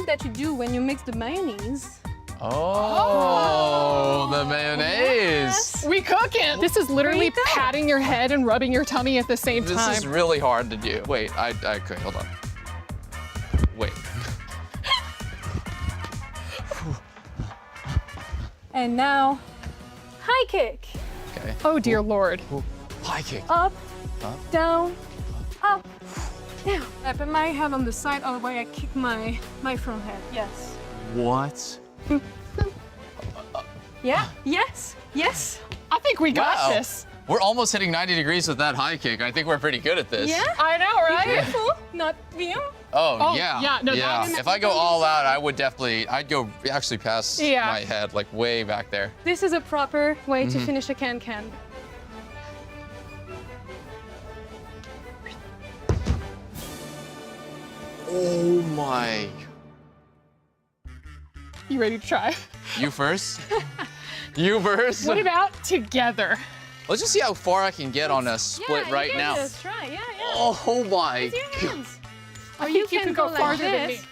move that you do when you mix the mayonnaise. Oh, the mayonnaise. Yes. We cooking. This is literally cook. patting your head and rubbing your tummy at the same time. This is really hard to do. Wait, okay, hold on. Wait. And now, high kick. Okay. Oh dear Lord. High kick. Up, down, up, down. I put my head on the side of the way I kick my front head. Yes. What? Yeah. Yes. Yes. I think we got Wow. this. We're almost hitting 90 degrees with that high kick. I think we're pretty good at this. Yeah. I know, right? Careful, not you. Oh, yeah, yeah. no, that's- If I go all out, I'd go actually past Yeah. my head, like way back there. This is a proper way to finish a can-can. Oh my. You ready to try? You first? You first? What about together? Let's just see how far I can get on a split yeah, right you now. can just try. Yeah, yeah. Oh my. Use your hands. I Or think you can go like farther than me. this.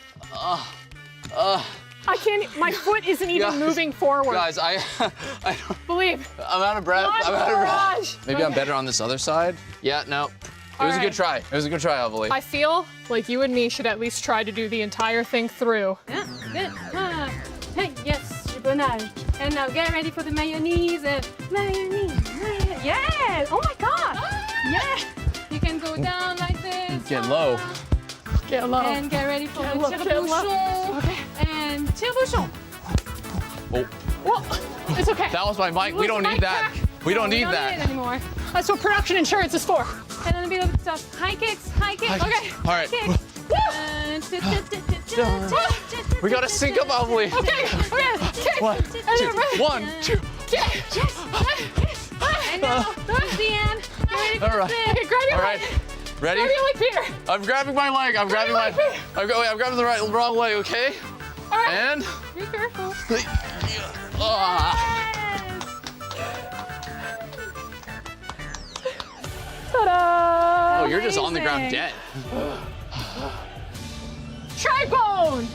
I can't, my foot isn't even Guys, moving forward. Guys, Believe. I'm out of breath. Oh I'm out of breath. gosh. Maybe I'm better on this other side. Yeah, no. It was a right. good try. It was a good try, I believe. I feel like you and me should at least try to do the entire thing through. Yeah, good. Hey, yes, banana. And now get ready for the mayonnaise. Mayonnaise. Yes. Oh my God. Yeah. You can go down like this. Get low. Get low. And get ready for Get the low, get low. tire-bouchon. Okay. And tire-bouchon. Oh, Well, it's okay. that was my mic. We don't need that. We don't need We don't need it that. anymore. That's what production insurance is for. And then a bit of stuff. High kicks. High kicks. High Okay. kicks. All right. Kicks. We gotta sync up, I believe. Okay, okay. One, two, one, two. And now, towards the end, get ready for All the right. flip. Okay, grab your All right. leg. Ready? Grab your leg, Peter. I'm grabbing my leg. I'm grabbing my. I'm grabbing the wrong leg. Okay. All right. And. Be careful. Ah. Ta-da! Oh, you're just on the ground Amazing. dead. Tribone!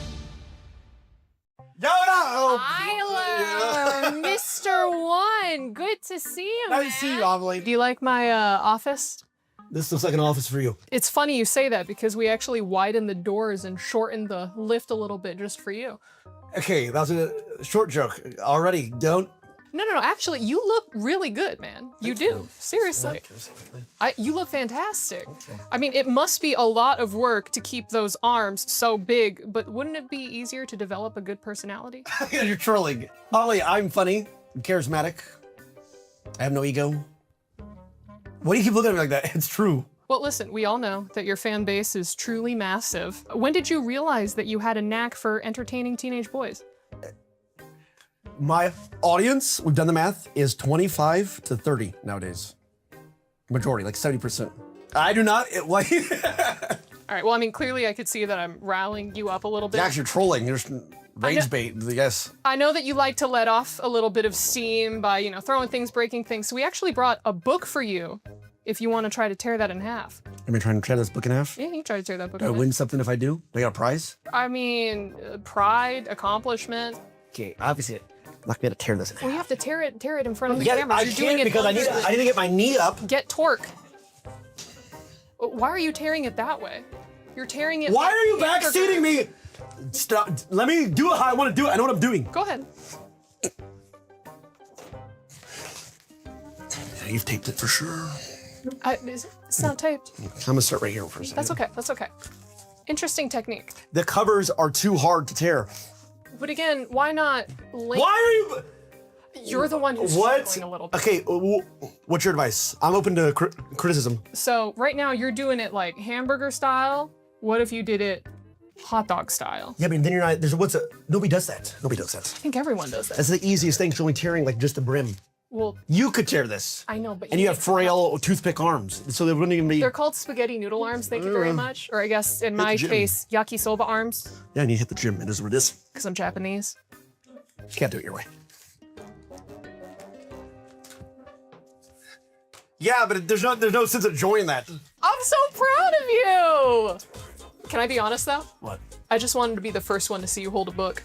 Yoda! Tyler, Mr. One, good to see you, Nice man. to see you, Amelie. Do you like my office? This looks like an office for you. It's funny you say that because we actually widened the doors and shortened the lift a little bit just for you. Okay, that was a short joke. Already, don't. No, actually, you look really good, man. You do, seriously. You look fantastic. I mean, it must be a lot of work to keep those arms so big, but wouldn't it be easier to develop a good personality? You're trolling. Ollie, I'm funny, I'm charismatic. I have no ego. Why do you keep looking at me like that? It's true. Well, listen, we all know that your fan base is truly massive. When did you realize that you had a knack for entertaining teenage boys? My audience, we've done the math, is 25 to 30 nowadays. Majority, like 70%. I do not, like, All right, well, I mean, clearly I could see that I'm rallying you up a little bit. actually you're trolling. There's rage bait, yes. I know that you like to let off a little bit of steam by, you know, throwing things, breaking things. So we actually brought a book for you if you want to try to tear that in half. I've been trying to tear this book in half. Yeah, you try to tear that book Do I in half. win something if I do? Do I got a prize? I mean, pride, accomplishment. Okay, obviously, I'm not gonna tear this in half. Well, you have to tear it in front of the Yeah, camera. I You're doing can't it because I need to get my knee up. Get torque. Why are you tearing it that way? You're tearing it. Why like are you hamburger. backseating me? Stop. Let me do it how I want to do it. I know what I'm doing. Go ahead. Yeah, you've taped it for sure. It's not taped. I'm gonna start right here for a second. That's okay. That's okay. Interesting technique. The covers are too hard to tear. But again, why not? Why are you? You're the one who's What? struggling a little bit. Okay, what's your advice? I'm open to criticism. So right now you're doing it like hamburger style. What if you did it hot dog style? Yeah, but then you're not. Nobody does that. Nobody does that. I think everyone does that. That's the easiest thing. It's only tearing like just the brim. Well, You could tear this. I know, but And you have frail toothpick arms, so they wouldn't even be. they're called spaghetti noodle arms. Thank you very much. Or I guess in my gym. case, yakisoba arms, Yeah, and you hit the gym. It is what it is. because I'm Japanese. You can't do it your way. Yeah, but there's no sense of joy in that. I'm so proud of you. Can I be honest though? What? I just wanted to be the first one to see you hold a book.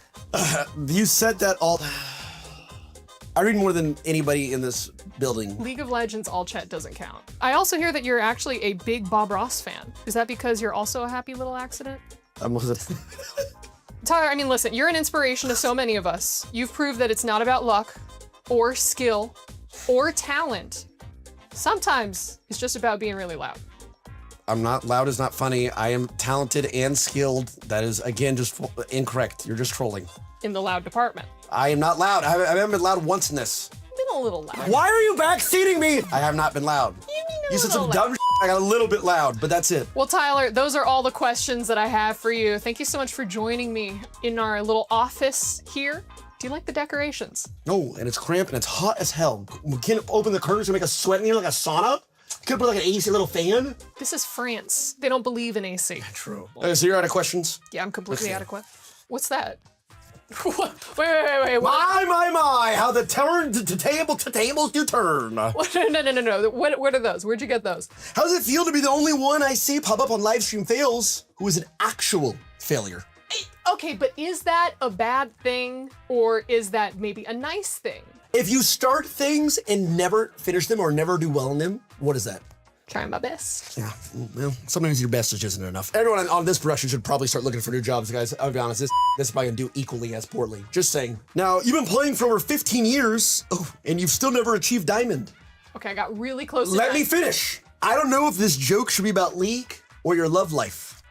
You said that all. I read more than anybody in this building. League of Legends all chat doesn't count. I also hear that you're actually a big Bob Ross fan. Is that because you're also a happy little accident? Tyler, I mean, listen, you're an inspiration to so many of us. You've proved that it's not about luck or skill or talent. Sometimes it's just about being really loud. I'm not loud is not funny. I am talented and skilled. That is, again, just incorrect. You're just trolling. In the loud department. I am not loud. I haven't been loud once in this. Been a little loud. Why are you backseating me? I have not been loud. You said some dumb shit. I got a little bit loud, but that's it. Well, Tyler, those are all the questions that I have for you. Thank you so much for joining me in our little office here. Do you like the decorations? No, and it's cramped and it's hot as hell. We can't open the curtains to make us sweat in here like a sauna. Could put like an AC little fan. This is France. They don't believe in AC. True. So you're out of questions? Yeah, I'm completely adequate. What's that? Wait. My, how the tables do turn. No. What are those? Where'd you get those? How does it feel to be the only one I see pop up on Livestream Fails who is an actual failure? Okay, but is that a bad thing or is that maybe a nice thing? If you start things and never finish them or never do well in them, what is that? Trying my best. Yeah, well, sometimes your best just isn't enough. Everyone on this production should probably start looking for new jobs, guys. I'll be honest, this is probably gonna do equally as poorly. Just saying. Now, you've been playing for over 15 years, and you've still never achieved Diamond. Okay, I got really close to Let me finish. I don't know if this joke should be about League or your love life.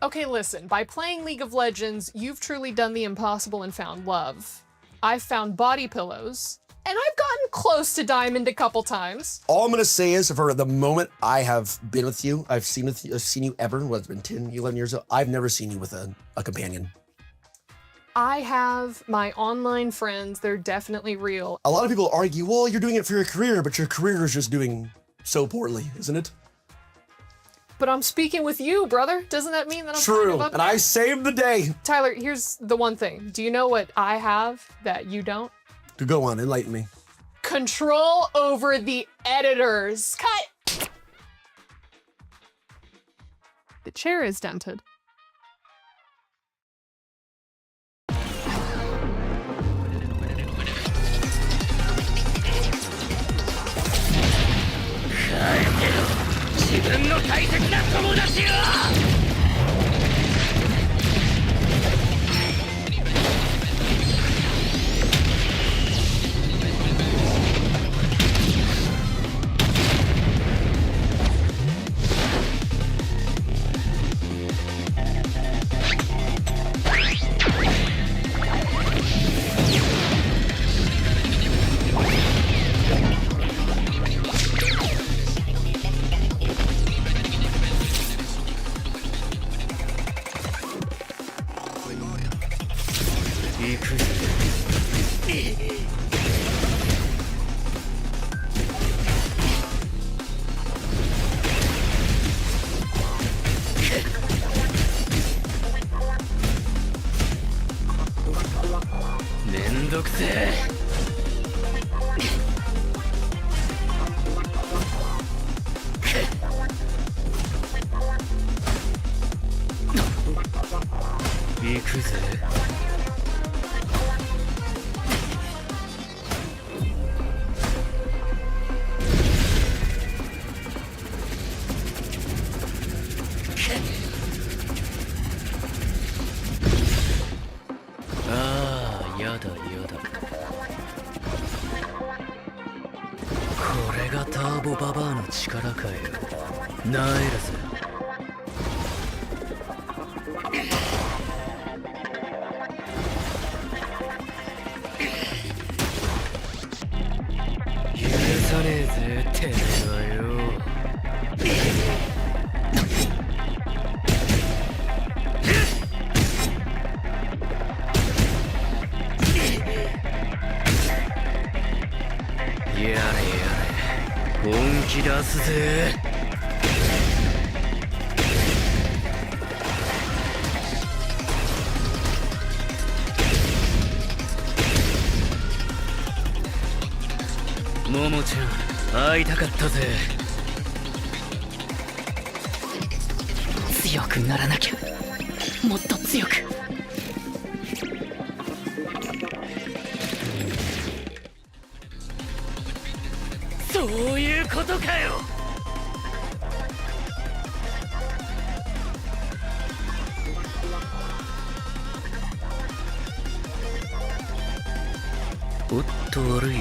Okay, listen, by playing League of Legends, you've truly done the impossible and found love. I've found body pillows, and I've gotten close to Diamond a couple times. All I'm gonna say is, for the moment I have been with you, I've seen you ever, it's been 10, 11 years ago, I've never seen you with a companion. I have my online friends, they're definitely real. A lot of people argue, well, you're doing it for your career, but your career is just doing so poorly, isn't it? But I'm speaking with you, brother. Doesn't that mean that I'm True, kind of and I saved the day. Tyler, here's the one thing. Do you know what I have that you don't? To go on, enlighten me. Control over the editors. Cut! The chair is dented. もっと強く。そういうことかよ。おっと悪い。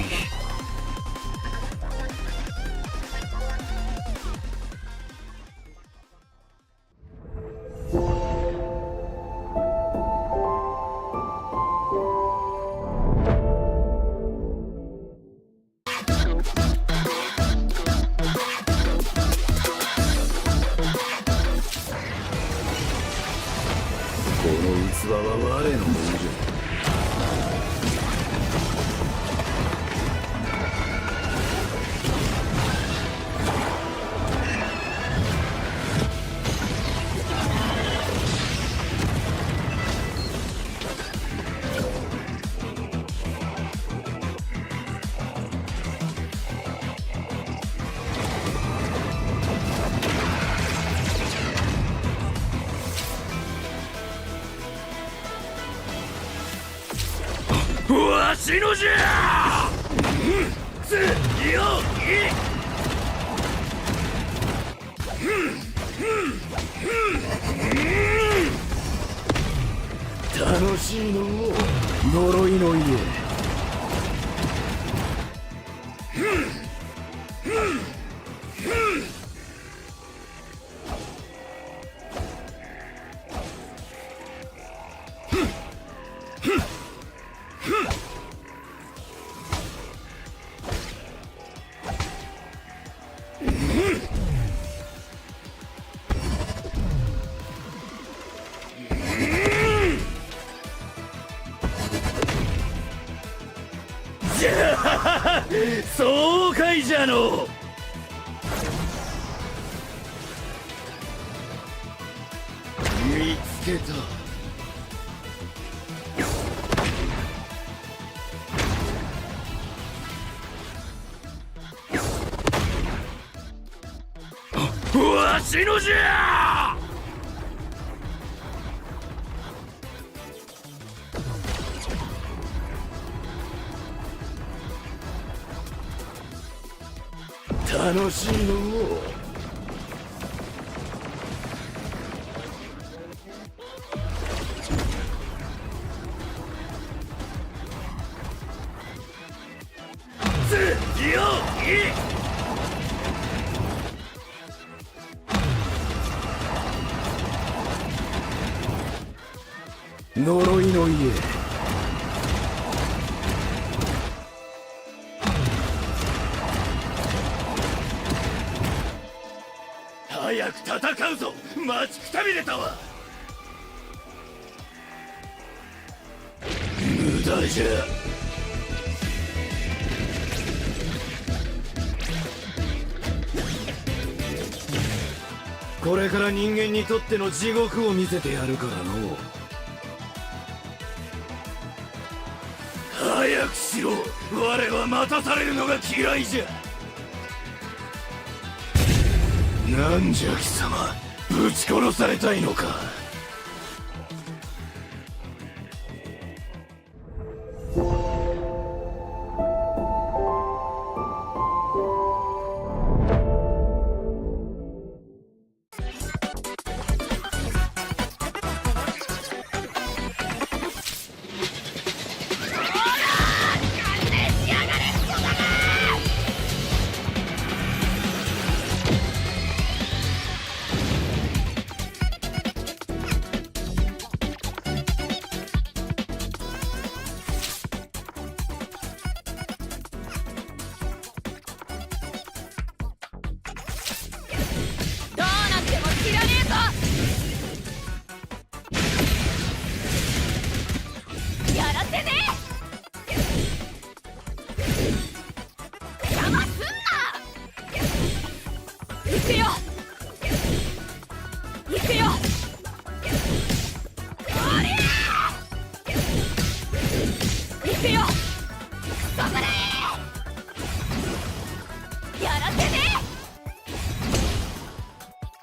この器は我のものじゃ。わしのじゃ。つよい。楽しいのう呪いの家。じゃあそうかいじゃの。見つけた。わしのじゃ。楽しいのう。つよい。呪いの家。早く戦うぞ。待ちくたびれたわ。無駄じゃ。これから人間にとっての地獄を見せてやるからの。早くしろ。我は待たされるのが嫌いじゃ。なんじゃ貴様、ぶち殺されたいのか。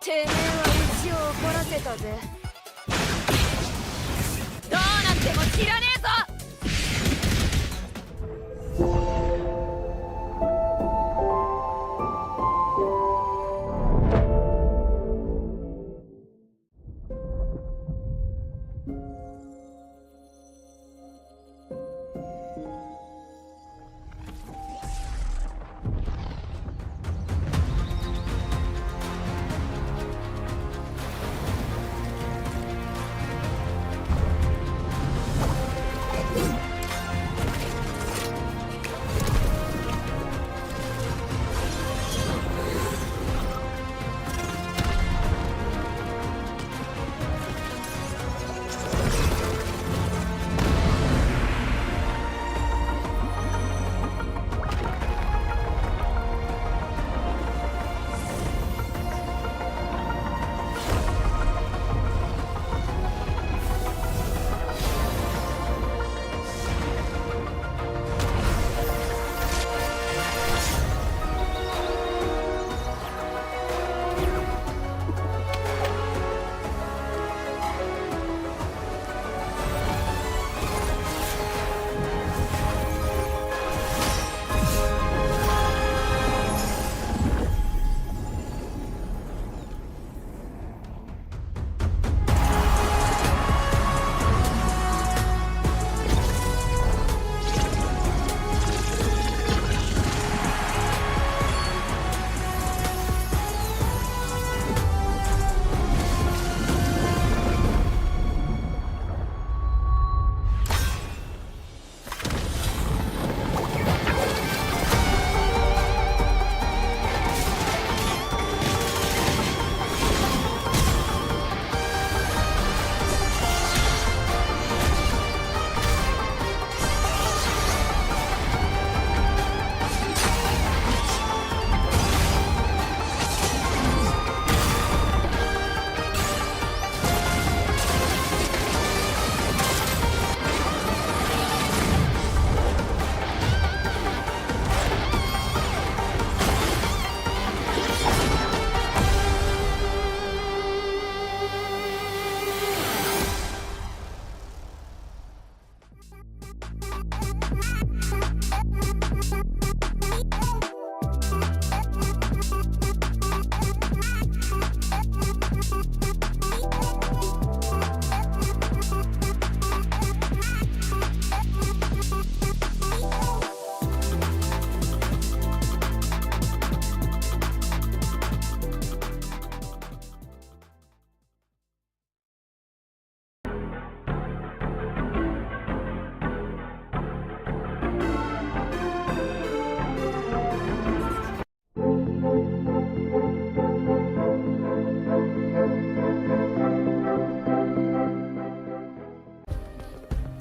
てめえはうちを怒らせたぜ。いらねえぞ。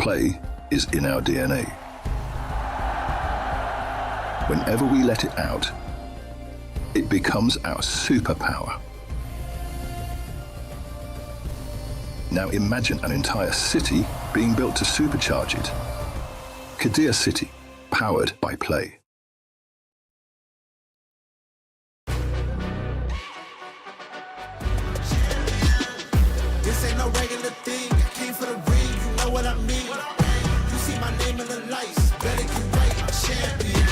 Play is in our DNA. Whenever we let it out, it becomes our superpower. Now imagine an entire city being built to supercharge it. Kadir City, powered by play. This ain't no regular thing. I came for the ring, you know what I mean. You see my name in the lights, better get right, I'm champion.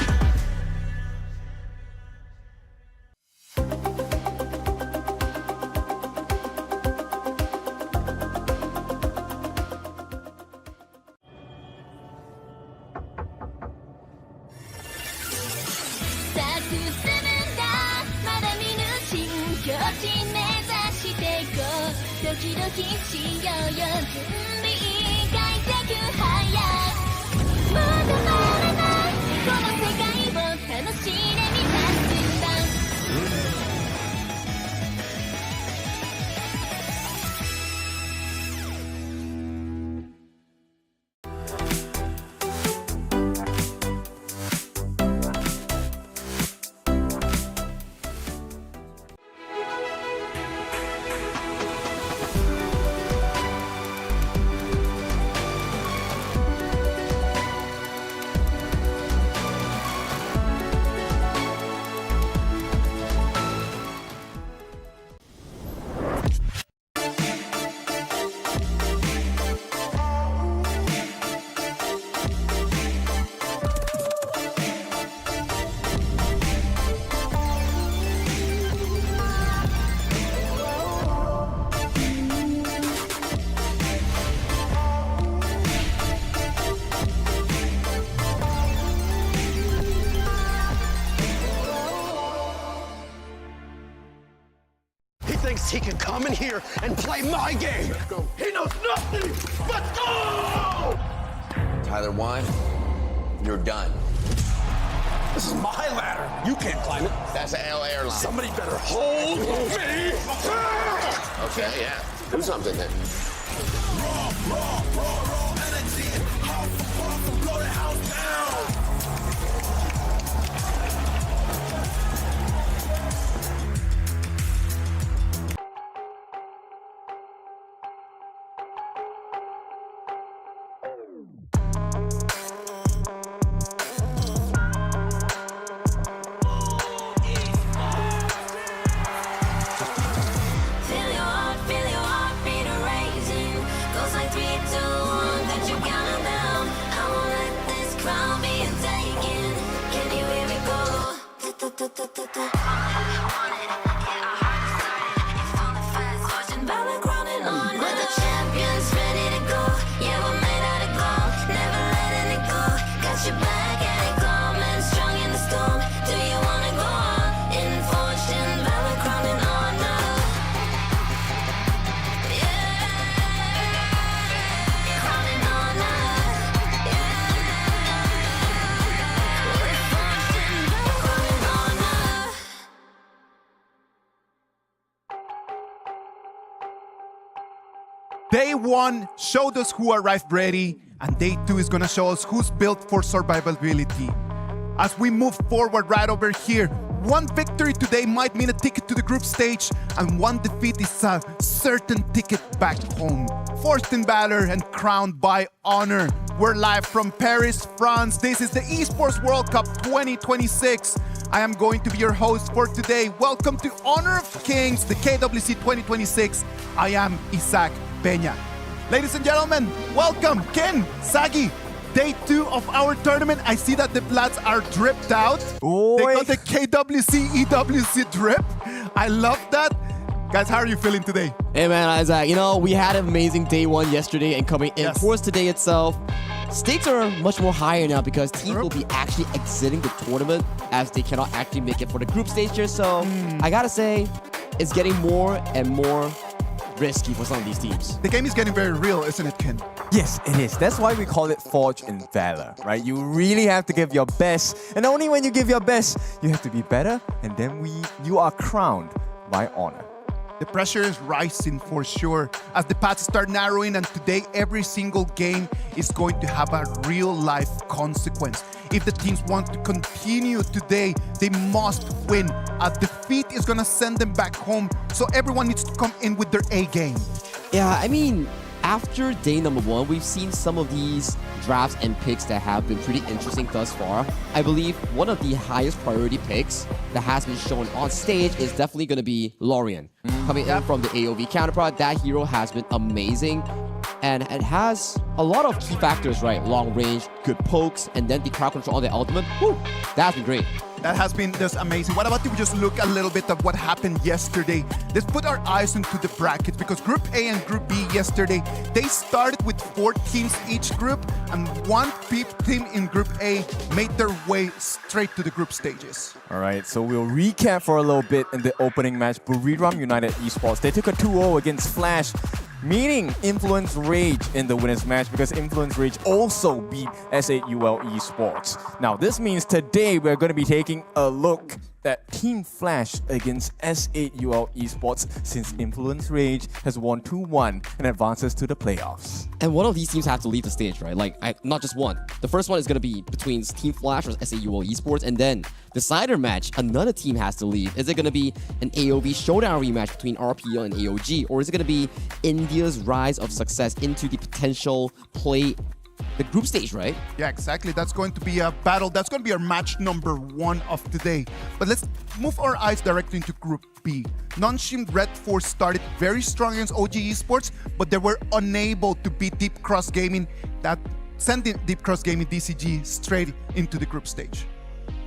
he can come in here and play my game. He knows nothing. Let's go! Tyler 1, you're done. This is my ladder. You can't climb it. That's an L airline. Somebody better hold me. Okay, yeah. Do something then. Raw energy. How far from blow the house down. Feel your heartbeat rising. Goes like 3, 2, 1, that you counting down. I won't let this crown be taken. Can you hear me go? Valor crowning on. We're the champions, ready to go. Yeah, we're made out of gold. Never letting it go. Got your back and it coming strong in the storm. Do you wanna go on? In fortune, valor crowning on now. Crowning on now. With fortune, valor crowning on now. Day 1 showed us who arrived ready, and Day 2 is gonna show us who's built for survivability. As we move forward right over here, one victory today might mean a ticket to the group stage, and one defeat is a certain ticket back home. Forced in Valor and crowned by Honor. We're live from Paris, France. This is the Esports World Cup 2026. I am going to be your host for today. Welcome to Honor of Kings, the KWC 2026. I am Isaac Peña. Ladies and gentlemen, welcome, Ken, Sagi. Day 2 of our tournament. I see that the lads are dripped out. They got the KWC EWC drip. I love that. Guys, how are you feeling today? Hey man, Isaac, we had an amazing day 1 yesterday, and coming in towards today itself, stakes are much more higher now because teams will be actually exiting the tournament as they cannot actually make it for the group stage here. So I gotta say, it's getting more and more risky for some of these teams. The game is getting very real, isn't it, Ken? Yes, it is. That's why we call it Forge in Valor, right? You really have to give your best, and only when you give your best, you have to be better, and then you are crowned by Honor. The pressure is rising for sure as the paths start narrowing, and today every single game is going to have a real life consequence. If the teams want to continue today, they must win. A defeat is gonna send them back home, so everyone needs to come in with their A game. Yeah, I mean, after day number 1, we've seen some of these drafts and picks that have been pretty interesting thus far. I believe one of the highest priority picks that has been shown on stage is definitely going to be Lorian. Coming in from the AOV counterpart, that hero has been amazing. And it has a lot of key factors, right? Long range, good pokes, and then the crowd control on the ultimate. Whew, that's been great. That has been just amazing. What about if we just look a little bit of what happened yesterday? Let's put our eyes into the brackets, because Group A and Group B yesterday, they started with 4 teams each group, and one team in Group A made their way straight to the group stages. All right, so we'll recap for a little bit in the opening match. Buriram United Esports, they took a 2-0 against Flash, meaning Influence Rage in the winners match, because Influence Rage also beat S8UL Esports. Now this means today we're going to be taking a look at Team Flash against S8UL Esports, since Influence Rage has won 2-1 and advances to the playoffs. And one of these teams have to leave the stage, right? Not just one. The first one is going to be between Team Flash versus S8UL Esports, and then decider match, another team has to leave. Is it going to be an AOV showdown rematch between RPL and AOG, or is it going to be India's rise of success into the potential play the group stage, right? Yeah, exactly. That's going to be a battle. That's going to be our match number 1 of today. But let's move our eyes directly into Group B. Non-Team Red Force started very strong against OG Esports, but they were unable to beat Deep Cross Gaming, that sending Deep Cross Gaming DCG straight into the group stage.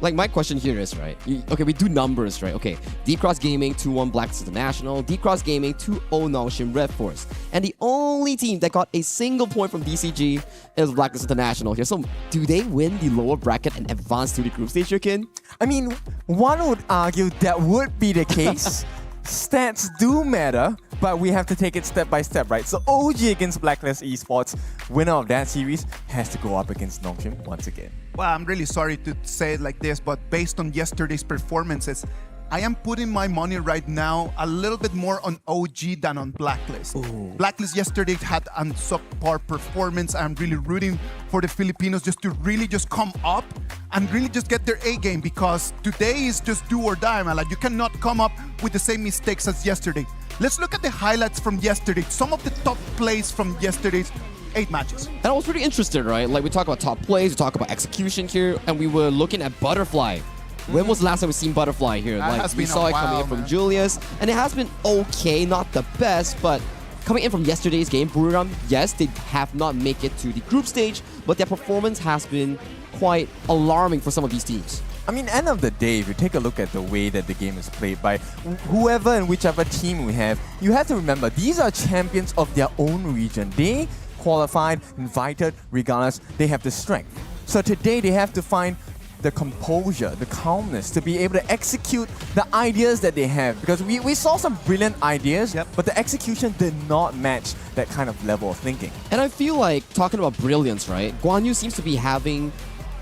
Like, my question here is, right, okay, we do numbers, right? Okay, Deep Cross Gaming 2-1 Blacklist International, Deep Cross Gaming 2-0 Non-Team Red Force, and the only team that got a single point from DCG is Blacklist International here. So do they win the lower bracket and advance to the group stage, Kin? I mean, one would argue that would be the case. stats do matter, but we have to take it step by step, right? So OG against Blacklist Esports, winner of that series, has to go up against Nongshim once again. Well, I'm really sorry to say it like this, but based on yesterday's performances, I am putting my money right now a little bit more on OG than on Blacklist. Ooh. Blacklist yesterday had a subpar performance. I'm really rooting for the Filipinos just to really just come up and really just get their A game, because today is just do or die, man. Like, you cannot come up with the same mistakes as yesterday. Let's look at the highlights from yesterday. Some of the top plays from yesterday's 8 matches. And I was pretty interested, right? Like, we talk about top plays, we talk about execution here, and we were looking at Butterfly. When was the last time we seen Butterfly here? That Like, has we been saw a it coming while, in from man. Julius, and it has been okay, not the best, but coming in from yesterday's game, Buriram, yes, they have not made it to the group stage, but their performance has been quite alarming for some of these teams. I mean, end of the day, if you take a look at the way that the game is played by whoever and whichever team we have, you have to remember, these are champions of their own region. They qualified, invited, regardless, they have the strength. So today they have to find the composure, the calmness to be able to execute the ideas that they have. Because we saw some brilliant ideas, but the execution did not match that kind of level of thinking. And I feel like, talking about brilliance, right? Guan Yu seems to be having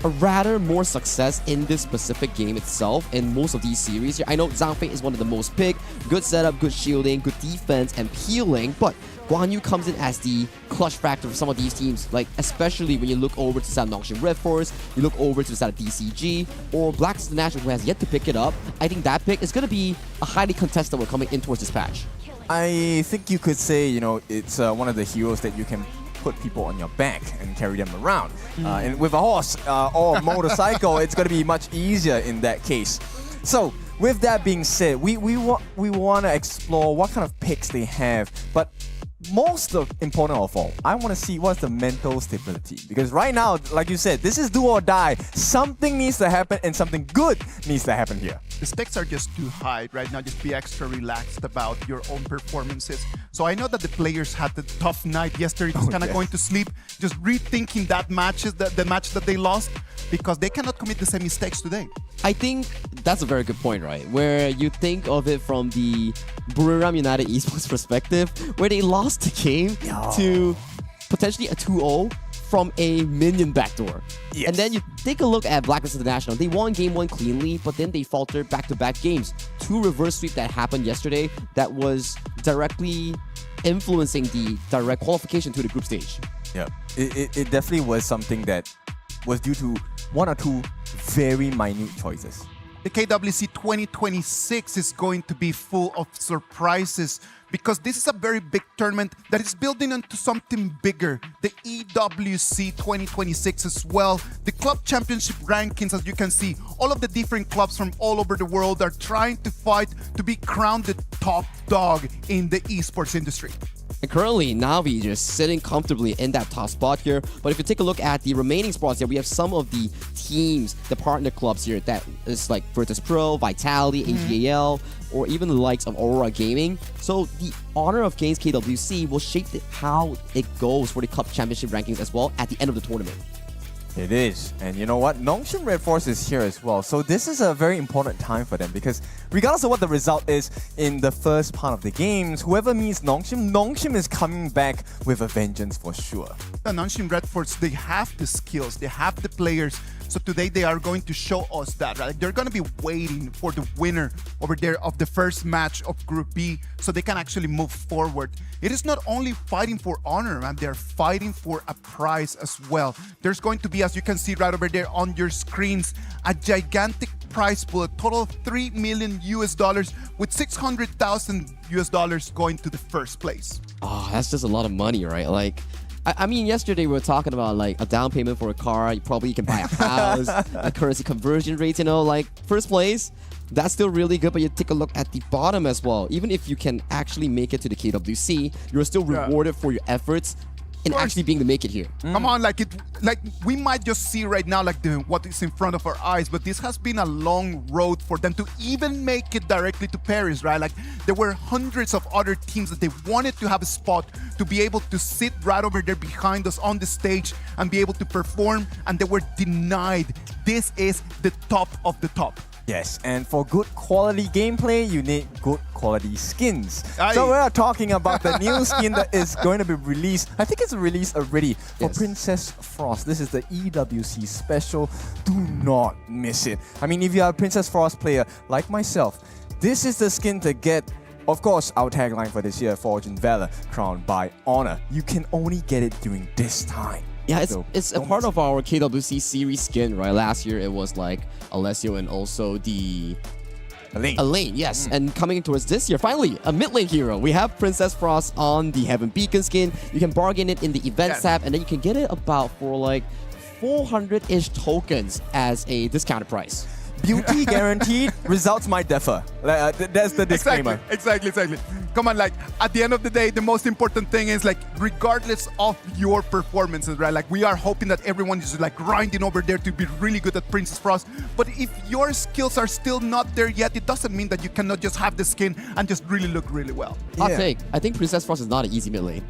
a rather more success in this specific game itself in most of these series. I know Zhang Fei is one of the most picked. Good setup, good shielding, good defense, and peeling, but Guan Yu comes in as the clutch factor for some of these teams, like especially when you look over to the side of Nongshim Red Force, you look over to the side of DCG, or Blacklist International, who has yet to pick it up. I think that pick is going to be a highly contested one coming in towards this patch. I think you could say, you know, it's one of the heroes that you can put people on your back and carry them around. And with a horse or a motorcycle, it's going to be much easier in that case. So, with that being said, we want to explore what kind of picks they have, but most important of all, I want to see what's the mental stability. Because right now, like you said, this is do or die. Something needs to happen and something good needs to happen here. The stakes are just too high right now. Just be extra relaxed about your own performances. So I know that the players had the tough night yesterday, just kind of going to sleep, just rethinking that matches, the match that they lost, because they cannot commit the same mistakes today. I think that's a very good point, right? Where you think of it from the Buriram United Esports perspective, where they lost the game to potentially a 2-0 from a minion backdoor. Yes. And then you take a look at Blacklist International. They won game 1 cleanly, but then they faltered back-to-back games. 2 reverse sweep that happened yesterday that was directly influencing the direct qualification to the group stage. Yeah, it definitely was something that was due to 1 or 2 very minute choices. The KWC 2026 is going to be full of surprises, because this is a very big tournament that is building into something bigger. The EWC 2026 as well. The club championship rankings, as you can see, all of the different clubs from all over the world are trying to fight to be crowned the top dog in the esports industry. And currently, Navi just sitting comfortably in that top spot here. But if you take a look at the remaining spots here, we have some of the teams, the partner clubs here, that is like Virtus Pro, Vitality, AGAL, or even the likes of Aurora Gaming. So the honor of Games KWC will shape how it goes for the club championship rankings as well at the end of the tournament. It is. And you know what? Nongshim Red Force is here as well. So this is a very important time for them, because regardless of what the result is in the first part of the games, whoever meets Nongshim is coming back with a vengeance for sure. The Nongshim Red Force, they have the skills, they have the players. So today they are going to show us that, right? They're going to be waiting for the winner over there of the first match of Group B so they can actually move forward. It is not only fighting for honor, man. They're fighting for a prize as well. There's going to be, as you can see right over there on your screens, a gigantic prize pool, a total of $3 million with $600,000 going to the first place. Oh, that's just a lot of money, right? Like, I mean, yesterday we were talking about like a down payment for a car. You probably can buy a house, a currency conversion rate, you know, like first place. That's still really good, but you take a look at the bottom as well. Even if you can actually make it to the KWC, you're still rewarded for your efforts in actually being to make it here. Come on, like we might just see right now like what is in front of our eyes, but this has been a long road for them to even make it directly to Paris, right? Like there were hundreds of other teams that they wanted to have a spot to be able to sit right over there behind us on the stage and be able to perform, and they were denied. This is the top of the top. Yes, and for good quality gameplay, you need good quality skins. Aye. So we are talking about the new skin that is going to be released. I think it's released already for Yes. Princess Frost. This is the EWC special. Do not miss it. I mean, if you are a Princess Frost player like myself, this is the skin to get. Of course, our tagline for this year, Forge in Valor, crowned by honor. You can only get it during this time. Yeah, So it's a don't part miss of our KWC series skin, right? Last year it was like Alessio and also the Elaine, yes. And coming towards this year, finally, a mid lane hero. We have Princess Frost on the Heaven Beacon skin. You can bargain it in the event tab, and then you can get it about for like 400-ish tokens as a discounted price. Beauty guaranteed, results might differ. That's the disclaimer. Exactly. Come on, like at the end of the day, the most important thing is like regardless of your performances, right? Like we are hoping that everyone is like grinding over there to be really good at Princess Frost. But if your skills are still not there yet, it doesn't mean that you cannot just have the skin and just really look really well. Hot take. I think Princess Frost is not an easy mid lane.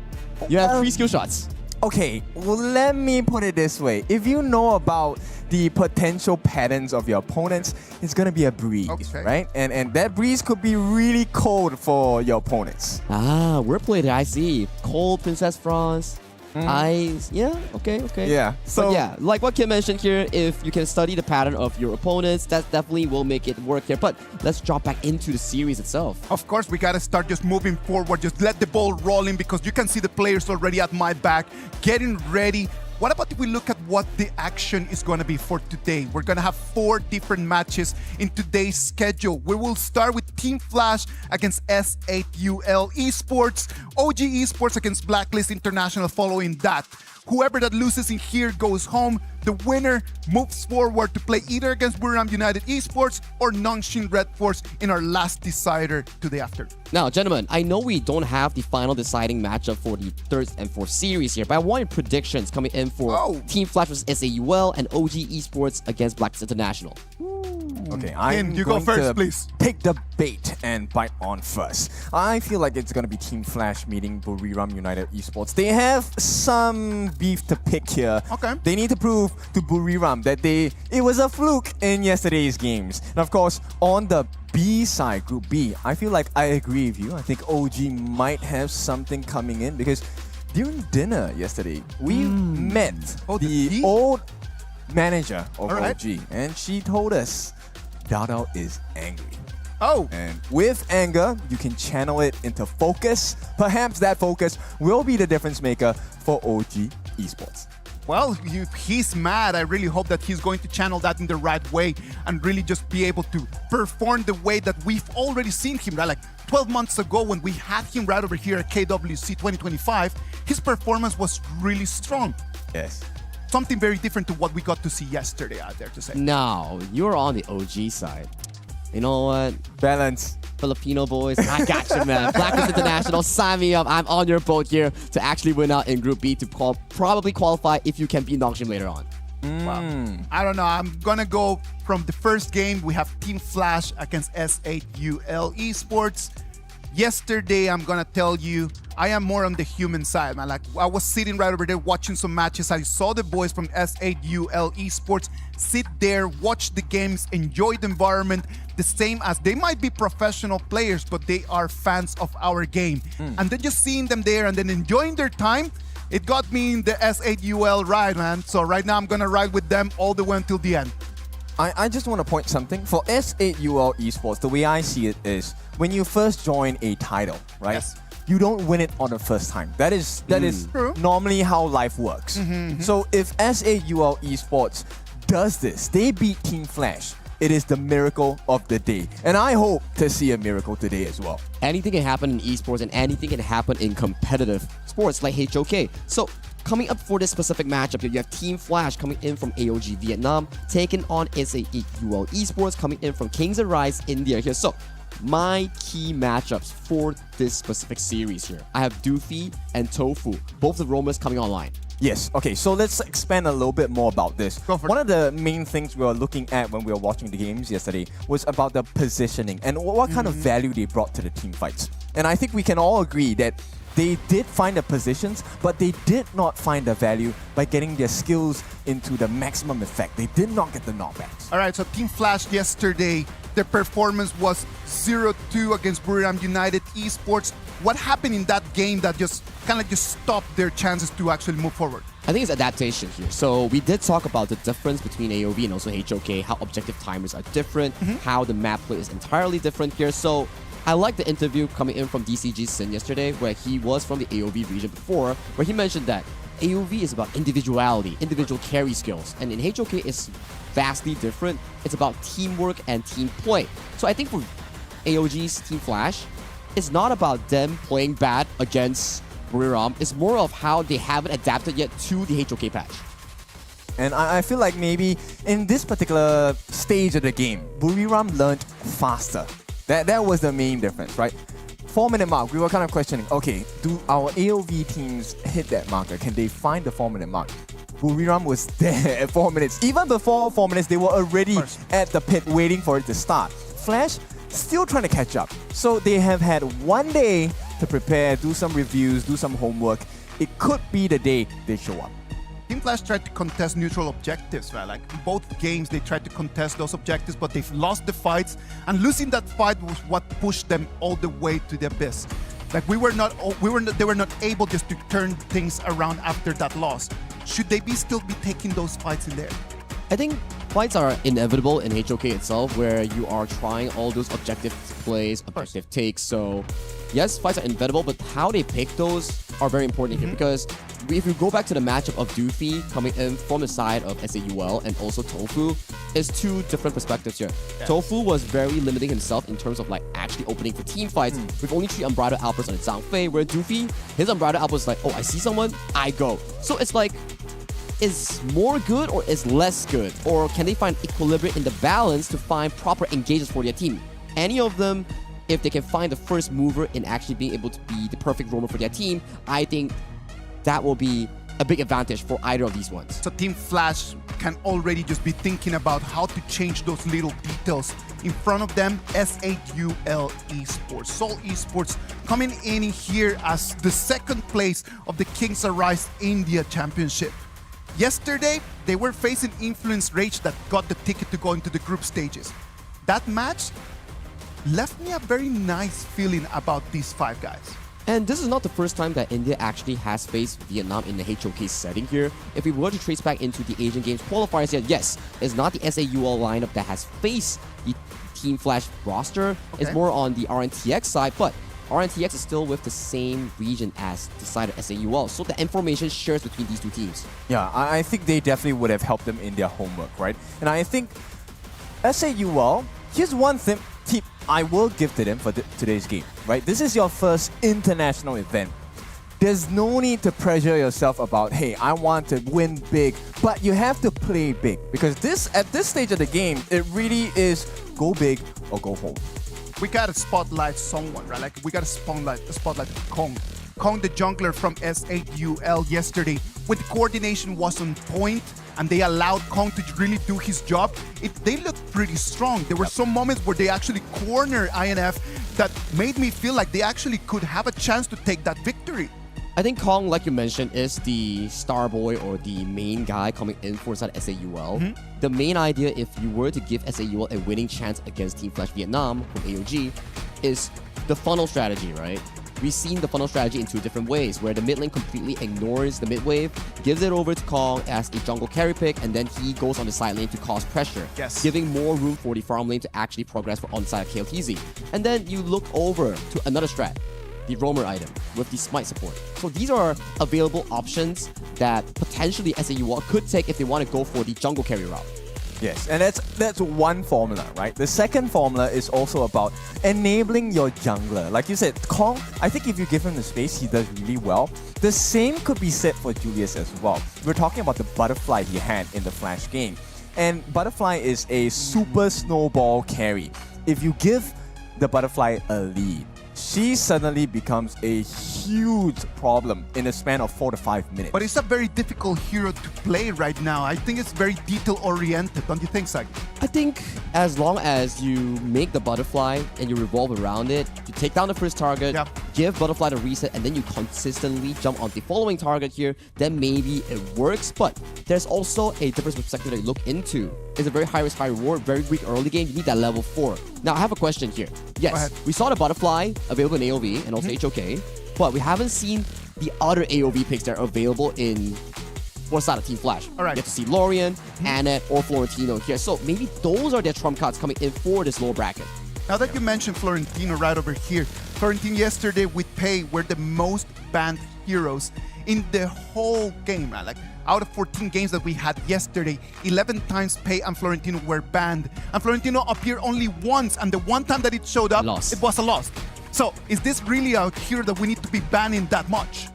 You have 3 skill shots. Okay, well, let me put it this way. If you know about the potential patterns of your opponents, it's going to be a breeze, right? And that breeze could be really cold for your opponents. Ah, wordplay there, I see. Cold Princess Frost. Ice. Yeah, okay. Yeah. So yeah, like what Kim mentioned here, if you can study the pattern of your opponents, that definitely will make it work here. But let's drop back into the series itself. Of course, we gotta start just moving forward, just let the ball rolling because you can see the players already at my back, getting ready. What about if we look at what the action is going to be for today? We're going to have 4 different matches in today's schedule. We will start with Team Flash against S8UL Esports, OG Esports against Blacklist International following that. Whoever that loses in here goes home. The winner moves forward to play either against Buriram United Esports or Nongshim Red Force in our last decider today after. Now, gentlemen, I know we don't have the final deciding matchup for the 3rd and 4th series here, but I want your predictions coming in for Team Flash versus SAUL and OG Esports against Blacklist International. Okay, I'm you going go first, to please. take the bait and bite on first. I feel like it's going to be Team Flash meeting Buriram United Esports. They have some beef to pick here. Okay. They need to prove to Buriram that it was a fluke in yesterday's games. And of course, on the B side, Group B, I feel like I agree with you. I think OG might have something coming in because during dinner yesterday, we met the old manager of OG, and she told us Dao is angry. And with anger, you can channel it into focus. Perhaps that focus will be the difference maker for OG Esports. Well, if he's mad, I really hope that he's going to channel that in the right way and really just be able to perform the way that we've already seen him, right? Like 12 months ago when we had him right over here at KWC 2025, his performance was really strong. Yes. Something very different to what we got to see yesterday out there to say. No, you're on the OG side. You know what? Balance. Filipino boys, I got you, man. Blacklist International, sign me up. I'm on your boat here to actually win out in Group B to probably qualify if you can beat Nongshim later on. Wow. I don't know. I'm going to go from the first game. We have Team Flash against S8UL Esports. Yesterday, I'm going to tell you, I am more on the human side, man. Like, I was sitting right over there watching some matches. I saw the boys from S8UL Esports sit there, watch the games, enjoy the environment, the same as they might be professional players, but they are fans of our game. And then just seeing them there and then enjoying their time, it got me in the S8UL ride, man. So right now, I'm going to ride with them all the way until the end. I just want to point something. For S8UL Esports, the way I see it is when you first join a title, right? Yes. You don't win it on the first time. That is normally how life works. So if S8UL Esports does this, they beat Team Flash, it is the miracle of the day. And I hope to see a miracle today as well. Anything can happen in esports and anything can happen in competitive sports like HOK. So coming up for this specific matchup here, you have Team Flash coming in from AOG Vietnam, taking on SAUL Esports coming in from Kings and Rise India here. So my key matchups for this specific series here, I have Doofy and Tofu, both the roamers coming online. Yes, okay, so let's expand a little bit more about this. One of the main things we were looking at when we were watching the games yesterday was about the positioning and what kind of value they brought to the team fights. And I think we can all agree that They did find the positions, but they did not find the value by getting their skills into the maximum effect. They did not get the knockbacks. All right, so Team Flash yesterday, their performance was 0-2 against Buriram United Esports. What happened in that game that just kind of just stopped their chances to actually move forward? I think it's adaptation here. So we did talk about the difference between AOV and also HOK, how objective timers are different, how the map play is entirely different here. So I like the interview coming in from DCG Sin yesterday, where he was from the AOV region before, where he mentioned that AOV is about individuality, individual carry skills, and in HOK it's vastly different. It's about teamwork and team play. So I think for AOG's Team Flash, it's not about them playing bad against Buriram. It's more of how they haven't adapted yet to the HOK patch. And I feel like maybe in this particular stage of the game, Buriram learned faster. That was the main difference, right? 4-minute mark, we were kind of questioning, okay, do our AOV teams hit that marker? Can they find the 4-minute mark? Buriram was there at 4 minutes. Even before 4 minutes, they were already at the pit waiting for it to start. Flash still trying to catch up. So they have had 1 day to prepare, do some reviews, do some homework. It could be the day they show up. Team Flash tried to contest neutral objectives, right? Like in both games, they tried to contest those objectives, but they've lost the fights, and losing that fight was what pushed them all the way to the abyss. Like they were not able just to turn things around after that loss. Should they still be taking those fights in there? I think fights are inevitable in HOK itself, where you are trying all those objective plays, objective takes. So yes, fights are inevitable, but how they pick those are very important here, because if you go back to the matchup of Doofy coming in from the side of SAUL and also Tofu, it's two different perspectives here. Yes. Tofu was very limiting himself in terms of like actually opening for team fights with only 3 Unbridled Outbursts on Zhang Fei, where Doofy, his Unbridled Outburst is like, oh, I see someone, I go. So it's like, is more good or is less good? Or can they find equilibrium in the balance to find proper engagements for their team? Any of them, if they can find the first mover in actually being able to be the perfect roamer for their team, I think that will be a big advantage for either of these ones. So Team Flash can already just be thinking about how to change those little details. In front of them, SAUL Esports. Seoul Esports coming in here as the second place of the Kings Arise India Championship. Yesterday, they were facing Influence Rage that got the ticket to go into the group stages. That match left me a very nice feeling about these 5 guys. And this is not the first time that India actually has faced Vietnam in the HOK setting here. If we were to trace back into the Asian Games qualifiers yet, yes, it's not the SAUL lineup that has faced the Team Flash roster. Okay. It's more on the RNTX side, but RNTX is still with the same region as the side of SAUL, so the information shares between these two teams. Yeah, I think they definitely would have helped them in their homework, right? And I think SAUL, here's one tip I will give to them for today's game, right? This is your first international event. There's no need to pressure yourself about, hey, I want to win big, but you have to play big, because at this stage of the game, it really is go big or go home. We gotta spotlight someone, right? Like we gotta spotlight Kong. Kong, the jungler from SAUL yesterday, with coordination was on point, and they allowed Kong to really do his job. They looked pretty strong. There were some moments where they actually cornered INF that made me feel like they actually could have a chance to take that victory. I think Kong, like you mentioned, is the star boy or the main guy coming in for inside SAUL. The main idea, if you were to give SAUL a winning chance against Team Flash Vietnam from AOG, is the funnel strategy, right? We've seen the funnel strategy in 2 different ways, where the mid lane completely ignores the mid wave, gives it over to Kong as a jungle carry pick, and then he goes on the side lane to cause pressure, giving more room for the farm lane to actually progress for onside KLTZ. And then you look over to another strat, the roamer item with the smite support. So these are available options that potentially SAUL could take if they want to go for the jungle carry route. Yes, and that's one formula, right? The second formula is also about enabling your jungler. Like you said, Kong, I think if you give him the space, he does really well. The same could be said for Julius as well. We're talking about the butterfly he had in the Flash game. And butterfly is a super snowball carry. If you give the butterfly a lead, she suddenly becomes a huge problem in a span of 4 to 5 minutes. But it's a very difficult hero to play right now. I think it's very detail-oriented, don't you think, Sag? I think as long as you make the butterfly and you revolve around it, you take down the first target, give Butterfly the reset and then you consistently jump on the following target here, then maybe it works. But there's also a different perspective that you look into. It's a very high risk, high reward, very weak early game. You need that level 4. Now, I have a question here. Yes, we saw the Butterfly available in AOV and also HOK, but we haven't seen the other AOV picks that are available in what's side of Team Flash. All right. You get to see Lorian, Annette, or Florentino here. So maybe those are their trump cards coming in for this lower bracket. Now that you mentioned Florentino right over here, Florentino yesterday with Pei were the most banned heroes in the whole game, man. Like, out of 14 games that we had yesterday, 11 times Pei and Florentino were banned. And Florentino appeared only once, and the one time that it showed up, it was a loss. So, is this really a hero that we need to be banning that much?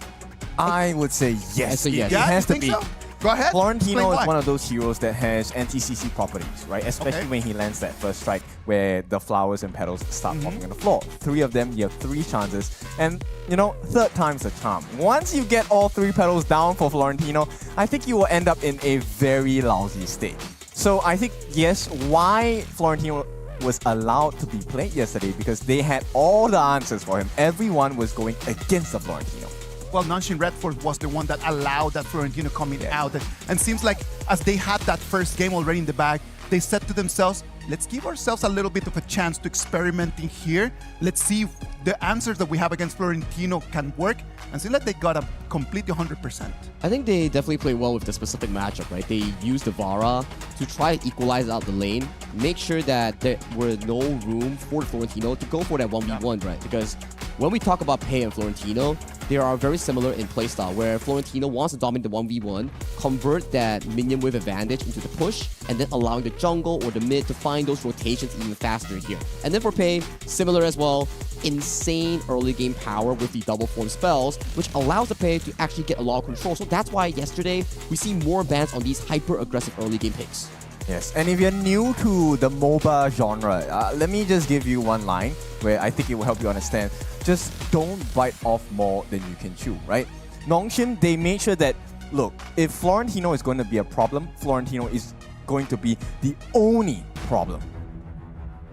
I would say yes. Yes. It has to be. So? Go ahead. Florentino is one of those heroes that has anti-CC properties, right? Especially when he lands that first strike where the flowers and petals start falling on the floor. 3 of them, you have 3 chances. And, you know, third time's the charm. Once you get all 3 petals down for Florentino, I think you will end up in a very lousy state. So I think, yes, why Florentino was allowed to be played yesterday, because they had all the answers for him. Everyone was going against the Florentino. Well, Nanshin Redford was the one that allowed that Florentino coming out. And seems like as they had that first game already in the bag, they said to themselves, let's give ourselves a little bit of a chance to experiment in here. Let's see if the answers that we have against Florentino can work. And seems like they got a completely 100%. I think they definitely played well with the specific matchup, right? They used the Vara to try to equalize out the lane, make sure that there were no room for Florentino to go for that 1v1, right? Because when we talk about Pei and Florentino, they are very similar in playstyle, where Florentino wants to dominate the 1v1, convert that minion wave advantage into the push, and then allowing the jungle or the mid to find those rotations even faster here. And then for Pei, similar as well, insane early game power with the double form spells, which allows the Pei to actually get a lot of control. So that's why yesterday we see more bans on these hyper-aggressive early game picks. Yes, and if you're new to the MOBA genre, let me just give you one line where I think it will help you understand. Just don't bite off more than you can chew, right? Nongshim, they made sure that, look, if Florentino is going to be a problem, Florentino is going to be the only problem.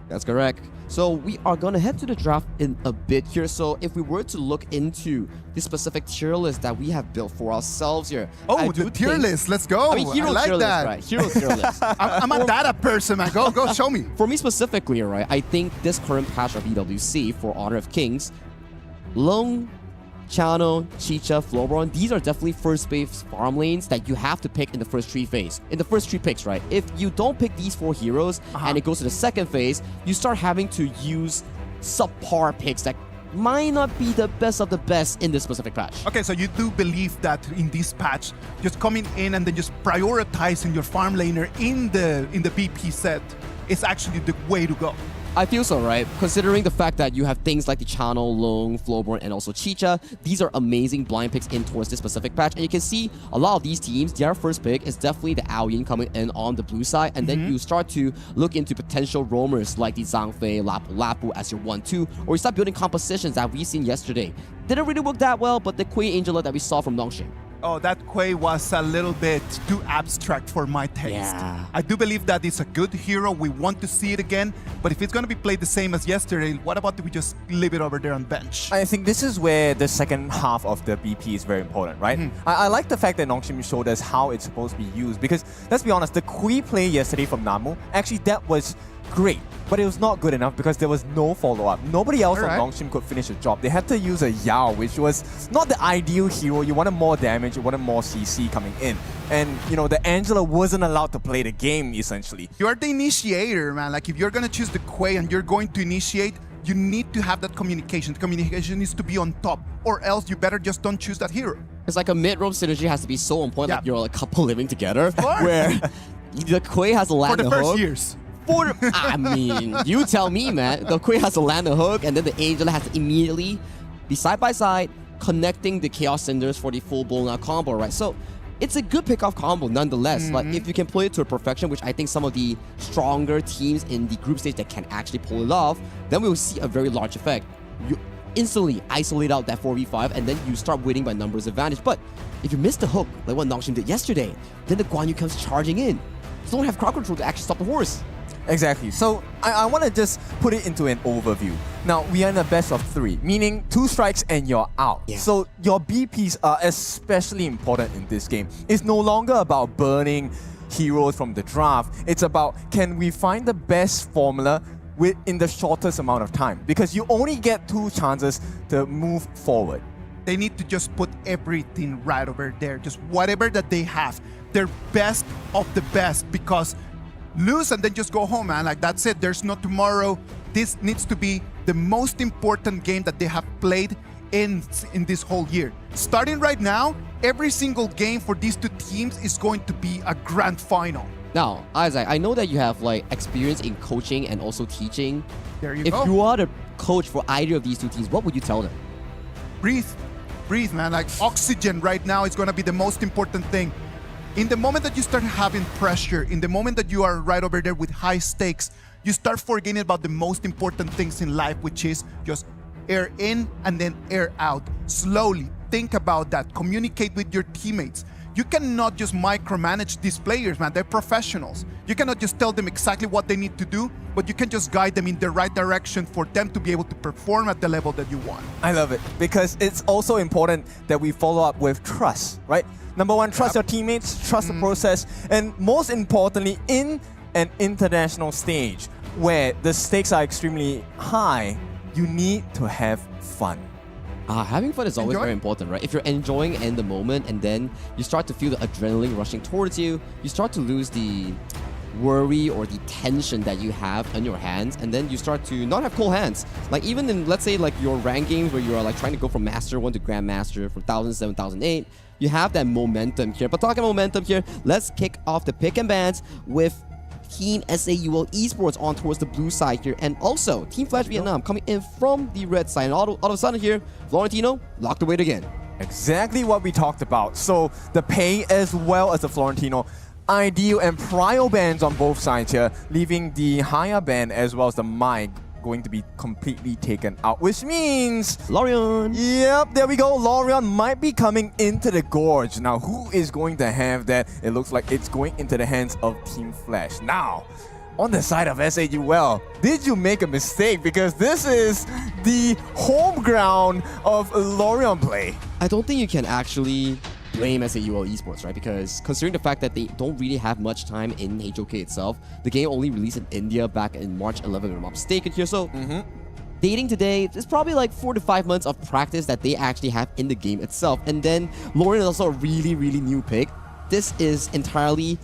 That's correct. So we are going to head to the draft in a bit here. So if we were to look into the specific tier list that we have built for ourselves here. Oh, the tier list. Let's go. I mean, hero like tier that. list, right? Hero tier list. I'm a data person, man. Go show me. For me specifically, right, I think this current patch of BWC for Honor of Kings, Long, Chano, Chicha, Flowborn, these are definitely first base farm lanes that you have to pick in the first 3 phase. In the first 3 picks, right? If you don't pick these 4 heroes and it goes to the second phase, you start having to use subpar picks that might not be the best of the best in this specific patch. Okay, so you do believe that in this patch, just coming in and then just prioritizing your farm laner in the BP set is actually the way to go. I feel so, right? Considering the fact that you have things like the Channel, Long, Flowborn, and also Chicha, these are amazing blind picks in towards this specific patch. And you can see a lot of these teams, their first pick is definitely the Aoyin coming in on the blue side. And then you start to look into potential roamers like the Zhangfei, Lapu Lapu as your 1-2, or you start building compositions that we've seen yesterday. Didn't really work that well, but the Queen Angela that we saw from Nongshim. Oh, that Quay was a little bit too abstract for my taste. Yeah. I do believe that it's a good hero. We want to see it again. But if it's going to be played the same as yesterday, what about if we just leave it over there on bench? I think this is where the second half of the BP is very important, right? I like the fact that Nongshim showed us how it's supposed to be used, because let's be honest, the Kui play yesterday from Namu, actually that was great, but it was not good enough because there was no follow-up. Nobody else on Nongshim could finish the job. They had to use a Yao, which was not the ideal hero. You wanted more damage, you wanted more CC coming in. And, you know, the Angela wasn't allowed to play the game, essentially. You are the initiator, man. Like, if you're going to choose the Quay and you're going to initiate, you need to have that communication. The communication needs to be on top, or else you better just don't choose that hero. It's like a mid-roam synergy has to be so on point, like you're a couple living together, where the Quay has a land for the first hook. years. I mean, you tell me, man. The Queen has to land a hook, and then the Angela has to immediately be side by side, connecting the Chaos Cinders for the full-blown combo, right? So it's a good pick-off combo nonetheless. Like, if you can play it to a perfection, which I think some of the stronger teams in the group stage that can actually pull it off, then we will see a very large effect. You instantly isolate out that 4v5, and then you start winning by numbers advantage. But if you miss the hook, like what Nongshim did yesterday, then the Guan Yu comes charging in. You don't have crowd control to actually stop the horse. Exactly. So I want to just put it into an overview. Now, we are in a best of 3, meaning 2 strikes and you're out. Yeah. So your BPs are especially important in this game. It's no longer about burning heroes from the draft. It's about, can we find the best formula in the shortest amount of time? Because you only get 2 chances to move forward. They need to just put everything right over there. Just whatever that they have. Their best of the best, because lose and then just go home, man. Like, that's it. There's no tomorrow. This needs to be the most important game that they have played in this whole year. Starting right now, every single game for these 2 teams is going to be a grand final. Now, Isaac, I know that you have like experience in coaching and also teaching. There you If go. you are the coach for either of these 2 teams, what would you tell them? Breathe, man. Like, oxygen right now is going to be the most important thing. In the moment that you start having pressure, in the moment that you are right over there with high stakes, you start forgetting about the most important things in life, which is just air in and then air out. Slowly, think about that. Communicate with your teammates. You cannot just micromanage these players, man. They're professionals. You cannot just tell them exactly what they need to do, but you can just guide them in the right direction for them to be able to perform at the level that you want. I love it, because it's also important that we follow up with trust, right? Number 1, trust your teammates, trust the process, and most importantly, in an international stage where the stakes are extremely high, you need to have fun. Having fun is always Enjoy. very important, right? If you're enjoying in the moment and then you start to feel the adrenaline rushing towards you, you start to lose the worry or the tension that you have on your hands, and then you start to not have cold hands. Like even in, let's say, like your rank games where you are like trying to go from Master 1 to Grandmaster from 1007, 1008, you have that momentum here. But talking momentum here, let's kick off the pick and bans with Team SAUL Esports on towards the blue side here, and also Team Flash Vietnam coming in from the red side. And all of a sudden here, Florentino locked away again. Exactly what we talked about. So the pay as well as the Florentino, ideal and prio bans on both sides here, leaving the higher ban as well as the Mai going to be completely taken out, which means Lorion. Yep, there we go. Lorion might be coming into the gorge. Now, who is going to have that? It looks like it's going into the hands of Team Flash. Now, on the side of SAUL, did you make a mistake? Because this is the home ground of Lorion play. I don't think you can actually blame SAUL Esports, right? Because considering the fact that they don't really have much time in HOK itself, the game only released in India back in March 11, if I'm not mistaken here. So dating today is probably like 4 to 5 months of practice that they actually have in the game itself. And then Lorion is also a really, really new pick. This is entirely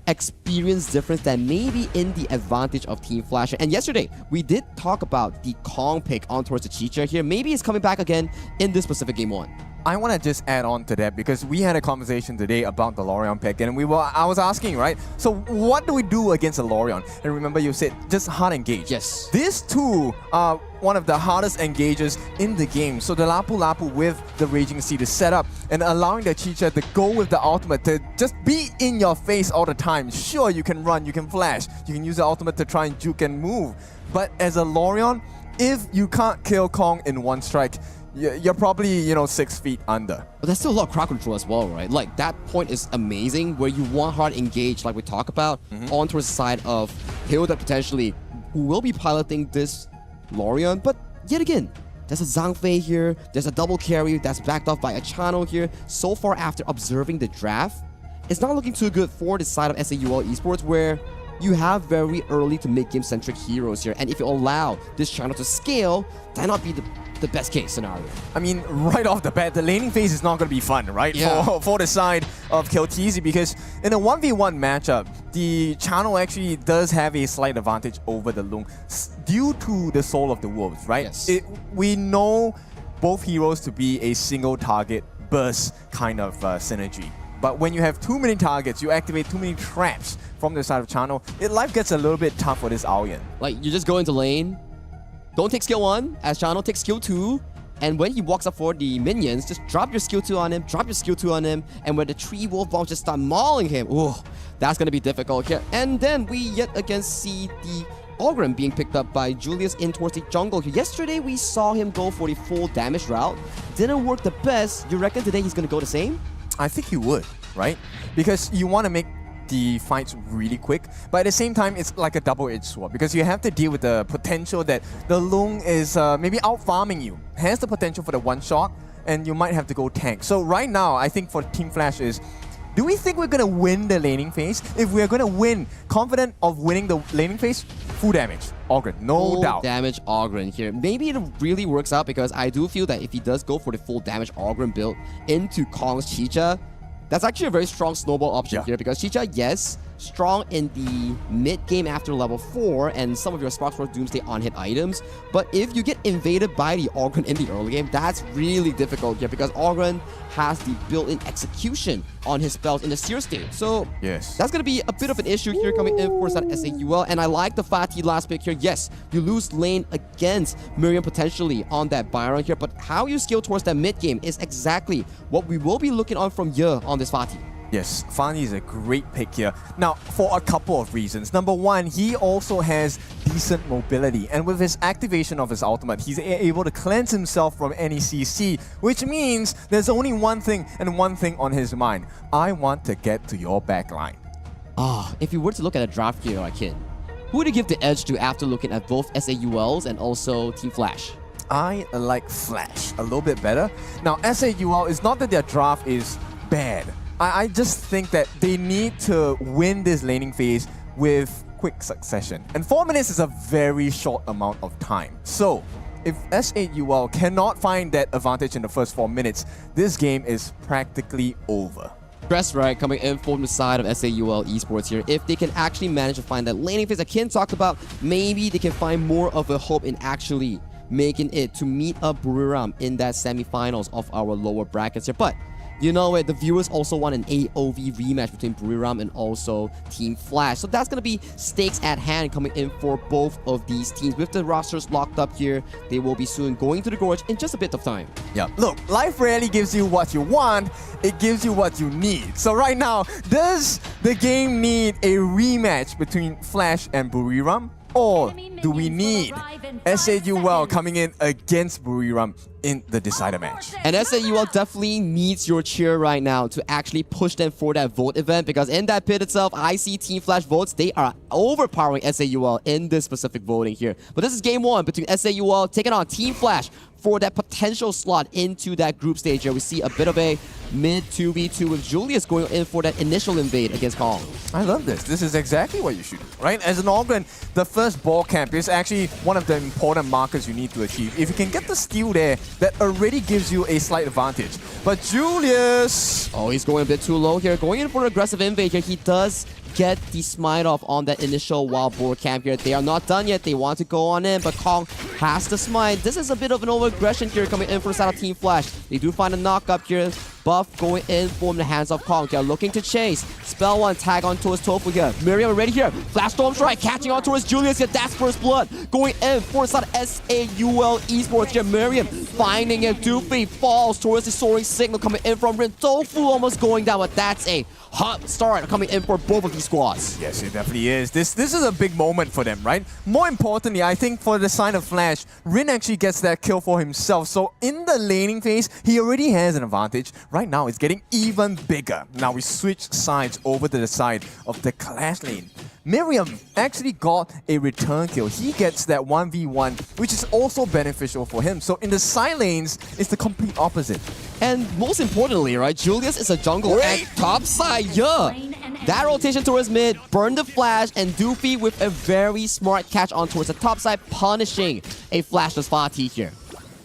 experience difference that may be in the advantage of Team Flash. And yesterday, we did talk about the Kong pick on towards the Chicha here. Maybe it's coming back again in this specific Game 1. I want to just add on to that because we had a conversation today about the Lorion pick, and I was asking, right? So what do we do against a Lorion? And remember, you said just hard engage. Yes. These two are one of the hardest engages in the game. So the Lapu Lapu with the Raging Sea to set up and allowing the Chicha to go with the ultimate to just be in your face all the time. Sure, you can run, you can flash, you can use the ultimate to try and juke and move. But as a Lorion, if you can't kill Kong in one strike, you're probably, 6 feet under. But there's still a lot of crowd control as well, right? Like, that point is amazing where you want hard engage, like we talk about, on towards the side of Hilda potentially, who will be piloting this Lorion. But yet again, there's a Zhang Fei here, there's a double carry that's backed off by a Chano here. So far after observing the draft, it's not looking too good for the side of SAUL Esports, where you have very early to mid-game centric heroes here. And if you allow this channel to scale, that not be the best case scenario. I mean, right off the bat, the laning phase is not going to be fun, right? Yeah. For the side of Kilteezy, because in a 1v1 matchup, the channel actually does have a slight advantage over the Lung due to the Soul of the Wolves, right? Yes. We know both heroes to be a single target burst kind of synergy. But when you have too many targets, you activate too many traps from the side of channel, life gets a little bit tough for this Aoyan. Like, you just go into lane, don't take skill 1, as Chano takes skill 2, and when he walks up for the minions, just drop your skill 2 on him, drop your skill 2 on him, and when the 3 wolf bombs just start mauling him, ooh, that's gonna be difficult here. And then we yet again see the Ogrim being picked up by Julius in towards the jungle here. Yesterday, we saw him go for the full damage route. Didn't work the best. You reckon today he's gonna go the same? I think he would, right? Because you want to make the fights really quick, but at the same time, it's like a double-edged sword because you have to deal with the potential that the Lung is maybe out-farming you, has the potential for the one-shot, and you might have to go tank. So right now, I think for Team Flash is, do we think we're going to win the laning phase? If we're going to win, confident of winning the laning phase, full damage, Ogren, no doubt. Full damage Ogren here. Maybe it really works out because I do feel that if he does go for the full damage Ogren build into Kong's Chicha, that's actually a very strong snowball option here because Chicha, yes, strong in the mid game after level 4 and some of your Sparks for Doomsday on-hit items, but if you get invaded by the Ogren in the early game, that's really difficult here because Ogren has the built-in execution on his spells in the Seer state. So that's going to be a bit of an issue here coming in for that SAUL, and I like the Fatih last pick here. Yes, you lose lane against Miriam potentially on that Byron here, but how you scale towards that mid game is exactly what we will be looking on from Ye on this Fatih. Yes, Fanny is a great pick here. Now, for a couple of reasons. Number one, he also has decent mobility, and with his activation of his ultimate, he's able to cleanse himself from any CC, which means there's only one thing and one thing on his mind. I want to get to your backline. If you were to look at a draft here, kid, who would you give the edge to after looking at both SAULs and also Team Flash? I like Flash a little bit better. Now, SAUL is not that their draft is bad. I just think that they need to win this laning phase with quick succession. And 4 minutes is a very short amount of time. So, if SAUL cannot find that advantage in the first 4 minutes, this game is practically over. Stress, right, coming in from the side of SAUL Esports here. If they can actually manage to find that laning phase that Ken talked about, maybe they can find more of a hope in actually making it to meet up Buriram in that semifinals of our lower brackets here. But you know what, the viewers also want an AOV rematch between Buriram and also Team Flash. So that's going to be stakes at hand coming in for both of these teams. With the rosters locked up here, they will be soon going to the Gorge in just a bit of time. Yeah, look, life rarely gives you what you want, it gives you what you need. So right now, does the game need a rematch between Flash and Buriram? Or do we need SAUL coming in against Buriram in the decider match? And SAUL definitely needs your cheer right now to actually push them for that vote event, because in that pit itself, I see Team Flash votes. They are overpowering SAUL in this specific voting here. But this is game 1 between SAUL taking on Team Flash for that potential slot into that group stage here. We see a bit of a mid 2v2 with Julius going in for that initial invade against Kong. I love this. This is exactly what you should do, right? As an Ogren, the first ball camp is actually one of the important markers you need to achieve. If you can get the steal there, that already gives you a slight advantage. But Julius... Oh, he's going a bit too low here. Going in for an aggressive invade here. He does get the smite off on that initial wild boar camp here. They are not done yet. They want to go on in, but Kong has the smite. This is a bit of an over-aggression here coming in for the side of Team Flash. They do find a knock-up here. Buff going in from the hands of Kong. They're looking to chase. Spell 1, tag on towards Tofu here. Miriam already here. Flash Storm Strike, catching on towards Julius here. That's first blood. Going in for the side of SAUL Esports here. Miriam finding it. Doofy falls towards the soaring signal coming in from Rin. Tofu almost going down, but that's a hot start coming in for both of these squads. Yes, it definitely is. This is a big moment for them, right? More importantly, I think for the side of Flash, Rin actually gets that kill for himself. So in the laning phase, he already has an advantage. Right now, it's getting even bigger. Now we switch sides over to the side of the Clash lane. Miriam actually got a return kill. He gets that 1v1, which is also beneficial for him. So in the side lanes, it's the complete opposite. And most importantly, right, Julius is a jungle at top side. Yeah. That rotation towards mid, burn the flash, and Doofy with a very smart catch on towards the top side, punishing a flashless Fatih here.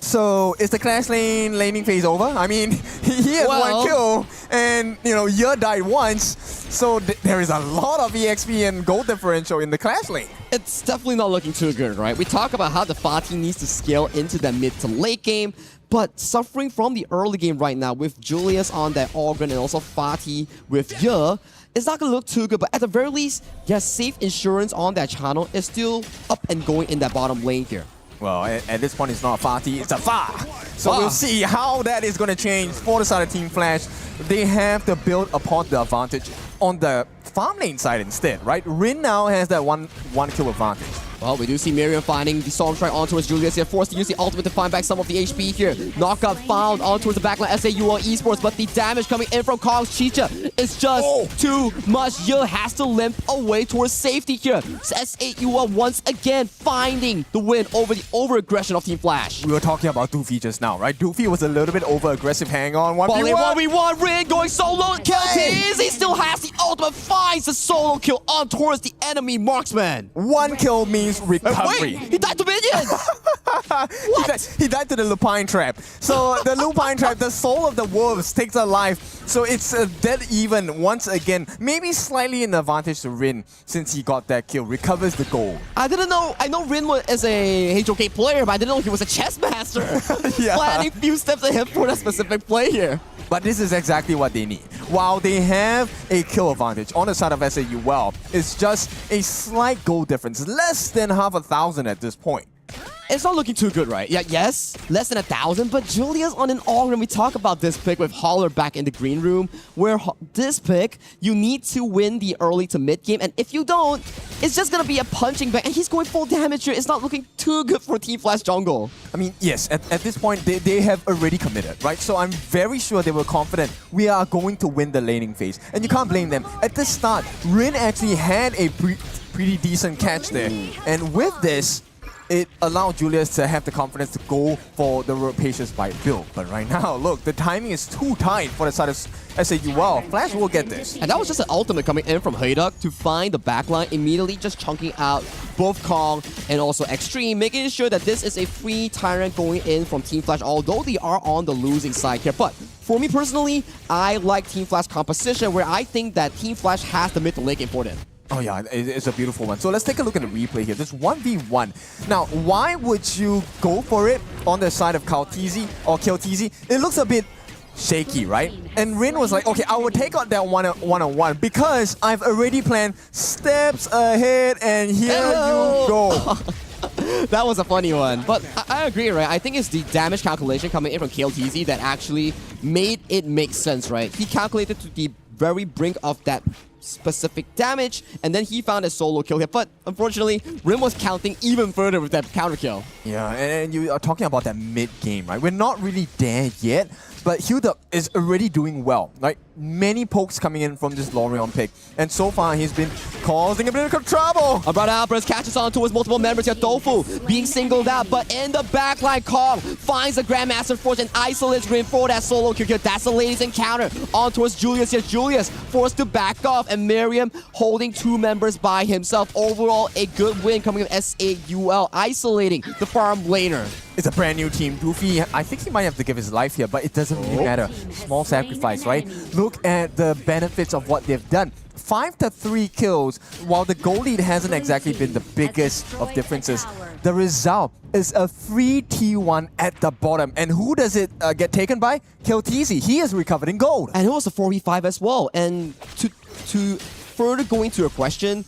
So is the Clash lane laning phase over? I mean, he has 1 kill, and you know, Ye died once, so there is a lot of EXP and gold differential in the Clash lane. It's definitely not looking too good, right? We talk about how the Fatih needs to scale into that mid to late game, but suffering from the early game right now with Julius on that Ogren and also Fatih with Ye, it's not going to look too good, but at the very least, yes, safe insurance on that channel is still up and going in that bottom lane here. Well, at this point, it's not a Fatih, it's a Fa. So we'll see how that is going to change for the side of Team Flash. They have to build upon the advantage on the farm lane side instead, right? Rin now has that one kill advantage. Well, we do see Miriam finding the Storm Strike on towards Julius here, forced to use the ultimate to find back some of the HP here. Knockup found on towards the backline SAUL Esports, but the damage coming in from Kong's Chicha is just too much. Yil has to limp away towards safety here. SAUL once again finding the win over the over-aggression of Team Flash. We were talking about Doofy just now, right? Doofy was a little bit over-aggressive. Hang on, 1v1, Rin going solo, kill Tease. He still has the ultimate, finds the solo kill on towards the enemy marksman. 1 kill means recovery. Wait, he died to minions! He died to the Lupine Trap. So the Lupine Trap, the soul of the wolves takes a life. So it's dead even once again. Maybe slightly an advantage to Rin since he got that kill. Recovers the gold. I didn't know. I know Rin was a HOK player, but I didn't know he was a chess master. Yeah. Planning few steps ahead for that specific play here. But this is exactly what they need. While they have a kill advantage on the side of SAUL, it's just a slight goal difference. Less than 5,000 at this point. It's not looking too good, right? Yeah, yes, less than 1,000, but Julius on an all when we talk about this pick with Holler back in the green room, where this pick, you need to win the early to mid game, and if you don't, it's just gonna be a punching bag, and he's going full damage here. It's not looking too good for Team Flash jungle. I mean, yes, at this point, they have already committed, right? So I'm very sure they were confident we are going to win the laning phase, and you can't blame them. At the start, Rin actually had a pretty decent catch there, and with this, it allowed Julius to have the confidence to go for the rapacious bite build. But right now, look, the timing is too tight for the side of SAUL. Flash will get this. And that was just an ultimate coming in from Hayduk to find the backline, immediately just chunking out both Kong and also Extreme, making sure that this is a free Tyrant going in from Team Flash, although they are on the losing side here. But for me personally, I like Team Flash composition, where I think that Team Flash has the mid to late game for them. Oh yeah, it's a beautiful one. So let's take a look at the replay here. This 1v1. Now, why would you go for it on the side of Kaltizi or Kiltizi? It looks a bit shaky, right? And Rin was like, okay, I will take out that one-on-one because I've already planned steps ahead, and here you go. That was a funny one, but I agree, right? I think it's the damage calculation coming in from KLTZ that actually made it make sense, right? He calculated to the very brink of that specific damage, and then he found a solo kill here. But unfortunately, Rim was counting even further with that counter kill. Yeah, and you are talking about that mid game, right? We're not really there yet, but Hilda is already doing well. Like, many pokes coming in from this Lorion pick, and so far he's been causing a bit of trouble. Brother Alvarez catches on towards multiple members here. Tofu being singled out, but in the backline, Kong finds the Grandmaster Force and isolates Rim for that solo kill here. That's the ladies encounter on towards Julius here. Julius forced to back off, and Miriam holding 2 members by himself. Overall, a good win coming from SAUL, isolating the farm laner. It's a brand new team. Doofy, I think he might have to give his life here, but it doesn't really matter. Small sacrifice, right? Look at the benefits of what they've done. 5 to 3 kills, while the goal lead hasn't exactly been the biggest of differences. The result is a free T1 at the bottom. And who does it get taken by? Kiltizi. He is recovered in gold. And it was a 4v5 as well. And to further go into your question,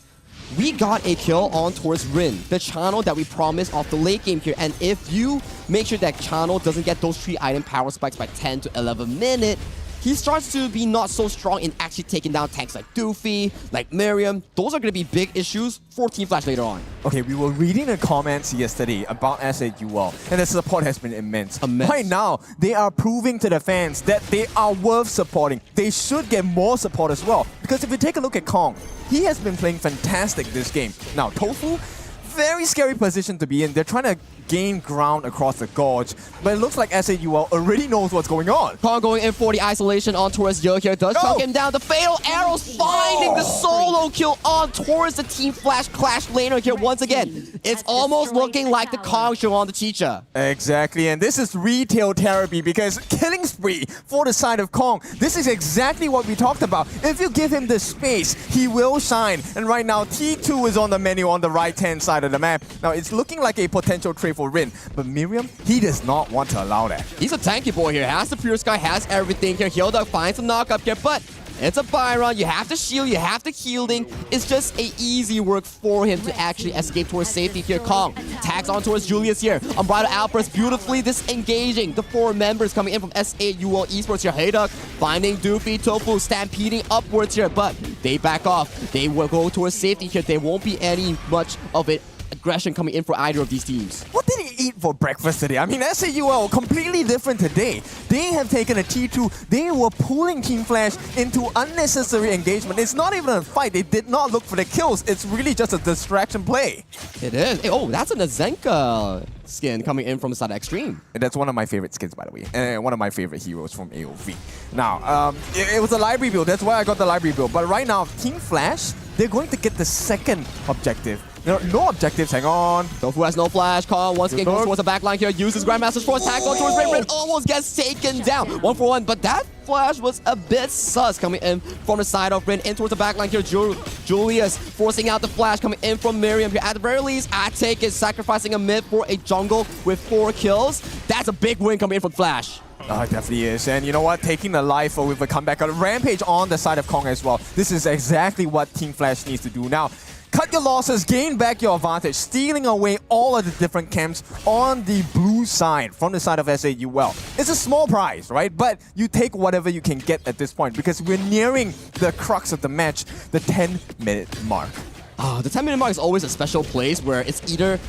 we got a kill on towards Rin, the channel that we promised off the late game here. And if you make sure that channel doesn't get those 3 item power spikes by 10 to 11 minutes, he starts to be not so strong in actually taking down tanks like Doofy, like Miriam. Those are going to be big issues for Team Flash later on. Okay, we were reading the comments yesterday about SAUL, and the support has been immense. Right now, they are proving to the fans that they are worth supporting. They should get more support as well. Because if you take a look at Kong, he has been playing fantastic this game. Now, Tofu, very scary position to be in. They're trying to gain ground across the gorge, but it looks like SAUL already knows what's going on. Kong going in for the isolation on towards Yo here. Does chunk him down. The fatal arrows finding the solo kill on towards the Team Flash Clash laner here once again. It's almost looking like the Kong show on the Chicha. Exactly, and this is retail therapy because killing spree for the side of Kong. This is exactly what we talked about. If you give him the space, he will shine. And right now, T2 is on the menu on the right-hand side of the map. Now, it's looking like a potential trade for Rin, but Miriam, he does not want to allow that. He's a tanky boy here. Has the Pure Sky, has everything here. Hilda finds a knockup here, but it's a Byron. You have to shield, you have to shielding. It's just a easy work for him to actually escape towards safety here. Kong tags on towards Julius here. Unbridled Outburst beautifully disengaging the 4 members coming in from SAUL Esports here. Hayduk finding Doofy, Tofu stampeding upwards here, but they back off. They will go towards safety here. There won't be any much of it aggression coming in for either of these teams. What did he eat for breakfast today? I mean, SAUL completely different today. They have taken a T2. They were pulling Team Flash into unnecessary engagement. It's not even a fight. They did not look for the kills. It's really just a distraction play. It is. Oh, that's an Azenka skin coming in from the side of Extreme. And that's one of my favorite skins, by the way. And one of my favorite heroes from AOV. Now, it was a library build. That's why I got the library build. But right now, Team Flash, they're going to get the second objective. No objectives, hang on. Tofu has no flash. Kong once again goes towards the back line here. Uses Grandmaster's Force. Tag on towards Red. Almost gets taken down. 1-for-1, but that flash was a bit sus coming in from the side of Rin. In towards the back line here. Julius forcing out the flash coming in from Miriam here. At the very least, Atake is sacrificing a mid for a jungle with 4 kills. That's a big win coming in from Flash. It definitely is. And you know what? Taking the life with a comeback. A rampage on the side of Kong as well. This is exactly what Team Flash needs to do. Now, cut your losses, gain back your advantage, stealing away all of the different camps on the blue side from the side of SAUL. It's a small prize, right? But you take whatever you can get at this point because we're nearing the crux of the match, the 10-minute mark. The 10-minute mark is always a special place where it's either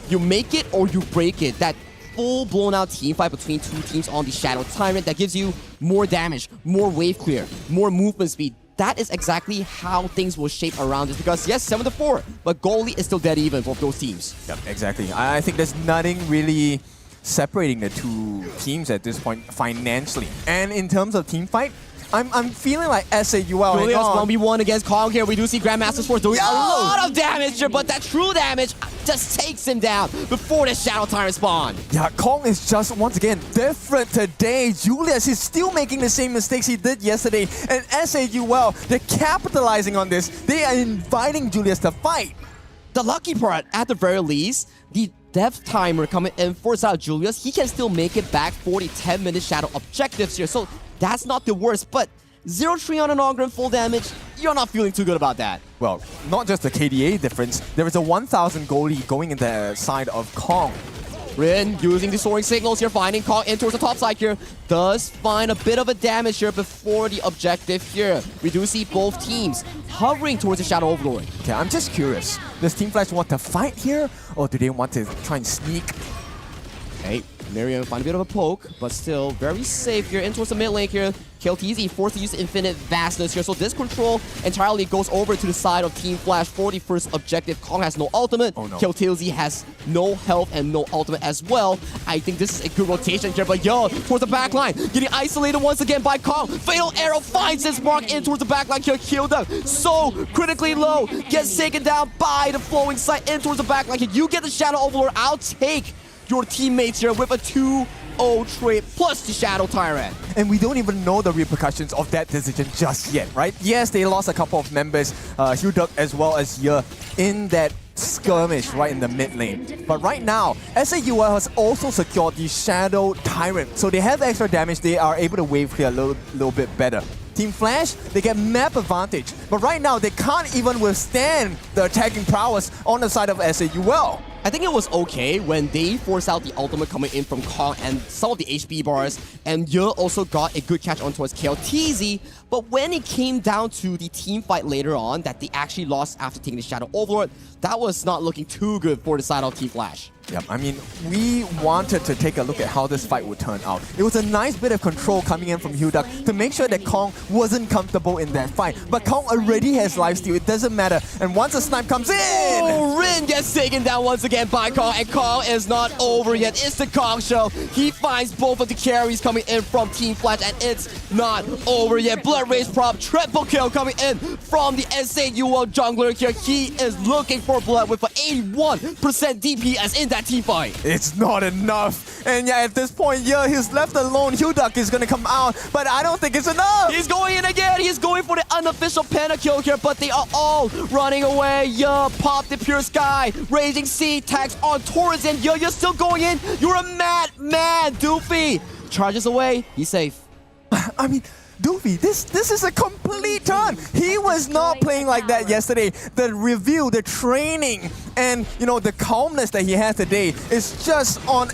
you make it or you break it. That full blown out team fight between two teams on the Shadow Tyrant that gives you more damage, more wave clear, more movement speed. That is exactly how things will shape around this because yes, 7-4, but goalie is still dead even for those teams. Yep, exactly. I think there's nothing really separating the two teams at this point financially. And in terms of team fight, I'm feeling like SAUL. Julius 1v1 against Kong here. We do see Grandmaster's Force doing a lot of damage here, but that true damage just takes him down before the Shadow Tyrant spawn. Yeah, Kong is just once again different today. Julius is still making the same mistakes he did yesterday. And SAUL, they're capitalizing on this. They are inviting Julius to fight. The lucky part, at the very least, the death timer coming in for Julius, he can still make it back for the 10-minute Shadow objectives here. So that's not the worst, but 0-3 on an Ogre full damage, you're not feeling too good about that. Well, not just the KDA difference, there is a 1,000 goalie going in the side of Kong. Rin using the soaring signals here, finding Kong in towards the top side here. Does find a bit of a damage here before the objective here. We do see both teams hovering towards the Shadow Overlord. Okay, I'm just curious. Does Team Flash want to fight here, or do they want to try and sneak? Hey, Miriam find a bit of a poke, but still very safe here. In towards the mid lane here. KLTZ forced to use infinite vastness here. So this control entirely goes over to the side of Team Flash for the first objective. Kong has no ultimate. Oh, no. KLTZ has no health and no ultimate as well. I think this is a good rotation here, but yo, towards the back line, getting isolated once again by Kong. Fatal arrow finds his mark in towards the back line here. Killed him so critically low. Gets taken down by the flowing sight in towards the back line here. You get the Shadow Overlord. I'll take your teammates here with a 2-0 trade plus the Shadow Tyrant. And we don't even know the repercussions of that decision just yet, right? Yes, they lost a couple of members, Huduk as well as Ye, in that skirmish right in the mid lane. But right now, SAUL has also secured the Shadow Tyrant. So they have extra damage, they are able to wave clear a little bit better. Team Flash, they get map advantage. But right now, they can't even withstand the attacking prowess on the side of SAUL. I think it was okay when they forced out the ultimate coming in from Kong and some of the HP bars, and Ye also got a good catch on towards KLTZ, but when it came down to the team fight later on that they actually lost after taking the Shadow Overlord, that was not looking too good for the side of Team Flash. Yep, I mean, we wanted to take a look at how this fight would turn out. It was a nice bit of control coming in from Huduk to make sure that Kong wasn't comfortable in that fight. But Kong already has lifesteal, it doesn't matter. And once a snipe comes in... Oh, Rin gets taken down once again by Kong, and Kong is not over yet. It's the Kong show. He finds both of the carries coming in from Team Flash, and it's not over yet. Blood Rage prop, triple kill coming in from the SAUL jungler here. He is looking for blood with an 81% DPS in that team fight. It's not enough. And yeah, at this point, yeah, he's left alone. Huduk is gonna come out, but I don't think it's enough. He's going in again. He's going for the unofficial pentakill here, but they are all running away. Yeah, pop the pure sky. Raging sea tags on Taurus, and yo, you're still going in. You're a mad man, Doofy. Charges away. He's safe. I mean, Doofy, this is a complete turn. He was not playing like that yesterday. The review, the training, and you know the calmness that he has today is just on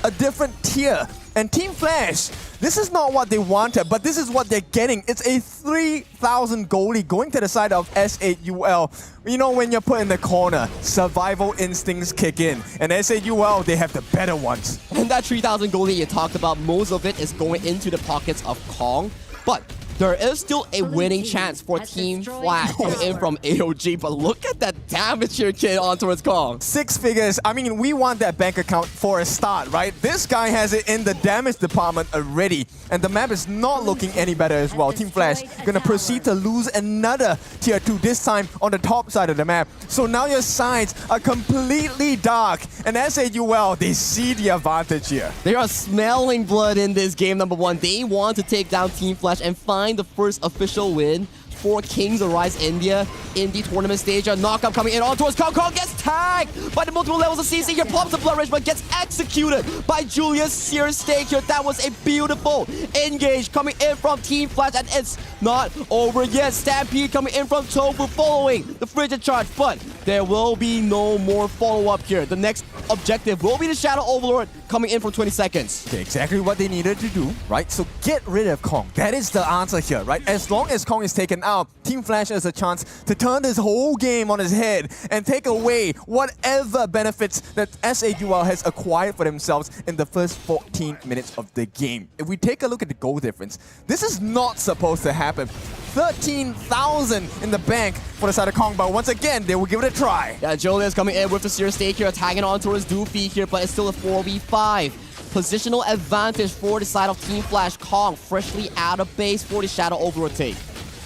a different tier. And Team Flash, This is not what they wanted, but this is what they're getting. It's a 3,000 goalie going to the side of SAUL. You know, when you're put in the corner, survival instincts kick in. And SAUL, they have the better ones. And that 3,000 goalie you talked about, most of it is going into the pockets of Kong. But there is still a winning chance for Team Flash coming in from AOG, but look at that damage here, kid, on towards Kong. 6 figures. I mean, we want that bank account for a start, right? This guy has it in the damage department already, and the map is not looking any better as well. Team Flash gonna proceed to lose another tier 2, this time on the top side of the map. So now your sides are completely dark, and SAUL, they see the advantage here. They are smelling blood in this game, number 1. They want to take down Team Flash and find the first official win for Kings of Rise India in the tournament stage. A knockup coming in on towards Kong. Kong gets tagged by the multiple levels of CC. Here pops the Blood Rage, but gets executed by Julius. Serious stake here. That was a beautiful engage coming in from Team Flash, and it's not over yet. Stampede coming in from Tofu following the frigid charge, but there will be no more follow-up here. The next objective will be the Shadow Overlord coming in for 20 seconds. Okay, exactly what they needed to do, right? So get rid of Kong. That is the answer here, right? As long as Kong is taken out, Team Flash has a chance to turn this whole game on his head and take away whatever benefits that SAUL has acquired for themselves in the first 14 minutes of the game. If we take a look at the goal difference, this is not supposed to happen. 13,000 in the bank for the side of Kong, but once again, they will give it a try. Yeah, Julius coming in with the serious stake here, tagging on towards Doofy here, but it's still a 4v5. Positional advantage for the side of Team Flash. Kong freshly out of base for the Shadow Overlord take.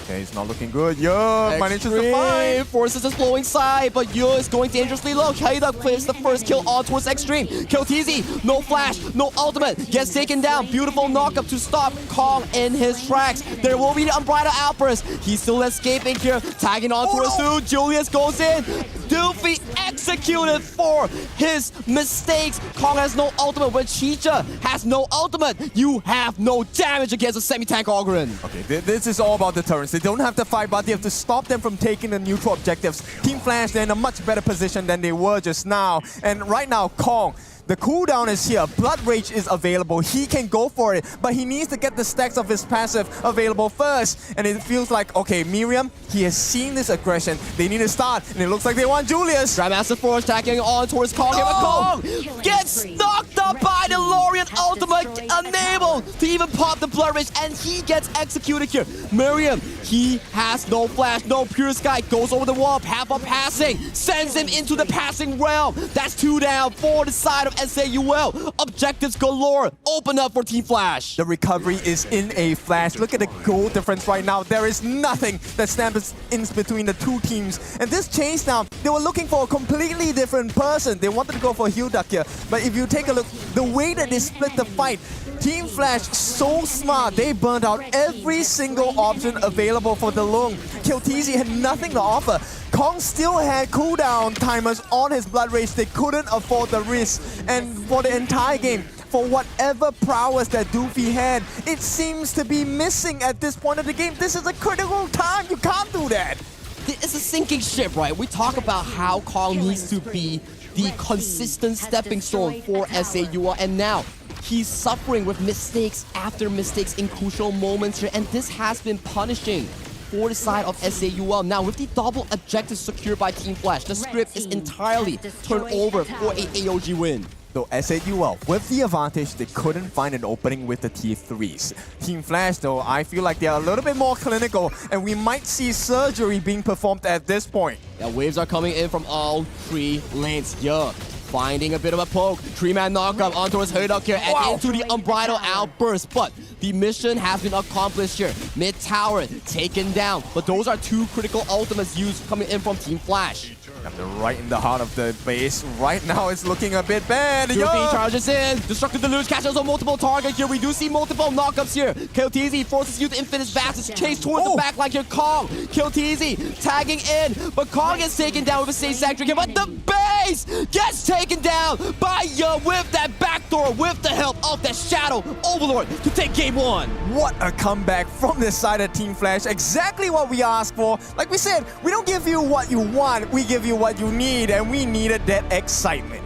Okay, it's not looking good. Yo, manages to find. Forces his flowing side, but Yo is going dangerously low. Kaida plays the first kill on towards Extreme. Kill TZ, no flash, no ultimate. Gets taken down. Beautiful knockup to stop Kong in his tracks. There will be the Unbridled Outburst. He's still escaping here. Tagging on towards Sue. Julius goes in. Doofy executed for his mistakes. Kong has no ultimate. When Chicha has no ultimate, you have no damage against a semi-tank Ogren. Okay, this is all about deterrence. They don't have to fight, but they have to stop them from taking the neutral objectives. Team Flash, they're in a much better position than they were just now. And right now, Kong, the cooldown is here. Blood Rage is available. He can go for it, but he needs to get the stacks of his passive available first. And it feels like, okay, Miriam, he has seen this aggression. They need to start, and it looks like they want Julius. Grandmaster Forge tagging on towards Kong. Kong gets knocked up by the Lorient ultimate, unable to even pop the Blood Rage, and he gets executed here. Miriam, he has no flash, no pure sky, goes over the wall, half up passing, sends him into the passing realm. That's 2 down for the side of SAUL. Objectives galore. Open up for Team Flash. The recovery is in a flash. Look at the goal difference right now. There is nothing that stands in between the two teams. And this chase now, they were looking for a completely different person. They wanted to go for Hilduck here. But if you take a look, the way that they split the fight, Team Flash, so smart. They burned out every single option available for the Lung. Kilteezy had nothing to offer. Kong still had cooldown timers on his Blood Rage. They couldn't afford the risk. And for the entire game, for whatever prowess that Doofy had, it seems to be missing at this point of the game. This is a critical time. You can't do that. It's a sinking ship, right? We talk about how Kong needs to be the consistent stepping stone for SAUL, and now he's suffering with mistakes after mistakes in crucial moments here, and this has been punishing for the side of SAUL. Now, with the double objectives secured by Team Flash, the script is entirely turned over for a AOG win. So SAUL, with the advantage, they couldn't find an opening with the T3s. Team Flash, though, I feel like they're a little bit more clinical, and we might see surgery being performed at this point. Yeah, waves are coming in from all 3 lanes. Yeah. Finding a bit of a poke. 3-man knockup on towards Hilduck here and into the Unbridled Outburst. But the mission has been accomplished here. Mid tower taken down. But those are 2 critical ultimates used coming in from Team Flash. They're right in the heart of the base. Right now, it's looking a bit bad. Doofy charges in. Destructive Deluge catches on multiple targets here. We do see multiple knockups here. Kilteezy forces you to infinite vast. Chase towards the back line here. Kong. Kilteezy tagging in. But Kong gets taken down with a safe sector here. But the base gets taken down by with that backdoor, with the help of that Shadow Overlord to take game 1. What a comeback from this side of Team Flash. Exactly what we asked for. Like we said, we don't give you what you want. We give you what you need, and we needed that excitement.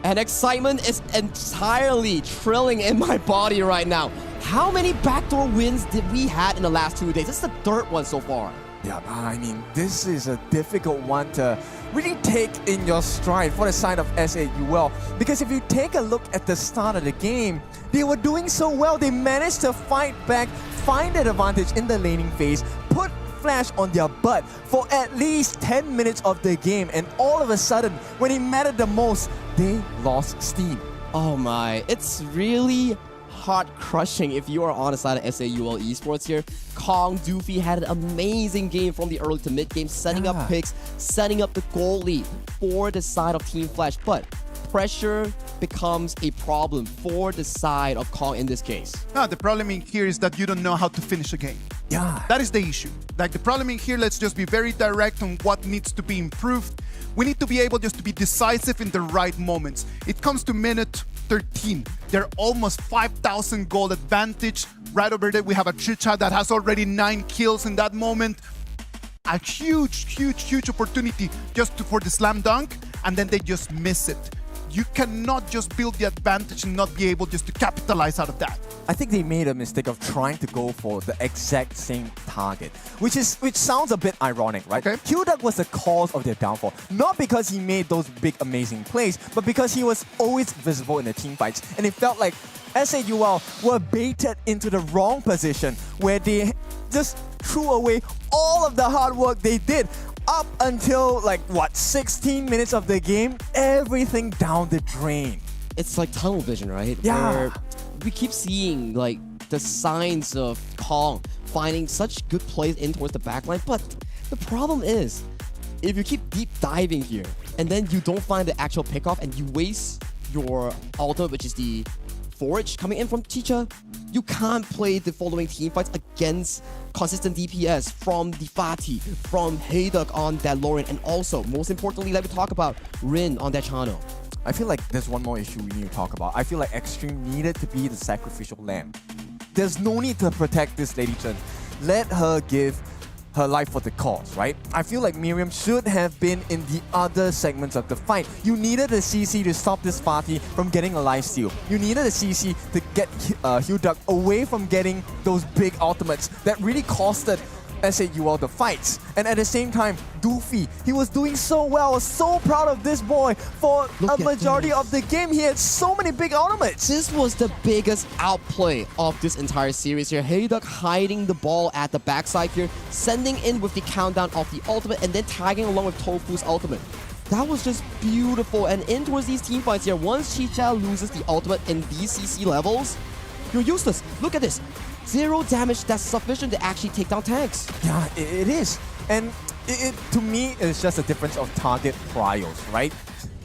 And excitement is entirely trilling in my body right now. How many backdoor wins did we had in the last 2 days? This is the third one so far. Yeah, I mean, this is a difficult one to really take in your stride for the side of SAUL. Because if you take a look at the start of the game, they were doing so well. They managed to fight back, find an advantage in the laning phase, put Flash on their butt for at least 10 minutes of the game. And all of a sudden, when it mattered the most, they lost steam. Oh my, it's really heart-crushing if you are on the side of SAUL Esports here. Kong, Doofy had an amazing game from the early to mid-game, setting up picks, setting up the goal lead for the side of Team Flash. But pressure becomes a problem for the side of Kong in this case. No, the problem in here is that you don't know how to finish a game. Yeah. That is the issue. Like the problem in here, let's just be very direct on what needs to be improved. We need to be able just to be decisive in the right moments. It comes to minute 13. They're almost 5,000 gold advantage. Right over there, we have a Chicha that has already 9 kills in that moment. A huge opportunity just for the slam dunk, and then they just miss it. You cannot just build the advantage and not be able just to capitalize out of that. I think they made a mistake of trying to go for the exact same target, which sounds a bit ironic, right? Okay. Hilduck was the cause of their downfall, not because he made those big amazing plays, but because he was always visible in the team fights, and it felt like SAUL were baited into the wrong position where they just threw away all of the hard work they did. Up until, 16 minutes of the game, everything down the drain. It's like tunnel vision, right? Yeah. Where we keep seeing, the signs of Kong finding such good plays in towards the backline. But the problem is, if you keep deep diving here, and then you don't find the actual pickoff, and you waste your ultimate, which is the Forage coming in from Chicha, you can't play the following team fights against consistent DPS from the Fatih, from Hayduck on that Lauren, and also, most importantly, let me talk about Rin on that channel. I feel like there's one more issue we need to talk about. I feel like Extreme needed to be the sacrificial lamb. There's no need to protect this Lady Chen. Let her give her life for the cause, right? I feel like Miriam should have been in the other segments of the fight. You needed a CC to stop this Fatih from getting a lifesteal. You needed a CC to get Hilduck away from getting those big ultimates that really costed SAUL the fights. And at the same time, Doofy, he was doing so well. I was so proud of this boy. For a majority of the game, he had so many big ultimates. This was the biggest outplay of this entire series here. Hayduck hiding the ball at the backside here, sending in with the countdown of the ultimate, and then tagging along with Tofu's ultimate. That was just beautiful. And in towards these team fights here, once Chicha loses the ultimate in these CC levels, you're useless. Look at this. 0 damage that's sufficient to actually take down tanks. Yeah, it is. And to me, it's just a difference of target trials, right?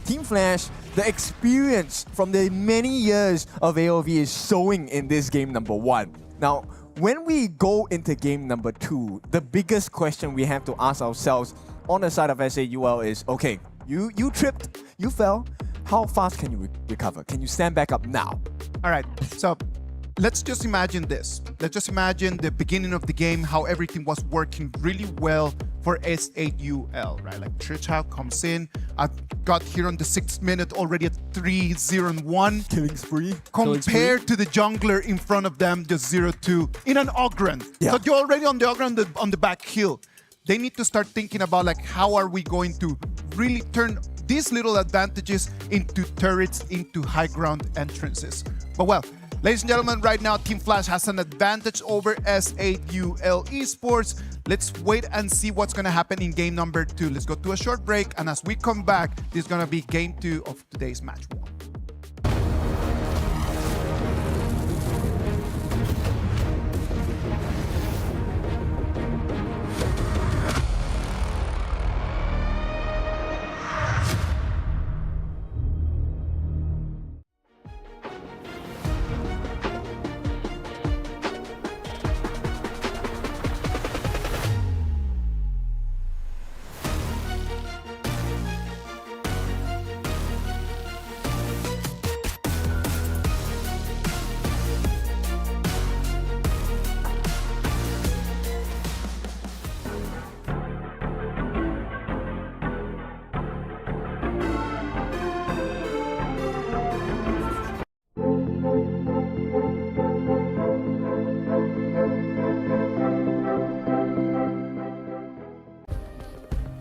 Team Flash, the experience from the many years of AOV is showing in this game number 1. Now, when we go into game number 2, the biggest question we have to ask ourselves on the side of SAUL is, okay, you tripped, you fell, how fast can you recover? Can you stand back up now? All right, so let's just imagine this. Let's just imagine the beginning of the game, how everything was working really well for SAUL, right? Like Trichau comes in, I got here on the 6th minute already at 3-0-1. Killing spree. Compared to the jungler in front of them, just 0-2 in an Ogren. Yeah. So you're already on the Ogren on the back hill. They need to start thinking about how are we going to really turn these little advantages into turrets, into high ground entrances. But well, ladies and gentlemen, right now, Team Flash has an advantage over SAUL Esports. Let's wait and see what's going to happen in game number 2. Let's go to a short break, and as we come back, this is going to be game 2 of today's match 1.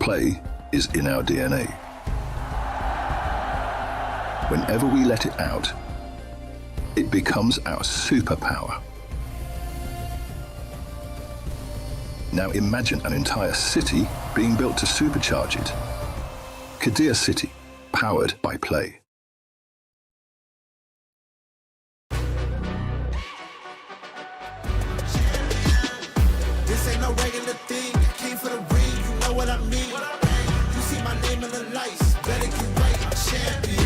Play is in our DNA. Whenever we let it out, it becomes our superpower. Now imagine an entire city being built to supercharge it. Kadir City, powered by play. This ain't no regular thing. I came for the ring, you know what I mean. You see my name in the lights, better get right, I'm champion.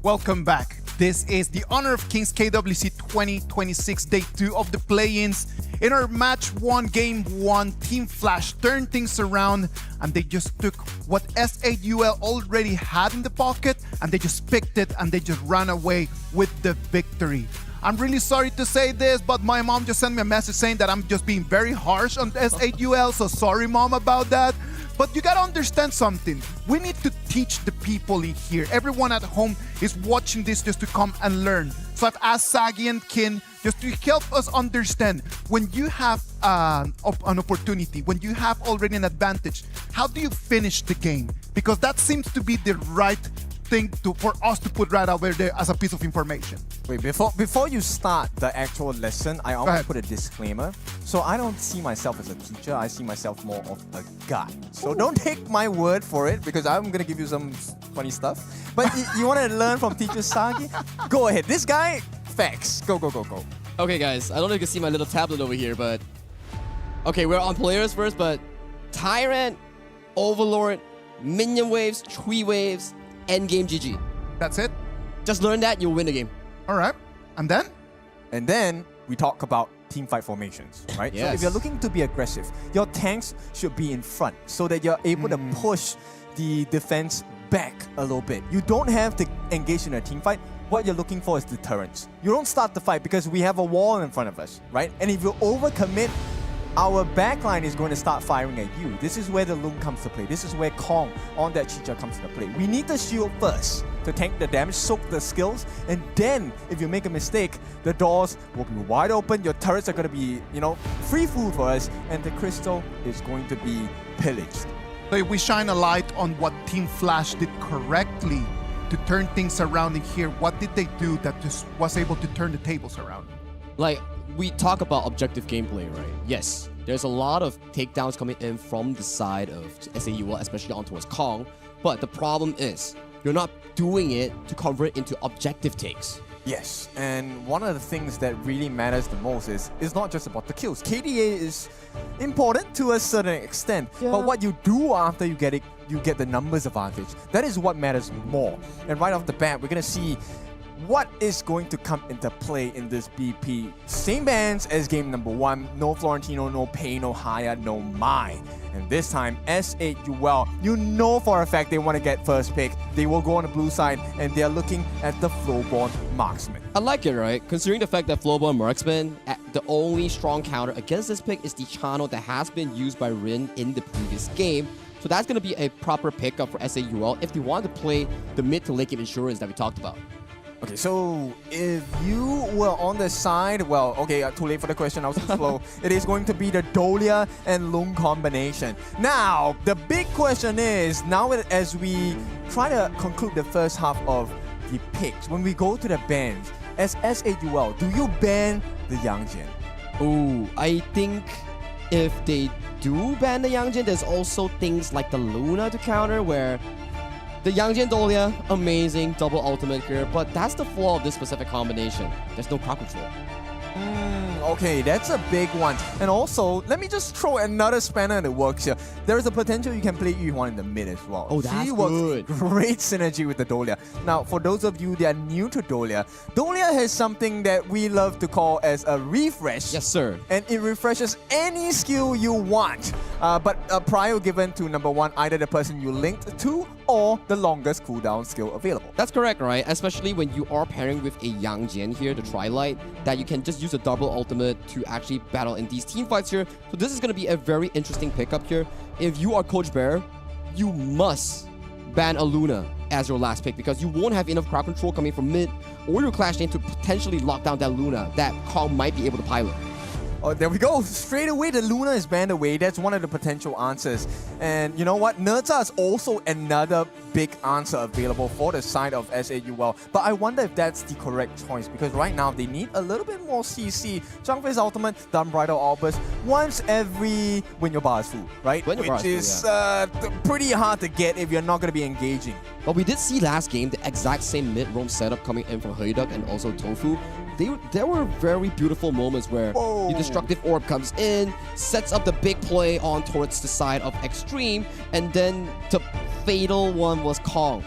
Welcome back. This is the Honor of Kings KWC 2026 Day 2 of the play-ins. In our match 1, game 1, Team Flash turned things around and they just took what S8UL already had in the pocket and they just picked it and they just ran away with the victory. I'm really sorry to say this, but my mom just sent me a message saying that I'm just being very harsh on S8UL, so sorry mom about that. But you gotta understand something. We need to teach the people in here. Everyone at home is watching this just to come and learn. So I've asked Sagi and Kin just to help us understand when you have an opportunity, when you have already an advantage, how do you finish the game? Because that seems to be the right thing for us to put right over there as a piece of information. Wait, before you start the actual lesson, I always put a disclaimer. So I don't see myself as a teacher, I see myself more of a guide. So don't take my word for it because I'm gonna give you some funny stuff. But you wanna learn from teacher Sagi? Go ahead. This guy, facts. Go, go, go, go. Okay guys, I don't know if you can see my little tablet over here, but... Okay, we're on players first, but... Tyrant, Overlord, Minion Waves, Tree Waves, Endgame GG. That's it? Just learn that, you'll win the game. Alright, and then? And then we talk about team fight formations, right? Yes. So if you're looking to be aggressive, your tanks should be in front so that you're able to push the defense back a little bit. You don't have to engage in a team fight. What you're looking for is deterrence. You don't start the fight because we have a wall in front of us, right? And if you overcommit, our backline is going to start firing at you. This is where the Loom comes to play. This is where Kong on that Chicha comes to play. We need the shield first to tank the damage, soak the skills, and then if you make a mistake, the doors will be wide open, your turrets are going to be, you know, free food for us, and the crystal is going to be pillaged. So if we shine a light on what Team Flash did correctly to turn things around in here, what did they do that just was able to turn the tables around? Like, we talk about objective gameplay, right? Yes, there's a lot of takedowns coming in from the side of SAUL, especially on towards Kong, but the problem is, you're not doing it to convert into objective takes. Yes, and one of the things that really matters the most is not just about the kills. KDA is important to a certain extent, but what you do after you get the numbers advantage. That is what matters more. And right off the bat, we're gonna see what is going to come into play in this BP? Same bans as game number 1. No Florentino, no Pay, no Haya, no Mai. And this time, S8UL, you know for a fact they want to get first pick. They will go on the blue side, and they're looking at the Flowborn Marksman. I like it, right? Considering the fact that Flowborn Marksman, the only strong counter against this pick is the channel that has been used by Rin in the previous game. So that's going to be a proper pickup for SAUL if they want to play the mid to late game insurance that we talked about. Okay, so if you were on the side, well, okay, too late for the question, I was too slow. It is going to be the Dolia and Lung combination. Now, the big question is, now as we try to conclude the first half of the picks, when we go to the bans, as SAUL, do you ban the Yangjin? Ooh, I think if they do ban the Yangjin, there's also things like the Luna to counter where the Yangjin Dolia, amazing, double ultimate here, but that's the flaw of this specific combination. There's no crowd control. Okay, that's a big one. And also, let me just throw another spanner in the works here. There is a potential you can play Yuan in the mid as well. Oh, that's she works good. Great synergy with the Dolia. Now, for those of you that are new to Dolia, Dolia has something that we love to call as a refresh. Yes, sir. And it refreshes any skill you want, but a prior given to number 1, either the person you linked to or the longest cooldown skill available. That's correct, right? Especially when you are pairing with a Yangjin here, the Twilight, that you can just use a double ultimate to actually battle in these team fights here. So this is going to be a very interesting pickup here. If you are Coach Bear, you must ban a Luna as your last pick because you won't have enough crowd control coming from mid or your Clash lane to potentially lock down that Luna that Kong might be able to pilot. Oh, there we go. Straight away, the Luna is banned away. That's one of the potential answers. And you know what? Nerza is also another big answer available for the side of SAUL. But I wonder if that's the correct choice because right now they need a little bit more CC. Zhang Fei's ultimate, the Unbridled Albus, once every when your bar is full, right? Which is pretty hard to get if you're not going to be engaging. But we did see last game the exact same mid-roam setup coming in from Heiduk and also Tofu. There were very beautiful moments where the Destructive Orb comes in, sets up the big play on towards the side of Extreme, and then the fatal one was Kong.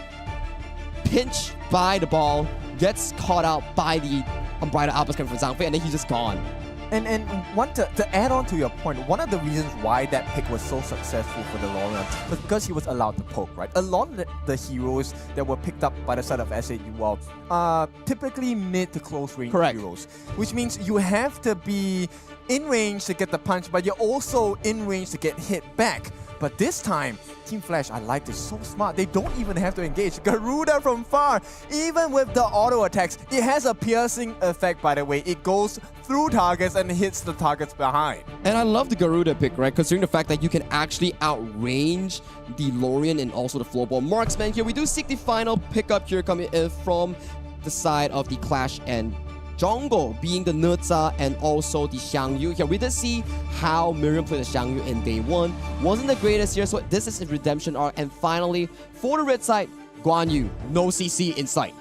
Pinched by the ball, gets caught out by the Unbridled Albus coming from Zhang Fei, and then he's just gone. And one to add on to your point, one of the reasons why that pick was so successful for the Lorian was because he was allowed to poke, right? A lot of the heroes that were picked up by the side of SAUL are typically mid to close range heroes, which means you have to be in range to get the punch, but you're also in range to get hit back. But this time, Team Flash, I like this, so smart. They don't even have to engage. Garuda from far, even with the auto attacks, it has a piercing effect, by the way. It goes through targets and hits the targets behind. And I love the Garuda pick, right? Considering the fact that you can actually outrange the Lorian and also the Flowborn Marksman here. We do seek the final pickup here coming in from the side of the Clash and Jungle being the Nerza and also the Xiangyu here. We did see how Miriam played the Xiangyu in day 1. Wasn't the greatest here, so this is a redemption arc. And finally, for the red side, Guan Yu, no CC in sight.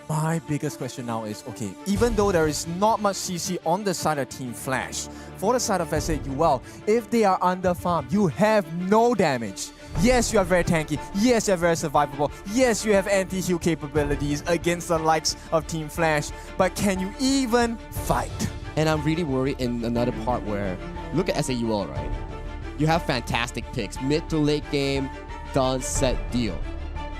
My biggest question now is, okay, even though there is not much CC on the side of Team Flash, for the side of SAUL, if they are under farm, you have no damage. Yes, you are very tanky. Yes, you are very survivable. Yes, you have anti-heal capabilities against the likes of Team Flash. But can you even fight? And I'm really worried in another part where, look at SAUL, right? You have fantastic picks. Mid to late game, done, set, deal.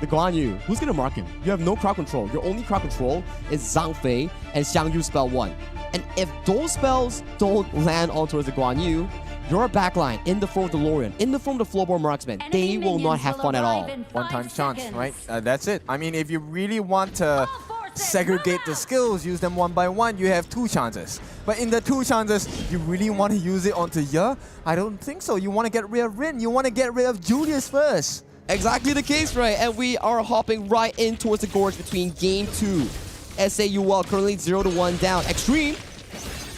The Guan Yu, who's going to mark him? You have no crowd control. Your only crowd control is Zhang Fei and Xiangyu spell 1. And if those spells don't land on towards the Guan Yu, your backline in the form of the Lorian, in the form of the Flowborn Marksman, they will not have fun at all. One-time chance, right? That's it. I mean, if you really want to segregate the skills, use them one by one, you have 2 chances. But in the 2 chances, you really want to use it onto Ye? I don't think so. You want to get rid of Rin. You want to get rid of Julius first. Exactly the case, right? And we are hopping right in towards the gorge between Game 2. SAUL currently 0-1 down. Extreme.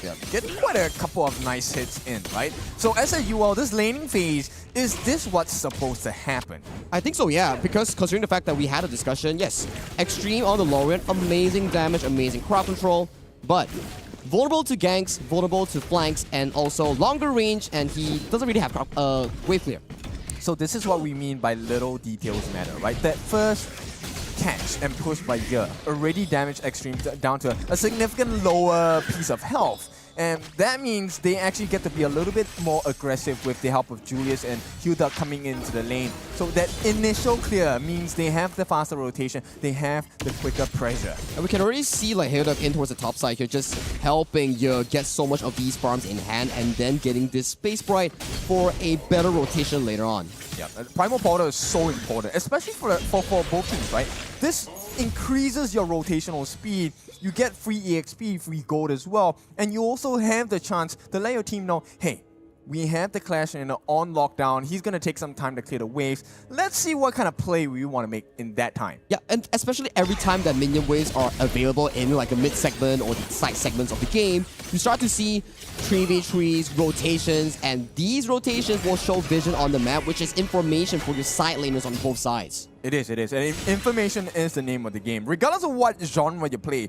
Yeah, get quite a couple of nice hits in, right? So SAUL, this laning phase, is this what's supposed to happen? I think so, yeah. Because considering the fact that we had a discussion, yes. Extreme on the Lorian, amazing damage, amazing crowd control. But vulnerable to ganks, vulnerable to flanks, and also longer range, and he doesn't really have wave clear. So this is what we mean by little details matter, right? That first catch and push by Ye already damaged Extreme down to a significant lower piece of health. And that means they actually get to be a little bit more aggressive with the help of Julius and Hilda coming into the lane. So that initial clear means they have the faster rotation, they have the quicker pressure. And we can already see like Hilda in towards the top side here, just helping you get so much of these farms in hand and then getting this Space Bright for a better rotation later on. Yeah, Primal Portal is so important, especially for both teams, right? This increases your rotational speed. You get free EXP, free gold as well, and you also have the chance to let your team know, hey, we have the Clash on lockdown. He's going to take some time to clear the waves. Let's see what kind of play we want to make in that time. Yeah, and especially every time that minion waves are available in like a mid-segment or the side segments of the game, you start to see 3v3s, rotations, and these rotations will show vision on the map, which is information for your side laners on both sides. It is. And information is the name of the game. Regardless of what genre you play,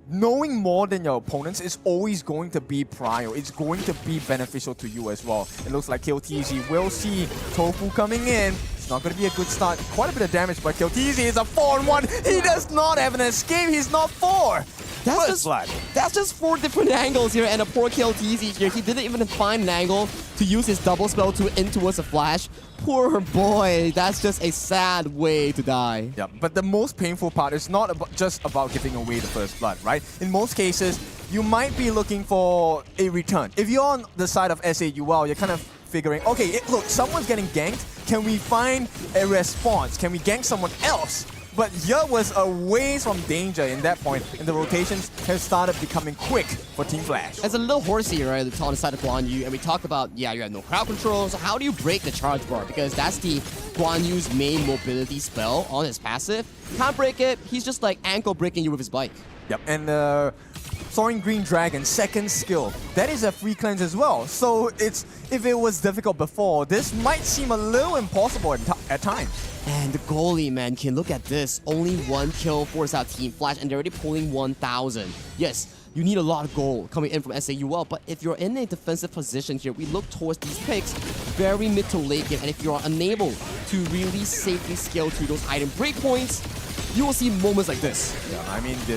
knowing more than your opponents is always going to be prior. It's going to be beneficial to you as well. It looks like KillTZ will see Tofu coming in. It's not going to be a good start. Quite a bit of damage, but KillTZ is a 4-on-1. He does not have an escape. He's not 4. That's just 4 different angles here, and a poor KillTZ here. He didn't even find an angle to use his double spell to in towards a flash. Poor boy, that's just a sad way to die. Yeah, but the most painful part is not just about giving away the first blood, right? In most cases, you might be looking for a return. If you're on the side of SAUL, you're kind of figuring, okay, look, someone's getting ganked. Can we find a response? Can we gank someone else? But Ye was a ways from danger in that point, and the rotations have started becoming quick for Team Flash. It's a little horsey, right, on the side of Guan Yu, and we talked about, yeah, you have no crowd control, so how do you break the charge bar? Because that's the Guan Yu's main mobility spell on his passive. Can't break it, he's just like ankle breaking you with his bike. Yep, and Soaring Green Dragon, second skill, that is a free cleanse as well. So if it was difficult before, this might seem a little impossible at times. And the goalie, man, can look at this. Only 1 kill for our Team Flash, and they're already pulling 1,000. Yes, you need a lot of gold coming in from SAUL, but if you're in a defensive position here, we look towards these picks, very mid to late game, and if you're unable to really safely scale to those item breakpoints, you will see moments like this. Yeah, I mean, the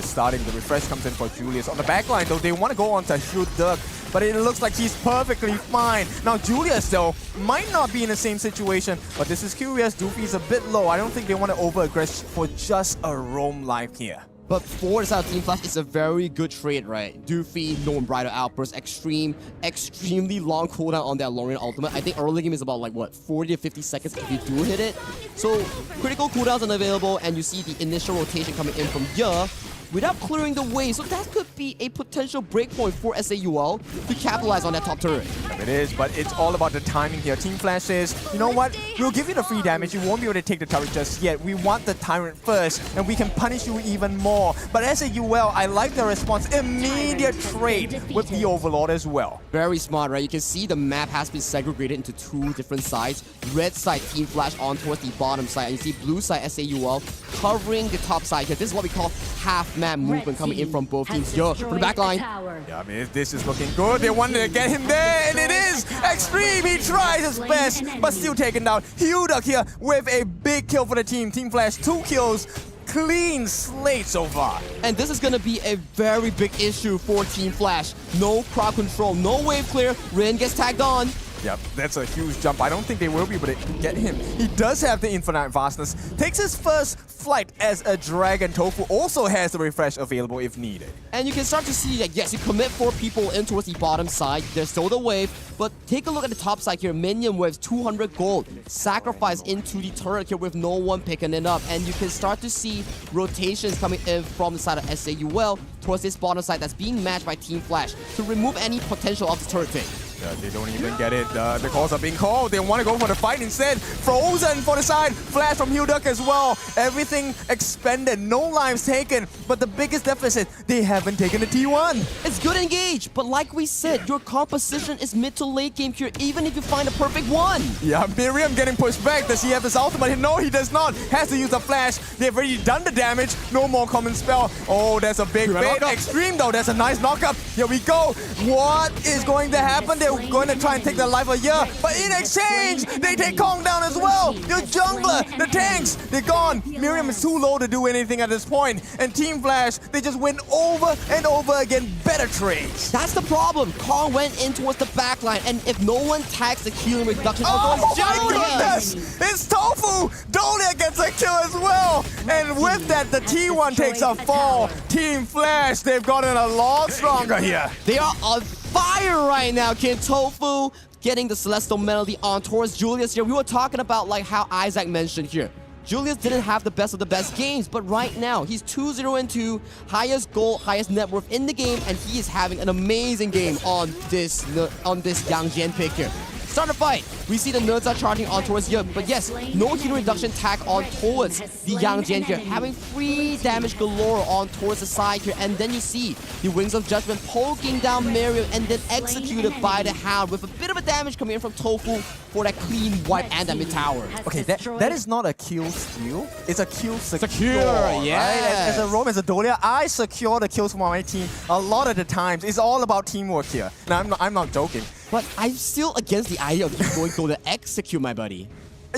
refresh comes in for Julius. On the backline, though, they want to go on to Hilda, but it looks like he's perfectly fine. Now, Julius, though, might not be in the same situation, but this is curious. Doofy's a bit low. I don't think they want to over-aggress for just a roam life here. But for the Team Flash, it's a very good trade, right? Doofy, Norm Bridal Outburst, extremely long cooldown on that Lorien ultimate. I think early game is about like, what, 40 to 50 seconds if you do hit it. So critical cooldowns unavailable, and you see the initial rotation coming in from Ye without clearing the way. So that could be a potential breakpoint for SAUL to capitalize on that top turret. It is, but it's all about the timing here. Team Flash says, you know what? We'll give you the free damage. You won't be able to take the turret just yet. We want the Tyrant first, and we can punish you even more. But SAUL, I like the response. Immediate trade with the Overlord as well. Very smart, right? You can see the map has been segregated into 2 different sides. Red side, Team Flash on towards the bottom side, and you see blue side, SAUL, covering the top side here. This is what we call half-map movement coming in from both teams. Yo, from the backline. Yeah, I mean, this is looking good. They wanted to get him there, and it is Extreme. He tries his best, but still taken down. Hilda here with a big kill for the team. Team Flash, 2 kills. Clean slate so far. And this is going to be a very big issue for Team Flash. No crowd control, no wave clear. Rin gets tagged on. Yep, that's a huge jump. I don't think they will be able to get him. He does have the infinite vastness. Takes his first flight as a dragon. Tofu also has the refresh available if needed. And you can start to see that, yes, you commit 4 people in towards the bottom side. There's still the wave, but take a look at the top side here. Minion waves, 200 gold. Sacrifice into the turret here with no one picking it up. And you can start to see rotations coming in from the side of SAUL towards this bottom side that's being matched by Team Flash to remove any potential of the turret take. Yeah, they don't even get it. The calls are being called. They want to go for the fight instead. Frozen for the side. Flash from Hilduck as well. Everything expended. No lives taken. But the biggest deficit, they haven't taken the T1. It's good engage, but like we said, your composition is mid to late game here, even if you find a perfect one. Yeah, Miriam getting pushed back. Does he have his ultimate? No, he does not. Has to use the flash. They've already done the damage. No more common spell. Oh, that's a big bait. Extreme though. That's a nice knockup. Here we go. What is going to happen there? they're going to try and take the life of Ye, but in exchange, they take Kong down as well. Your jungler, the tanks, they're gone. Miriam is too low to do anything at this point. And Team Flash, they just win over and over again. Better trades. That's the problem. Kong went in towards the backline, and if no one tags the healing reduction, oh my goodness! It's Tofu! Dolia gets a kill as well! And with that, the T1 takes a fall. Team Flash, they've gotten a lot stronger here. They are on fire right now, Kid Tofu. Getting the Celestial Melody on towards Julius here. We were talking about like how Isaac mentioned here. Julius didn't have the best of the best games, but right now he's 2-0-2, highest goal, highest net worth in the game, and he is having an amazing game on this Yang Jian pick here. Start a fight. We see the nerds are charging on towards Ye, but yes, no healing reduction tag on towards the Yang Jian here, having free damage galore on towards the side here, and then you see the Wings of Judgment poking down Miriam and then executed by the Hound with a bit of a damage coming in from Tofu for that clean wipe and that mid tower. Okay, that is not a kill steal, it's a kill secure. Yeah. Right? As a roam, as a Dolia, I secure the kills for my team a lot of the times. It's all about teamwork here. And I'm not joking. But I'm still against the idea of you going to execute, my buddy.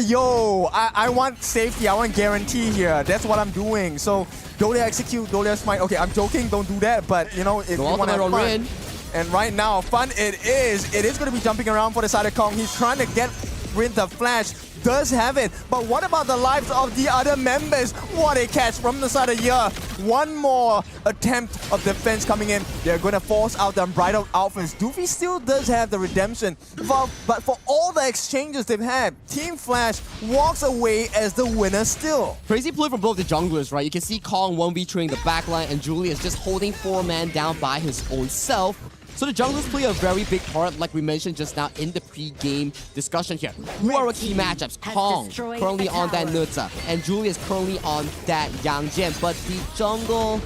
Yo, I want safety, I want guarantee here. That's what I'm doing. So, Dolia execute, Dolia smite. Okay, I'm joking, don't do that. But, you know, if you want to have fun. And right now, fun it is. It is going to be jumping around for the side of Kong. He's trying to get rid of the flash. Does have it, but what about the lives of the other members? What a catch from the side of Ye. One more attempt of defense coming in. They're going to force out the unbridled outfits. Doofy still does have the redemption, but for all the exchanges they've had, Team Flash walks away as the winner still. Crazy play from both the junglers, right? You can see Kong 1v3ing the backline and Julius just holding 4-man down by his own self. So the junglers play a very big part, like we mentioned just now in the pre-game discussion here. Who are our key matchups? Kong, currently on that Nutsa, and Julius currently on that Yang Jian. But the jungle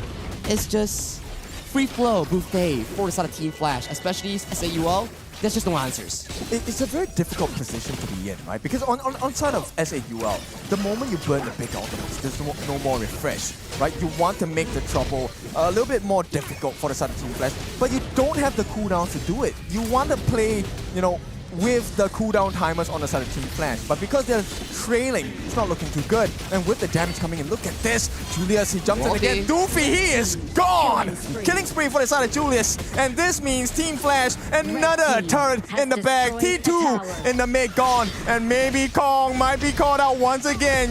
is just free flow buffet for the side of Team Flash, especially SAUL. There's just no answers. It's a very difficult position to be in, right? Because on side of SAUL, the moment you burn the big ultimates, there's no more refresh, right? You want to make the trouble a little bit more difficult for the side of Team Flash, but you don't have the cooldowns to do it. You want to play, you know, with the cooldown timers on the side of Team Flash, but because they're trailing, it's not looking too good. And with the damage coming in, look at this. Julius, he jumps in again. Doofy, he is gone! Killing spree for the side of Julius. And this means Team Flash, another turret in the bag. T2 in the mid gone. And maybe Kong might be caught out once again.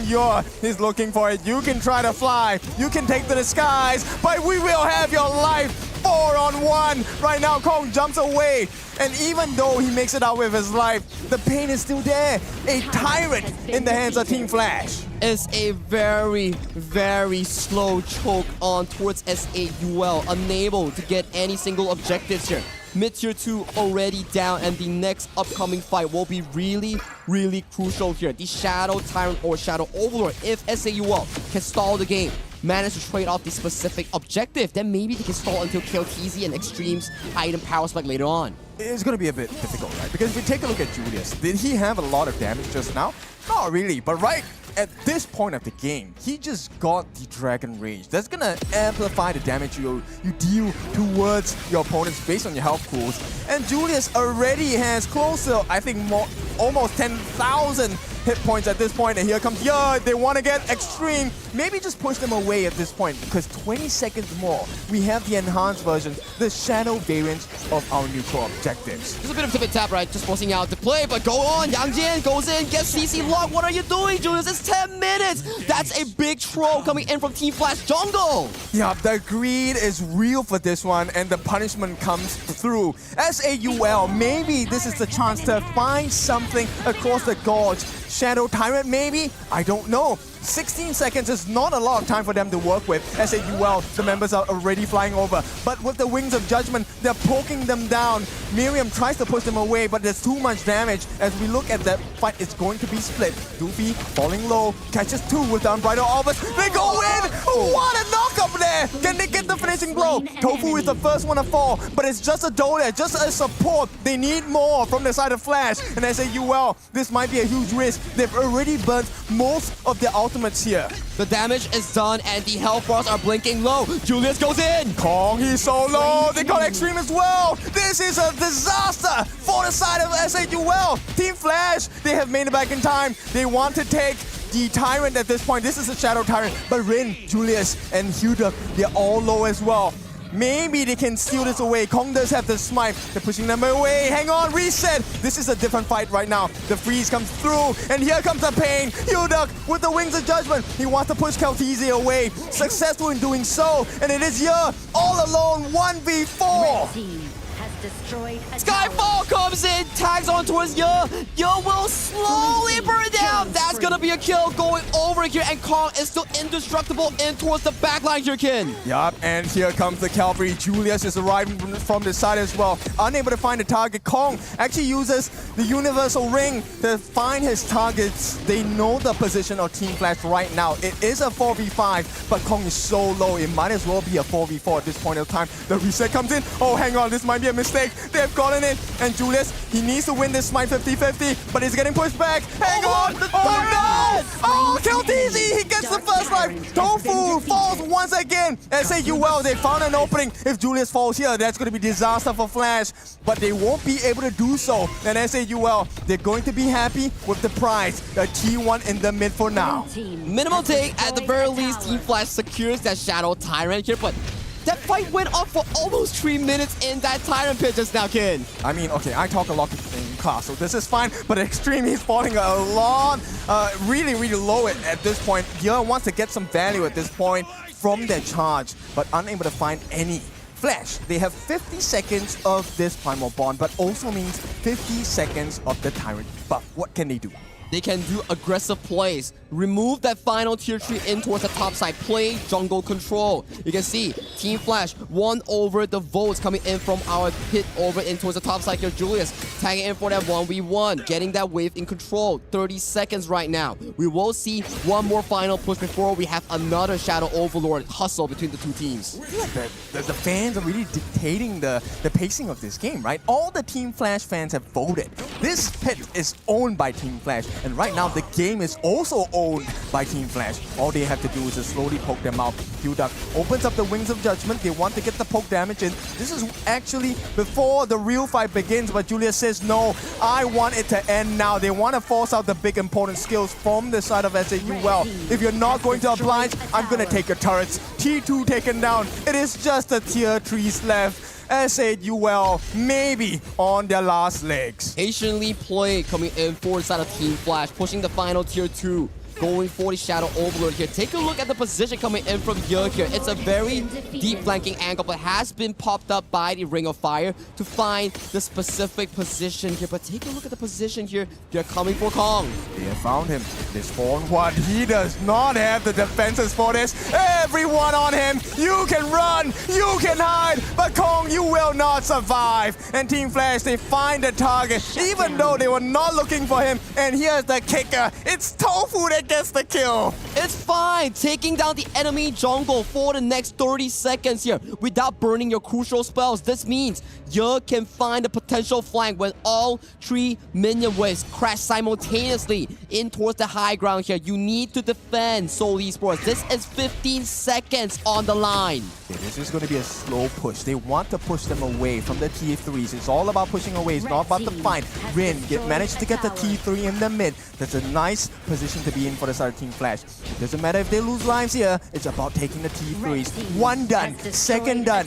He's looking for it. You can try to fly. You can take to the skies, but we will have your life. 4-on-1. Right now, Kong jumps away. And even though he makes it out with his life, the pain is still there. A tyrant in the hands of Team Flash. It's a very, very slow choke on towards SAUL, unable to get any single objectives here. Mid-tier 2 already down, and the next upcoming fight will be really, really crucial here. The Shadow Tyrant or Shadow Overlord, if SAUL can stall the game, manage to trade off the specific objective, then maybe they can stall until KLTZ and Extreme's item power spike later on. It's going to be a bit difficult, right? Because if we take a look at Julius, did he have a lot of damage just now? Not really, but right at this point of the game, he just got the Dragon Rage. That's going to amplify the damage you deal towards your opponents based on your health pools. And Julius already has close to, I think, almost 10,000 hit points at this point, and here comes Ye. They want to get Extreme. Maybe just push them away at this point, because 20 seconds more, we have the enhanced version, the shadow variant of our neutral objectives. Just a bit of tip and tap, right? Just forcing out the play, but go on. Yang Jian goes in, gets CC locked. What are you doing, Julius? It's 10 minutes. That's a big troll coming in from Team Flash Jungle. Yeah, the greed is real for this one, and the punishment comes through. SAUL, maybe this is the chance to find something across the gorge. Shadow Tyrant, maybe? I don't know. 16 seconds is not a lot of time for them to work with. SAUL, the members are already flying over. But with the Wings of Judgment, they're poking them down. Miriam tries to push them away, but there's too much damage. As we look at that fight, it's going to be split. Doofy falling low, catches 2 with the Unbridled Albus. They go in! What a knock-up there! Can they get the finishing blow? Tofu is the first one to fall, but it's just a Dolia, just a support. They need more from the side of Flash. And SAUL, this might be a huge risk. Julius, they've already burnt most of their ultimates here. The damage is done and the health bars are blinking low. Julius goes in. Kong, he's so low. They got Extreme as well. This is a disaster for the side of SAUL. Team Flash, they have made it back in time. They want to take the Tyrant at this point. This is a Shadow Tyrant. But Rin, Julius, and Huduk, they're all low as well. Maybe they can steal this away. Kong does have the smite. They're pushing them away. Hang on, reset. This is a different fight right now. The freeze comes through, and here comes the pain. Huduk with the Wings of Judgment. He wants to push Kaltizi away. Successful in doing so, and it is Ye all alone 1v4. Skyfall comes in, tags on towards Ye. Ye will slowly burn down. That's gonna be a kill going over here, and Kong is still indestructible in towards the backline here, Kin. Yup, and here comes the cavalry. Julius is arriving from the side as well. Unable to find a target. Kong actually uses the Universal Ring to find his targets. They know the position of Team Flash right now. It is a 4v5, but Kong is so low. It might as well be a 4v4 at this point of time. The reset comes in. Oh, hang on, this might be a mistake. They've gotten it. And Julius, he needs to win this smite 50-50, but he's getting pushed back. Hang on! Oh no! Oh, Kaltizi! He gets the first life. Tofu falls once again. SAUL, they found an opening. If Julius falls here, that's going to be disaster for Flash. But they won't be able to do so. And SAUL, they're going to be happy with the prize. The T1 in the mid for now. Minimal take. At the very least, Team Flash secures that Shadow Tyrant here, but that fight went on for almost 3 minutes in that Tyrant pit just now, Kin. I mean, okay, I talk a lot in class, so this is fine, but Extreme, he's falling a lot, really low at this point. Ye wants to get some value at this point from their charge, but unable to find any. Flash, they have 50 seconds of this Primal Bond, but also means 50 seconds of the Tyrant buff. What can they do? They can do aggressive plays. Remove that final tier 3 in towards the top side. Play jungle control. You can see Team Flash won over the votes coming in from our pit over in towards the top side here. Julius tagging in for that 1v1. Getting that wave in control. 30 seconds right now. We will see one more final push before we have another Shadow Overlord hustle between the two teams. The fans are really dictating the pacing of this game, right? All the Team Flash fans have voted. This pit is owned by Team Flash. And right now, the game is also owned by Team Flash. All they have to do is just slowly poke them out. Huduk opens up the Wings of Judgment. They want to get the poke damage in. This is actually before the real fight begins, but Julius says, no, I want it to end now. They want to force out the big important skills from the side of SAUL. If you're not going to oblige, I'm going to take your turrets. T2 taken down. It is just the tier 3s left. SAUL maybe on their last legs. Patiently played coming in for side of Team Flash, pushing the final tier 2. Going for the Shadow Overlord here. Take a look at the position coming in from Ye here. It's a very deep flanking angle, but has been popped up by the Ring of Fire to find the specific position here. But take a look at the position here. They're coming for Kong. They have found him. This 4-on-1. He does not have the defenses for this. Everyone on him. You can run. You can hide. But Kong, you will not survive. And Team Flash, they find the target, even though they were not looking for him. And here's the kicker. It's Tofu that gets the kill. It's fine. Taking down the enemy jungle for the next 30 seconds here without burning your crucial spells. This means Ye can find a potential flank when all 3 minion waves crash simultaneously in towards the high ground here. You need to defend Seoul Esports. This is 15 seconds on the line. This is going to be a slow push. They want to push them away from the T3s. It's all about pushing away. It's not about the fight. Rin managed to get the T3 in the mid. That's a nice position to be in for the side of Team Flash. It doesn't matter if they lose lives here. It's about taking the T3s. One done. Second done.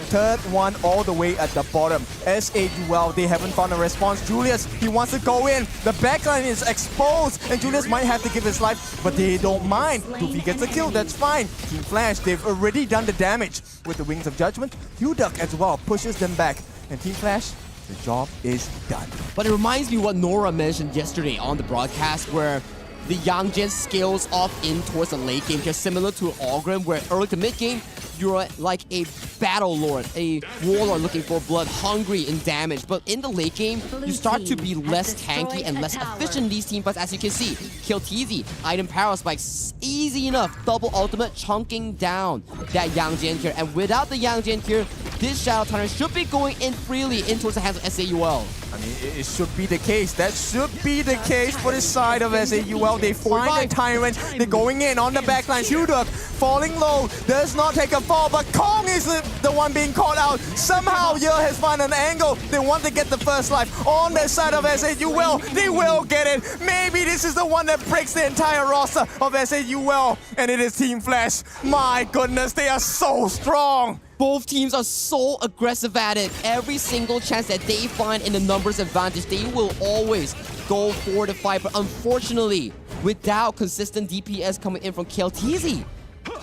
Third one all the way at the bottom. SAUL, they haven't found a response. Julius, he wants to go in. The backline is exposed, and Julius might have to give his life, but they don't mind. Doofy gets a kill, that's fine. Team Flash, they've already done the damage with the Wings of Judgment. Huduk as well pushes them back. And Team Flash, the job is done. But it reminds me what Nora mentioned yesterday on the broadcast, where the Yangjin scales off in towards the late game here, similar to Ogren, where early to mid game, you're like a battle lord, a warlord looking for blood, hungry in damage. But in the late game, you start to be less tanky and less efficient in these teamfights, as you can see. Kilteezy, item power spikes, easy enough. Double ultimate chunking down that Yang Jian here. And without the Yang Jian here, this Shadow Tyrant should be going in freely in towards the hands of SAUL. I mean, it should be the case. That should be the case for the side of SAUL. They find the Tyrant. They're going in on the backline. Hyuduk falling low. Does not take a fall, but Kong is the one being caught out. Somehow, Ye has found an angle. They want to get the first life on the side of SAUL. They will get it. Maybe this is the one that breaks the entire roster of SAUL. And it is Team Flash. My goodness, they are so strong. Both teams are so aggressive at it. Every single chance that they find in the numbers advantage, they will always go for the fight. But unfortunately, without consistent DPS coming in from Kilteezy,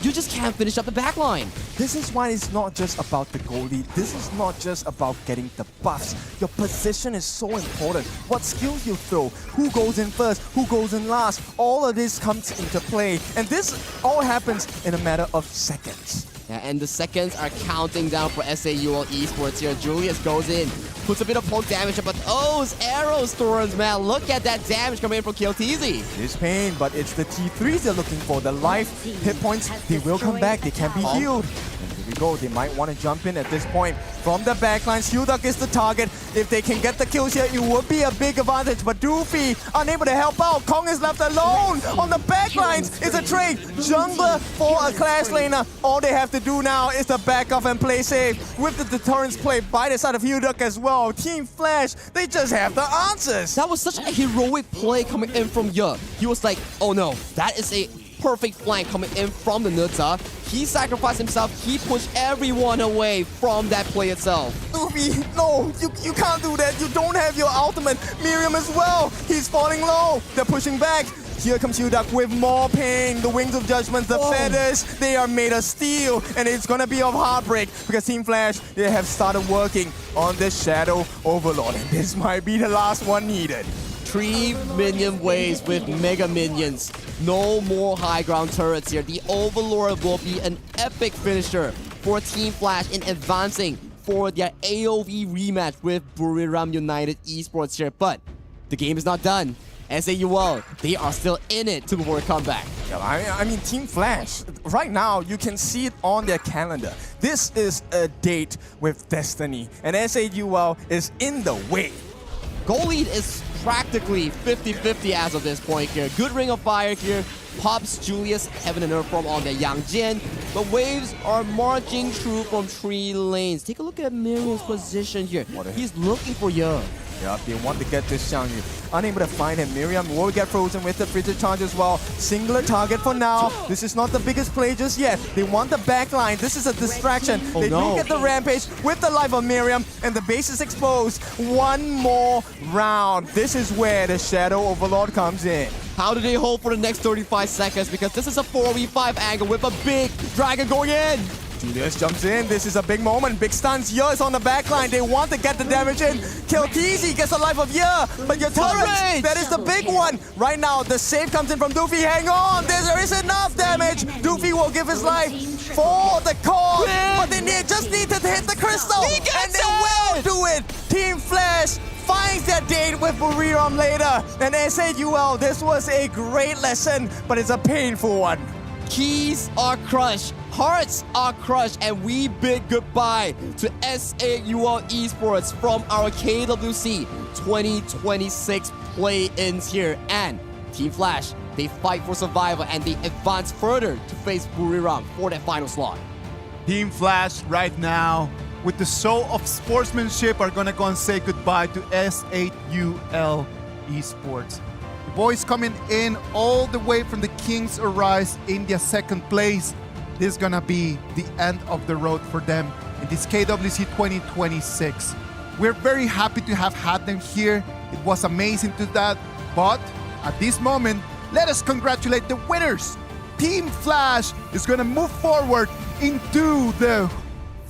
you just can't finish up the backline. This is why it's not just about the goalie. This is not just about getting the buffs. Your position is so important. What skills you throw, who goes in first, who goes in last. All of this comes into play. And this all happens in a matter of seconds. Yeah, and the seconds are counting down for SAUL Esports here. Julius goes in, puts a bit of poke damage, but those arrow storms, man, look at that damage coming in from Kilteezy. It's pain, but it's the T3s they're looking for. The life, hit points, they will come back, they can be healed. And here we go, they might want to jump in at this point. From the backlines, Hyuduk is the target. If they can get the kills here, it would be a big advantage, but Doofy unable to help out. Kong is left alone on the backlines. It's a trade. Jungler for a Clash laner. All they have to do now is to back off and play safe. With the deterrence play by the side of Hyuduk as well. Team Flash, they just have the answers. That was such a heroic play coming in from Ye. He was like, oh no, that is a perfect flank coming in from the Nuta. He sacrificed himself. He pushed everyone away from that play itself. Doofy, no, you can't do that. You don't have your ultimate. Miriam as well. He's falling low. They're pushing back. Here comes Hyuduk with more pain. The Wings of Judgment, the feathers, they are made of steel. And it's gonna be of heartbreak because Team Flash, they have started working on the Shadow Overlord. And this might be the last one needed. 3 minion waves with mega minions. No more high ground turrets here. The Overlord will be an epic finisher for Team Flash in advancing for their AOV rematch with Buriram United Esports here. But the game is not done. SAUL, they are still in it to before a comeback. Yeah, I mean, Team Flash, right now, you can see it on their calendar. This is a date with Destiny, and SAUL is in the way. Goal lead is practically 50-50 as of this point here. Good Ring of Fire here. Pops Julius, Heaven and Earth from on the Yang Jian. But waves are marching through from 3 lanes. Take a look at Miriam's position here. He's looking for Ye. Yeah, they want to get this Xiangyu. Unable to find him. Miriam will get frozen with the Frigid Charge as well. Singular target for now. This is not the biggest play just yet. They want the backline. This is a distraction. They do get the Rampage with the life of Miriam, and the base is exposed. One more round. This is where the Shadow Overlord comes in. How do they hold for the next 35 seconds? Because this is a 4v5 angle with a big dragon going in. Julius jumps in. This is a big moment. Big stuns. Ye is on the backline. They want to get the damage in. Kilteezy gets the life of Ye. But your turret, that is the big one. Right now, the save comes in from Doofy. Hang on. There is enough damage. Doofy will give his life for the cause. But they just need to hit the crystal. And they will do it. Team Flash finds their date with Buriram later. And SAUL, this was a great lesson, but it's a painful one. Keys are crushed, hearts are crushed, and we bid goodbye to SAUL Esports from our KWC 2026 play-ins here. And Team Flash, they fight for survival and they advance further to face Buriram for their final slot. Team Flash right now, with the soul of sportsmanship, are gonna go and say goodbye to SAUL Esports. The boys coming in all the way from the Kings Arise, India, second place. This is gonna be the end of the road for them in this KWC 2026. We're very happy to have had them here. It was amazing to that. But at this moment, let us congratulate the winners. Team Flash is gonna move forward into the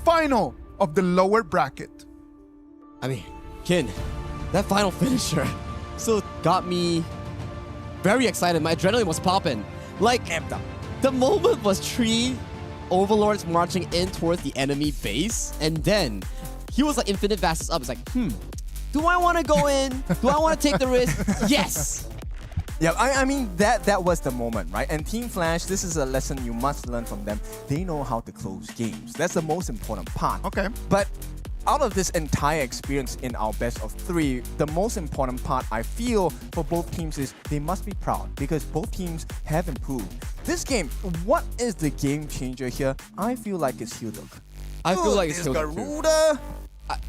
final of the lower bracket. I mean, Kin, that final finisher still got me very excited. My adrenaline was popping. Like, the moment was 3 Overlords marching in towards the enemy base, and then he was like infinite vases up. It's like, do I want to go in? Do I want to take the risk? Yes. Yeah, I mean, that was the moment, right? And Team Flash, this is a lesson you must learn from them. They know how to close games. That's the most important part. Okay. But out of this entire experience in our best of 3, the most important part I feel for both teams is they must be proud because both teams have improved. This game, what is the game changer here? I feel like it's Hilduk. I feel like it's Hilduk too.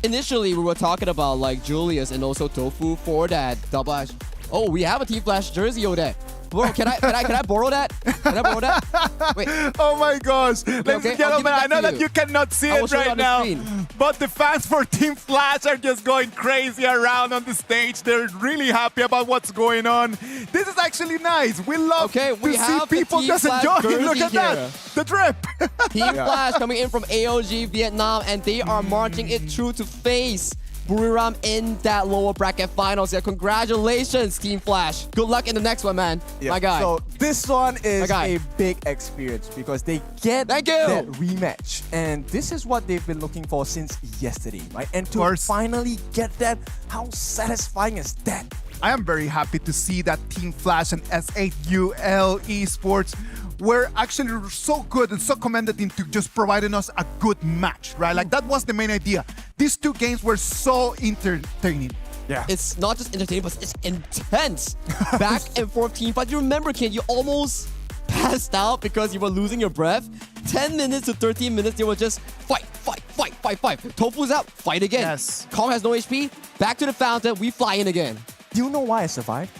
Initially, we were talking about like Julius and also Tofu for that double ash. Oh, we have a Team Flash jersey over there. Bro, can I borrow that? Can I borrow that? Wait. Oh my gosh. Ladies and gentlemen, I know that you cannot see it right now, but the fans for Team Flash are just going crazy around on the stage. They're really happy about what's going on. This is actually nice. We love to see people just enjoying. Look at that. The drip. Team Flash coming in from AOG Vietnam, and they are marching it through to face Buriram in that lower bracket finals. Yeah, congratulations, Team Flash. Good luck in the next one, man. Yeah. My guy. So this one is a big experience because they get that rematch. And this is what they've been looking for since yesterday, right? And to finally get that, how satisfying is that? I am very happy to see that Team Flash and S8UL Esports were actually so good and so commended into just providing us a good match, right? Like that was the main idea. These 2 games were so entertaining. Yeah. It's not just entertaining, but it's intense. Back and forth team fight. You remember, Ken, you almost passed out because you were losing your breath. 10 minutes to 13 minutes, they were just fight. Tofu's out, fight again. Yes. Kong has no HP, back to the fountain, we fly in again. Do you know why I survived?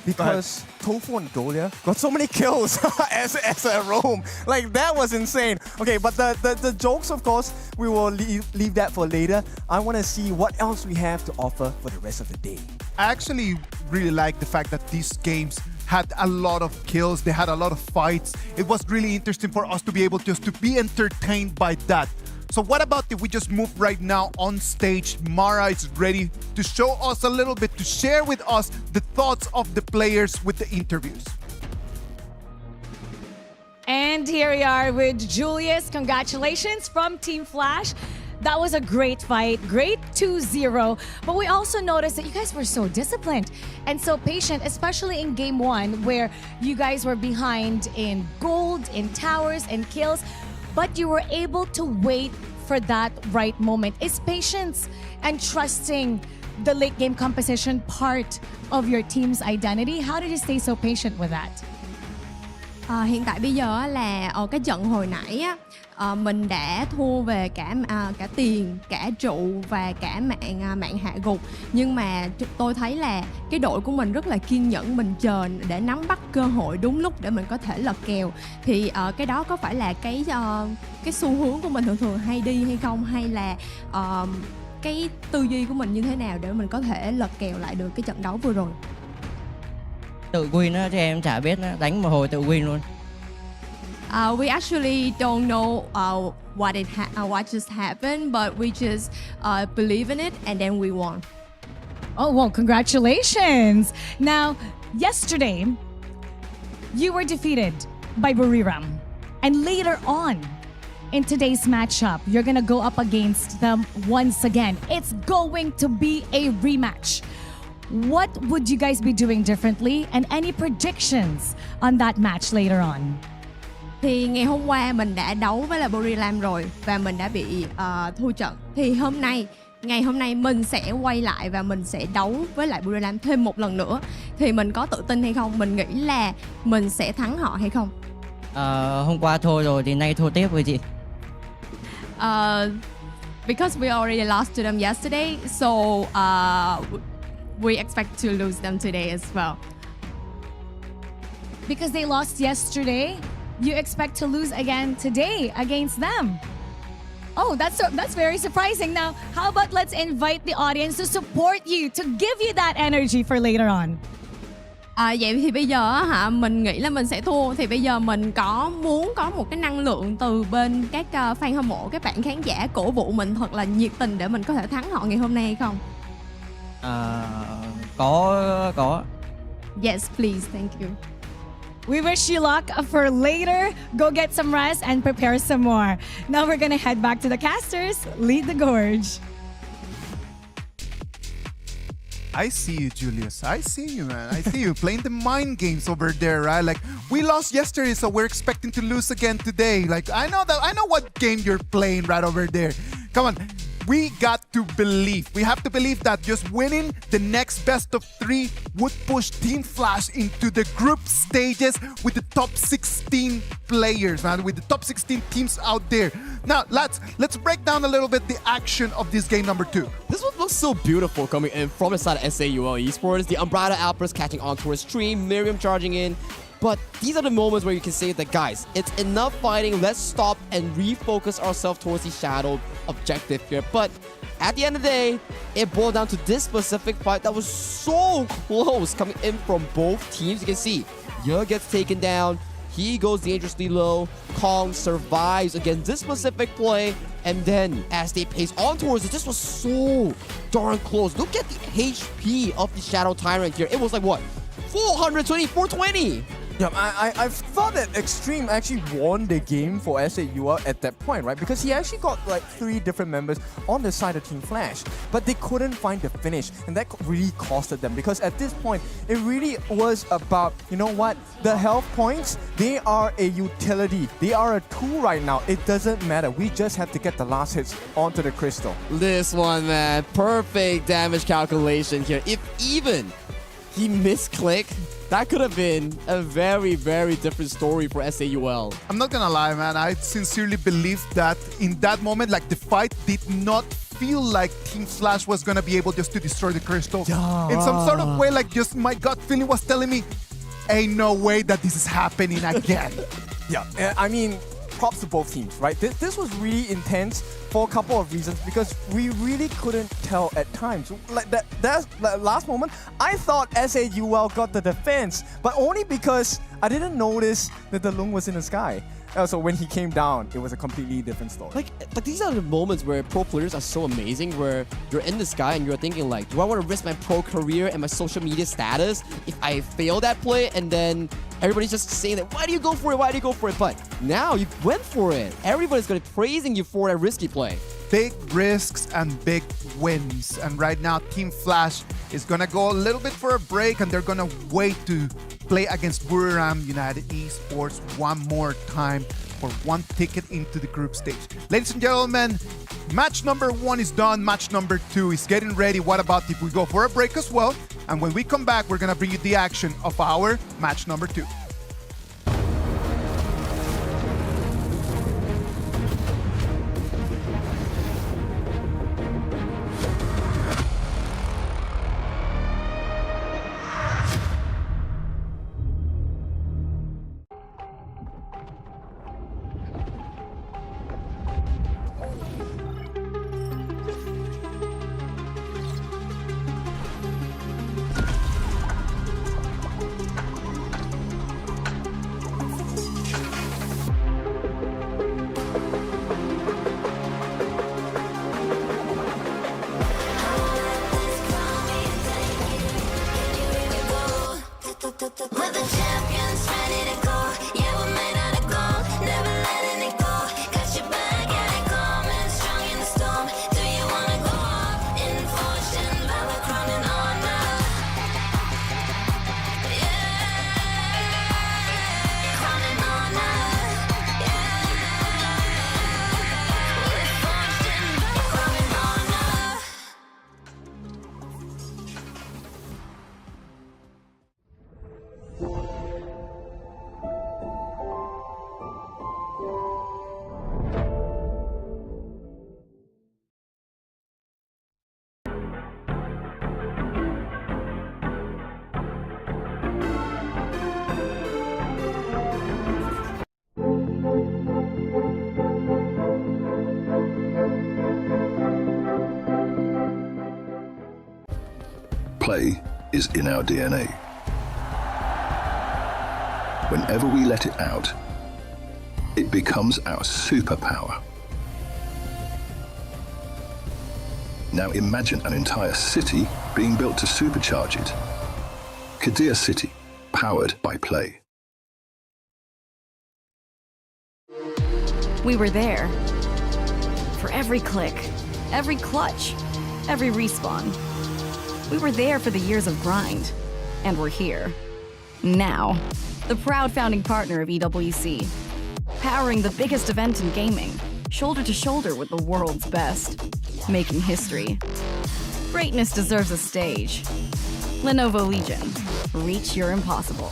Because Tofu and Dolia got so many kills as a roam. Like, that was insane. Okay, but the jokes, of course, we will leave that for later. I want to see what else we have to offer for the rest of the day. I actually really like the fact that these games had a lot of kills. They had a lot of fights. It was really interesting for us to be able just to be entertained by that. So what about if we just move right now on stage? Mara is ready to show us a little bit, to share with us the thoughts of the players with the interviews. And here we are with Julius. Congratulations from Team Flash. That was a great fight, great 2-0. But we also noticed that you guys were so disciplined and so patient, especially in game 1, where you guys were behind in gold, in towers, and kills. But you were able to wait for that right moment. Is patience and trusting the late game composition part of your team's identity? How did you stay so patient with that? Hiện tại bây giờ là ở cái trận hồi nãy á, mình đã thua về cả tiền, cả trụ và cả mạng hạ gục. Nhưng mà tôi thấy là cái đội của mình rất là kiên nhẫn, mình chờ để nắm bắt cơ hội đúng lúc để mình có thể lật kèo. Thì cái đó có phải là cái xu hướng của mình thường hay đi hay không, hay là cái tư duy của mình như thế nào để mình có thể lật kèo lại được cái trận đấu vừa rồi? Tự win á, thì em chả biết, đánh một hồi tự win luôn. We actually don't know what just happened, but we just believe in it and then we won. Oh, well, congratulations. Now, yesterday, you were defeated by Buriram. And later on, in today's matchup, you're going to go up against them once again. It's going to be a rematch. What would you guys be doing differently, and any predictions on that match later on? Thì ngày hôm qua mình đã đấu với là Buriram rồi và mình đã bị thua trận. Thì ngày hôm nay mình sẽ quay lại và mình sẽ đấu với lại Buriram thêm một lần nữa. Thì mình có tự tin hay không? Mình nghĩ là mình sẽ thắng họ hay không? Hôm qua thua rồi thì nay thua tiếp với chị. Because we already lost to them yesterday, so we expect to lose them today as well. Because they lost yesterday, you expect to lose again today against them. Oh, that's very surprising. Now, how about let's invite the audience to support you, to give you that energy for later on. Vậy thì bây giờ mình nghĩ là mình sẽ thua. Thì bây giờ mình muốn có một cái năng lượng từ bên các fan hâm mộ, các bạn khán giả cổ vũ mình thật là nhiệt tình để mình có thể thắng họ ngày hôm nay hay không? Có. Yes, please, thank you. We wish you luck for later. Go get some rest and prepare some more. Now we're gonna head back to the casters. Lead the gorge. I see you, Julius. I see you, man. I see you playing the mind games over there, right? Like, we lost yesterday, so we're expecting to lose again today. Like, I know what game you're playing right over there. Come on. We got to believe. We have to believe that just winning the next best of 3 would push Team Flash into the group stages with the top 16 players, man, with the top 16 teams out there. Now, let's break down a little bit the action of this game number 2. This one looks so beautiful coming in from the side of SAUL Esports. The Umbrella Outburst catching onto a stream, Miriam charging in. But these are the moments where you can say that, guys, it's enough fighting. Let's stop and refocus ourselves towards the shadow objective here. But at the end of the day, it boiled down to this specific fight that was so close coming in from both teams. You can see Ye gets taken down. He goes dangerously low. Kong survives against this specific play. And then as they pace on towards it, this was so darn close. Look at the HP of the Shadow Tyrant here. It was like, what? 420, 420. Yeah, I thought that Extreme actually won the game for SAUL at that point, right? Because he actually got like 3 different members on the side of Team Flash, but they couldn't find the finish, and that really costed them. Because at this point, it really was about, you know what, the health points, they are a utility. They are a tool right now. It doesn't matter. We just have to get the last hits onto the crystal. This one, man, perfect damage calculation here. If even he misclicked, that could have been a very, very different story for SAUL. I'm not gonna lie, man. I sincerely believe that in that moment, like, the fight did not feel like Team Flash was gonna be able just to destroy the crystal. Yeah. In some sort of way, like, just my gut feeling was telling me, ain't no way that this is happening again. Yeah, I mean, props to both teams, right? This was really intense for a couple of reasons, because we really couldn't tell at times. Like that last moment, I thought SAUL got the defense, but only because I didn't notice that the Lung was in the sky. So when he came down, it was a completely different story. Like these are the moments where pro players are so amazing, where you're in the sky and you're thinking like, do I want to risk my pro career and my social media status if I fail that play? And then everybody's just saying that, why do you go for it? Why do you go for it? But now you went for it. Everybody's going to be praising you for that risky play. Big risks and big wins. And right now, Team Flash is going to go a little bit for a break, and they're going to wait to play against Buriram United Esports one more time for 1 ticket into the group stage. Ladies and gentlemen, match number 1 is done. Match number 2 is getting ready. What about if we go for a break as well? And when we come back, we're going to bring you the action of our match number 2. We're the champions, ready to go. Yeah, we're made out of gold, never letting it go. Got your back, yeah, they coming, strong in the storm. Do you wanna go up in fortune, Valor, crowning honor? Yeah, crowning honor. Yeah, with fortune, Valor, crowning honor. Play is in our DNA. Whenever we let it out, it becomes our superpower. Now imagine an entire city being built to supercharge it. Kadir City, powered by play. We were there. For every click, every clutch, every respawn. We were there for the years of grind. And we're here. Now. The proud founding partner of EWC. Powering the biggest event in gaming. Shoulder to shoulder with the world's best. Making history. Greatness deserves a stage. Lenovo Legion. Reach your impossible.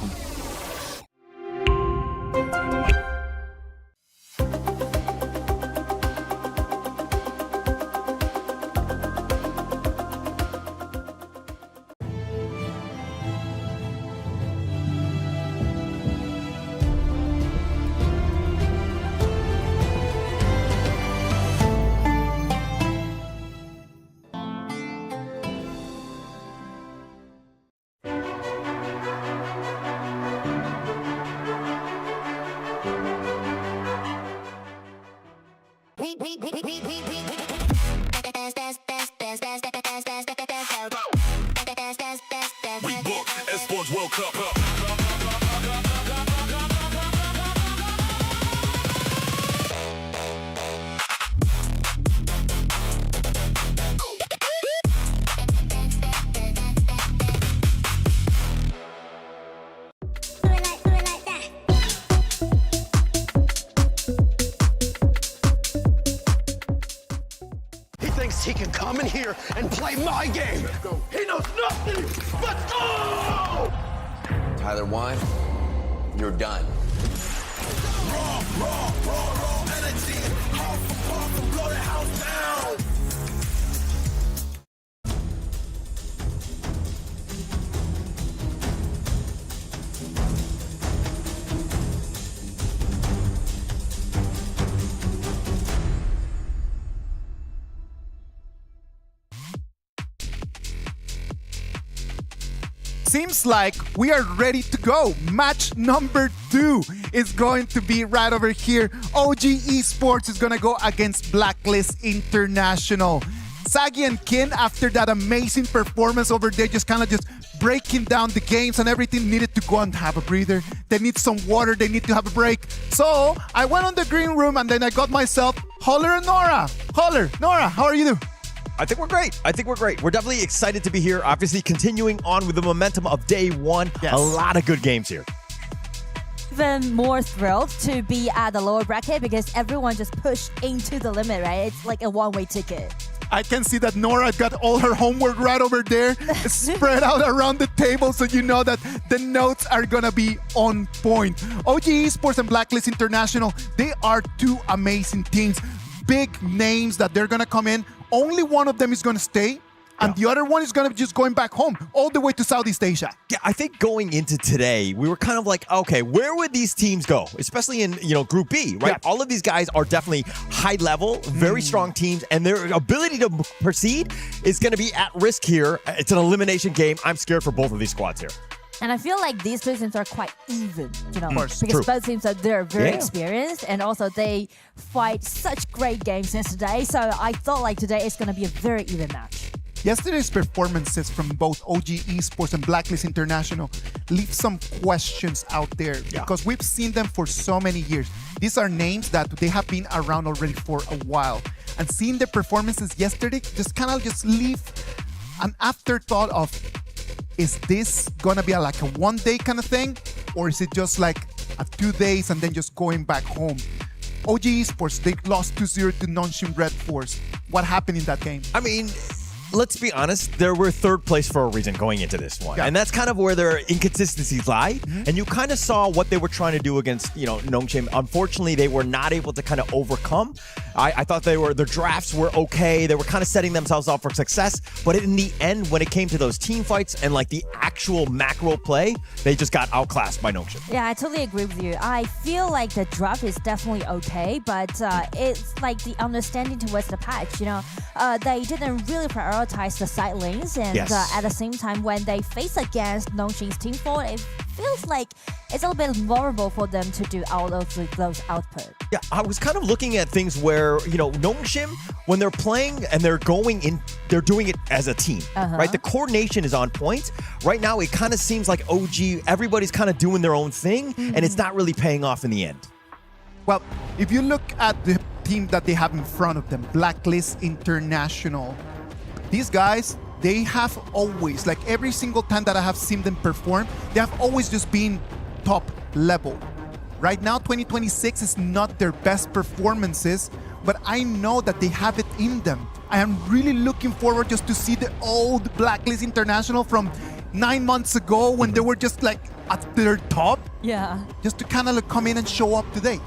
Esports World Cup. He thinks he can come in here and play my game. He knows nothing. Let's go! Tyler, why? You're done. Raw energy. Half for puff and blow the house down. Seems like we are ready to go. Match number 2 is going to be right over here. OG Esports is going to go against Blacklist International. Sagi and Kin, after that amazing performance over there, just breaking down the games and everything, needed to go and have a breather. They need some water. They need to have a break. So I went on the green room and then I got myself Holler and Nora. Holler, Nora, how are you doing? I think we're great. We're definitely excited to be here. Obviously, continuing on with the momentum of day one. Yes. A lot of good games here. Even more thrilled to be at the lower bracket because everyone just pushed into the limit, right? It's like a one-way ticket. I can see that Nora got all her homework right over there, spread out around the table, so you know that the notes are gonna be on point. OG Esports and Blacklist International, they are two amazing teams. Big names that they're gonna come in. Only one of them is gonna stay, and the other one is gonna be just going back home, all the way to Southeast Asia. Yeah, I think going into today, we were kind of like, okay, where would these teams go? Especially in, Group B, right? Yeah. All of these guys are definitely high level, very strong teams, and their ability to proceed is gonna be at risk here. It's an elimination game. I'm scared for both of these squads here. And I feel like these two teams are quite even, course, because both teams are very experienced, and also they fight such great games yesterday. So I thought like today is going to be a very even match. Yesterday's performances from both OG Esports and Blacklist International leave some questions out there because we've seen them for so many years. These are names that they have been around already for a while, and seeing their performances yesterday just leave an afterthought of, is this gonna be like a one-day kind of thing, or is it just like a 2 days and then just going back home? OG Esports, they lost 2-0 to Nongshim Red Force. What happened in that game? I mean, let's be honest, they were third place for a reason going into this one. Yeah. And that's kind of where their inconsistencies lie. And you kind of saw what they were trying to do against, Nongshim. Unfortunately, they were not able to kind of overcome. I thought their drafts were okay. They were kind of setting themselves up for success. But in the end, when it came to those team fights and like the actual macro play, they just got outclassed by Nongshim. Yeah, I totally agree with you. I feel like the draft is definitely okay, but it's like the understanding towards the patch, they didn't really prioritize the side lanes, and at the same time, when they face against Nongshim's team forward, it feels like it's a little bit vulnerable for them to do all of those output. Yeah, I was kind of looking at things where, Nongshim, when they're playing and they're going in, they're doing it as a team, right? The coordination is on point. Right now, it kind of seems like OG, everybody's kind of doing their own thing, and it's not really paying off in the end. Well, if you look at the team that they have in front of them, Blacklist International, these guys, they have always, like every single time that I have seen them perform, they have always just been top level. Right now, 2026 is not their best performances, but I know that they have it in them. I am really looking forward just to see the old Blacklist International from 9 months ago when they were just like at their top. Yeah. Just to kind of like come in and show up today.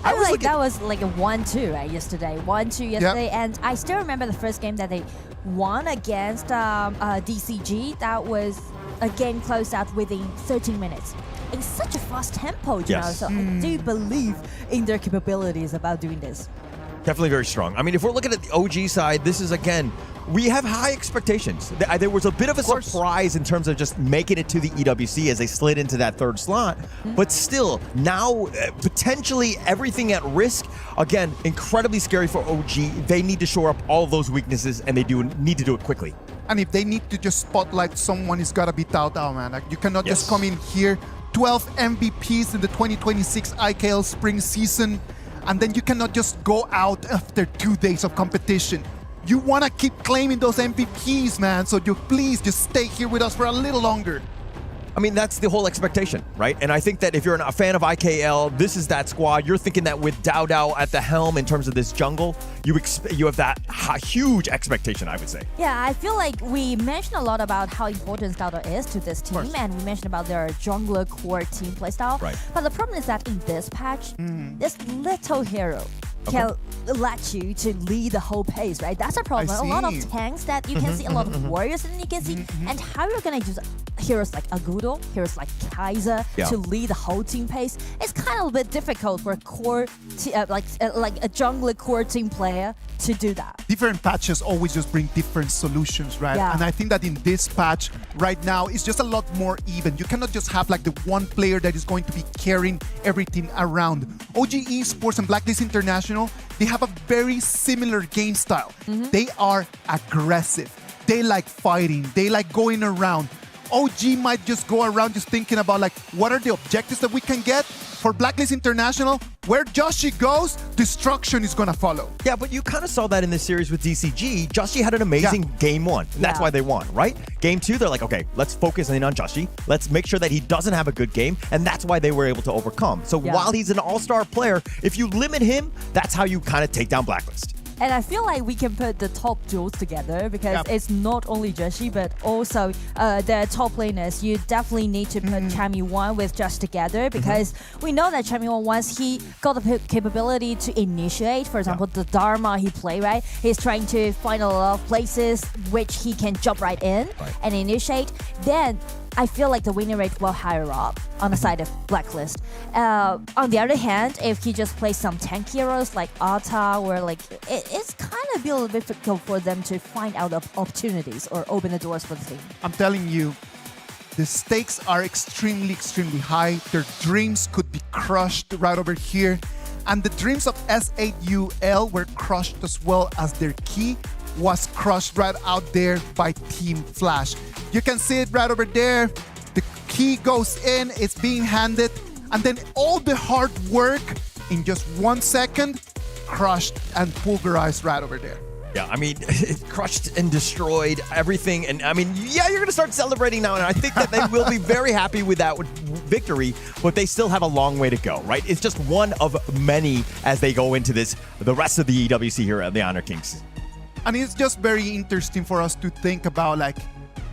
I feel like that was like a 1-2, right, yesterday. 1-2 yesterday. And I still remember the first game that they won against DCG. That was a game closed out within 13 minutes. It's such a fast tempo, you know, so I do believe in their capabilities about doing this. Definitely very strong. I mean, if we're looking at the OG side, this is, again, we have high expectations. There was a bit of a surprise in terms of just making it to the EWC as they slid into that third slot. But still, now potentially everything at risk. Again, incredibly scary for OG. They need to shore up all of those weaknesses, and they need to do it quickly. And if they need to just spotlight someone, it's got to be Tao Tao, man. Like, you cannot just come in here, 12 MVPs in the 2026 IKL spring season, and then you cannot just go out after 2 days of competition. You want to keep claiming those MVPs, man, so you please just stay here with us for a little longer. I mean, that's the whole expectation, right? And I think that if you're a fan of IKL, this is that squad. You're thinking that with Dao Dao at the helm in terms of this jungle, you have that huge expectation, I would say. Yeah, I feel like we mentioned a lot about how important Dao Dao is to this team, and we mentioned about their jungler core team playstyle. Right. But the problem is that in this patch, this little hero can let you to lead the whole pace, right? That's a problem. A lot of tanks that you can see, a lot of warriors that you can see, and how you're gonna use heroes like Agudo, heroes like Kaiser to lead the whole team pace. It's kind of a bit difficult for a core, like a jungler core team player to do that. Different patches always just bring different solutions, right? Yeah. And I think that in this patch right now, it's just a lot more even. You cannot just have like the one player that is going to be carrying everything around. OG Esports and Blacklist International, they have a very similar game style. They are aggressive. They like fighting. They like going around. OG might just go around just thinking about like, what are the objectives that we can get? For Blacklist International, where Joshi goes, destruction is going to follow. Yeah, but you kind of saw that in this series with DCG. Joshi had an amazing game one, and that's why they won, right? Game two, they're like, okay, let's focus in on Joshi. Let's make sure that he doesn't have a good game, and that's why they were able to overcome. So while he's an all-star player, if you limit him, that's how you kind of take down Blacklist. And I feel like we can put the top duels together because it's not only Joshi, but also the top laners. You definitely need to put Chami1 with Josh together because we know that Chami1, once he got the capability to initiate, for example, the Dharma he played, right? He's trying to find a lot of places which he can jump right in and initiate. Then I feel like the winning rate will higher up on the side of Blacklist. On the other hand, if he just plays some tank heroes like Ata or like, it's kind of be a little bit difficult for them to find out opportunities or open the doors for the team. I'm telling you, the stakes are extremely, extremely high. Their dreams could be crushed right over here. And the dreams of S8UL were crushed as well as their key was crushed right out there by Team Flash. You can see it right over there. The key goes in, it's being handed, and then all the hard work in just 1 second, crushed and pulverized right over there. Yeah, I mean, it crushed and destroyed everything. And I mean, yeah, you're going to start celebrating now. And I think that they will be very happy with that victory, but they still have a long way to go, right? It's just one of many as they go into the rest of the EWC here at the Honor Kings. And it's just very interesting for us to think about, like,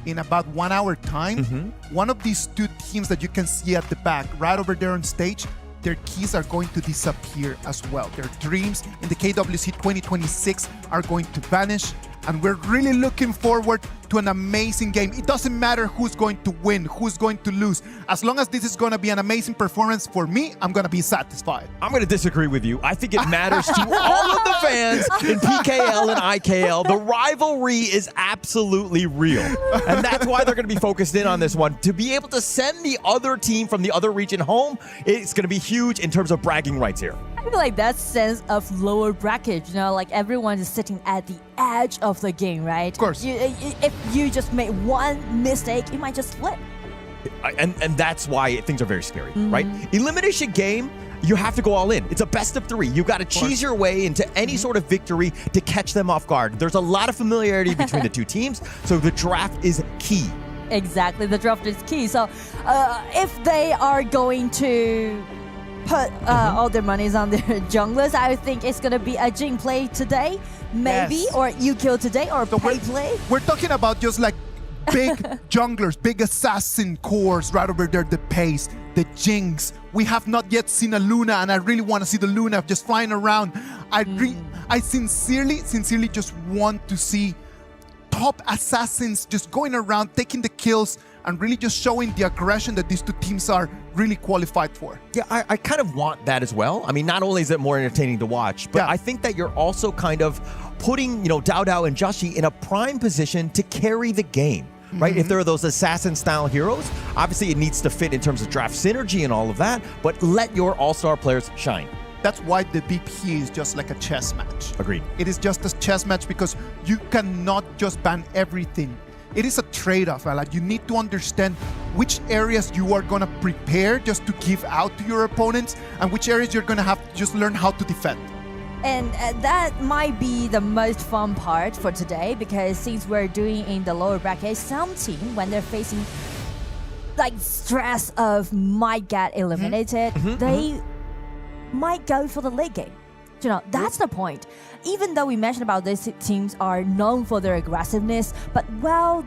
in about 1 hour time, one of these two teams that you can see at the back, right over there on stage, their keys are going to disappear as well. Their dreams in the KWC 2026 are going to vanish. And we're really looking forward to an amazing game. It doesn't matter who's going to win, who's going to lose. As long as this is going to be an amazing performance for me, I'm going to be satisfied. I'm going to disagree with you. I think it matters to all of the fans in PKL and IKL. The rivalry is absolutely real. And that's why they're going to be focused in on this one. To be able to send the other team from the other region home, it's going to be huge in terms of bragging rights here. I feel like that sense of lower bracket, you know, like everyone is sitting at the edge of the game, right? Of course. If you just make one mistake, you might just flip. And that's why things are very scary, right? Elimination game, you have to go all in. It's a best of 3. You got to cheese your way into any sort of victory to catch them off guard. There's a lot of familiarity between the two teams, so the draft is key. Exactly, the draft is key. So if they are going to put all their monies on their junglers, I think it's going to be a Jing play today, maybe, or you kill today, or Pei play. We're talking about just like big junglers, big assassin cores right over there, the Peis, the Jings. We have not yet seen a Luna, and I really want to see the Luna just flying around. I sincerely just want to see top assassins just going around, taking the kills, and really just showing the aggression that these two teams are really qualified for. Yeah, I kind of want that as well. I mean, not only is it more entertaining to watch, but I think that you're also kind of putting, Dao Dao and Joshi in a prime position to carry the game, right? If there are those assassin-style heroes, obviously it needs to fit in terms of draft synergy and all of that, but let your all-star players shine. That's why the BP is just like a chess match. Agreed. It is just a chess match because you cannot just ban everything. It is a trade-off, like you need to understand which areas you are going to prepare just to give out to your opponents and which areas you're going to have to just learn how to defend. And that might be the most fun part for today, because since we're doing in the lower bracket, some team, when they're facing like stress of might get eliminated, they might go for the late game. That's the point. Even though we mentioned about these teams are known for their aggressiveness, but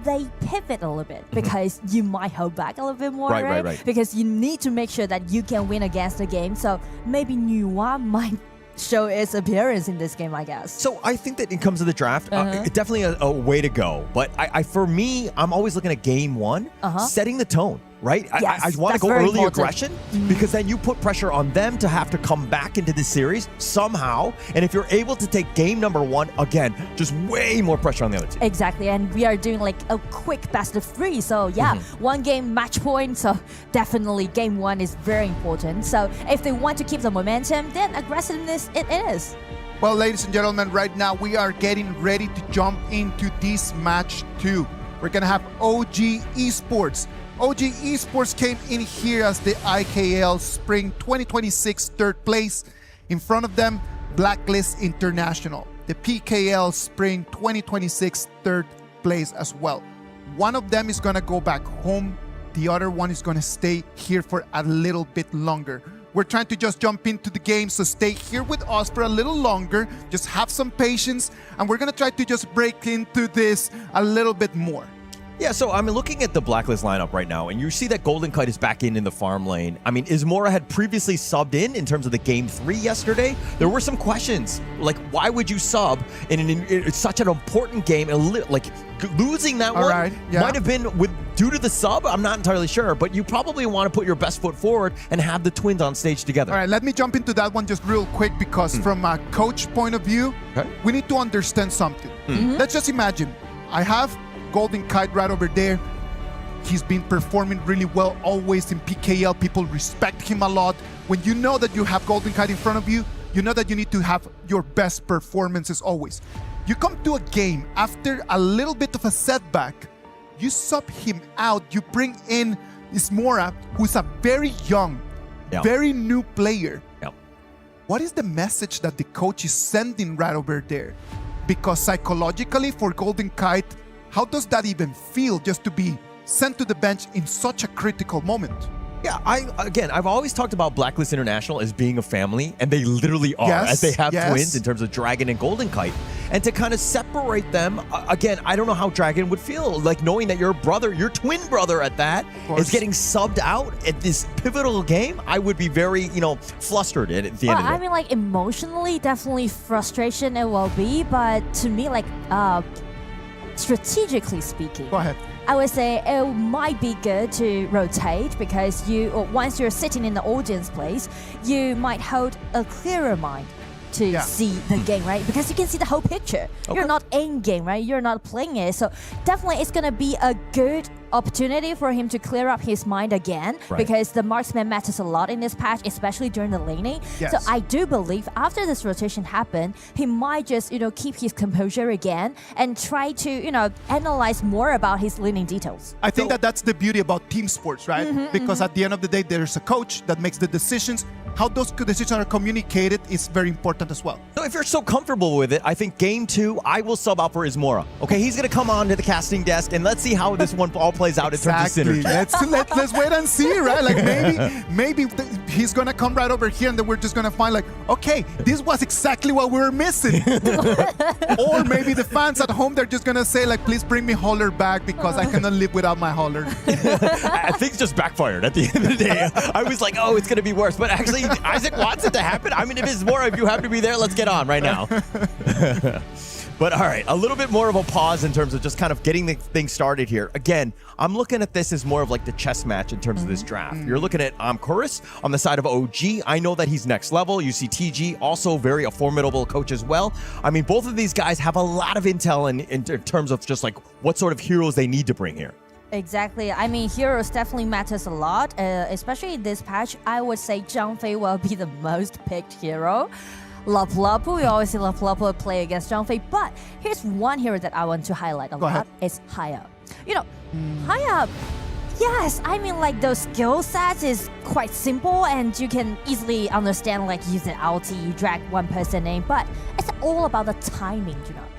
they pivot a little bit because you might hold back a little bit more, right? Because you need to make sure that you can win against the game. So maybe Nuwa might show its appearance in this game, I guess. So I think that in comes to the draft, definitely a way to go. But for me, I'm always looking at game 1, setting the tone. Right? Yes, I want to go very early important. aggression because then you put pressure on them to have to come back into this series somehow. And if you're able to take game number 1, again, just way more pressure on the other team. Exactly. And we are doing like a quick best of 3. So yeah, 1 game match point. So definitely game 1 is very important. So if they want to keep the momentum, then aggressiveness it is. Well, ladies and gentlemen, right now we are getting ready to jump into this match 2. We're going to have OG Esports. OG Esports came in here as the IKL Spring 2026 third place. In front of them, Blacklist International, the PKL Spring 2026 third place as well. One of them is going to go back home. The other one is going to stay here for a little bit longer. We're trying to just jump into the game, so stay here with us for a little longer. Just have some patience, and we're going to try to just break into this a little bit more. Yeah, so I'm looking at the Blacklist lineup right now, and you see that Golden Kite is back in the farm lane. I mean, Ismora had previously subbed in terms of the game 3 yesterday. There were some questions, like why would you sub in such an important game? Like losing that might have been due to the sub. I'm not entirely sure, but you probably want to put your best foot forward and have the twins on stage together. All right, let me jump into that one just real quick because from a coach point of view, we need to understand something. Let's just imagine I have Golden Kite right over there. He's been performing really well always in PKL. People respect him a lot. When you know that you have Golden Kite in front of you, you know that you need to have your best performances always. You come to a game after a little bit of a setback, you sub him out, you bring in Ismora, who's a very young, very new player. What is the message that the coach is sending right over there? Because psychologically for Golden Kite, how does that even feel just to be sent to the bench in such a critical moment? Yeah, I've always talked about Blacklist International as being a family, and they literally are, as they have twins in terms of Dragon and Golden Kite. And to kind of separate them, again, I don't know how Dragon would feel, like knowing that your brother, your twin brother at that, is getting subbed out at this pivotal game. I would be very, flustered at the end of the day. I mean, like emotionally, definitely frustration it will be, but to me, like, strategically speaking, go ahead. I would say it might be good to rotate because once you're sitting in the audience place, you might hold a clearer mind to see the game, right? Because you can see the whole picture. You're not in game, right? You're not playing it. So definitely it's going to be a good opportunity for him to clear up his mind again, Right. because the marksman matters a lot in this patch, especially during the laning. Yes. So I do believe after this rotation happened, he might just, keep his composure again and try to, analyze more about his laning details. I think that's the beauty about team sports, right? Because at the end of the day, there's a coach that makes the decisions. How those decisions are communicated is very important as well. So if you're so comfortable with it, I think game 2, I will sub out for Ismora. Okay, he's going to come on to the casting desk, and let's see how this one all plays out in terms of synergy. Let's wait and see, right? Like maybe he's gonna come right over here, and then we're just gonna find like, okay, this was exactly what we were missing. Or maybe the fans at home, they're just gonna say like, please bring me Holler back because I cannot live without my Holler. I think it just backfired at the end of the day. I was like, oh, it's going to be worse. But actually, Isaac wants it to happen. I mean, if it's more, if you have to be there, let's get on right now. But all right, a little bit more of a pause in terms of just kind of getting the thing started here. Again, I'm looking at this as more of like the chess match in terms of this draft. You're looking at Chorus on the side of OG. I know that he's next level. You see TG, also a formidable coach as well. I mean, both of these guys have a lot of intel in terms of just like what sort of heroes they need to bring here. Exactly. I mean, heroes definitely matters a lot, especially in this patch. I would say Zhang Fei will be the most picked hero. Lapu, we always see Lapu play against Zhang Fei, but here's one hero that I want to highlight a lot. It's Haya. Haya, yes, I mean, like, those skill sets is quite simple, and you can easily understand, like, use an ulti, you drag one person in, but it's all about the timing,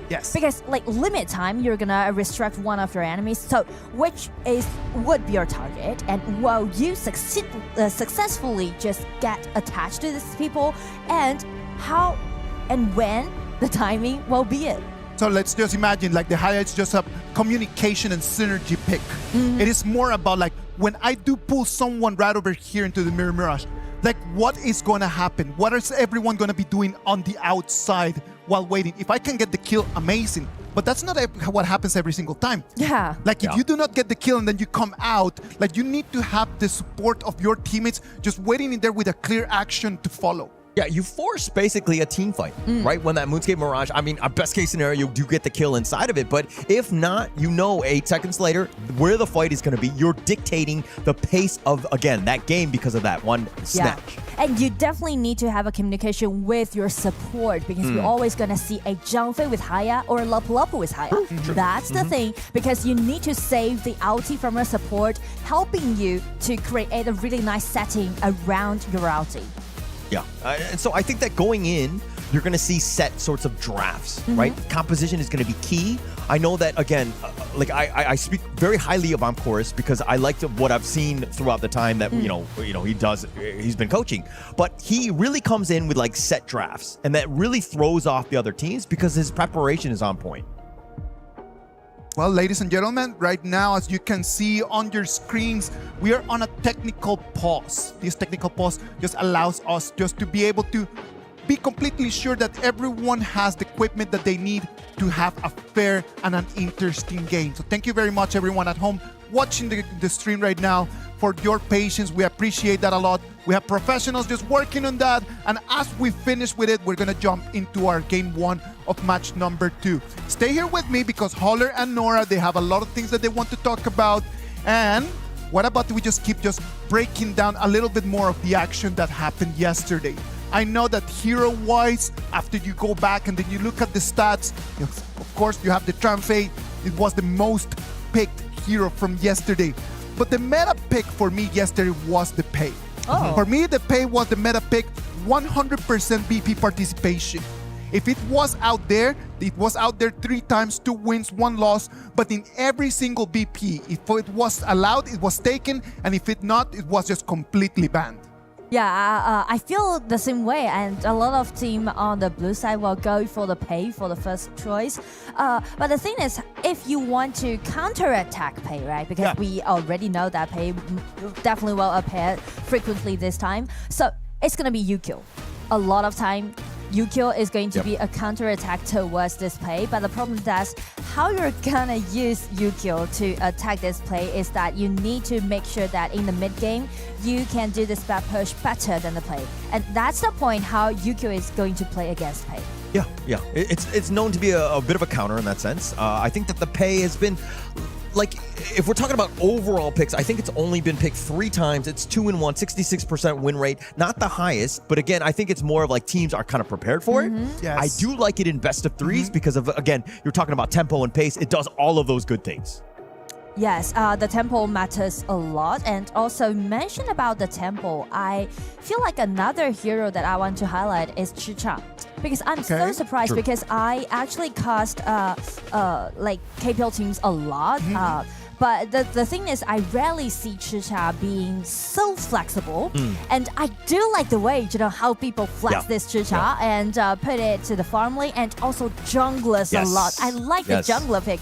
Yes. Because like limit time, you're gonna restrict one of your enemies, so which would be your target, and will you successfully just get attached to these people, and how and when the timing will be it. So let's just imagine like the Haya is just a communication and synergy pick. It is more about like when I do pull someone right over here into the Mirror Mirage, like what is going to happen? What is everyone going to be doing on the outside while waiting? If I can get the kill, amazing. But that's not what happens every single time. Yeah. Like if you do not get the kill and then you come out, like you need to have the support of your teammates just waiting in there with a clear action to follow. Yeah, you force basically a team fight, right? When that Moonscape Mirage, I mean, a best case scenario, you do get the kill inside of it. But if not, 8 seconds later, where the fight is going to be, you're dictating the pace of, again, that game because of that one snatch. Yeah. And you definitely need to have a communication with your support, because you're always going to see a Zhang Fei with Haya or Lapu with Haya. That's the thing, because you need to save the ulti from your support, helping you to create a really nice setting around your ulti. Yeah, and so I think that going in, you're going to see set sorts of drafts, right? Composition is going to be key. I know that, again, like I speak very highly of Chorus because I liked what I've seen throughout the time that, he's been coaching. But he really comes in with like set drafts, and that really throws off the other teams because his preparation is on point. Well, ladies and gentlemen, right now, as you can see on your screens, we are on a technical pause. This technical pause just allows us just to be able to be completely sure that everyone has the equipment that they need to have a fair and an interesting game. So thank you very much, everyone at home watching the stream right now, for your patience. We appreciate that a lot. We have professionals just working on that. And as we finish with it, we're going to jump into our game 1 of match number 2. Stay here with me because Holler and Nora, they have a lot of things that they want to talk about. And what about we just keep breaking down a little bit more of the action that happened yesterday? I know that hero-wise, after you go back and then you look at the stats, of course, you have the Zhang Fei. It was the most picked hero from yesterday. But the meta pick for me yesterday was the Pei. For me, the Pei was the meta pick, 100% BP participation. If it was out there 3 times, 2 wins, 1 loss. But in every single BP, if it was allowed, it was taken. And if it not, it was just completely banned. Yeah, I feel the same way, and a lot of team on the blue side will go for the Pei for the first choice. But the thing is, if you want to counterattack Pei, right? Because we already know that Pei definitely will appear frequently this time. So it's gonna be Yukio. A lot of time, Yukio is going to be a counterattack towards this Pei, but the problem is how you're gonna use Yukio to attack this Pei is that you need to make sure that in the mid game you can do this back push better than the Pei, and that's the point how Yukio is going to play against Pei. Yeah, it's known to be a bit of a counter in that sense. I think that the Pei has been like, if we're talking about overall picks, I think it's only been picked 3 times. It's 2-1, 66% win rate. Not the highest, but again, I think it's more of like teams are kind of prepared for it. Yes. I do like it in best of threes because of, again, you're talking about tempo and pace. It does all of those good things. Yes, the tempo matters a lot. And also mention about the tempo, I feel like another hero that I want to highlight is Chicha. Because I'm so surprised because I actually cast like KPL teams a lot. But the thing is, I rarely see Chicha being so flexible. And I do like the way, how people flex this Chicha and put it to the farm lane and also junglers a lot. I like the jungler pick,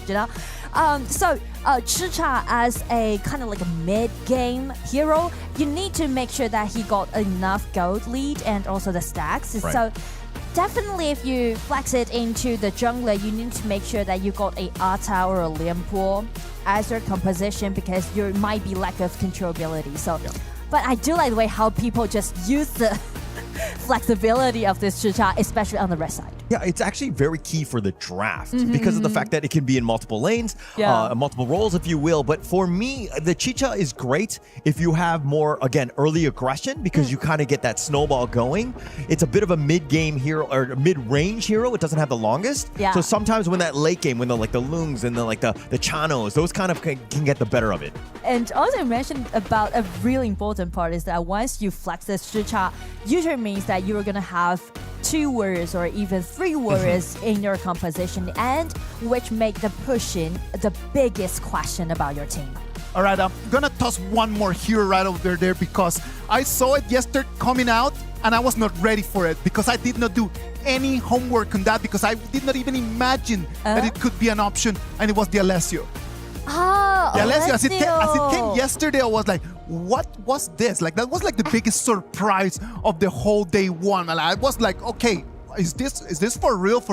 So Chicha as a kind of like a mid-game hero, you need to make sure that he got enough gold lead and also the stacks. So definitely if you flex it into the jungler, you need to make sure that you got a Ata or a Lianpo as your composition because you might be lack of controllability. So, but I do like the way how people just use the flexibility of this Chicha, especially on the red side. Yeah, it's actually very key for the draft because of the fact that it can be in multiple lanes, multiple roles, if you will. But for me, the Chicha is great if you have more, again, early aggression because you kind of get that snowball going. It's a bit of a mid-game hero or mid-range hero. It doesn't have the longest. So sometimes when that late game, when the Lungs and the Chanos, those kind of can get the better of it. And also you mentioned about a really important part is that once you flex this Chicha, usually means that you're going to have 2 warriors or even 3 warriors in your composition, and which make the pushing the biggest question about your team. All right, I'm gonna toss one more hero right over there because I saw it yesterday coming out and I was not ready for it because I did not do any homework on that because I did not even imagine that it could be an option, and it was the Alessio. Oh, Alessio. As it came yesterday, I was like, what was this? Like, that was like the biggest surprise of the whole day one. And I was like, okay, is this for real?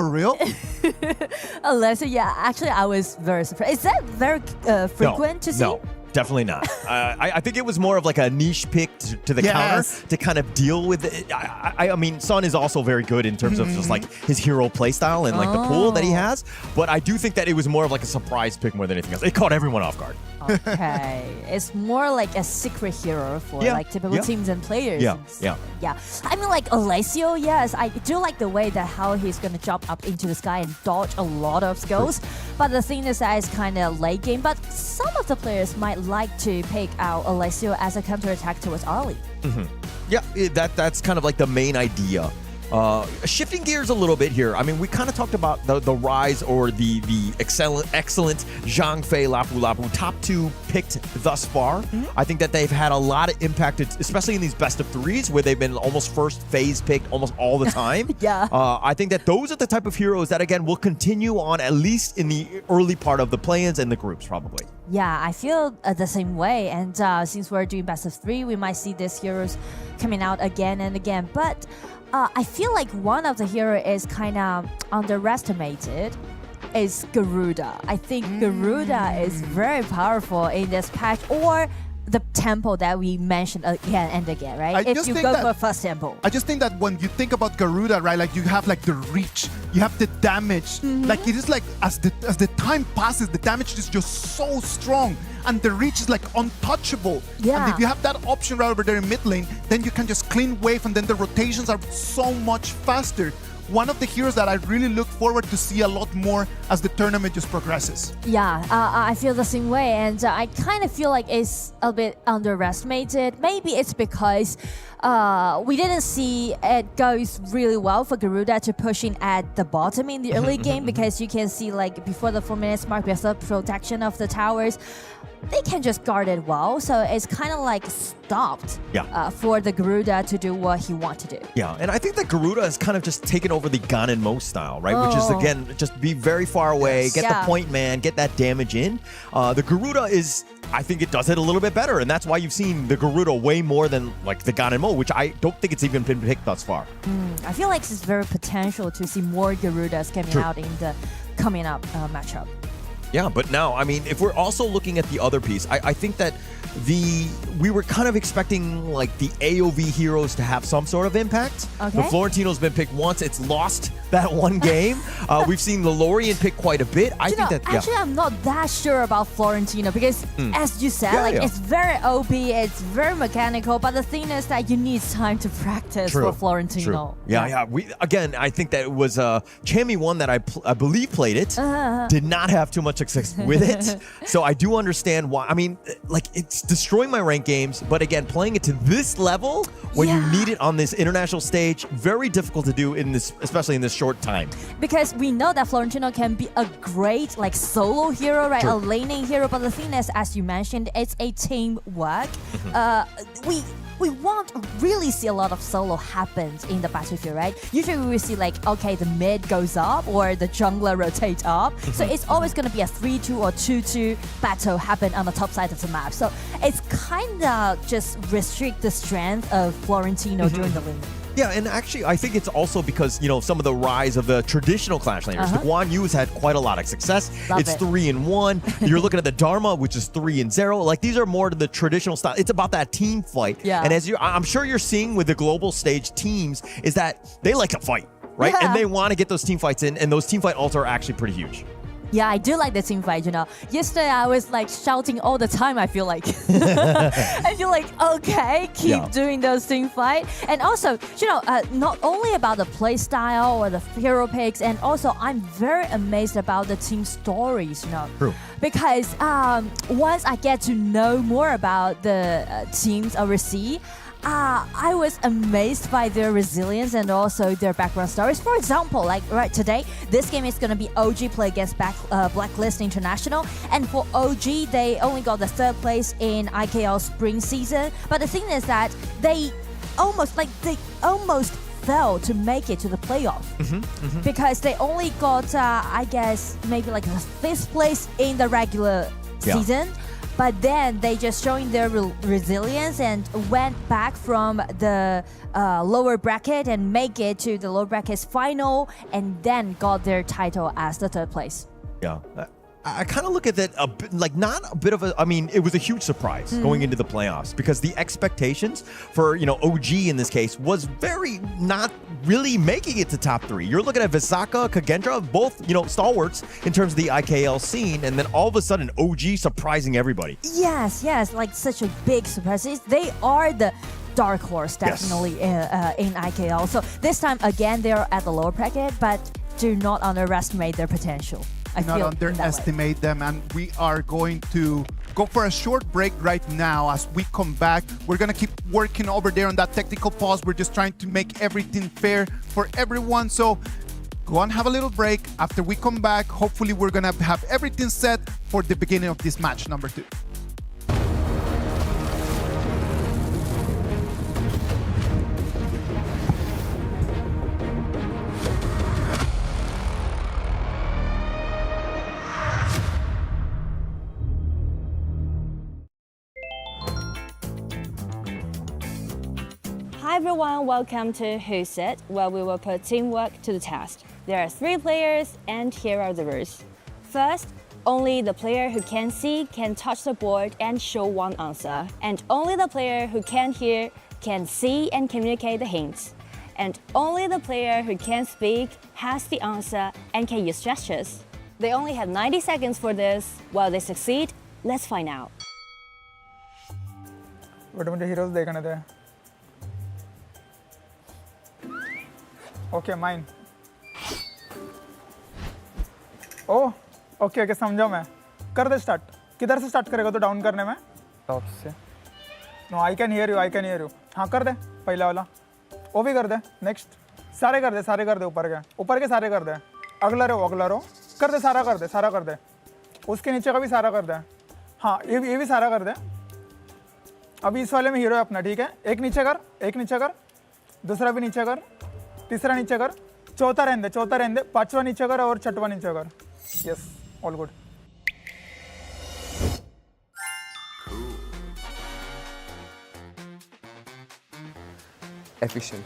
Alessio, actually, I was very surprised. Is that very frequent to see? No. Definitely not. I think it was more of like a niche pick to the counter to kind of deal with it. I mean, Sun is also very good in terms of just like his hero playstyle and like the pool that he has. But I do think that it was more of like a surprise pick more than anything else. It caught everyone off guard. Okay. It's more like a secret hero for like typical teams and players. Yeah. I mean, like Alessio, yes, I do like the way that how he's going to jump up into the sky and dodge a lot of skills. But the thing is that it's kind of late game. But some of the players might like to pick out Alessio as a counterattack towards Arlie. Yeah, that's kind of like the main idea. Shifting gears a little bit here. I mean, we kind of talked about the rise or the excellent Zhang Fei, Lapu Lapu, top 2 picked thus far. I think that they've had a lot of impact, especially in these best of 3s where they've been almost first phase picked almost all the time. I think that those are the type of heroes that, again, will continue on at least in the early part of the play-ins and the groups, probably. Yeah, I feel the same way. And since we're doing best of 3, we might see these heroes coming out again and again. But I feel like one of the heroes is kind of underestimated is Garuda. I think Garuda is very powerful in this patch, or the tempo that we mentioned again and again, right? If you go for first tempo. I just think that when you think about Garuda, right, like you have like the reach, you have the damage. Like it is like as the time passes, the damage is just so strong. And the reach is like untouchable. And if you have that option right over there in mid lane, then you can just clean wave and then the rotations are so much faster. One of the heroes that I really look forward to see a lot more as the tournament just progresses. Yeah, I feel the same way, and I kind of feel like it's a bit underestimated. Maybe it's because we didn't see it goes really well for Garuda to push in at the bottom in the early game because you can see like before the 4 minutes mark with the protection of the towers, they can just guard it well. So it's kind of like stopped for the Garuda to do what he wants to do. Yeah, and I think that Garuda has kind of just taken over the Gan and Mo style, right? Which is, again, just be very far away, get the point man, get that damage in. The Garuda is, I think it does it a little bit better, and that's why you've seen the Garuda way more than like the Gan and Mo, which I don't think it's even been picked thus far. I feel like it's very potential to see more Garudas coming out in the coming up matchup. Yeah, but now, I mean, if we're also looking at the other piece, I think that we were kind of expecting like the AOV heroes to have some sort of impact. Okay. The Florentino's been picked once. It's lost that one game. We've seen the Lorien pick quite a bit. I think that, actually, I'm not that sure about Florentino because, as you said, it's very OP, it's very mechanical. But the thing is that you need time to practice for Florentino. True. Yeah. I think that it was Chammy one that I believe played it. Did not have too much success with it. So I do understand why. I mean, like, it's destroying my rank games, but again, playing it to this level when you need it on this international stage, very difficult to do in this, especially in this short time. Because we know that Florentino can be a great like solo hero, right? A laning hero, but the thing is, as you mentioned, it's a teamwork. We won't really see a lot of solo happens in the battlefield, right? Usually we will see like, okay, the mid goes up or the jungler rotates up. So it's always going to be a 3-2 or 2-2 battle happen on the top side of the map. So it's kind of just restrict the strength of Florentino during the lane. Yeah, and actually, I think it's also because, you know, some of the rise of the traditional Clash laners. The Guan Yu has had quite a lot of success. It's 3-1. You're looking at the Dharma, which is 3-0. Like, these are more to the traditional style. It's about that team fight. Yeah. And as I'm sure you're seeing with the global stage teams, is that they like to fight, right? Yeah. And they want to get those team fights in, and those team fight ults are actually pretty huge. Yeah, I do like the team fight, you know. Yesterday, I was like shouting all the time, I feel like. I feel like, okay, keep doing those team fight. And also, you know, not only about the play style or the hero picks, and also I'm very amazed about the team stories, you know. True. Because once I get to know more about the teams overseas, I was amazed by their resilience and also their background stories. For example, like right today, this game is going to be OG play against Blacklist International. And for OG, they only got the 3rd place in IKL spring season. But the thing is that they almost fell to make it to the playoff. Because they only got, I guess, maybe like the 5th place in the regular season. But then they just showing their resilience and went back from the lower bracket and make it to the lower bracket's final and then got their title as the 3rd place. Yeah. I kind of look at that like not a bit of a, I mean, it was a huge surprise going into the playoffs because the expectations for, you know, OG in this case was very not really making it to top 3. You're looking at Visaka, Kagendra, both, you know, stalwarts in terms of the IKL scene, and then all of a sudden OG surprising everybody. Yes, like such a big surprise. They are the dark horse definitely in IKL. So this time again, they're at the lower bracket, but do not underestimate their potential. Not underestimate them, and we are going to go for a short break right now. As we come back, we're gonna keep working over there on that technical pause. We're just trying to make everything fair for everyone. So go on, have a little break. After we come back, hopefully we're gonna have everything set for the beginning of this match number 2. Hi everyone, welcome to Who Said, where we will put teamwork to the test. There are 3 players and here are the rules. First, only the player who can see can touch the board and show one answer. And only the player who can hear can see and communicate the hints. And only the player who can speak has the answer and can use gestures. They only have 90 seconds for this. While they succeed, let's find out. What about the heroes देखने थे? Okay, mine. Oh, okay, समझा मैं. कर दे start. किधर से start करेगा तो down करने में? Top से. No, I can hear you. हाँ कर दे, पहला वाला. वो भी कर दे. Next. सारे कर दे ऊपर के सारे कर दे. अगला रो. कर दे, सारा कर दे. उसके नीचे का भी सारा कर दे. हाँ, ये भी सारा कर दे. अभी इस वाले में हीरो है अपना, ठीक है? एक नीचे कर. दूसरा भी नीचे कर. तीसरा नीचे कर. चौथा रहने दे. 5वां नीचे कर और 6वां नीचे कर. Yes, all good. Efficient.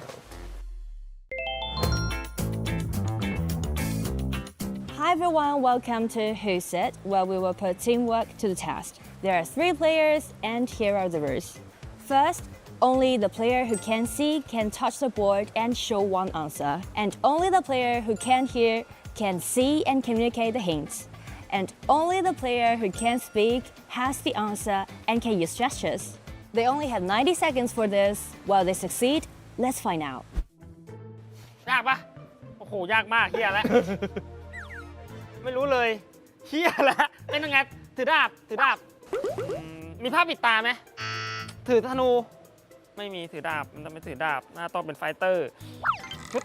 Hi everyone, welcome to Who Said, where we will put teamwork to the test. There are 3 players, and here are the rules. First, only the player who can see can touch the board and show one answer. And only the player who can hear can see and communicate the hints. And only the player who can speak has the answer and can use gestures. They only have 90 seconds for this. Will they succeed? Let's find out. ยากปะโอ้โหยากมากเฮียแล้ว ไม่รู้เลยเฮียแล้วเป็นยังไงถือดาบมีผ้าปิดตาไหมถือธนูไม่มีถือดาบมันจะไม่ถือดาบน่าต้องเป็นไฟเตอร์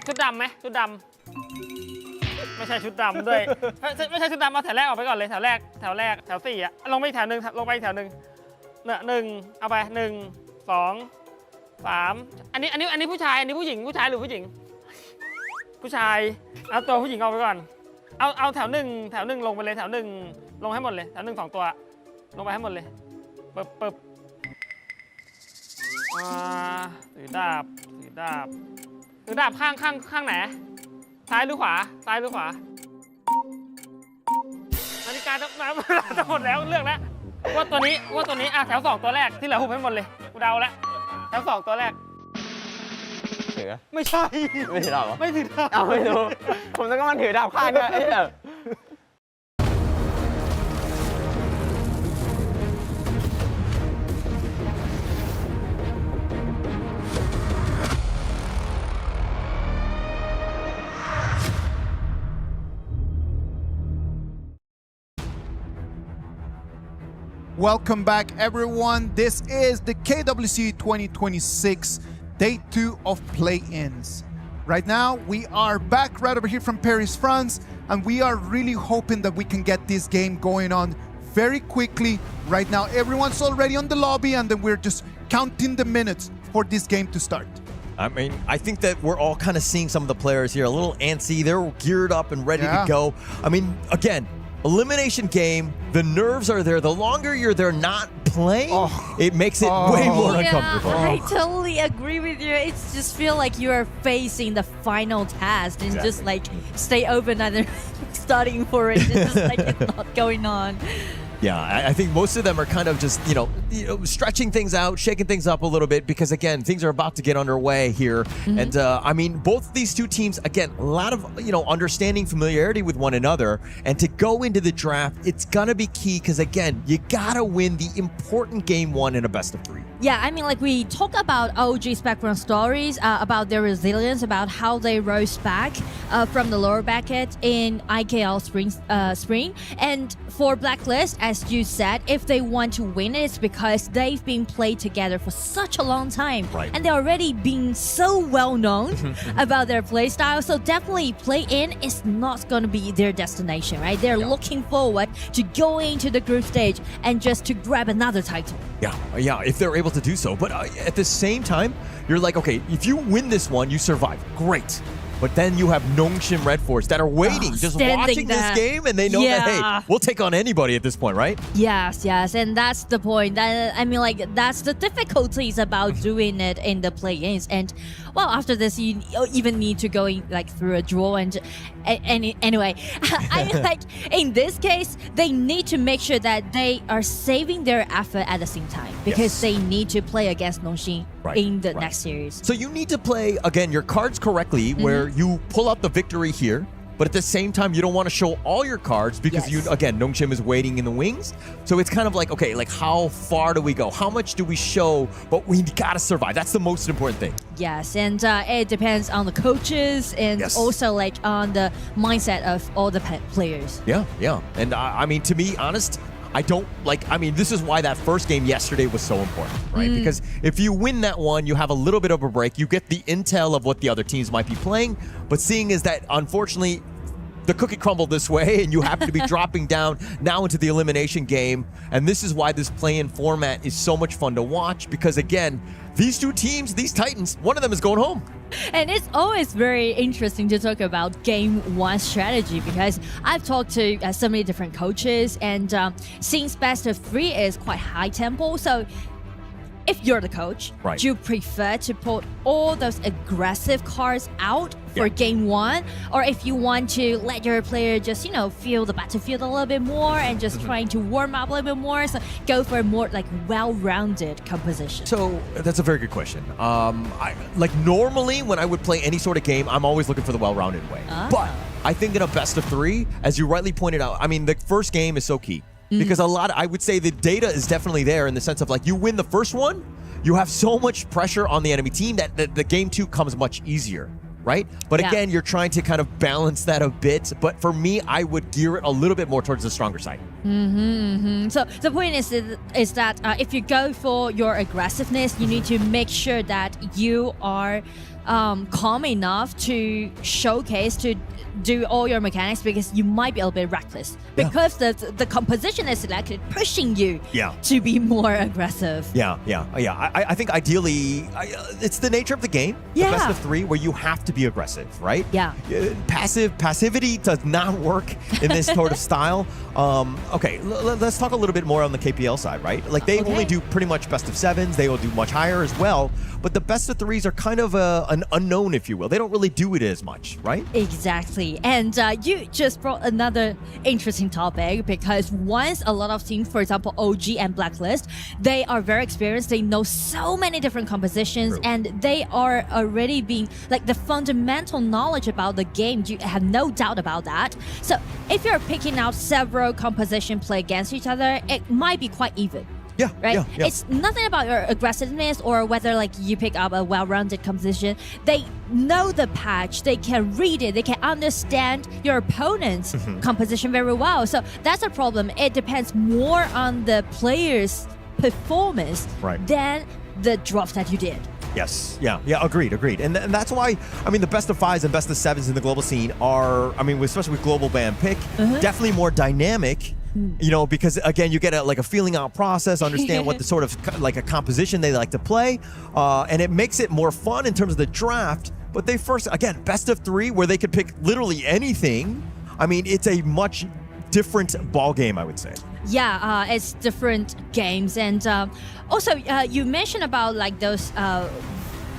ชุดดำไหมชุดดำไม่ใช่ชุดดำด้วยไม่ใช่ชุดดำเอาแถวแรกออกไปก่อนเลยแถวแรกแถว4อะลงไปอีกแถวหนึ่งเนี่ย1เอาไป1 2 3อันนี้ผู้ชายอันนี้ผู้หญิงผู้ชายหรือผู้หญิงผู้ชายเอาตัวผู้หญิงออกไปก่อนเอาแถวหนึ่งลงไปเลยแถวหนึ่งลงให้หมดเลยแถว1 2 ตัวลงไปให้หมดเลยปึ๊บถือดาบข้างไหนซ้ายหรือขวานาฬิกาจะหมดแล้วเลือกแล้วว่าตัวนี้แถว2ตัวแรกที่เหลือหุบให้หมดเลยกูเดาแล้วแถว2ตัวแรกถือไม่ใช่ไม่ถือดาบไม่ถือดาบเอาไม่รู้ผมต้องมันถือดาบข้างเนี่ยไอ้แบบ Welcome back, everyone. This is the KWC 2026 Day 2 of Play-Ins. Right now, we are back right over here from Paris, France, and we are really hoping that we can get this game going on very quickly. Right now, everyone's already on the lobby, and then we're just counting the minutes for this game to start. I mean, I think that we're all kind of seeing some of the players here a little antsy. They're geared up and ready to go. I mean, again, elimination game, the nerves are there. The longer you're there not playing, it makes it way more uncomfortable. I totally agree with you. It's just feel like you are facing the final task and just like stay overnight and studying for it. It's just like it's not going on. Yeah, I think most of them are kind of just, you know, stretching things out, shaking things up a little bit because, again, things are about to get underway here. And, I mean, both these two teams, again, a lot of, you know, understanding, familiarity with one another. And to go into the draft, it's going to be key because, again, you got to win the important game 1 in a best-of-3. Yeah, I mean, like we talk about OG's background stories, about their resilience, about how they rose back from the lower bracket in IKL spring. And for Blacklist, as you said, if they want to win it, it's because they've been played together for such a long time. Right. And they're already been so well known about their play style. So definitely play-in is not going to be their destination, right? They're looking forward to going to the group stage and just to grab another title. Yeah, if they're able to do so. But at the same time, you're like, okay, if you win this one, you survive. Great. But then you have Nongshim Red Force that are waiting, just watching this game, and they know that, hey, we'll take on anybody at this point, right? Yes, and that's the point. I mean, like, that's the difficulties about doing it in the play-ins. And, well, after this, you even need to go in, like, through a draw. And anyway, I mean, like, in this case, they need to make sure that they are saving their effort at the same time because they need to play against Nongshim in the next series. So you need to play, again, your cards correctly, where you pull out the victory here, but at the same time, you don't want to show all your cards because you, again, Nongshim is waiting in the wings. So it's kind of like, okay, like how far do we go? How much do we show? But we got to survive. That's the most important thing. Yes, and it depends on the coaches and also like on the mindset of all the players. Yeah. And I mean, to be honest, I don't like, I mean, this is why that first game yesterday was so important, right? Because if you win that one, you have a little bit of a break. You get the intel of what the other teams might be playing. But seeing is that, unfortunately, the cookie crumbled this way and you happen to be dropping down now into the elimination game. And this is why this play-in format is so much fun to watch because, again, these two teams, these Titans, one of them is going home. And it's always very interesting to talk about game 1 strategy because I've talked to so many different coaches and since best of 3 is quite high tempo, so if you're the coach, Right. do you prefer to put all those aggressive cards out for game one? Or if you want to let your player just, feel the battlefield a little bit more and just trying to warm up a little bit more, so go for a more like well-rounded composition? So that's a very good question. Normally when I would play any sort of game, I'm always looking for the well-rounded way. But I think in a best of 3, as you rightly pointed out, I mean, the first game is so key. Because I would say the data is definitely there in the sense of like you win the first one, you have so much pressure on the enemy team that the game 2 comes much easier, right? But again, you're trying to kind of balance that a bit. But for me, I would gear it a little bit more towards the stronger side. So the point is that if you go for your aggressiveness, you need to make sure that you are calm enough to showcase, to do all your mechanics, because you might be a little bit reckless because the composition is selected pushing you to be more aggressive. I think ideally it's the nature of the game, the best of 3, where you have to be aggressive, right? Passivity does not work in this sort of style. Okay, let's talk a little bit more on the KPL side, right? Like they only do pretty much best of 7s, they will do much higher as well, but the best of 3s are kind of an unknown, if you will. They don't really do it as much, right? Exactly. And you just brought another interesting topic, because once a lot of teams, for example, OG and Blacklist, they are very experienced. They know so many different compositions, and they are already being like the fundamental knowledge about the game. You have no doubt about that. So if you're picking out several compositions play against each other, it might be quite even. Right? It's nothing about your aggressiveness or whether like you pick up a well-rounded composition. They know the patch, they can read it, they can understand your opponent's composition very well. So that's a problem. It depends more on the player's performance than the drops that you did. Yes. Yeah. Agreed. And that's why, I mean, the best of 5s and best of 7s in the global scene are, I mean, especially with global ban pick, definitely more dynamic. Because again, you get a feeling out process, understand what the sort of like a composition they like to play, and it makes it more fun in terms of the draft. But they first, again, best of 3 where they could pick literally anything. I mean, it's a much different ball game, I would say. It's different games, and also you mentioned about like those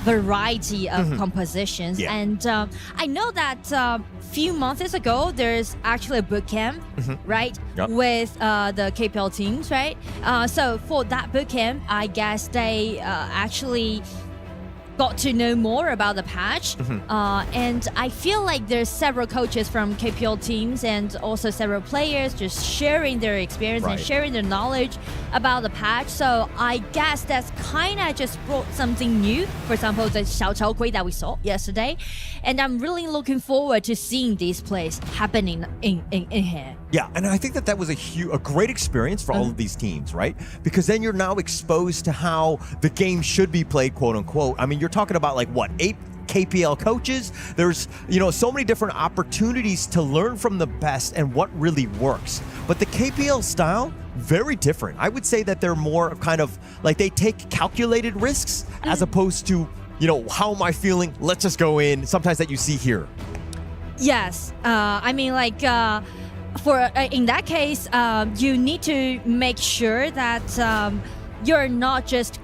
variety of compositions, and I know that few months ago there's actually a boot camp with the KPL teams, right? So for that boot camp, I guess they actually got to know more about the patch, and I feel like there's several coaches from KPL teams and also several players just sharing their experience and sharing their knowledge about the patch. So I guess that's kind of just brought something new. For example, the Xiao Chao Gui that we saw yesterday, and I'm really looking forward to seeing these plays happening in here. Yeah, and I think that was a great experience for all of these teams, right? Because then you're now exposed to how the game should be played, quote unquote. I mean, you're talking about like what, 8 KPL coaches? There's, so many different opportunities to learn from the best and what really works. But the KPL style, very different. I would say that they're more kind of like they take calculated risks as opposed to, how am I feeling? Let's just go in. Sometimes that you see here. Yes, I mean like. In that case, you need to make sure that you're not just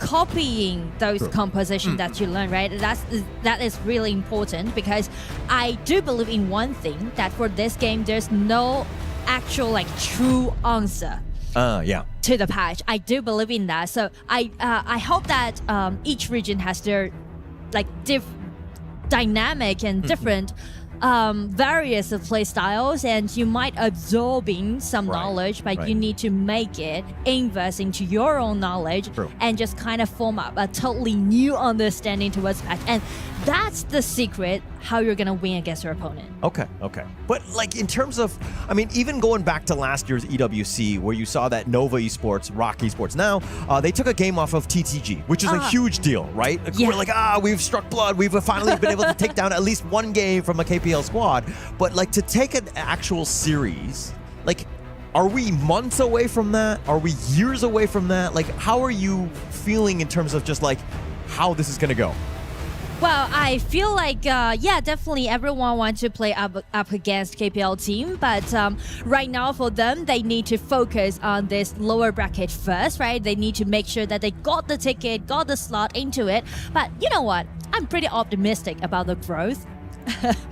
copying those compositions that you learn, right? That is really important, because I do believe in one thing, that for this game, there's no actual like true answer to the patch. I do believe in that. So I hope that each region has their like dynamic and different various of play styles, and you might absorbing some knowledge, but you need to make it inverse into your own knowledge and just kind of form up a totally new understanding towards patch. And that's the secret how you're gonna win against your opponent. Okay. But like in terms of, I mean, even going back to last year's EWC, where you saw that Nova Esports, Rock Esports, now they took a game off of TTG, which is a huge deal, right? We're like, we've struck blood. We've finally been able to take down at least one game from a KPL squad. But like to take an actual series, like, are we months away from that? Are we years away from that? Like, how are you feeling in terms of just like how this is gonna go? Well, I feel like, yeah, definitely everyone wants to play up against KPL team, but right now for them, they need to focus on this lower bracket first, right? They need to make sure that they got the ticket, got the slot into it. But you know what? I'm pretty optimistic about the growth.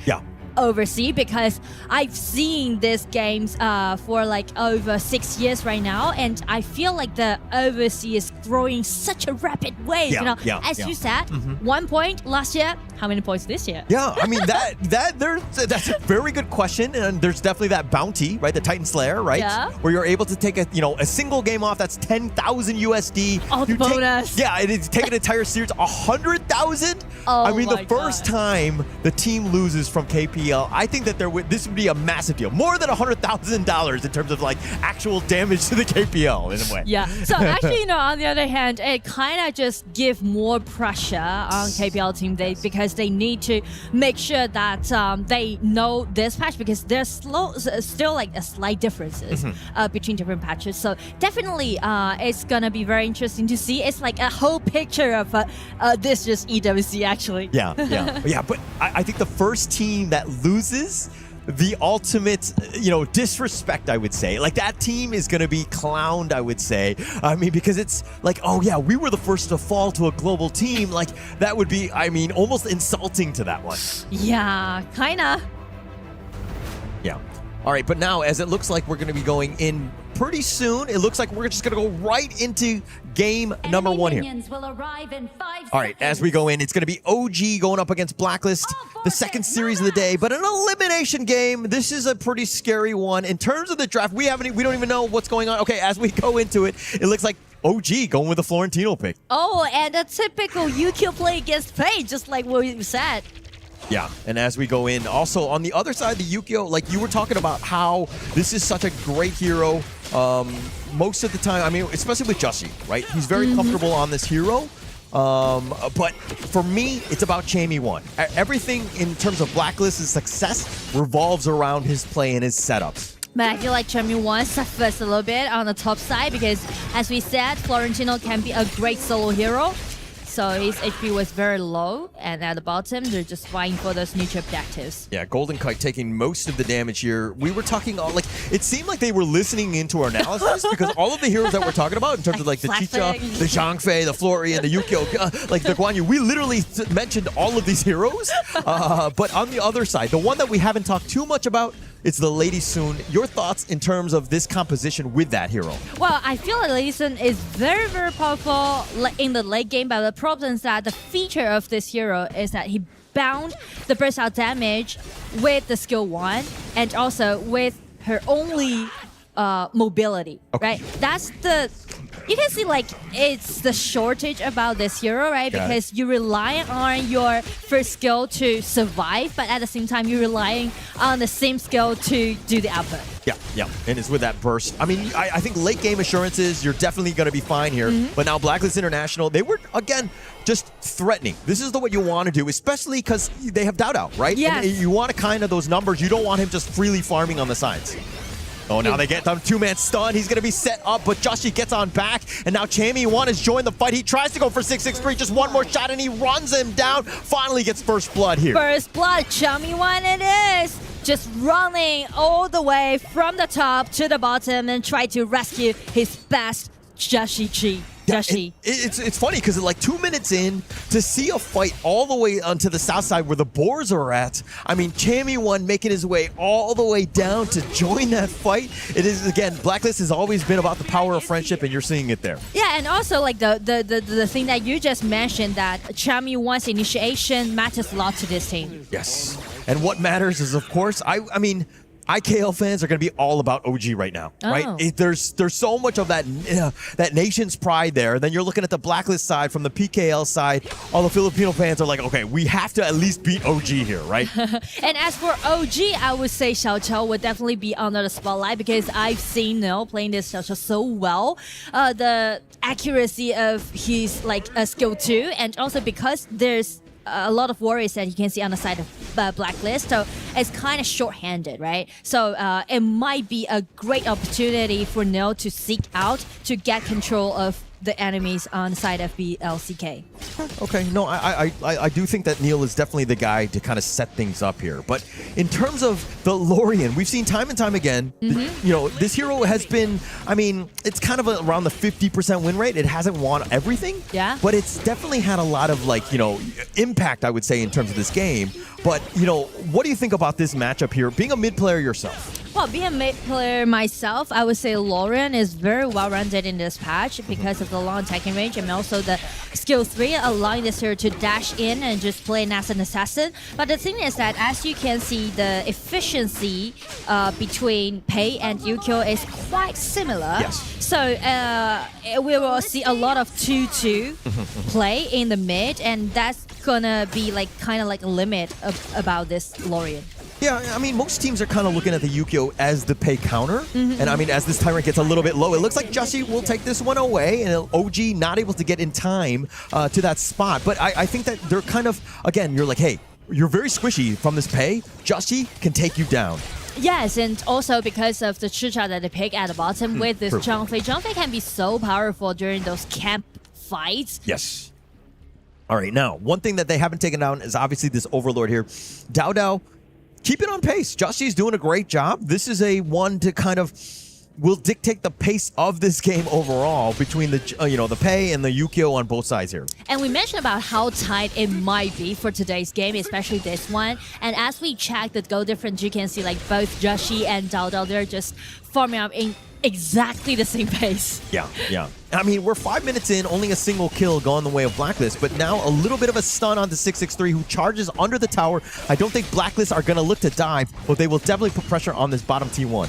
Yeah. Overseas, because I've seen these games for like over 6 years right now, and I feel like the overseas is growing such a rapid way. Yeah, you know, yeah, as yeah. you said, 1 point last year. How many points this year? Yeah, I mean that's a very good question, and there's definitely that bounty, right? The Titan Slayer, right? Yeah. Where you're able to take a single game off. That's 10,000 USD. Oh, the bonus. And it's take an entire series 100,000. Oh I mean, the my first time the team loses from KPL, I think that this would be a massive deal, more than $100,000 in terms of like actual damage to the KPL in a way. Yeah. So actually, you know, on the other hand, it kind of just give more pressure on KPL team because they need to make sure that they know this patch, because there's still like a slight differences between different patches. So definitely, it's gonna be very interesting to see. It's like a whole picture of this just EWC actually. Yeah. But I think the first team that loses, the ultimate, disrespect, I would say. Like, that team is going to be clowned, I would say. I mean, because it's like, oh, yeah, we were the first to fall to a global team. Like, that would be, I mean, almost insulting to that one. Yeah, kind of. Yeah. All right, but now, as it looks like we're going to be going in pretty soon, it looks like we're just going to go right into game number 1 here. Will arrive in 5 All right, as we go in, it's going to be OG going up against Blacklist, the second series of the day, but an elimination game. This is a pretty scary one. In terms of the draft, we don't even know what's going on. Okay, as we go into it, it looks like OG going with the Florentino pick. Oh, and a typical UQ play against Paige, just like what you said. Yeah, and as we go in, also on the other side, the Yukio, like you were talking about how this is such a great hero. Most of the time, I mean, especially with Jussie, right? He's very comfortable on this hero. But for me, it's about Chammy1. Everything in terms of Blacklist's success revolves around his play and his setups. But I feel like Chammy1 suffers a little bit on the top side because, as we said, Florentino can be a great solo hero. So his HP was very low, and at the bottom, they're just vying for those neutral objectives. Yeah, Golden Kite taking most of the damage here. We were talking, like, it seemed like they were listening into our analysis because all of the heroes that we're talking about in terms of, like, the Chicha, the Zhangfei, the Flori, and the Yukio, like the Guan Yu, we literally mentioned all of these heroes. But on the other side, the one that we haven't talked too much about, it's the Lady Soon. Your thoughts in terms of this composition with that hero? Well, I feel like Lady Soon is very, very powerful in the late game, but the problem is that the feature of this hero is that he bound the burst out damage with the skill 1 and also with her only mobility, right? That's the... You can see, like, it's the shortage about this hero, right? Because you rely on your first skill to survive, but at the same time, you're relying on the same skill to do the output. Yeah, and it's with that burst. I mean, I think late game assurances, you're definitely going to be fine here. But now Blacklist International, they were, again, just threatening. This is what you want to do, especially because they have Dao Dao, right? Yes. And you want to kind of those numbers. You don't want him just freely farming on the sides. Oh, now they get them 2-man stun. He's going to be set up, but Jussie gets on back. And now Chammy1 has joined the fight. He tries to go for 663. Just one more shot, and he runs him down. Finally gets first blood here. First blood, Chammy1 it is. Just running all the way from the top to the bottom and try to rescue his best Jussie. It's funny because like 2 minutes in to see a fight all the way onto the south side where the boars are at. I mean, Chammy1 making his way all the way down to join that fight. It is, again, Blacklist has always been about the power of friendship, and you're seeing it there. Yeah, and also like the thing that you just mentioned, that Chammy1's initiation matters a lot to this team. Yes, and what matters is, of course, I mean, IKL fans are going to be all about OG right now, right? There's so much of that that nation's pride there. Then you're looking at the Blacklist side from the PKL side. All the Filipino fans are like, okay, we have to at least beat OG here, right? And as for OG, I would say Xiao Chao would definitely be under the spotlight because I've seen playing this Xiao Chao so well. The accuracy of his skill 2, and also because there's a lot of warriors that you can see on the side of Blacklist, so it's kind of short-handed, right? So it might be a great opportunity for Nil to seek out to get control of the enemies on the side of BLCK. Okay, no, I do think that Neil is definitely the guy to kind of set things up here. But in terms of the Lorien, we've seen time and time again, this hero has been, I mean, it's kind of around the 50% win rate. It hasn't won everything. Yeah. But it's definitely had a lot of impact, I would say, in terms of this game. But, what do you think about this matchup here, being a mid player yourself? Well, being a mid player myself, I would say Lorien is very well-rounded in this patch because of the long attacking range and also the skill 3 allowing this hero to dash in and just play as an assassin. But the thing is that as you can see, the efficiency between Pei and Yukio is quite similar. Yes. So we will see a lot of 2-2 play in the mid, and that's gonna be kind of like a limit about this Lorien. Yeah, I mean, most teams are kind of looking at the Yukio as the Pei counter. And I mean, as this Tyrant gets a little bit low, it looks like Justy will take this one away, and OG not able to get in time to that spot. But I think that they're kind of, again, you're like, hey, you're very squishy from this Pei. Justy can take you down. Yes, and also because of the Chicha that they pick at the bottom with this Zhang Fei. Zhang Fei can be so powerful during those camp fights. Yes. All right, now, one thing that they haven't taken down is obviously this Overlord here. Dao Dao, keep it on pace. Justy's doing a great job. This is a one to kind of will dictate the pace of this game overall between the the Pei and the Yukio on both sides here. And we mentioned about how tight it might be for today's game, especially this one. And as we check the goal difference, you can see both Joshi and Dao Dao, they're just farming up in exactly the same pace. Yeah. I mean, we're 5 minutes in, only a single kill going the way of Blacklist, but now a little bit of a stun on the 663 who charges under the tower. I don't think Blacklist are going to look to dive, but they will definitely put pressure on this bottom T1.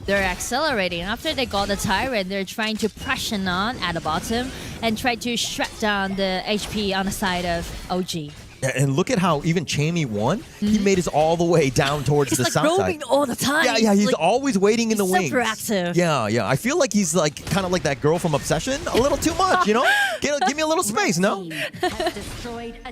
They're accelerating. After they got the Tyrant, they're trying to pressure on at the bottom and try to shred down the HP on the side of OG. And look at how even Chammy won. He made us all the way down towards the south side. He's roaming all the time. Yeah, he's always waiting in the wings. Super active. Yeah. I feel like he's kind of like that girl from Obsession. A little too much, Give me a little space, no?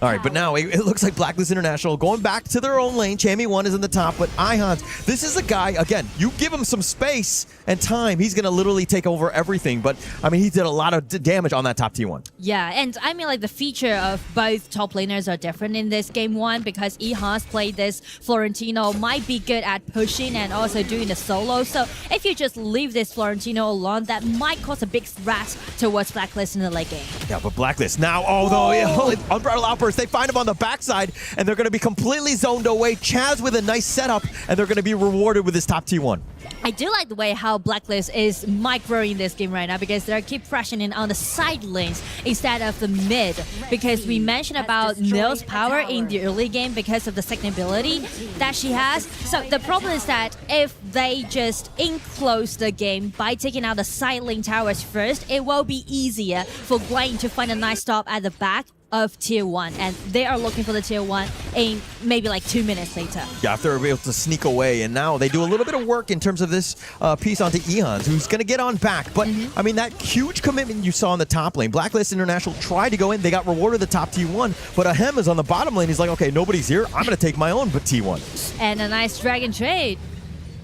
All right, but now it looks like Blacklist International going back to their own lane. Chammy 1 is in the top, but Ihans, this is a guy, again, you give him some space and time, he's going to literally take over everything. But, I mean, he did a lot of damage on that top T1. Yeah, and I mean, the feature of both top laners are different in this game one because Ihans played this Florentino might be good at pushing and also doing the solo. So if you just leave this Florentino alone, that might cause a big threat towards Blacklist in the late game. Yeah, but Blacklist now, Unbridled Outburst, they find him on the backside and they're going to be completely zoned away. Chaz with a nice setup and they're going to be rewarded with this top T1. I do like the way how Blacklist is microing this game right now because they keep pressuring on the side lanes instead of the mid, because we mentioned about Neil's power in the early game because of the second ability that she has. So the problem is that if they just enclose the game by taking out the side lane towers first, it will be easier for Gwen to find a nice stop at the back of tier 1, and they are looking for the tier 1 in maybe 2 minutes later. Yeah, after they're able to sneak away, and now they do a little bit of work in terms of this piece onto Ihans, who's going to get on back. But, I mean, that huge commitment you saw in the top lane, Blacklist International tried to go in, they got rewarded the top T1, but Ahem is on the bottom lane, he's like, okay, nobody's here, I'm going to take my own T1. And a nice dragon trade.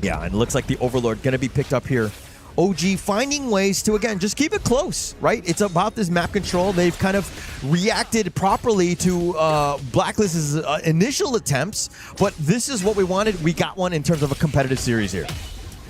Yeah, and it looks like the Overlord going to be picked up here. OG finding ways to, again, just keep it close, right? It's about this map control. They've kind of reacted properly to Blacklist's initial attempts, but this is what we wanted. We got one in terms of a competitive series here.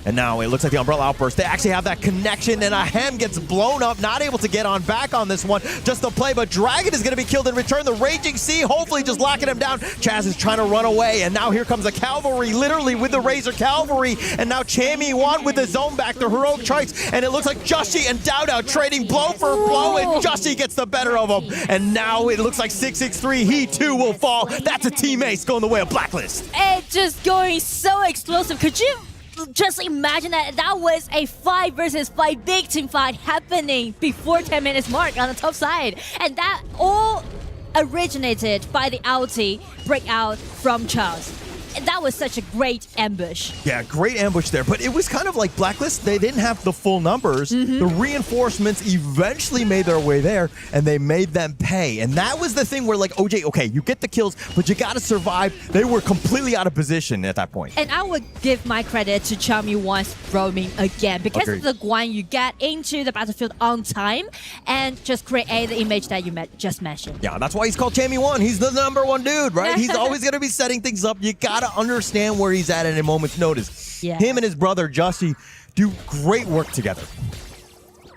And now it looks like the Umbrella Outburst, they actually have that connection, and Ahem gets blown up, not able to get on back on this one. Just the play, but Dragon is going to be killed in return. The Raging Sea, hopefully just locking him down. Chaz is trying to run away, and now here comes the Cavalry, literally with the Razor Cavalry. And now Chammy 1 with the zone back, the heroic strikes, and it looks like Justy and Dao Dao trading blow for blow, and Justy gets the better of him. And now it looks like 663, he too will fall. That's a team ace going the way of Blacklist. It's just going so explosive. Could you just imagine that was a 5 versus 5 big team fight happening before 10 minutes mark on the top side, and that all originated by the ulti breakout from Charles. that was such a great ambush. Yeah, great ambush there. But it was kind of like Blacklist. They didn't have the full numbers. The reinforcements eventually made their way there, and they made them pay. And that was the thing where, like, OJ, okay, you get the kills, but you got to survive. They were completely out of position at that point. And I would give my credit to Chami Wan's roaming again. Because Agreed. of the Guan, you get into the battlefield on time and just create the image that you just mentioned. Yeah, that's why he's called Chami Wan. He's the #1 dude, right? He's always going to be setting things up. You got to understand where he's at a moment's notice. Yeah. Him and his brother, Jussie, do great work together.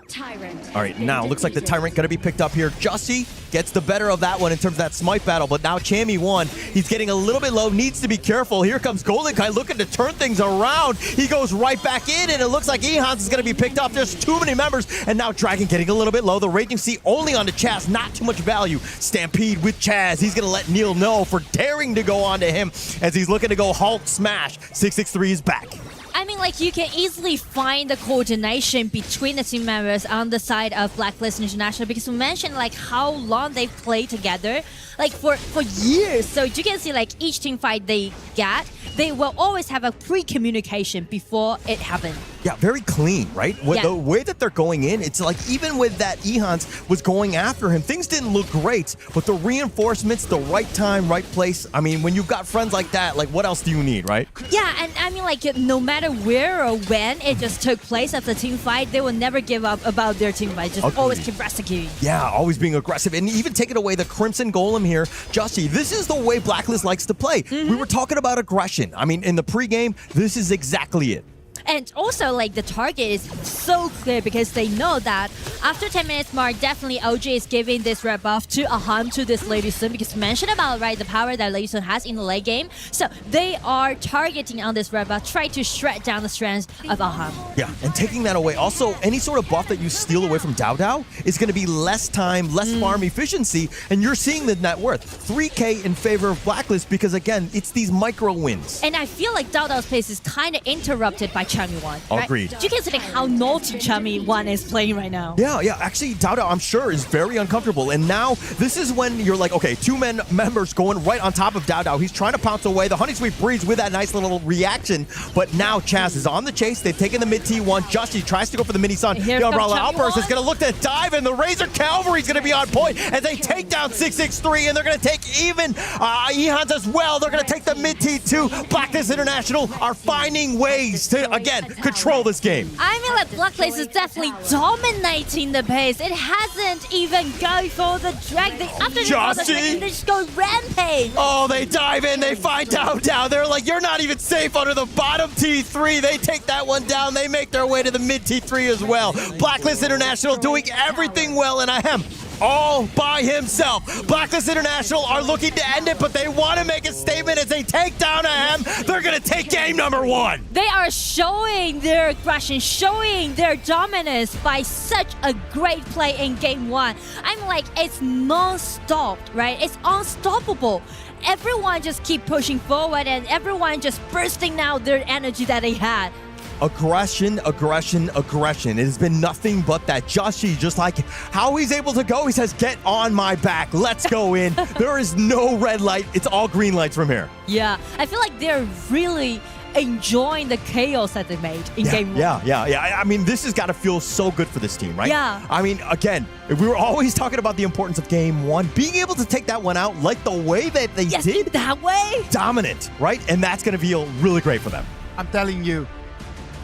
Tyrant. All right, now looks like the Tyrant going to be picked up here. Jussie gets the better of that one in terms of that smite battle, but now Chami Wan, he's getting a little bit low, needs to be careful. Here comes Golden Kai looking to turn things around. He goes right back in, and it looks like Ehans is going to be picked off. There's too many members, and now Dragon getting a little bit low. The Raging Sea only on to Chaz, not too much value. Stampede with Chaz. He's going to let Neil know for daring to go on to him as he's looking to go Hulk smash. 663 is back. I mean, like, you can easily find the coordination between the team members on the side of Blacklist International because we mentioned, like, how long they've played together, like, for years. So you can see, like, each team fight they get, they will always have a pre-communication before it happened. Yeah, very clean, right? With Yeah. the way that they're going in, it's like even with that Ehans was going after him, things didn't look great, but the reinforcements, the right time, right place. I mean, when you've got friends like that, like what else do you need, right? Yeah, and I mean, like, no matter where or when it just took place as a team fight, they will never give up about their team fight. Just Agreed. always keep prosecuting. Yeah, always being aggressive and even taking away the Crimson Golem here. Jussie, this is the way Blacklist likes to play. We were talking about aggression. I mean, in the pregame, this is exactly it. And also, like, the target is so clear because they know that after 10 minutes mark, definitely OG is giving this red buff to Aham, to this Lady Sun, because mentioned about, right, the power that Lady Sun has in the late game. So they are targeting on this red buff, try to shred down the strength of Aham. Yeah, and taking that away. Also, any sort of buff that you steal away from Dao Dao is going to be less time, less farm efficiency, and you're seeing the net worth. 3K in favor of Blacklist because, again, it's these micro wins. And I feel like Dao Dao's pace is kind of interrupted by Chami Wan. Right? Agreed. You can see like how naughty Chami Wan is playing right now. Yeah. Actually, Dao Dao, I'm sure, is very uncomfortable. And now, this is when you're like, okay, two members going right on top of Dao Dao. He's trying to pounce away. The Honey Sweet Breeze with that nice little reaction. But now Chaz is on the chase. They've taken the mid T1. Jussie tries to go for the mini sun. Here The comes Umbrella Chami Outburst Wan. is going to look to dive, and the Razor Cavalry is going to be on point as they take down 663, and they're going to take even Ehans as well. They're going to take the mid T2. Blacklist International are finding ways to, again, control this game. I mean, like, Blacklist is definitely dominating the pace. It hasn't even go for the drag. After Jussie! they just go rampage. Oh, they dive in, they find Dao Dao. They're like, you're not even safe under the bottom T3. They take that one down. They make their way to the mid T3 as well. Blacklist International doing everything well, and Ahem all by himself. Blacklist International are looking to end it, but they want to make a statement as they take down Ahem. They're going to take game #1. They are showing their aggression, showing their dominance by such a great play in game 1. I'm like, it's non-stop, right? It's unstoppable. Everyone just keep pushing forward and everyone just bursting out their energy that they had. Aggression. It has been nothing but that. Jussie, just like how he's able to go, he says, get on my back. Let's go in. There is no red light. It's all green lights from here. Yeah, I feel like they're really enjoying the chaos that they made in game 1. Yeah. I mean, this has got to feel so good for this team, right? Yeah. I mean, again, we were always talking about the importance of game 1. Being able to take that one out like the way that they did. That way. Dominant, right? And that's going to feel really great for them. I'm telling you,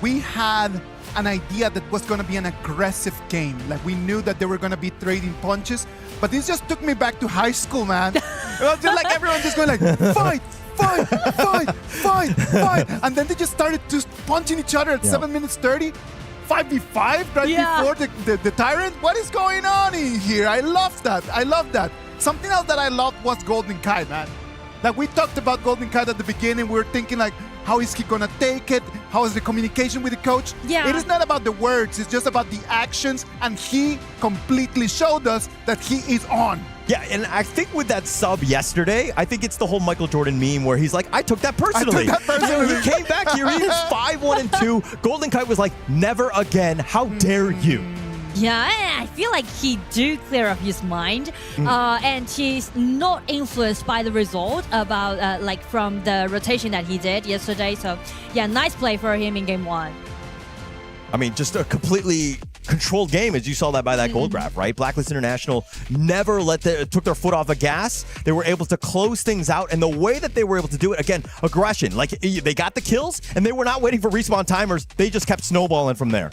we had an idea that was going to be an aggressive game. Like, we knew that they were going to be trading punches, but this just took me back to high school, man. It was just like everyone just going like, fight. And then they just started just punching each other at 7 minutes 30. 5v5 right before the Tyrant. What is going on in here? I love that. Something else that I loved was Golden Kai, man. Like, we talked about Golden Kai at the beginning. We were thinking, like, how is he gonna take it? How is the communication with the coach? Yeah. It is not about the words. It's just about the actions. And he completely showed us that he is on. Yeah, and I think with that sub yesterday, I think it's the whole Michael Jordan meme where he's like, I took that personally. He came back here, he is 5-1-2. Golden Kite was like, never again. How dare you? Yeah, I feel like he do clear up his mind, and he's not influenced by the result about like from the rotation that he did yesterday. So yeah, nice play for him in game 1. I mean, just a completely controlled game, as you saw that by that gold grab, right? Blacklist International never took their foot off the gas. They were able to close things out, and the way that they were able to do it, again, aggression. Like, they got the kills, and they were not waiting for respawn timers. They just kept snowballing from there.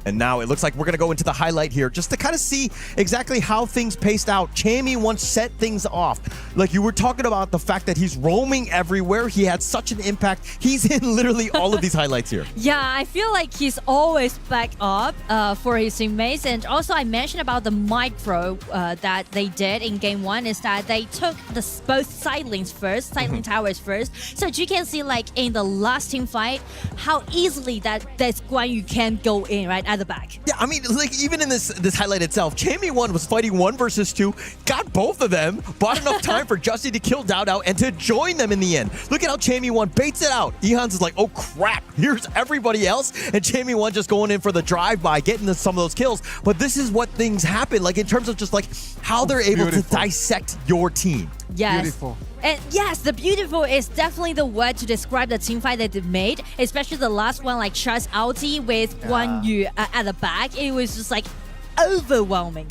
And now it looks like we're going to go into the highlight here just to kind of see exactly how things paced out. Chammy once set things off. Like, you were talking about the fact that he's roaming everywhere. He had such an impact. He's in literally all of these highlights here. Yeah, I feel like he's always back up for his teammates. And also I mentioned about the micro that they did in game 1 is that they took both side lanes first, side lane towers first. So you can see like in the last team fight, how easily that's Guan Yu can go in, right? At the back. Yeah, I mean, like, even in this highlight itself, Chammy 1 was fighting 1 versus 2, got both of them, bought enough time for Justy to kill Dao and to join them in the end. Look at how Chammy 1 baits it out. Ehans is like, oh crap, here's everybody else, and Chammy 1 just going in for the drive-by, getting some of those kills. But this is what things happen, like, in terms of just like how they're able to dissect your team. Yes. Beautiful. And yes, the beautiful is definitely the word to describe the team fight that they made, especially the last one, like Char's ulti with Guan Yu at the back. It was just like overwhelming.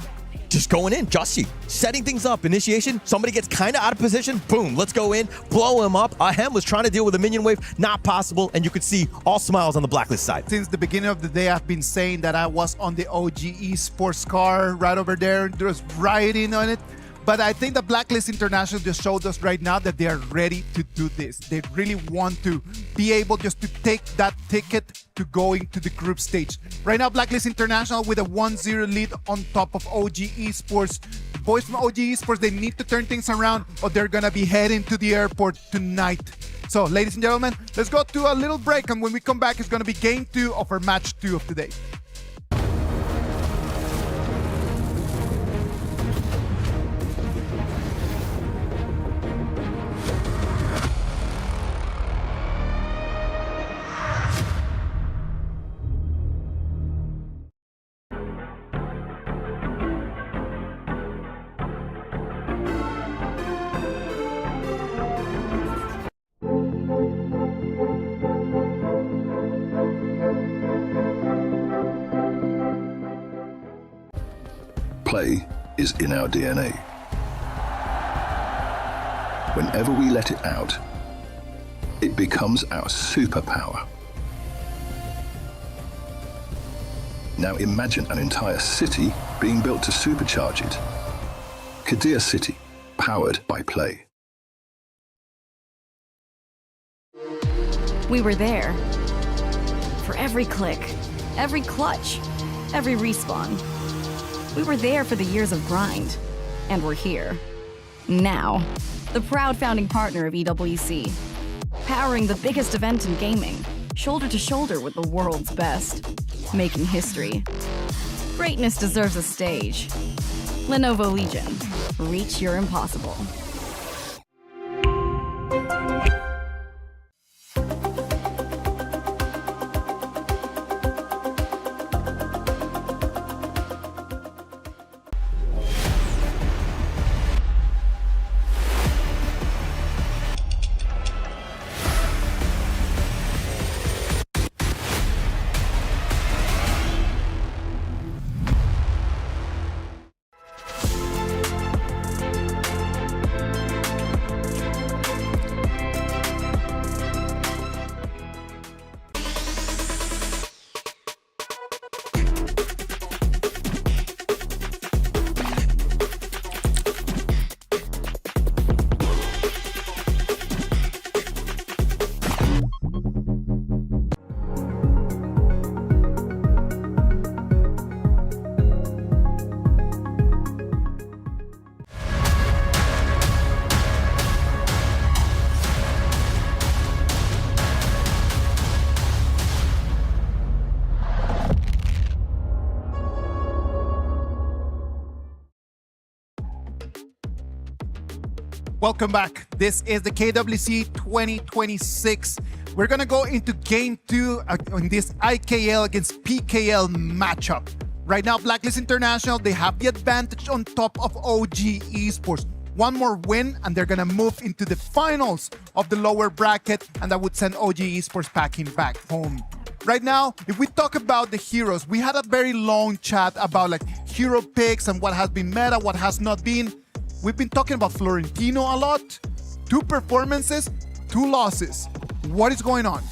Just going in, Justy, setting things up. Initiation, somebody gets kind of out of position. Boom, let's go in, blow him up. Ahem was trying to deal with a minion wave, not possible. And you could see all smiles on the Blacklist side. Since the beginning of the day, I've been saying that I was on the OG Esports car right over there, just riding on it. But I think the Blacklist International just showed us right now that they are ready to do this. They really want to be able just to take that ticket to going to the group stage. Right now, Blacklist International with a 1-0 lead on top of OG Esports. The boys from OG Esports, they need to turn things around or they're gonna be heading to the airport tonight. So, ladies and gentlemen, let's go to a little break, and when we come back, it's gonna be game 2 of our match 2 of today. Play is in our DNA. Whenever we let it out, it becomes our superpower. Now imagine an entire city being built to supercharge it. Kadir City, powered by play. We were there. For every click, every clutch, every respawn. We were there for the years of grind, and we're here. Now, the proud founding partner of EWC, powering the biggest event in gaming, shoulder to shoulder with the world's best, making history. Greatness deserves a stage. Lenovo Legion, reach your impossible. Welcome back. This is the KWC 2026 We're gonna go into game 2 in this IKL against PKL matchup. Right now, Blacklist International, they have the advantage on top of OG Esports. One more win and they're gonna move into the finals of the lower bracket, and that would send OG Esports packing back home. Right now, if we talk about the heroes, we had a very long chat about like hero picks and what has been meta, what has not been. We've been talking about Florentino a lot. 2 performances, 2 losses. What is going on?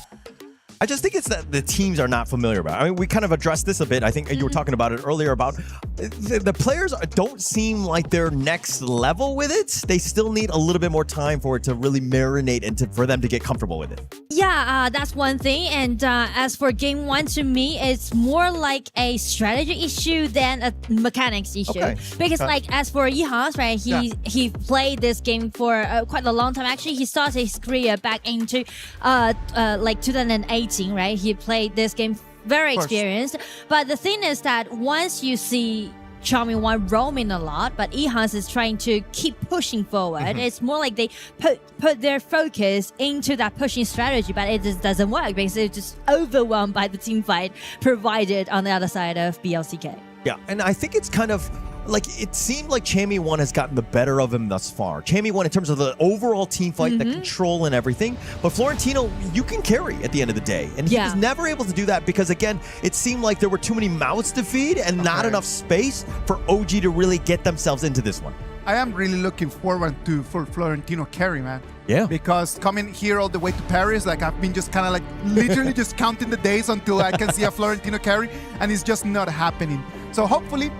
I just think it's that the teams are not familiar about it. I mean, we kind of addressed this a bit. I think you were talking about it earlier about the players don't seem like they're next level with it. They still need a little bit more time for it to really marinate and for them to get comfortable with it. Yeah, that's one thing. And as for game 1, to me, it's more like a strategy issue than a mechanics issue. Okay. Because like as for Ehans, right, he played this game for quite a long time. Actually, he started his career back into like 2018. Right, he played this game very experienced. But the thing is that once you see Charming One roaming a lot, but Ehans is trying to keep pushing forward. It's more like they put their focus into that pushing strategy, but it just doesn't work because it's just overwhelmed by the team fight provided on the other side of BLCK. Yeah, and I think it's kind of like it seemed like Chammy One has gotten the better of him thus far. Chammy One in terms of the overall team fight, the control and everything. But Florentino, you can carry at the end of the day. And he was never able to do that because, again, it seemed like there were too many mouths to feed and not enough space for OG to really get themselves into this one. I am really looking forward to for Florentino carry, man. Yeah. Because coming here all the way to Paris, like I've been just kind of like literally just counting the days until I can see a Florentino carry, and it's just not happening. So hopefully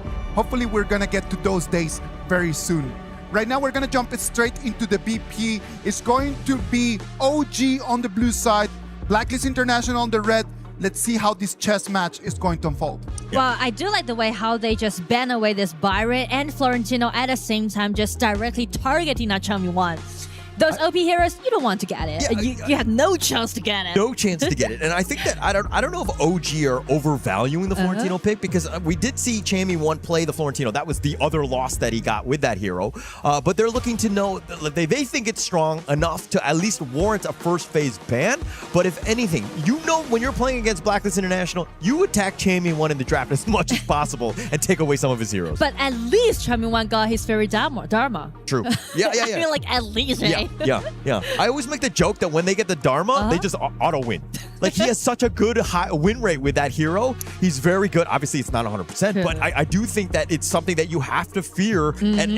we're gonna get to those days very soon. Right now, we're gonna jump straight into the BP. It's going to be OG on the blue side, Blacklist International on the red. Let's see how this chess match is going to unfold. Well, I do like the way how they just ban away this Byron and Florentino at the same time, just directly targeting that Charming One. Those OP heroes, you don't want to get it. Yeah, you have no chance to get it. No chance to get it. And I think that I don't know if OG are overvaluing the Florentino pick, because we did see Chammy One play the Florentino. That was the other loss that he got with that hero. But they're looking to know that they think it's strong enough to at least warrant a first phase ban. But if anything, you know, when you're playing against Blacklist International, you attack Chammy One in the draft as much as possible and take away some of his heroes. But at least Charming One got his fairy Dharma. True. Yeah. I feel like at least, right? Yeah. I always make the joke that when they get the Dharma, they just auto win. Like, he has such a good high win rate with that hero. He's very good. Obviously, it's not 100%, but I do think that it's something that you have to fear at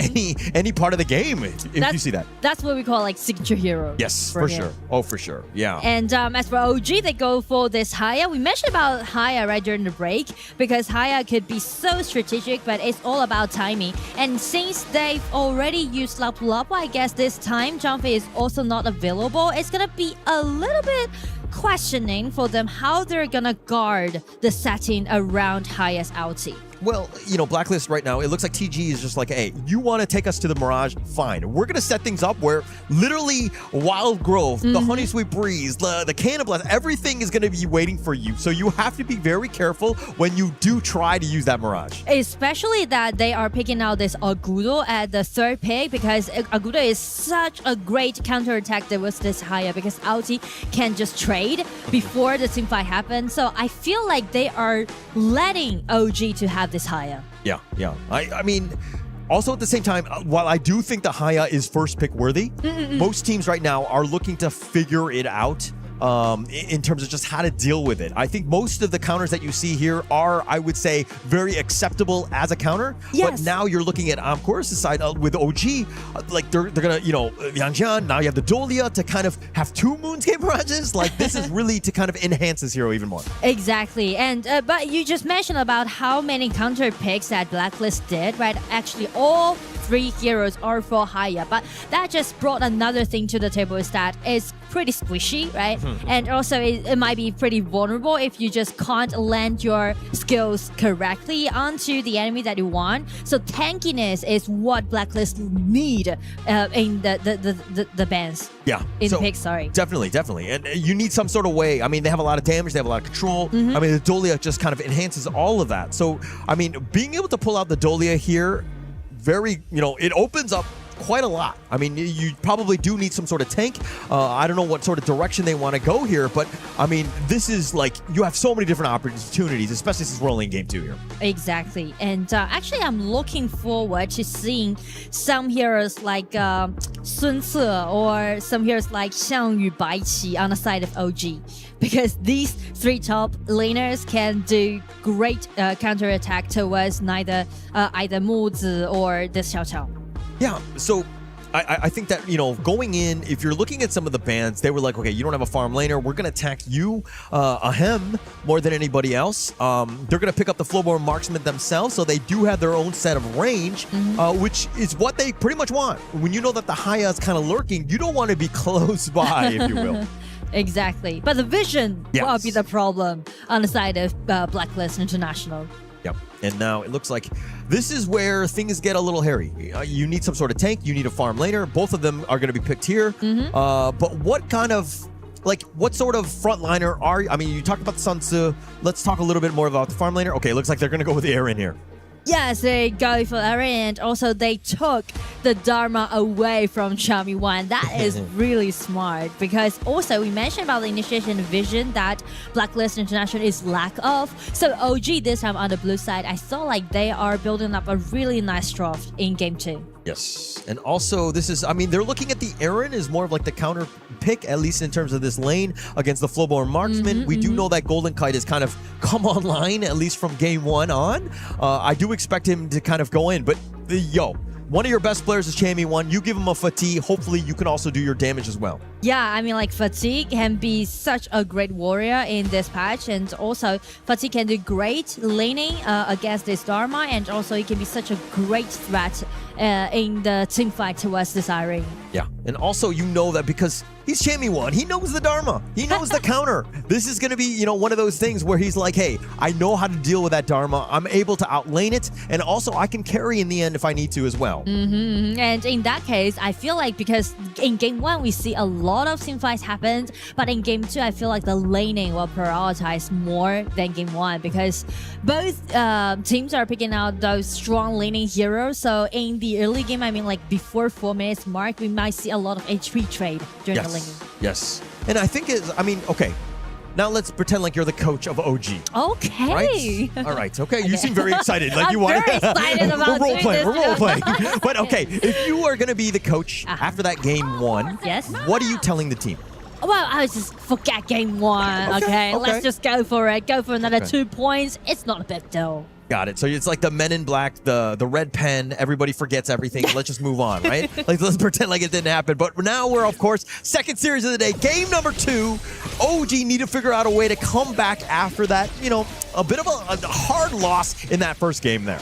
any part of the game if you see that. That's what we call like signature hero. Yes, for sure. Oh, for sure. Yeah. And as for OG, they go for this Haya. We mentioned about Haya right during the break because Haya could be so strategic, but it's all about timing. And since they've already used Lapu Lapu, I guess this time Jumpy is also not available. It's gonna be a little bit questioning for them how they're gonna guard the setting around Haya's ulti. Well, you know, Blacklist right now, it looks like TG is just like, hey, you want to take us to the Mirage? Fine. We're going to set things up where literally Wild Growth, the Honey Sweet Breeze, the Cannon Blast, everything is going to be waiting for you. So you have to be very careful when you do try to use that Mirage. Especially that they are picking out this Agudo at the 3rd pick, because Agudo is such a great counterattack with this Haya, because ulti can just trade before the teamfight happens. So I feel like they are letting OG to have this Haya. Yeah. I mean, also at the same time, while I do think the Haya is first pick worthy, most teams right now are looking to figure it out in terms of just how to deal with it. I think most of the counters that you see here are, I would say, very acceptable as a counter. Yes. But now you're looking at Chorus's side with OG, like they're gonna, you know, Yangjian, now you have the Dolia to kind of have 2 Moonscape Mirages. Like, this is really to kind of enhance this hero even more. Exactly. And but you just mentioned about how many counter picks that Blacklist did, right? Actually, all 3 heroes are for Haya, but that just brought another thing to the table, is that it's pretty squishy, right? And also it might be pretty vulnerable if you just can't land your skills correctly onto the enemy that you want. So tankiness is what Blacklist need in the bans. Yeah. In the picks, sorry. Definitely. And you need some sort of way. I mean, they have a lot of damage, they have a lot of control. I mean, the Dolia just kind of enhances all of that. So, I mean, being able to pull out the Dolia here, very, you know, it opens up quite a lot. I mean, you probably do need some sort of tank. I don't know what sort of direction they want to go here, but I mean, this is like, you have so many different opportunities, especially since we're only in game 2 here. Exactly. And actually, I'm looking forward to seeing some heroes like Sun Ce or some heroes like Xiangyu Baiqi on the side of OG. Because these 3 top laners can do great counterattack towards either Muzi or this Xiao Qiao. Yeah, so I think that, you know, going in, if you're looking at some of the bans, they were like, okay, you don't have a farm laner. We're going to attack you, Ahem, more than anybody else. They're going to pick up the Flowborn Marksman themselves, so they do have their own set of range, which is what they pretty much want. When you know that the Haya is kind of lurking, you don't want to be close by, if you will. Exactly. But the vision will be the problem on the side of Blacklist International. Yep. And now it looks like this is where things get a little hairy. You need some sort of tank. You need a farm laner. Both of them are going to be picked here. But what kind of, like, what sort of frontliner are you? I mean, you talked about the Sun Ce. Let's talk a little bit more about the farm laner. Okay, looks like they're going to go with the Aaron here. Yes, they go for Aaron, and also they took the Dharma away from Chami 1. That is really smart, because also we mentioned about the initiation vision that Blacklist International is lack of. So OG this time on the blue side, I saw like they are building up a really nice draft in game 2. Yes. And also this is, I mean, they're looking at the Aaron as more of like the counter pick, at least in terms of this lane against the Flowborn Marksman. We do know that Golden Kite has kind of come online, at least from game 1 on. I do expect him to kind of go in, but yo, one of your best players is Chami 1. You give him a fatigue. Hopefully you can also do your damage as well. Yeah, I mean, like, Fatigue can be such a great warrior in this patch, and also Fatigue can do great laning against this Dharma, and also he can be such a great threat in the team fight towards this Irene. Yeah, and also you know that because he's Chami 1, he knows the Dharma, he knows the counter. This is going to be, you know, one of those things where he's like, hey, I know how to deal with that Dharma. I'm able to outlane it, and also I can carry in the end if I need to as well. And in that case, I feel like because in game 1 we see a lot of team fights happened, but in game 2 I feel like the laning will prioritize more than game 1, because both teams are picking out those strong laning heroes. So in the early game, I mean, like before 4 minutes mark, we might see a lot of HP trade during the laning. Yes. And I think it's, I mean, okay, now let's pretend like you're the coach of OG. Okay. Right? All right. Okay. You seem very excited. Like I'm you want. very excited about we're role doing playing. this. We're role playing. But okay, if you are going to be the coach after that game 1, Yes. what are you telling the team? Well, I just forget game 1. Okay, let's just go for it. Go for another 2 points. It's not a big deal. Got it. So it's like the Men in Black, the red pen. Everybody forgets everything. Let's just move on, right? Like, let's pretend like it didn't happen. But now we're, of course, second series of the day. Game number 2. OG need to figure out a way to come back after that, you know, a bit of a hard loss in that first game there.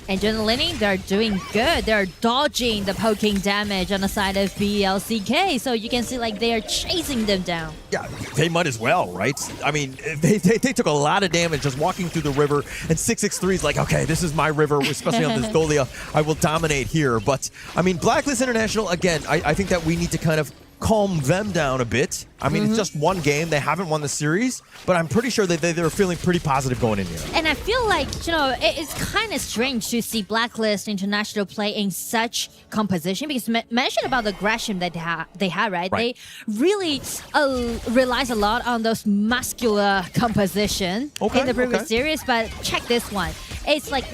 And during the laning, they're doing good. They're dodging the poking damage on the side of BLCK. So you can see like they are chasing them down. Yeah, they might as well, right? I mean, they took a lot of damage just walking through the river. And 663 is like, okay, this is my river, especially on this Golia. I will dominate here. But, I mean, Blacklist International, again, I think that we need to kind of calm them down a bit. I mean, it's just one game. They haven't won the series, but I'm pretty sure that they're feeling pretty positive going in here. And I feel like, you know, it's kind of strange to see Blacklist International play in such composition, because mention about the aggression that they had, right? They really relies a lot on those muscular composition in the previous series, but check this one. It's like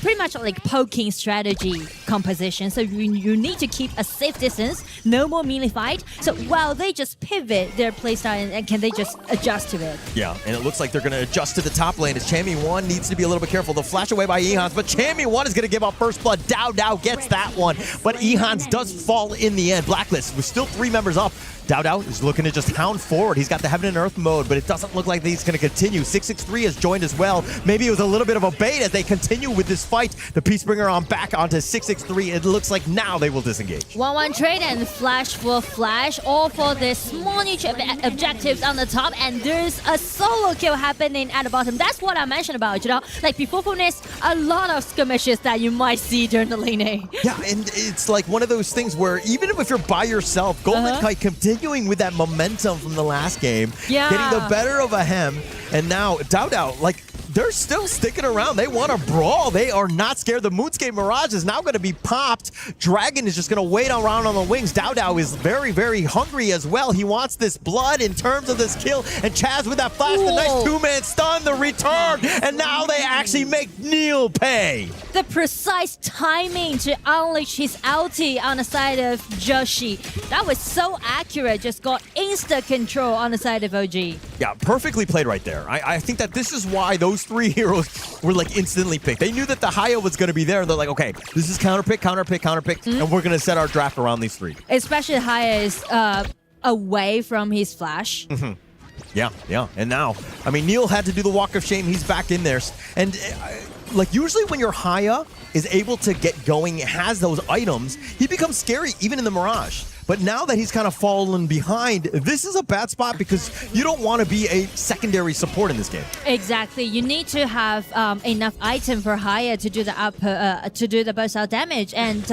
pretty much like poking strategy composition. So you need to keep a safe distance, no more melee fight. So while they just pivot their playstyle and can they just adjust to it? Yeah, and it looks like they're going to adjust to the top lane as Chami 1 needs to be a little bit careful. They'll flash away by Ehans, but Chami 1 is going to give up first blood. Dao gets that one, but Ehans does fall in the end. Blacklist with still 3 members up. Dao is looking to just hound forward. He's got the Heaven and Earth mode, but it doesn't look like he's going to continue. 663 has joined as well. Maybe it was a little bit of a bait as they continue with this fight. The Peacebringer on back onto 663. It looks like now they will disengage. 1-1 trade and flash for flash, all for the small niche objectives on the top, and there's a solo kill happening at the bottom. That's what I mentioned about, you know, like before Funes, a lot of skirmishes that you might see during the laning. Yeah, and it's like one of those things where even if you're by yourself, Golden Kite continuing with that momentum from the last game, getting the better of Ahem, and now Dao, like, they're still sticking around. They want to brawl. They are not scared. The Moonscape Mirage is now going to be popped. Dragon is just going to wait around on the wings. Dao is very, very hungry as well. He wants this blood in terms of this kill. And Chaz with that flash, the nice two-man stun, the return. And now they actually make Neil pay. The precise timing to unleash his ulti on the side of Joshi. That was so accurate. Just got insta control on the side of OG. Yeah, perfectly played right there. I think that this is why those three heroes were like instantly picked. They knew that the Haya was going to be there. And they're like, okay, this is counter pick, and we're going to set our draft around these three. Especially Haya is away from his flash. Yeah. And now, I mean, Neil had to do the walk of shame. He's back in there. And like usually when your Haya is able to get going, has those items, he becomes scary even in the Mirage. But now that he's kind of fallen behind, this is a bad spot because you don't want to be a secondary support in this game. Exactly. You need to have enough item for Haya to do the burst out damage. And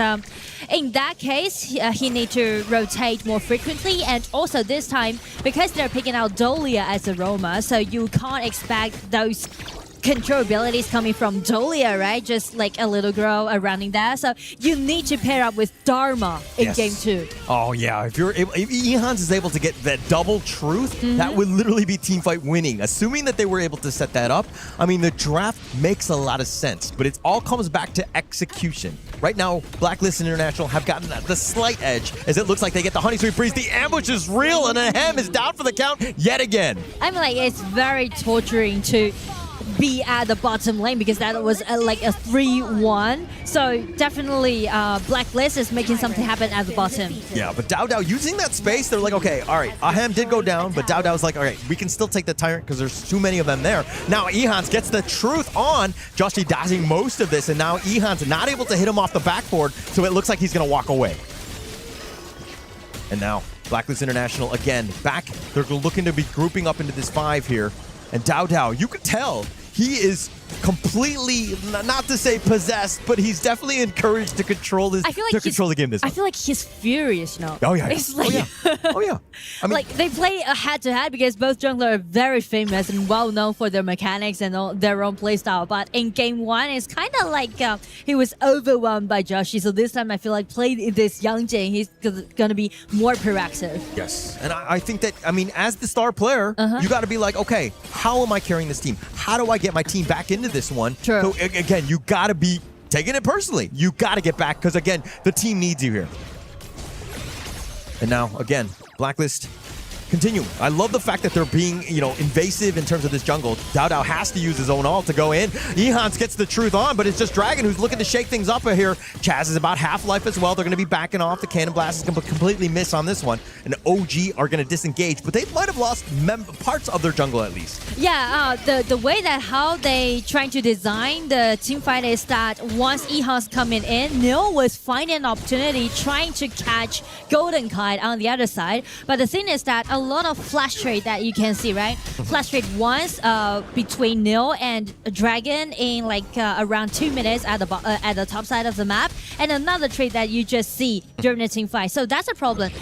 in that case, he needs to rotate more frequently. And also this time, because they're picking out Dolia as a roamer, so you can't expect those control abilities coming from Dolia, right? Just like a little girl running there. So you need to pair up with Dharma in game 2. Oh yeah, if Ehans is able to get that double truth, that would literally be teamfight winning. Assuming that they were able to set that up, I mean the draft makes a lot of sense, but it all comes back to execution. Right now, Blacklist and International have gotten the slight edge as it looks like they get the Honey Sweet Breeze. The ambush is real and Ahem is down for the count yet again. I'm like, it's very torturing to be at the bottom lane because that was like a 3-1. So definitely Blacklist is making something happen at the bottom. Yeah, but Dao using that space, they're like, okay, all right, Ahem did go down, but Dao's like, all right, we can still take the Tyrant because there's too many of them there. Now Ehans gets the truth on. Joshi dodging most of this, and now Ehans not able to hit him off the backboard, so it looks like he's going to walk away. And now Blacklist International again back. They're looking to be grouping up into this 5 here. And Dao, you could tell he is completely, not to say possessed, but he's definitely encouraged to control this, control the game this I feel like he's furious now. Oh yeah. It's like, oh yeah. I mean, like they play a head-to-head because both junglers are very famous and well known for their mechanics and their own playstyle. But in game 1, it's kind of like he was overwhelmed by Joshi. So this time I feel like playing this young Jane, he's going to be more proactive. Yes. And I think that, I mean, as the star player, you got to be like, okay, how am I carrying this team? How do I get my team back into this one? True. So again, you got to be taking it personally. You got to get back because, again, the team needs you here. And now, again, Blacklist continue. I love the fact that they're being, invasive in terms of this jungle. Dao has to use his own ult to go in. Ehans gets the truth on, but it's just Dragon who's looking to shake things up here. Chaz is about half-life as well. They're going to be backing off. The Cannon Blast is going to completely miss on this one. And OG are going to disengage, but they might have lost parts of their jungle at least. Yeah, the way that how they trying to design the team fight is that once Ehans coming in, Neil was finding an opportunity trying to catch Golden Kite on the other side. But the thing is that a lot of flash trade that you can see, right? Flash trade once between Neil and Dragon in like around 2 minutes at the top side of the map, and another trade that you just see during the team fight. So that's a problem.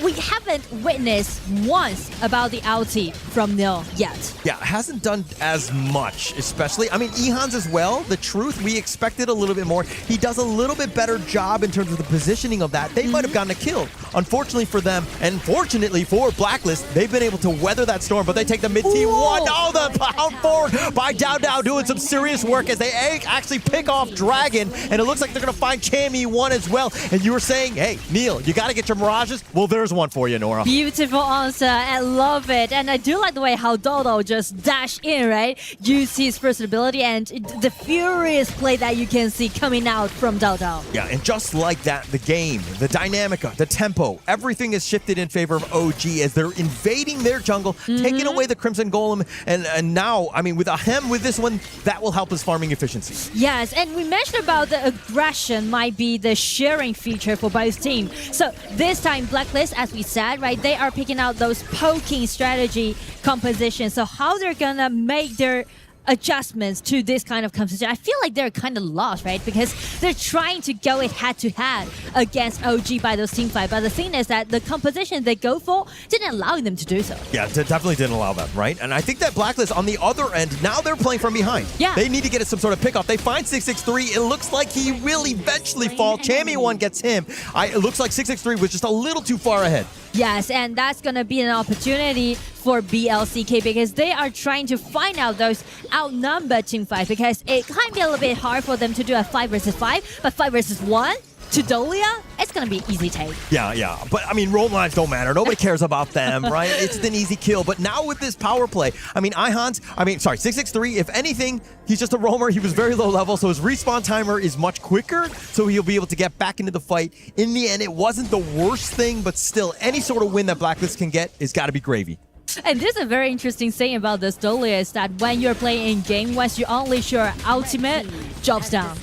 We haven't witnessed once about the ulti from Neil yet. Yeah, hasn't done as much, especially. I mean, Ehans as well. The truth, we expected a little bit more. He does a little bit better job in terms of the positioning of that. They might have gotten a kill. Unfortunately for them, and fortunately for Blacklist, they've been able to weather that storm, but they take the mid-team one. Oh, the pound forward by Dao doing some serious work as they actually pick off Dragon, and it looks like they're going to find Chammy one as well. And you were saying, hey, Neil, you got to get your Mirages. Well, there's one for you, Nora. Beautiful answer. I love it. And I do like the way how Dodo just dashed in, right? Use his first ability and the furious play that you can see coming out from Dodo. Yeah, and just like that, the game, the dynamica, the tempo, everything is shifted in favor of OG as they're invading their jungle, taking away the Crimson Golem, and now, I mean, with Ahem with this one, that will help his farming efficiency. Yes, and we mentioned about the aggression might be the sharing feature for both teams. So this time, Blacklist, as we said, right, they are picking out those poking strategy compositions. So how they're gonna make their adjustments to this kind of competition. I feel like they're kind of lost, right? Because they're trying to go it head-to-head against OG by those team fight. But the thing is that the composition they go for didn't allow them to do so. Yeah, definitely didn't allow them, right? And I think that Blacklist on the other end, now they're playing from behind. Yeah. They need to get some sort of pick-off. They find 663. It looks like he will eventually fall. Chammy1 gets him. It looks like 663 was just a little too far ahead. Yes, and that's going to be an opportunity for BLCK because they are trying to find out those outnumbered team fights because it can be a little bit hard for them to do a 5 versus 5, but 5 versus 1 to Dolia, it's going to be easy take. Yeah. But, I mean, roam lines don't matter. Nobody cares about them, right? It's an easy kill. But now with this power play, I mean, 663, if anything, he's just a roamer. He was very low level, so his respawn timer is much quicker, so he'll be able to get back into the fight. In the end, it wasn't the worst thing, but still, any sort of win that Blacklist can get is got to be gravy. And this is a very interesting thing about this Dolia is that when you're playing in game, once you unleash your ultimate, jobs down.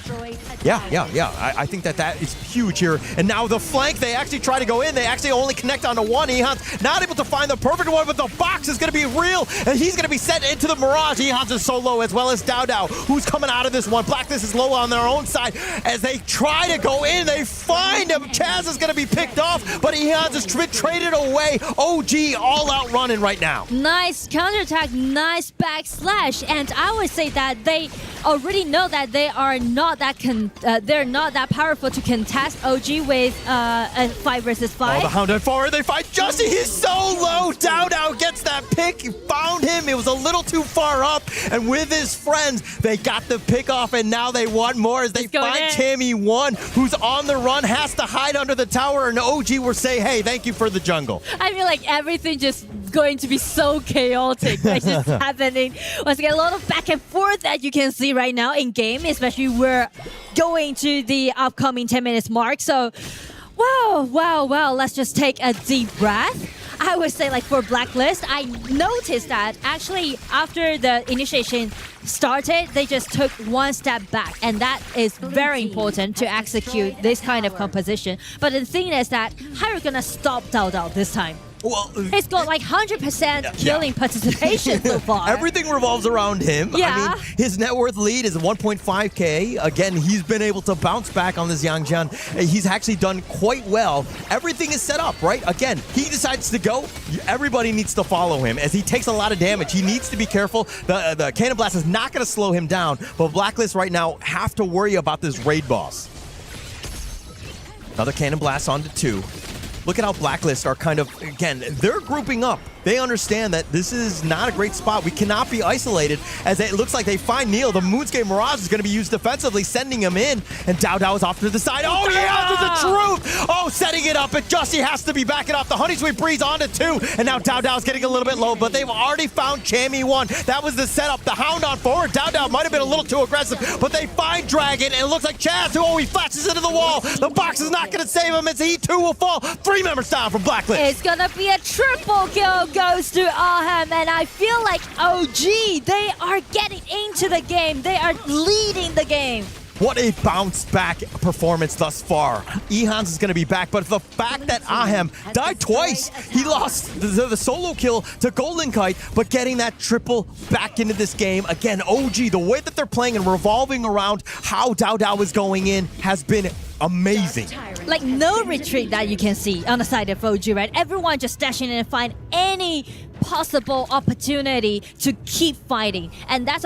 Yeah. I think that is huge here. And now the flank, they actually try to go in. They actually only connect onto one. Ehans not able to find the perfect one, but the box is going to be real, and he's going to be sent into the Mirage. Ehans is so low, as well as Dao, who's coming out of this one. Blacklist is low on their own side. As they try to go in, they find him. Chaz is going to be picked off, but Ehans is traded away. OG all out running right now. Nice counterattack, nice backslash, and I would say that they already know that they are not that they're not that powerful to contest OG with a 5 versus 5. Oh, the Hound forward, they fight Justy. He's so low. Dao gets that pick. Found him. It was a little too far up, and with his friends, they got the pick off, and now they want more as they find Chammy1, who's on the run, has to hide under the tower, and OG will say, hey, thank you for the jungle. I feel like everything just going to be so chaotic. It's just happening. Once again, a lot of back and forth that you can see right now in game, especially we're going to the upcoming 10 minutes mark. So, wow. Let's just take a deep breath. I would say, like, for Blacklist, I noticed that actually after the initiation started, they just took one step back, and that is very important to execute this kind of composition. But the thing is that how are you gonna stop Dao this time? Well, he's got like 100% killing participation so far. Everything revolves around him. Yeah. I mean, his net worth lead is 1.5K. Again, he's been able to bounce back on this Yangjian. He's actually done quite well. Everything is set up, right? Again, he decides to go. Everybody needs to follow him as he takes a lot of damage. He needs to be careful. The Cannon Blast is not going to slow him down, but Blacklist right now have to worry about this raid boss. Another Cannon Blast onto 2. Look at how Blacklist are kind of, again, they're grouping up. They understand that this is not a great spot. We cannot be isolated as it looks like they find Neil. The Moonscape Mirage is going to be used defensively, sending him in. And Dao is off to the side. Oh, yeah, the truth. Oh, setting it up. And Justy has to be backing off. The Honey Sweet Breeze onto 2. And now Dao's getting a little bit low, but they've already found Chammy1. That was the setup. The Hound on forward. Dao might have been a little too aggressive, but they find Dragon. And it looks like Chaz, who, he flashes into the wall. The box is not going to save him as he too will fall. 3 members down from Blacklist. It's going to be a triple kill. Goes to Aham, and I feel like OG, they are getting into the game. They are leading the game. What a bounce back performance thus far. Ehans is going to be back, but the fact that Aham died twice, he lost the solo kill to Golden Kite, but getting that triple back into this game. Again, OG, the way that they're playing and revolving around how Dao is going in has been amazing. Like no retreat that you can see on the side of OG, right? Everyone just dashing in and find any possible opportunity to keep fighting. And that's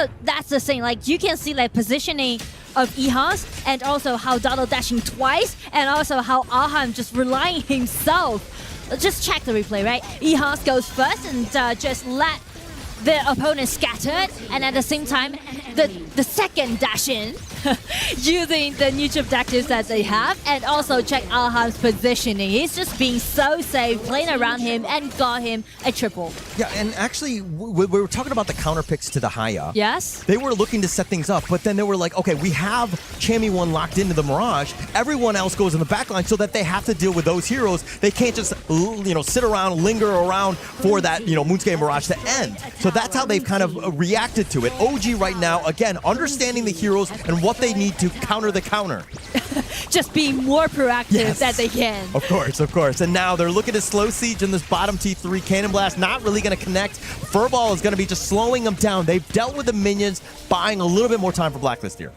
the thing. Like you can see like positioning of Ehans and also how Dao dashing twice and also how Aham just relying himself. Just check the replay, right? Ehans goes first and just let the opponent scattered, and at the same time, the second dash in using the neutral objectives that they have, and also check Aham's positioning. He's just being so safe, playing around him, and got him a triple. Yeah, and actually, we were talking about the counter picks to the Haya. Yes. They were looking to set things up, but then they were like, okay, we have Chammy1 locked into the Mirage. Everyone else goes in the backline so that they have to deal with those heroes. They can't just, sit around, linger around for that, Moonscape Mirage to end. So that's how they've kind of reacted to it. OG right now, again, understanding the heroes and what what they need to counter the counter. Just be more proactive that they can. Of course. And now they're looking to slow siege in this bottom T3. Cannon Blast not really going to connect. Furball is going to be just slowing them down. They've dealt with the minions, buying a little bit more time for Blacklist here.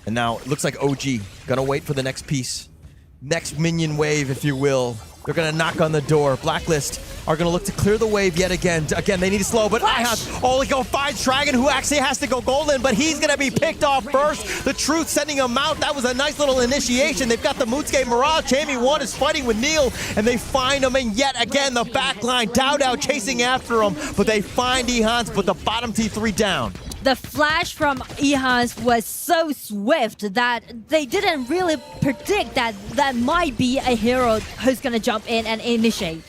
And now it looks like OG going to wait for the next piece. Next minion wave, if you will. They're going to knock on the door. Blacklist are going to look to clear the wave yet again. Again, they need to slow, but Ihans only go finds Dragon, who actually has to go golden, but he's going to be picked off first. The Truth sending him out. That was a nice little initiation. They've got the Moonscape Mirage. Jamie1 is fighting with Neil, and they find him, and yet again, the backline. Dow chasing after him, but they find Ihans, but the bottom T3 down. The flash from Ihans was so swift that they didn't really predict that that might be a hero who's going to jump in and initiate.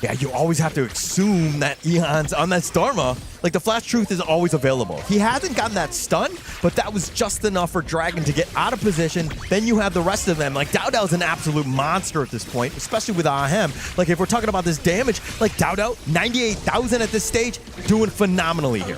Yeah, you always have to assume that Ihans on that Starma, like the Flash Truth is always available. He hasn't gotten that stun, but that was just enough for Dragon to get out of position. Then you have the rest of them. Like Dowdow's an absolute monster at this point, especially with Ahem. Like if we're talking about this damage, like Dowdow, 98,000 at this stage, doing phenomenally here.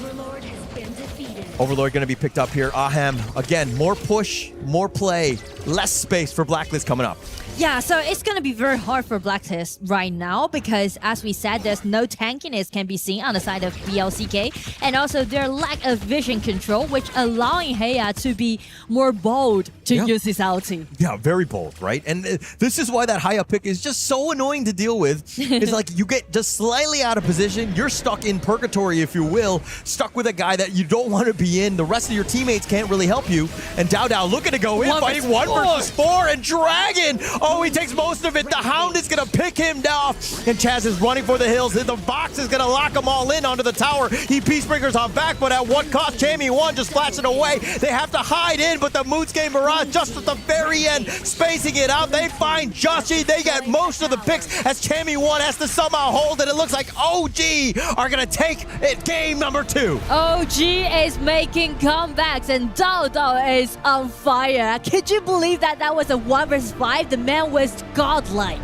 Overlord going to be picked up here. Ahem, again, more push, more play, less space for Blacklist coming up. Yeah, so it's going to be very hard for Blacklist right now because, as we said, there's no tankiness can be seen on the side of BLCK, and also their lack of vision control, which allowing Heya to be more bold to use his ulti. Yeah, very bold, right? And this is why that high up pick is just so annoying to deal with. It's like you get just slightly out of position, you're stuck in purgatory, if you will, stuck with a guy that you don't want to be in. The rest of your teammates can't really help you. And Dow looking to go in, fighting 1 versus 4, and Dragon! Oh, he takes most of it. The Hound is going to pick him off. And Chaz is running for the hills. The box is going to lock them all in onto the tower. He Peacebreakers on back, but at what cost? Jamie1 just flashing away. They have to hide in, but the Moonscape Mirage just at the very end, spacing it out. They find Joshi. They get most of the picks as Jamie1 has to somehow hold it. It looks like OG are going to take it game number 2. OG is making comebacks, and Dao is on fire. Could you believe that that was a 1 versus 5? The man was godlike.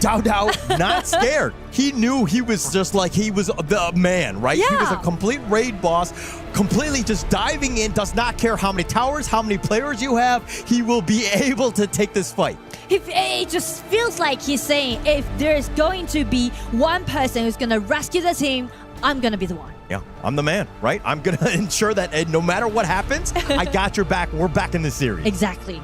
Dow not scared. He knew he was just like, he was the man, right? Yeah. He was a complete raid boss, completely just diving in, does not care how many towers, how many players you have. He will be able to take this fight. It just feels like he's saying, if there's going to be one person who's going to rescue the team, I'm going to be the one. Yeah, I'm the man, right? I'm going to ensure that no matter what happens, I got your back. We're back in the series. Exactly.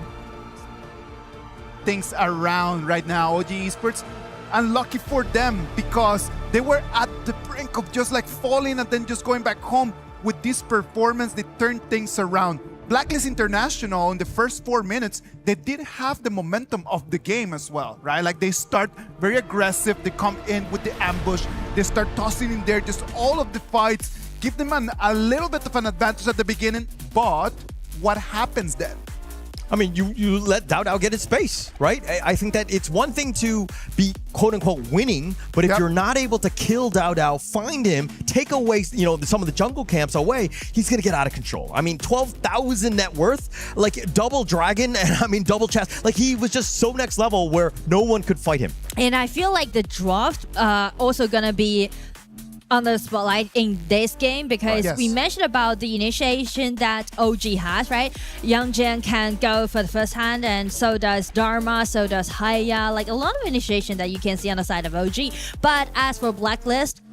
Things around right now, OG Esports. Unlucky for them because they were at the brink of just like falling and then just going back home. With this performance, they turned things around. Blacklist International in the first 4 minutes, they did have the momentum of the game as well, right? Like they start very aggressive, they come in with the ambush, they start tossing in there just all of the fights, give them a little bit of an advantage at the beginning, but what happens then? I mean, you let Dow get his space, right? I think that it's one thing to be quote-unquote winning, but if you're not able to kill Dow, find him, take away, some of the jungle camps away, he's going to get out of control. I mean, 12,000 net worth, like double Dragon, and I mean, double chest. Like, he was just so next level where no one could fight him. And I feel like the draft also going to be on the spotlight in this game because we mentioned about the initiation that OG has, right? Youngjan can go for the first hand, and so does Dharma, so does Haya. Like a lot of initiation that you can see on the side of OG. But as for Blacklist,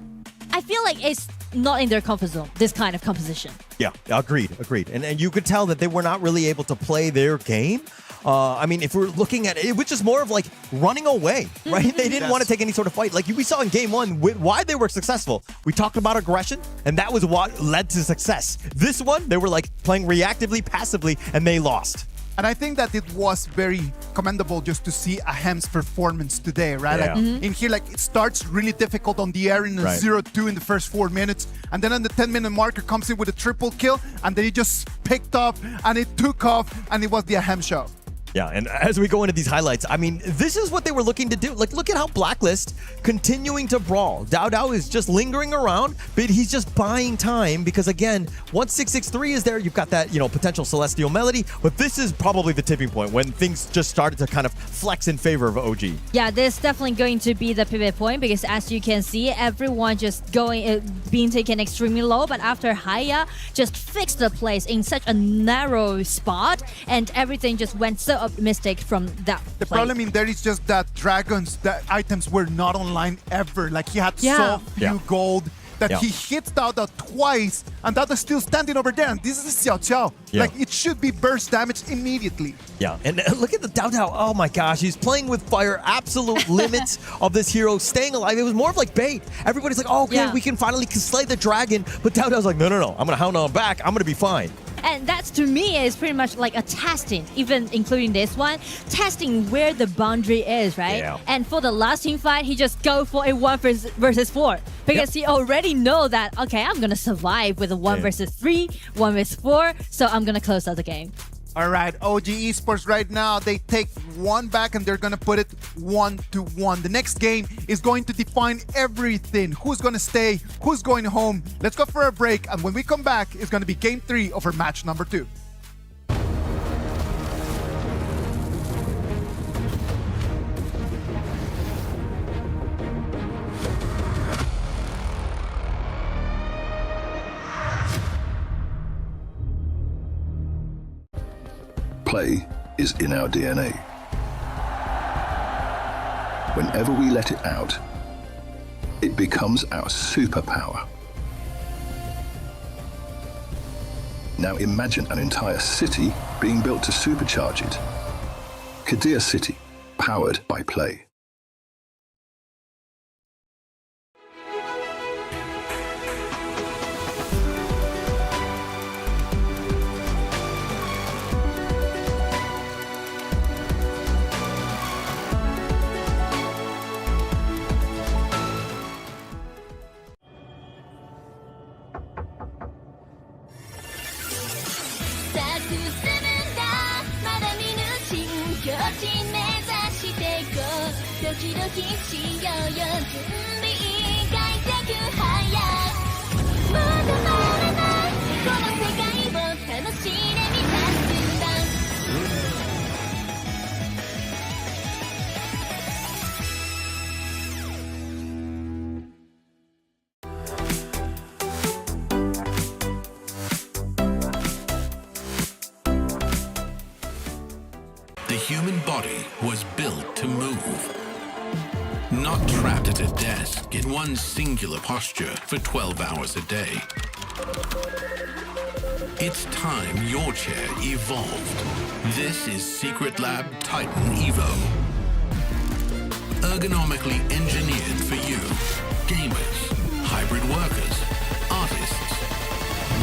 I feel like it's not in their comfort zone, this kind of composition. Yeah, agreed. And you could tell that they were not really able to play their game. I mean, if we're looking at it, which is more of like running away, right? They didn't want to take any sort of fight. Like we saw in game 1, why they were successful. We talked about aggression, and that was what led to success. This one, they were like playing reactively, passively, and they lost. And I think that it was very commendable just to see Ahem's performance today, right? Yeah. Like in here, like it starts really difficult on the air in a 0-2 in the first 4 minutes. And then on the 10-minute marker comes in with a triple kill. And then he just picked up and it took off and it was the Ahem show. Yeah, and as we go into these highlights, I mean, this is what they were looking to do. Like, look at how Blacklist continuing to brawl. Dao is just lingering around, but he's just buying time because, again, once 663 is there, you've got that, potential Celestial Melody, but this is probably the tipping point when things just started to kind of flex in favor of OG. Yeah, this is definitely going to be the pivot point because as you can see, everyone just being taken extremely low, but after Haya just fixed the place in such a narrow spot and everything just went so optimistic from that The problem in there is just that dragons, the items were not online ever. Like he had so few gold that he hits Dao twice and Dao's still standing over there, and this is Xiao Qiao. Like it should be burst damage immediately. Yeah, and look at the Dao. Oh my gosh, he's playing with fire. Absolute limits of this hero staying alive. It was more of like bait. Everybody's like, oh, okay, we can finally slay the dragon. But Dao's like, no, I'm gonna hound on back. I'm gonna be fine. And that's, to me, is pretty much like a testing, even including this one, testing where the boundary is, right? Yeah. And for the last team fight, he just go for a 1 versus 4 because he already know that, okay, I'm gonna survive with a 1 versus 3, 1 versus 4, so I'm gonna close out the game. All right, OG Esports right now, they take one back and they're going to put it 1-1. The next game is going to define everything. Who's going to stay? Who's going home? Let's go for a break. And when we come back, it's going to be game 3 of our match number 2. Play is in our DNA. Whenever we let it out, it becomes our superpower. Now imagine an entire city being built to supercharge it. Kadir City, powered by play. The human body was built to move. Not trapped at a desk in one singular posture for 12 hours a day. It's time your chair evolved. This is Secret Lab Titan Evo. Ergonomically engineered for you, gamers, hybrid workers, artists,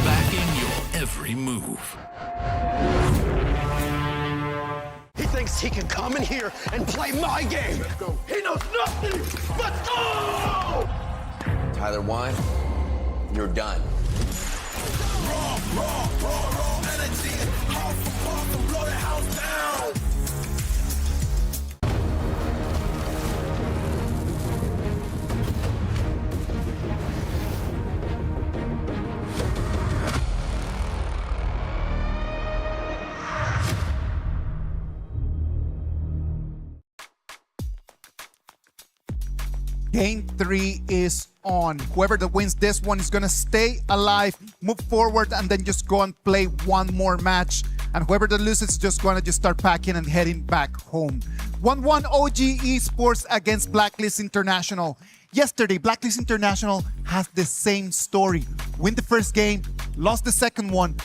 backing your every move. He thinks he can come in here and play my game. He knows nothing but go! Tyler Wine, you're done. Raw energy. House from blow the house down. Game 3 is on. Whoever that wins this one is going to stay alive, move forward, and then just go and play one more match. And whoever that loses is just going to start packing and heading back home. 1-1 OG Esports against Blacklist International. Yesterday, Blacklist International has the same story. Win the first game, lost the second one.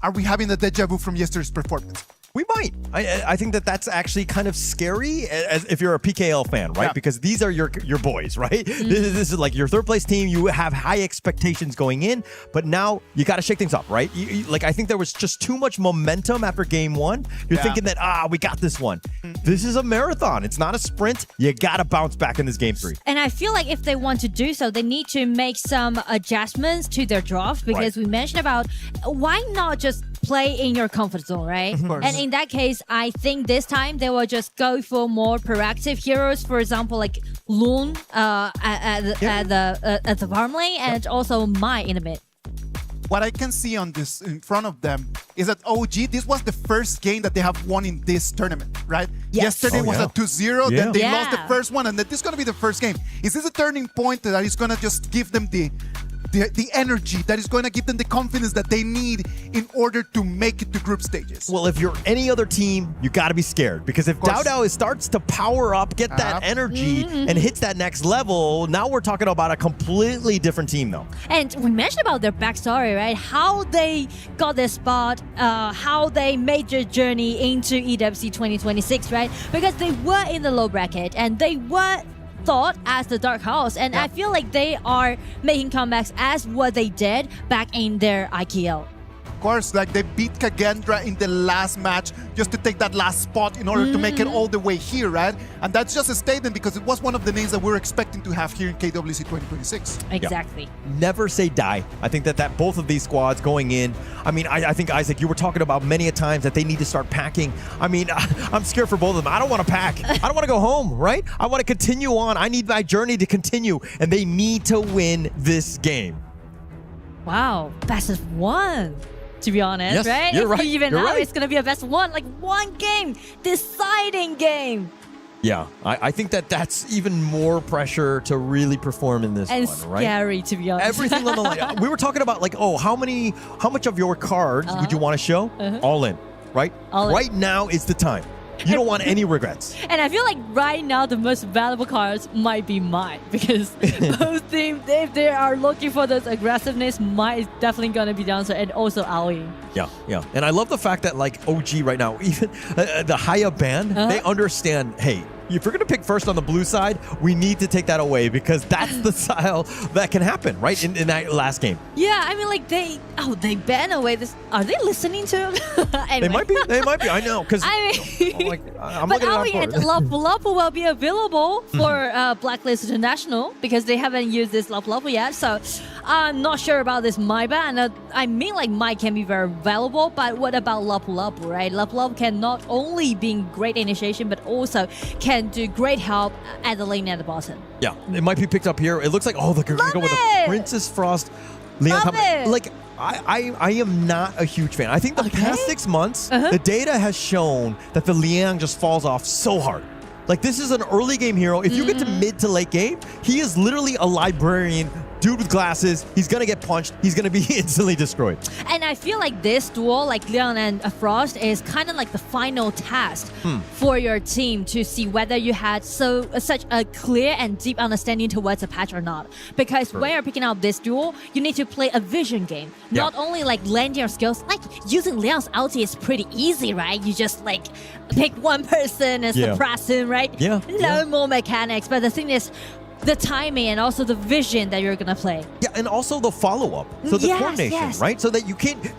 Are we having the deja vu from yesterday's performance? We might. I think that that's actually kind of scary as if you're a PKL fan, right? Because these are your boys, right? This is like your third place team. You have high expectations going in, but now you got to shake things up, right? Like I think there was just too much momentum after game 1. You're thinking that, we got this one. This is a marathon. It's not a sprint. You got to bounce back in this game 3. And I feel like if they want to do so, they need to make some adjustments to their draft because we mentioned about why not just play in your comfort zone, right? And in that case, I think this time they will just go for more proactive heroes. For example, like Loon at the farm lane, and also Mai in the mid. What I can see on this in front of them is that OG, this was the first game that they have won in this tournament, right? Yes. Yesterday was a 2-0, Yeah. then they lost the first one, and that this is going to be the first game. Is this a turning point that is going to just give them the energy, that is going to give them the confidence that they need in order to make it to group stages? Well, if you're any other team, you got to be scared, because if DAO starts to power up, get that energy, and hits that next level, now we're talking about a completely different team, though. And we mentioned about their backstory, right? How they got their spot, how they made their journey into EWC 2026, right? Because they were in the low bracket and they were thought as the dark horse, and I feel like they are making comebacks as what they did back in their IKL. Of course, like they beat Kagendra in the last match just to take that last spot in order to make it all the way here, right? And that's just a statement because it was one of the names that we're expecting to have here in KWC 2026. Exactly. Never say die. I think that both of these squads going in, I mean, I think, Isaac, you were talking about many a times that they need to start packing. I mean, I'm scared for both of them. I don't want to pack. I don't want to go home, right? I want to continue on. I need my journey to continue, and they need to win this game. Wow, best of one. To be honest, Yes, right? you're right, Even you're now, right. it's gonna be a best of one, like one game, deciding game, Yeah, I think that's even more pressure to really perform in this and one, right? scary, to be honest. Everything on the line. We were talking about like, oh, how much of your cards would you want to show? All in, right? All in. Right now is the time. You don't want any regrets. And I feel like right now the most valuable cards might be mine, because both teams, if they are looking for this aggressiveness, mine is definitely gonna be the answer, and also Ali. Yeah. And I love the fact that like OG right now, even the Haya band, they understand, hey, if you're going to pick first on the blue side, we need to take that away, because that's the style that can happen, right? In that last game. Yeah, I mean, like they ban away this. Are they listening to him? Anyway. They might be. I know, because I mean, I'm but looking at Ali that and board. Lapu Lapu will be available for Blacklist International, because they haven't used this Lapu Lapu yet. So I'm not sure about this Mai ban. I mean, like Mai can be very valuable, but what about Lapu Lapu, right? Lapu Lapu can not only be great initiation, but also can do great help at the lane at the bottom. Yeah, it might be picked up here. It looks like, they're going to go with a Princess Frost. Leon Love it. Like, I am not a huge fan. I think the past 6 months, the data has shown that the Liang just falls off so hard. Like, this is an early game hero. If you get to mid to late game, he is literally a librarian, dude with glasses. He's going to get punched. He's going to be instantly destroyed. And I feel like this duel, like Leon and Frost, is kind of like the final test for your team to see whether you had such a clear and deep understanding towards a patch or not. Because when you're picking up this duel, you need to play a vision game. Not only like landing your skills, like using Leon's ulti is pretty easy, right? You just like pick one person and suppress him, right? Yeah. No more mechanics. But the thing is, the timing and also the vision that you're gonna play. Yeah, and also the follow-up. So the coordination, right? So that you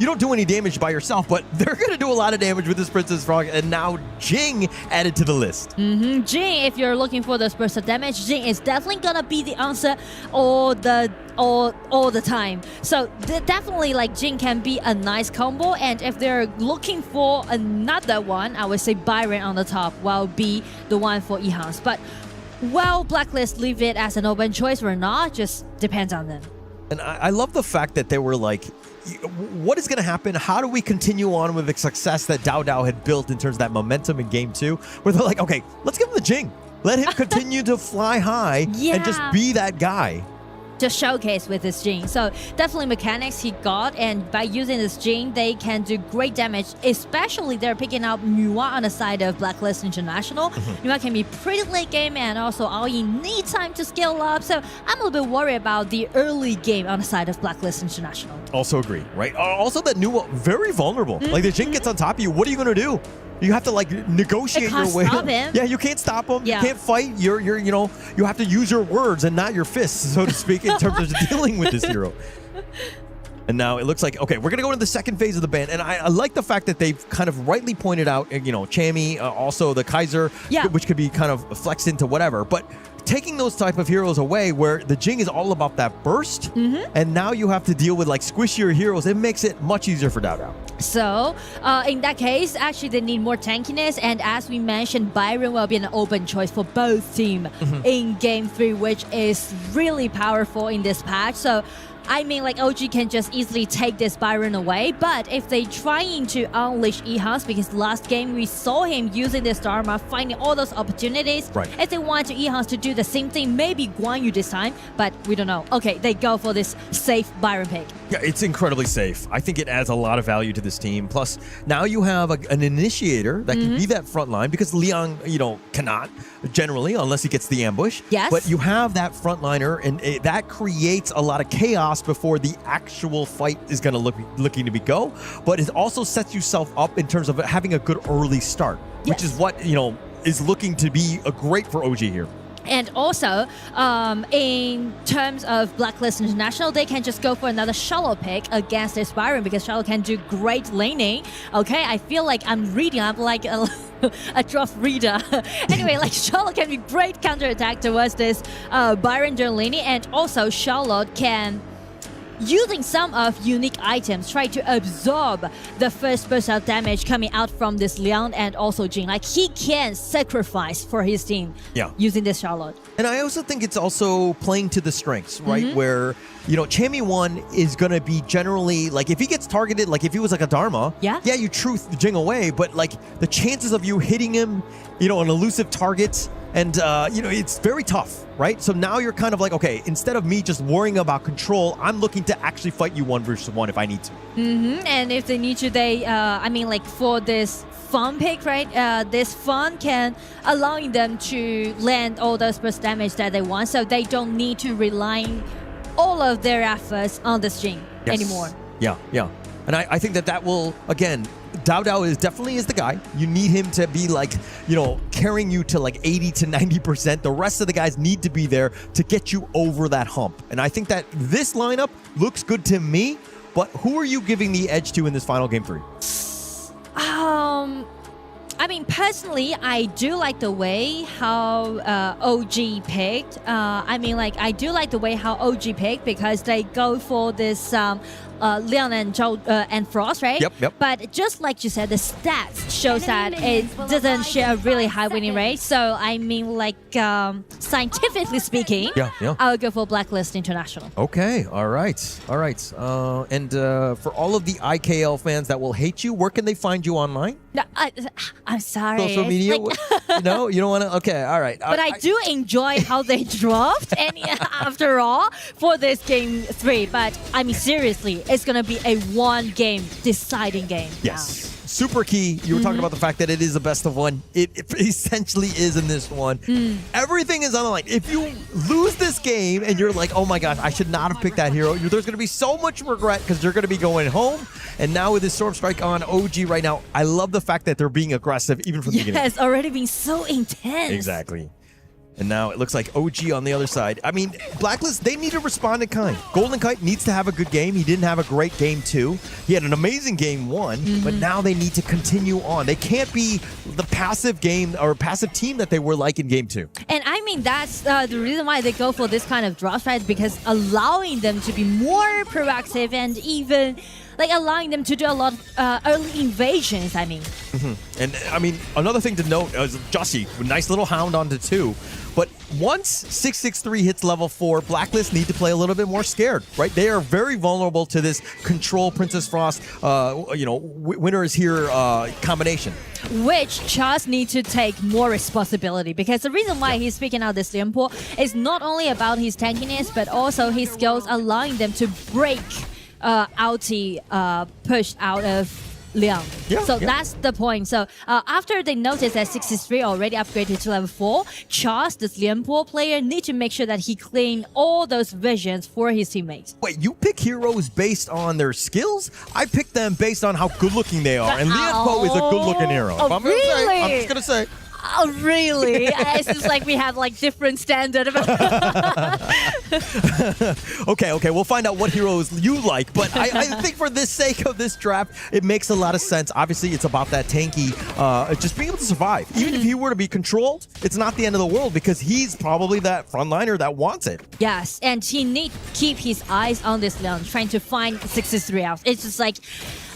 don't do any damage by yourself, but they're gonna do a lot of damage with this Princess Frog, and now Jing added to the list. Jing, if you're looking for those bursts of damage, Jing is definitely gonna be the answer all the time. So definitely like Jing can be a nice combo, and if they're looking for another one, I would say Byron on the top will be the one for Ehans. But well, Blacklist leave it as an open choice or not, just depends on them. And I love the fact that they were like, what is going to happen? How do we continue on with the success that DAO had built in terms of that momentum in game 2? Where they're like, okay, let's give him the Jing. Let him continue to fly high and just be that guy. Just showcase with this Jing. So definitely mechanics he got, and by using this Jing, they can do great damage, especially they're picking up Mua on the side of Blacklist International. Mua can be pretty late game, and also Aoi need time to scale up. So I'm a little bit worried about the early game on the side of Blacklist International. Also agree, right? Also that Nua, very vulnerable. Like the Jing gets on top of you. What are you going to do? You have to like negotiate your way. Stop him. Yeah, you can't stop him. Yeah. You can't fight. You have to use your words and not your fists, so to speak, in terms of dealing with this hero. And now it looks like, okay, we're going to go into the second phase of the ban. And I like the fact that they've kind of rightly pointed out, Chammy, also the Kaiser, which could be kind of flexed into whatever. But taking those type of heroes away where the Jing is all about that burst, and now you have to deal with like squishier heroes, it makes it much easier for Dao Dao. So, in that case, actually they need more tankiness, and as we mentioned, Byron will be an open choice for both teams in Game 3, which is really powerful in this patch. So, I mean, like, OG can just easily take this Byron away, but if they trying to unleash Ehans, because last game we saw him using this Dharma, finding all those opportunities, if they want to Ehans to do the same thing, maybe Guan Yu this time, but we don't know. Okay, they go for this safe Byron pick. Yeah, it's incredibly safe. I think it adds a lot of value to this team. Plus, now you have an initiator that can be that front line, because Liang, cannot generally unless he gets the ambush. Yes. But you have that frontliner, and that creates a lot of chaos before the actual fight is going to looking to go. But it also sets yourself up in terms of having a good early start, which is what is looking to be a great for OG here. And also, in terms of Blacklist International, they can just go for another Shallow pick against this Byron, because Shallow can do great laning. Okay, I feel like I'm like a draft reader. Anyway, like Shallow can be great counterattack towards this Byron during laning, and also Shallow can, using some of unique items, try to absorb the first burst of damage coming out from this Liang and also Jing. Like, he can sacrifice for his team using this Charlotte. And I also think it's also playing to the strengths, right? Where, Chammy 1 is going to be generally, like, if he gets targeted, like if he was like a Dharma, you truth the Jing away, but like the chances of you hitting him, an elusive target, and, it's very tough, right? So now you're kind of like, okay, instead of me just worrying about control, I'm looking to actually fight you 1 versus 1 if I need to. And if they need to, they, for this Fawn pick, right? This Fawn can allowing them to land all those burst damage that they want, so they don't need to rely all of their efforts on the Jing anymore. Yeah. And I think that will, again, Dao Dao definitely is the guy. You need him to be like, carrying you to like 80 to 90%. The rest of the guys need to be there to get you over that hump. And I think that this lineup looks good to me, but who are you giving the edge to in this final Game 3? Personally, I do like the way how OG picked. I do like the way how OG picked, because they go for this Leon and Joe and Frost, right? Yep. But just like you said, the stats shows that it doesn't share a really high winning rate. So scientifically speaking, I would go for Blacklist International. Okay, all right. And for all of the IKL fans that will hate you, where can they find you online? No, I'm sorry. Social media? No, you don't want to? Okay, all right. But I do enjoy how they dropped, and after all, for this Game 3. But seriously, it's going to be a one-game deciding game. Yes. Super key. You were talking about the fact that it is a best of one. It essentially is in this one. Everything is on the line. If you lose this game and you're like, oh my gosh, I should not have picked that hero, there's going to be so much regret, because you're going to be going home. And now with this Storm Strike on OG right now, I love the fact that they're being aggressive even from the beginning. Yes, already being so intense. Exactly. And now it looks like OG on the other side. Blacklist, they need to respond in kind. Golden Kite needs to have a good game. He didn't have a great Game 2. He had an amazing Game 1, but now they need to continue on. They can't be the passive game or passive team that they were like in Game 2. And that's the reason why they go for this kind of draw strat, because allowing them to be more proactive and even allowing them to do a lot of early invasions, And another thing to note is Jussie, nice little hound onto 2. But once 663 hits level 4, Blacklist need to play a little bit more scared, right? They are very vulnerable to this control Princess Frost, winner is here combination. Which Charles needs to take more responsibility, because the reason why he's picking out this Lianpo is not only about his tankiness, but also his skills allowing them to break Alti pushed out of Liang. That's the point. So after they notice that 63 already upgraded to level 4, Charles, this Lianpo player, need to make sure that he clean all those visions for his teammates. Wait, you pick heroes based on their skills? I pick them based on how good looking they are. And Lianpo is a good looking hero. Oh, really? I'm just going to say. Oh, really? It's just like we have like different standard. Okay, we'll find out what heroes you like, but I think for the sake of this draft, it makes a lot of sense. Obviously, it's about that tanky, just being able to survive. Even if he were to be controlled, it's not the end of the world because he's probably that frontliner that wants it. Yes, and he needs to keep his eyes on this Leon, trying to find 63 out. It's just like,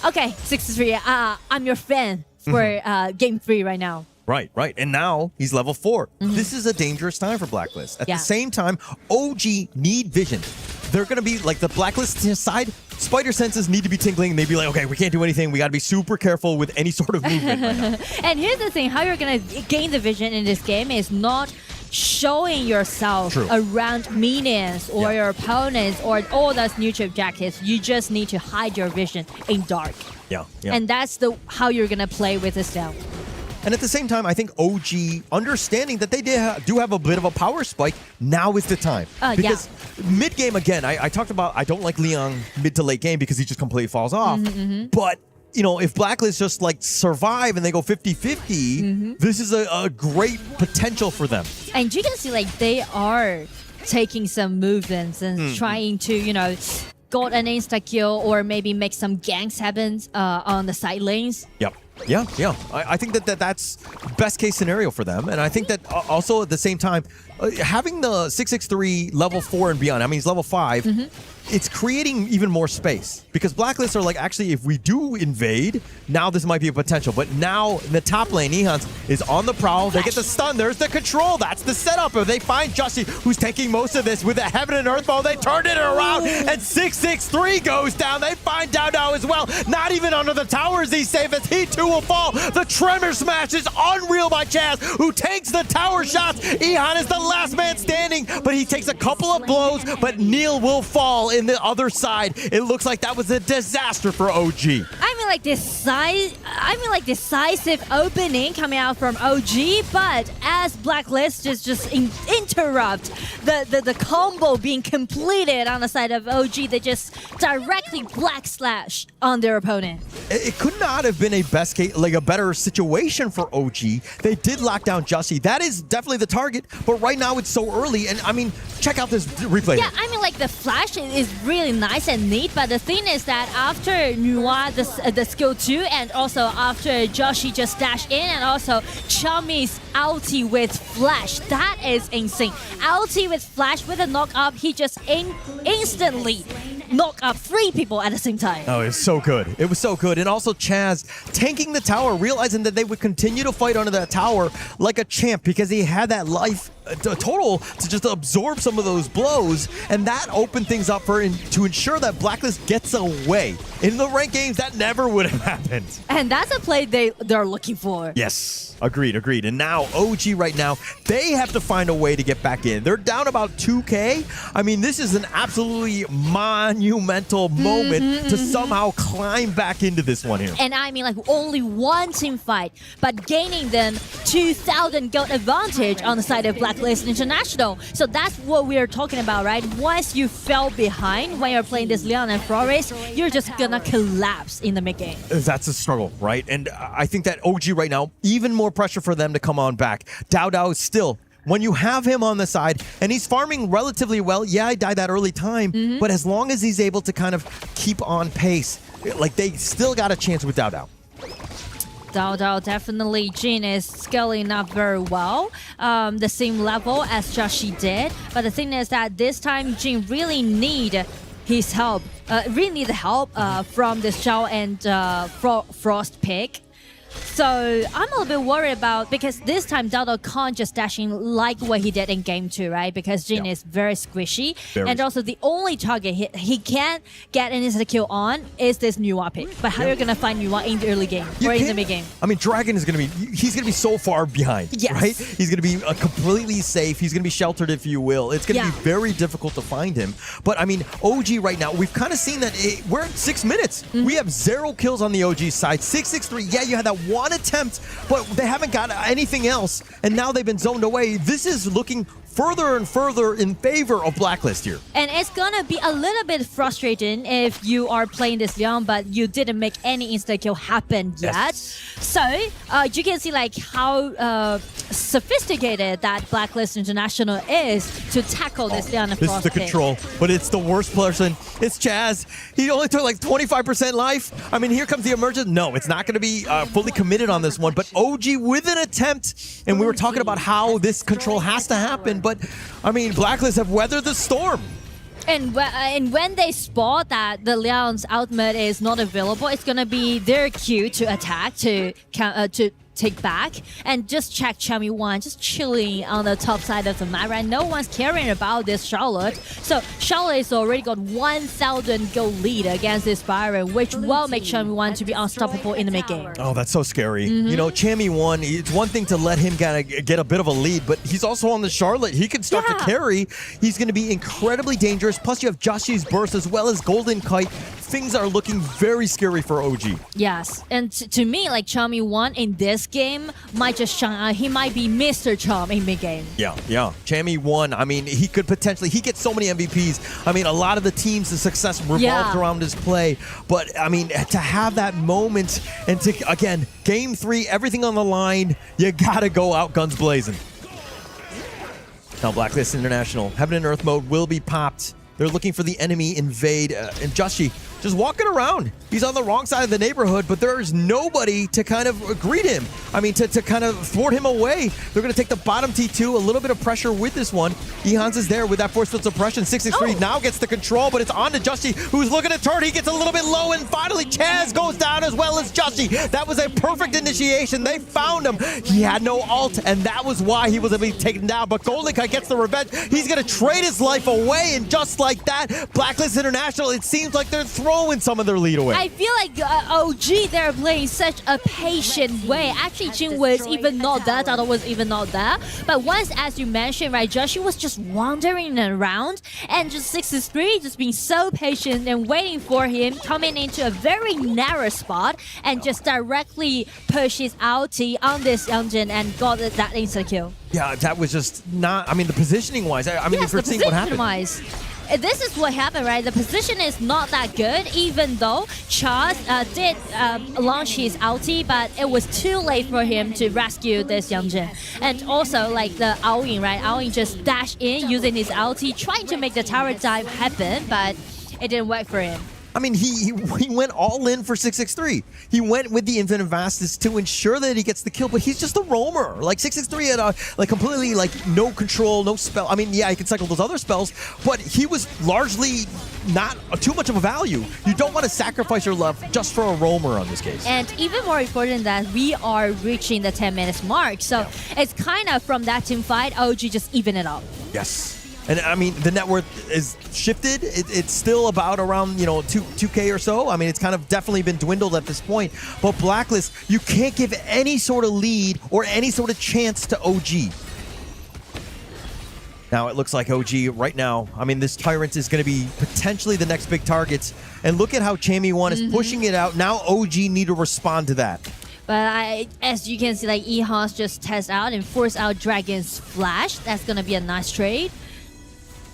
okay, 63, I'm your fan for game 3 right now. Right. And now he's level 4. This is a dangerous time for Blacklist. At the same time, OG need vision. They're going to be like the Blacklist side. Spider senses need to be tingling. They'd be like, okay, we can't do anything. We got to be super careful with any sort of movement right now. And here's the thing, how you're going to gain the vision in this game is not showing yourself around minions or your opponents or all those neutral objectives. You just need to hide your vision in dark. Yeah. And that's how you're going to play with this down. And at the same time, I think OG, understanding that they do have a bit of a power spike, now is the time. Because mid-game, again, I talked about I don't like Leon mid to late game because he just completely falls off. But, you know, if Blacklist just like survive and they go 50-50, this is a great potential for them. And you can see like they are taking some movements and trying to, you know, got an insta-kill or maybe make some ganks happen on the side lanes. Yep. Yeah. I think that's best case scenario for them. And I think that also at the same time, having the 663 level 4 and beyond, I mean, he's level 5, it's creating even more space. Because Blacklists are like, actually, if we do invade, now this might be a potential. But now in the top lane, Ehans is on the prowl. They get the stun. There's the control. That's the setup. Or they find Justy, who's taking most of this with the Heaven and Earth ball. They turned it around, and 663 goes down. They find Dow as well. Not even under the towers he's safe, as he too will fall. The Tremor Smash is unreal by Chaz, who takes the tower shots. Ehan is the last man standing, but he takes a couple of blows, but Neil will fall in the other side. It looks like that was a disaster for OG. I mean, like decisive opening coming out from OG, but as Blacklist just interrupt the combo being completed on the side of OG, they just directly black slash on their opponent. It could not have been a best case, like a better situation for OG. They did lock down Justy. That is definitely the target, but right now it's so early, and I mean, check out this replay. Yeah, I mean, like the flash is really nice and neat, but the thing is that after Nua, the skill 2, and also after Joshi just dashed in, and also Chummy's ulti with flash, that is insane. Ulti with flash with a knock up, he just instantly knock up 3 people at the same time. Oh, it was so good. It was so good. And also Chaz tanking the tower, realizing that they would continue to fight under that tower like a champ because he had that life total to just absorb some of those blows, and that opened things up for to ensure that Blacklist gets away. In the ranked games, that never would have happened. And that's a play they're looking for. Yes. Agreed. And now OG right now, they have to find a way to get back in. They're down about 2K. I mean, this is an absolutely monumental moment to somehow climb back into this one here. And I mean, like, only one team fight, but gaining them 2,000 gold advantage on the side of Blacklist International. So that's what we're talking about, right? Once you fell behind when you're playing this Leon and Flores, you're just gonna collapse in the mid game. That's a struggle, right? And I think that OG right now, even more pressure for them to come on back. Dow still, when you have him on the side, and he's farming relatively well, yeah, he died that early time, but as long as he's able to kind of keep on pace, like they still got a chance with Dow. Dow definitely, Jin is scaling up very well, the same level as Joshi did, but the thing is that this time Jin really need his help, from the Zhao and Frost pick. So I'm a little bit worried about, because this time Dow can't just dash in like what he did in game 2, right? Because Jin is very squishy. And also the only target he can get an instant kill on is this Nua pick. But how you're going to find Nua in the early game or in the mid game? I mean, Dragon is going to be, he's going to be so far behind, right? He's going to be completely safe. He's going to be sheltered, if you will. It's going to be very difficult to find him. But I mean, OG right now, we've kind of seen that we're at 6 minutes. We have 0 kills on the OG side. 663, yeah, you had that one attempt, but they haven't got anything else, and now they've been zoned away. This is looking further and further in favor of Blacklist here. And it's gonna be a little bit frustrating if you are playing this Leon, but you didn't make any insta-kill happen yet. So you can see like how sophisticated that Blacklist International is to tackle this Leon. This is the control, but it's the worst person. It's Chaz. He only took like 25% life. I mean, here comes the emergence. No, it's not going to be fully committed on this one, but OG with an attempt. And we were talking about how this control has to happen, but I mean, Blacklist have weathered the storm. And when they spot that the Leon's ultimate is not available, it's gonna be their cue to attack, to take back, and just check Chami1 just chilling on the top side of the map, right? No one's caring about this Charlotte. So Charlotte has already got 1,000 goal lead against this Byron, which will make Chami1 to be unstoppable in the mid game. Oh, that's so scary. You know, Chami1, it's one thing to let him get a bit of a lead, but he's also on the Charlotte. He can start to carry. He's going to be incredibly dangerous. Plus, you have Joshi's burst as well as Golden Kite. Things are looking very scary for OG. Yes, and to me, like Chami1 in this game might just shine out. He might be Mr. Charm in mid game. Yeah. Chami1, I mean, he could potentially, he gets so many MVPs. I mean, a lot of the teams, the success revolved around his play. But, I mean, to have that moment and to, again, game 3, everything on the line, you gotta go out guns blazing. Now, Blacklist International, Heaven and Earth mode will be popped. They're looking for the enemy invade, and Joshi just walking around. He's on the wrong side of the neighborhood, but there's nobody to kind of greet him. I mean, to kind of thwart him away. They're going to take the bottom T2, a little bit of pressure with this one. Ehans is there with that force field suppression. 663 now gets the control, but it's on to Joshi, who's looking to turn. He gets a little bit low, and finally Chaz goes down as well as Joshi. That was a perfect initiation. They found him. He had no ult, and that was why he was able to be taken down. But Golden Kite gets the revenge. He's going to trade his life away, and just like that, Blacklist International, it seems like they're throwing some of their lead away. I feel like OG, they're playing such a patient way. Actually, Jin was even not there, Dada was even not there. But once, as you mentioned, right, Joshi was just wandering around, and just 663 just being so patient and waiting for him, coming into a very narrow spot and just directly push his ulti on this engine and got that insta-kill. Yeah, that was just not, I mean, the positioning-wise, I mean, yes, if we're seeing what happened. This is what happened, right? The position is not that good, even though Charles did launch his ulti, but it was too late for him to rescue this Youngjin. And also, like the Aoying, right? Aoying just dashed in using his ulti, trying to make the tower dive happen, but it didn't work for him. I mean, he went all in for 663. He went with the Infinite Vastness to ensure that he gets the kill, but he's just a roamer. Like 663 had like completely like no control, no spell. I mean, yeah, he can cycle those other spells, but he was largely not too much of a value. You don't want to sacrifice your love just for a roamer on this case. And even more important that we are reaching the 10 minutes mark. So it's kind of from that team fight, OG just even it up. Yes. And I mean, the net worth is shifted. It's still about around, you know, 2K or so. I mean, it's kind of definitely been dwindled at this point. But Blacklist, you can't give any sort of lead or any sort of chance to OG. Now, it looks like OG right now, I mean, this Tyrant is going to be potentially the next big target. And look at how Chami1 is pushing it out. Now OG need to respond to that. But as you can see, like Ehans just test out and force out Dragon's Flash. That's going to be a nice trade.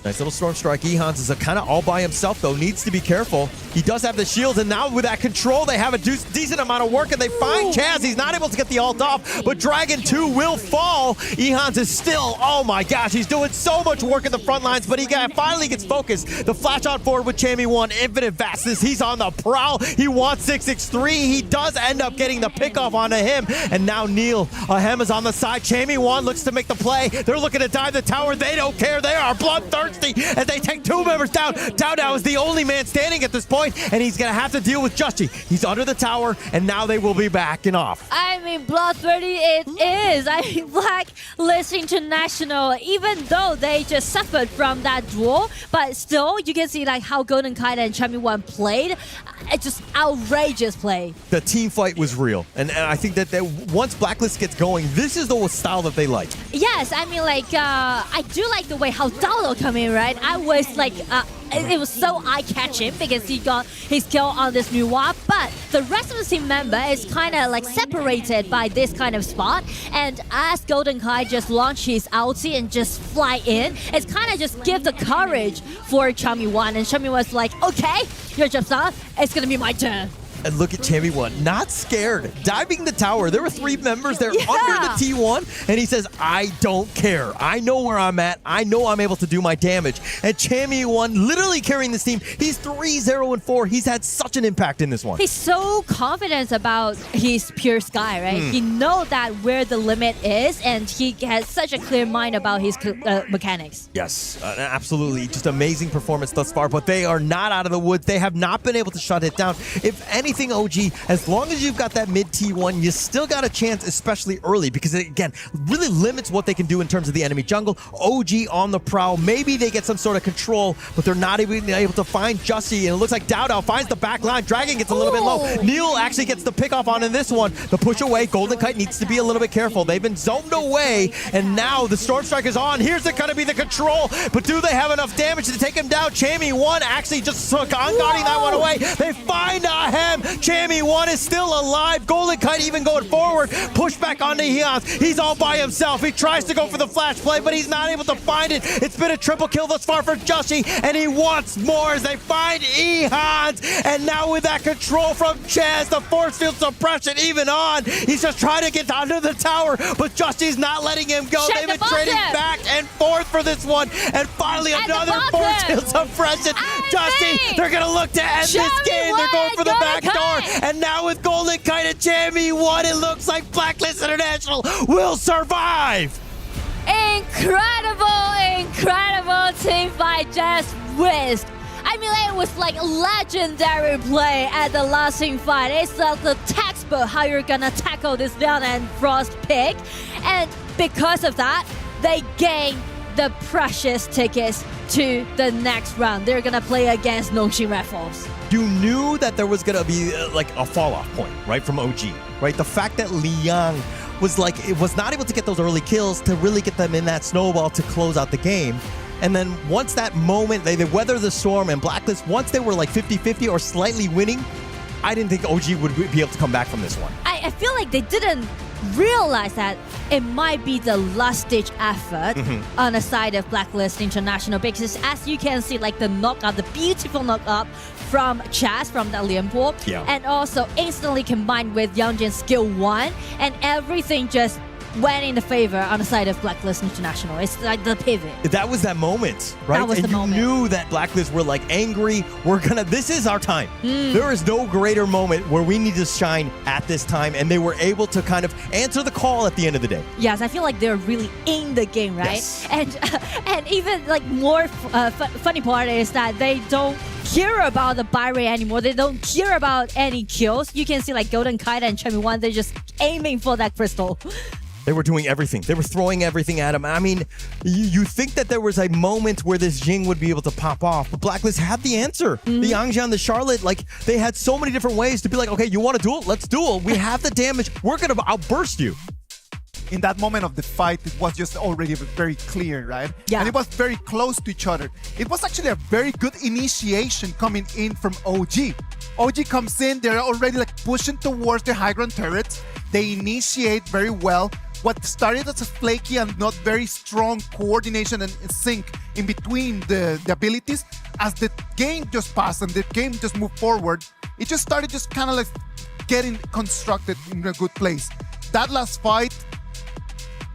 Nice little Storm Strike. Ehans is kind of all by himself, though. Needs to be careful. He does have the shields, and now with that control, they have a decent amount of work, and they find Chaz. He's not able to get the ult off, but Dragon 2 will fall. Ehans is still, oh my gosh, he's doing so much work in the front lines, but he finally gets focused. The flash on forward with Chami1, Infinite Vastness. He's on the prowl. He wants 663. He does end up getting the pickoff onto him, and now Neil Ahem is on the side. Chami1 looks to make the play. They're looking to dive the tower. They don't care. They are bloodthirsty as they take 2 members down. Down is the only man standing at this point, and he's going to have to deal with Joshi. He's under the tower, and now they will be backing off. I mean, bloodthirsty it is. I mean, Blacklist International, even though they just suffered from that duel, but still, you can see like how Golden Kite and Chami1 played. It's just outrageous play. The team fight was real, and I think that once Blacklist gets going, this is the style that they like. Yes, I mean, like, I do like the way how Dado come in timing, right? I was like, it was so eye-catching because he got his kill on this new wap, but the rest of the team member is kind of like separated by this kind of spot. And as Golden Kai just launched his ulti and just fly in, it's kind of just give the courage for Chami1. And Chami was like, okay, you're just not, it's gonna be my turn. And look at Chami1, not scared, diving the tower. There were 3 members there under the T1, and he says, I don't care. I know where I'm at. I know I'm able to do my damage. And Chami1 literally carrying this team. He's 3-0-4. He's had such an impact in this one. He's so confident about his pure sky, right? He knows that where the limit is, and he has such a clear mind about his mechanics. Yes, absolutely. Just amazing performance thus far, but they are not out of the woods. They have not been able to shut it down. If anything, OG, as long as you've got that mid T1, you still got a chance, especially early, because it, again, really limits what they can do in terms of the enemy jungle. OG on the prowl. Maybe they get some sort of control, but they're not even able to find Jussie, and it looks like Dao finds the back line. Dragon gets a little bit low. Neil actually gets the pick off on in this one. The push away. Golden Kite needs to be a little bit careful. They've been zoned away, and now the Storm Strike is on. Here's going to be the control, but do they have enough damage to take him down? Chami1 actually just on-guarding that one away. They find a hem. Chami1 is still alive. Golden Kite even going forward. Push back onto Eons. He's all by himself. He tries to go for the flash play, but he's not able to find it. It's been a triple kill thus far for Jussie, and he wants more as they find Eons. And now with that control from Chaz, the force field suppression even on. He's just trying to get onto the tower, but Jussie's not letting him go. They've been trading back and forth for this one, and finally another force field suppression. Jussie, they're going to look to end this game. They're going for the back door. And now with Golden Kite and Chami1, it looks like Blacklist International will survive. Incredible, incredible team fight just whisked. I mean, it was like a legendary play at the last team fight. It's like the textbook how you're gonna tackle this Leon and Frost pick. And because of that, they gain the precious tickets to the next round. They're gonna play against Nongxin Red Force. You knew that there was going to be like a fall-off point, right, from OG, right? The fact that Liang was not able to get those early kills to really get them in that snowball to close out the game. And then once that moment, they weather the storm, and Blacklist, once they were like 50-50 or slightly winning, I didn't think OG would be able to come back from this one. I feel like they didn't realize that it might be the last-ditch effort on the side of Blacklist International, because as you can see, like the knockout, the beautiful knockout from Chaz from the Lianpo, and also instantly combined with Youngjin's skill 1, and everything just went in the favor on the side of Blacklist International. It's like the pivot. That was that moment, right? That was and the moment. You knew that Blacklist were like angry. This is our time. There is no greater moment where we need to shine at this time, and they were able to kind of answer the call at the end of the day. Yes, I feel like they're really in the game, right? Yes. And even like more funny part is that they don't care about the buy rate anymore. They don't care about any kills. You can see like Golden Kite and Chami1, they're just aiming for that crystal. They were doing everything. They were throwing everything at him. I mean, you think that there was a moment where this Jing would be able to pop off, but Blacklist had the answer. The Yangjian, the Charlotte, like they had so many different ways to be like, okay, you want to duel? Let's duel. We have the damage. We're going to outburst you. In that moment of the fight, it was just already very clear, right? Yeah. And it was very close to each other. It was actually a very good initiation coming in from OG. OG comes in, they're already like pushing towards the high ground turrets. They initiate very well. What started as a flaky and not very strong coordination and sync in between the abilities, as the game just passed and the game just moved forward, it just started just kind of like getting constructed in a good place. That last fight,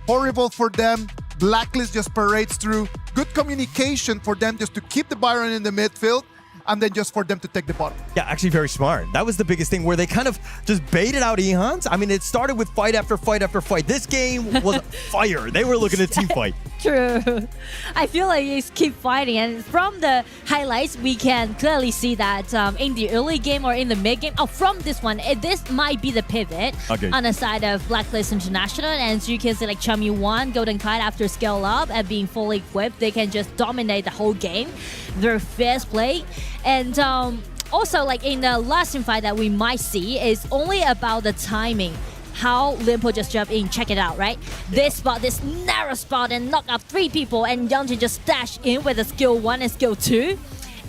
horrible for them. Blacklist just parades through. Good communication for them just to keep the Byron in the midfield, and then just for them to take the bottom. Yeah, actually very smart. That was the biggest thing, where they kind of just baited out Ehans. I mean, it started with fight after fight after fight. This game was fire. They were looking at team fight. True. I feel like it's keep fighting, and from the highlights, we can clearly see that in the early game or in the mid game, from this one, this might be the pivot on the side of Blacklist International. And so you can see like Chami1, Golden Kite after scale up and being fully equipped, they can just dominate the whole game. Their fierce play. And also like in the last fight that we might see is only about the timing. how Limpo just jumped in. Check it out, right? This spot, this narrow spot, and knock up 3 people, and Youngjin just dashed in with a skill 1 and skill 2.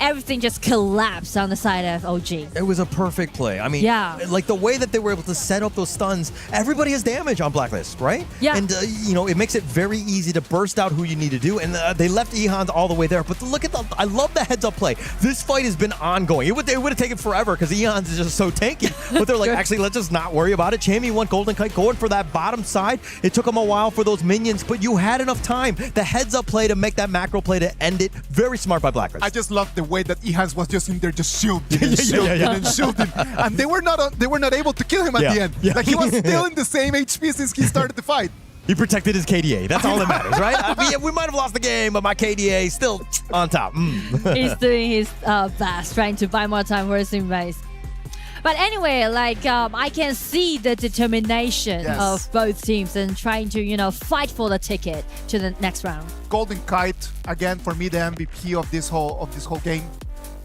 Everything just collapsed on the side of OG. It was a perfect play. I mean, like the way that they were able to set up those stuns, everybody has damage on Blacklist, right? Yeah. And, you know, it makes it very easy to burst out who you need to do. And they left Ehans all the way there. But look at I love the heads up play. This fight has been ongoing. It would have taken forever because Ehans is just so tanky. But they're like, actually, let's just not worry about it. Chammy went Golden Kite going for that bottom side. It took him a while for those minions, but you had enough time. The heads up play to make that macro play to end it. Very smart by Blacklist. I just love the way that Ehans was just in there, just shielding and shielding and shielding, and they were not able to kill him at the end. Like he was still in the same HP since he started the fight. He protected his KDA. That's all that matters, right? I mean, we might have lost the game, but my KDA is still on top. He's doing his best, trying to buy more time for his teammates. But anyway, like I can see the determination of both teams and trying to, you know, fight for the ticket to the next round. Golden Kite, again, for me, the MVP of this whole game.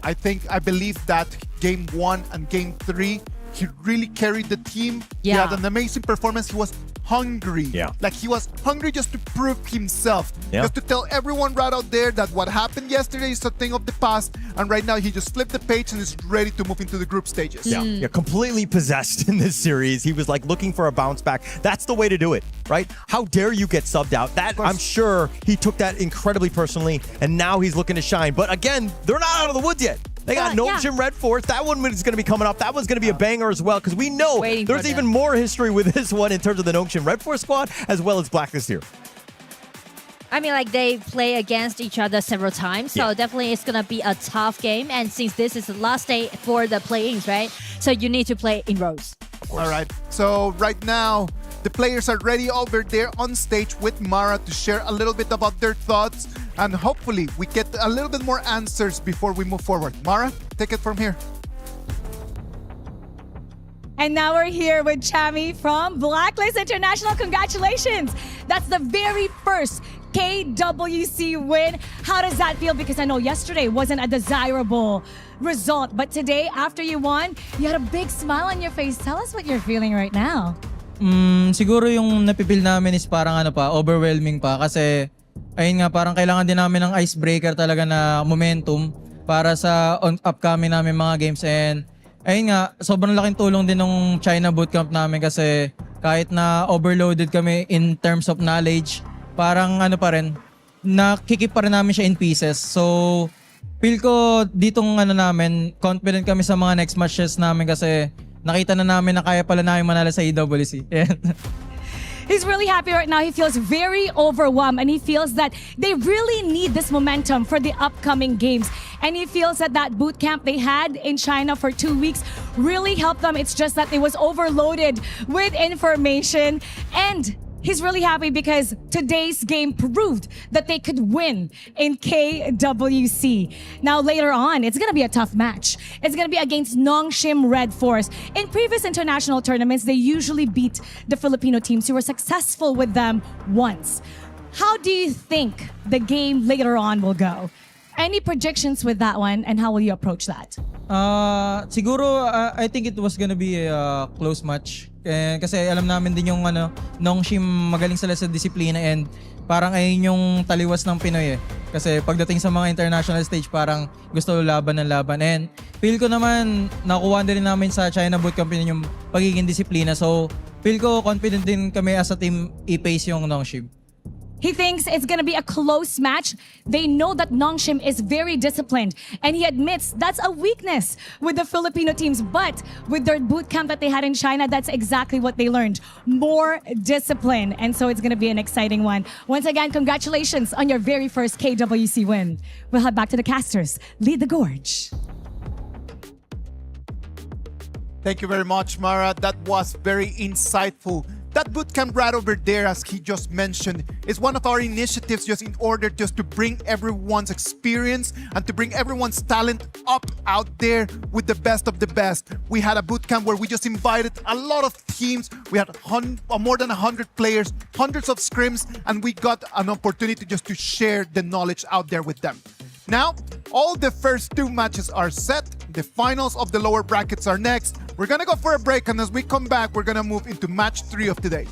I believe that game 1 and game 3, he really carried the team. He had an amazing performance. He was hungry. Like he was hungry just to prove himself. Just to tell everyone right out there that what happened yesterday is a thing of the past. And right now he just flipped the page and is ready to move into the group stages. Yeah, completely possessed in this series. He was like looking for a bounce back. That's the way to do it, right? How dare you get subbed out? That I'm sure he took that incredibly personally, and now he's looking to shine. But again, they're not out of the woods yet. They got Gnome Red Force. That one is going to be coming up. That one's going to be a banger as well, because we know there's even more history with this one in terms of the Gnome Red Force squad as well as Blacklist here. I mean, like, they play against each other several times, so definitely it's going to be a tough game. And since this is the last day for the play-ins, right? So you need to play in rows. All right. So right now, the players are ready over there on stage with Mara to share a little bit about their thoughts. And hopefully we get a little bit more answers before we move forward. Mara, take it from here. And now we're here with Chammy from Blacklist International. Congratulations! That's the very first KWC win. How does that feel? Because I know yesterday wasn't a desirable result, but today, after you won, you had a big smile on your face. Tell us what you're feeling right now. Siguro yung napipil namin is parang overwhelming pa kasi ayun nga, parang kailangan din namin ng icebreaker talaga na momentum para sa upcoming namin mga games. And ayun nga, sobrang laking tulong din ng China bootcamp namin kasi kahit na overloaded kami in terms of knowledge, parang pa rin, nakikip pa rin namin siya in pieces. So, feel ko ditong namin, confident kami sa mga next matches namin kasi nakita na namin na kaya pala namin manalo sa EWC. He's really happy right now. He feels very overwhelmed and he feels that they really need this momentum for the upcoming games. And he feels that that boot camp they had in China for 2 weeks really helped them. It's just that it was overloaded with information. And he's really happy because today's game proved that they could win in KWC. Now later on, it's going to be a tough match. It's going to be against Nongshim Red Force. In previous international tournaments, they usually beat the Filipino teams who were successful with them once. How do you think the game later on will go? Any predictions with that one, and how will you approach that? Siguro, I think it was gonna be a close match. Kasi alam namin din yung Nongshim magaling sila sa disiplina and parang ayun yung taliwas ng Pinoy . Kasi pagdating sa mga international stage, parang gusto laban ng laban. And feel ko naman, nakuha din namin sa China Bootcamp yung pagiging disiplina. So, feel ko confident din kami as a team i-pace yung Nongshim. He thinks it's going to be a close match. They know that Nongshim is very disciplined, and he admits that's a weakness with the Filipino teams. But with their boot camp that they had in China, that's exactly what they learned. More discipline. And so it's going to be an exciting one. Once again, congratulations on your very first KWC win. We'll head back to the casters. Lead the gorge. Thank you very much, Mara. That was very insightful. That bootcamp right over there, as he just mentioned, is one of our initiatives just in order just to bring everyone's experience and to bring everyone's talent up out there with the best of the best. We had a bootcamp where we just invited a lot of teams. We had more than 100 players, hundreds of scrims, and we got an opportunity just to share the knowledge out there with them. Now, all the first 2 matches are set. The finals of the lower brackets are next. We're gonna go for a break, and as we come back, we're gonna move into match 3 of today.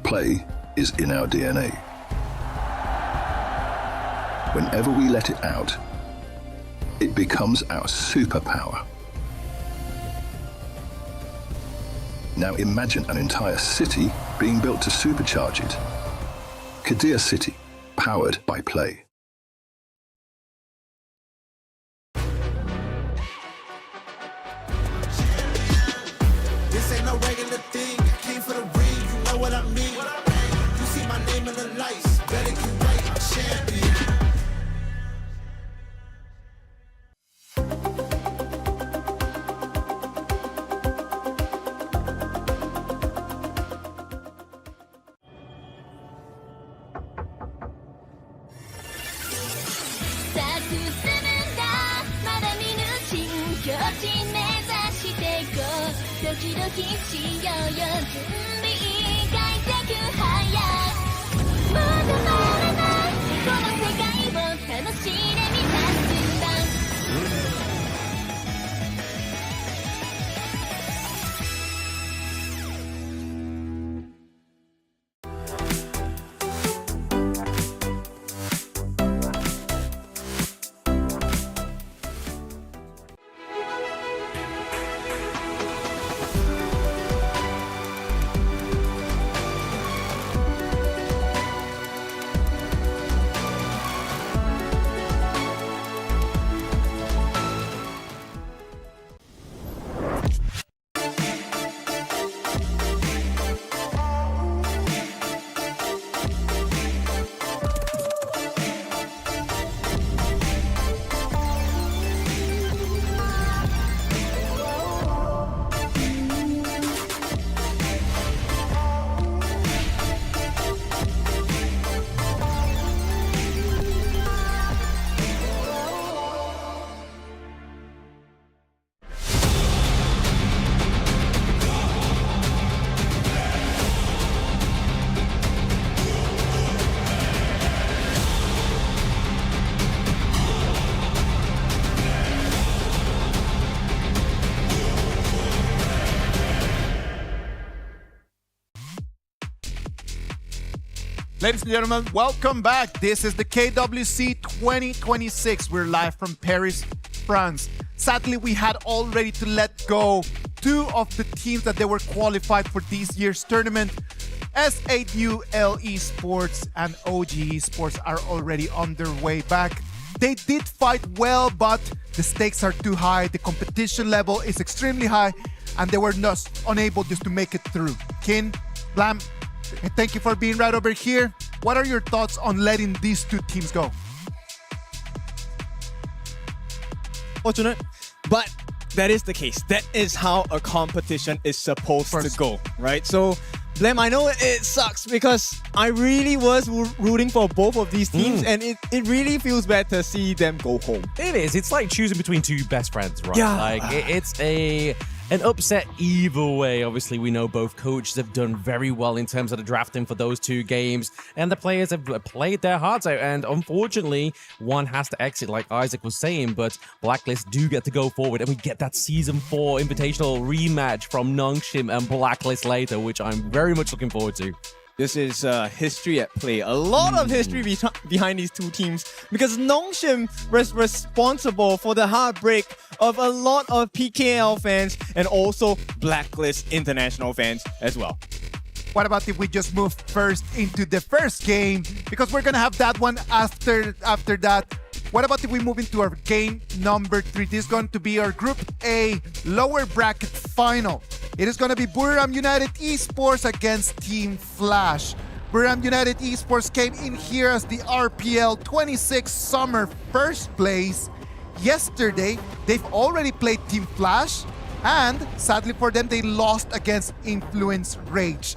Play is in our DNA. Whenever we let it out, it becomes our superpower. Now imagine an entire city being built to supercharge it. Kadir City, powered by play. This ain't no regular thing. I came for the ring, you know what I mean. You see my name in the lights, better get right, I'm champion. Ladies and gentlemen, welcome back. This is the KWC 2026. We're live from Paris, France. Sadly, we had already to let go 2 of the teams that they were qualified for this year's tournament. S8UL Esports and OG Esports are already on their way back. They did fight well, but the stakes are too high. The competition level is extremely high, and they were just unable just to make it through. Kin, Blam, thank you for being right over here. What are your thoughts on letting these 2 teams go? Fortunate. But that is the case. That is how a competition is supposed to go, right? So, Blem, I know it sucks because I really was rooting for both of these teams, and it really feels bad to see them go home. It is. It's like choosing between two best friends, right? Yeah. Like, it's an upset either way. Obviously, we know both coaches have done very well in terms of the drafting for those two games, and the players have played their hearts out. And unfortunately, one has to exit, like Isaac was saying, but Blacklist do get to go forward, and we get that Season 4 Invitational rematch from Nongshim and Blacklist later, which I'm very much looking forward to. This is history at play. A lot of history behind these two teams because Nongshim was responsible for the heartbreak of a lot of PKL fans and also Blacklist International fans as well. What about if we just move first into the first game? Because we're going to have that one after that. What about if we move into our game number 3? This is going to be our Group A lower bracket final. It is going to be Buriram United Esports against Team Flash. Buriram United Esports came in here as the RPL 26 Summer first place. Yesterday, they've already played Team Flash, and sadly for them, they lost against Influence Rage.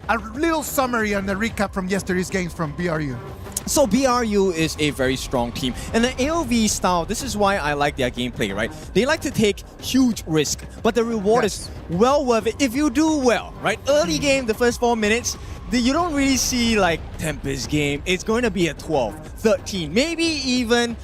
A little summary and a recap from yesterday's games from BRU. So BRU is a very strong team, and the AOV style, this is why I like their gameplay, right? They like to take huge risk, but the reward is well worth it if you do well, right? Early game, the first 4 minutes, you don't really see like Tempest game. It's going to be a 12, 13, maybe even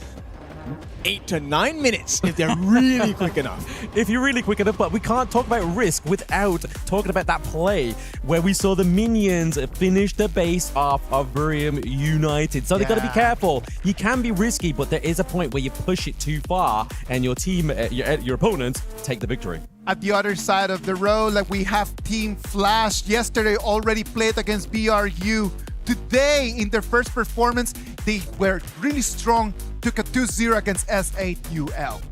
8 to 9 minutes if they're really quick enough. If you're really quick enough, but we can't talk about risk without talking about that play where we saw the minions finish the base off of Buriram United. So they've got to be careful. You can be risky, but there is a point where you push it too far and your team, your opponents, take the victory. At the other side of the road, like we have Team Flash. Yesterday already played against BRU. Today, in their first performance, they were really strong, took a 2-0 against S8UL.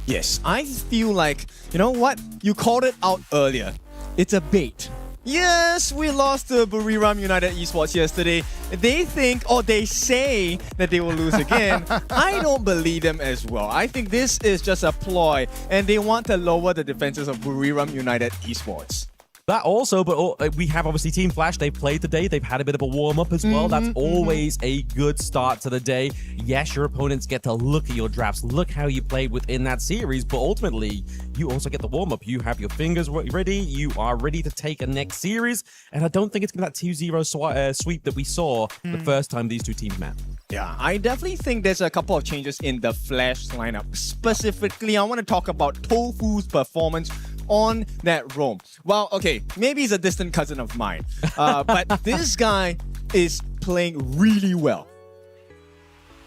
Yes, I feel like, you know what? You called it out earlier. It's a bait. Yes, we lost to Buriram United Esports yesterday. They think, or they say that they will lose again. I don't believe them as well. I think this is just a ploy, and they want to lower the defenses of Buriram United Esports. That also, but we have obviously Team Flash. They've played today. They've had a bit of a warm-up as well. That's always a good start to the day. Yes, your opponents get to look at your drafts, look how you played within that series, but ultimately, you also get the warm-up. You have your fingers ready. You are ready to take a next series, and I don't think it's going to be that 2-0 sweep that we saw the first time these two teams met. Yeah, I definitely think there's a couple of changes in the Flash lineup. Specifically, I want to talk about Tofu's performance on that roam. Well, okay, maybe he's a distant cousin of mine, but this guy is playing really well.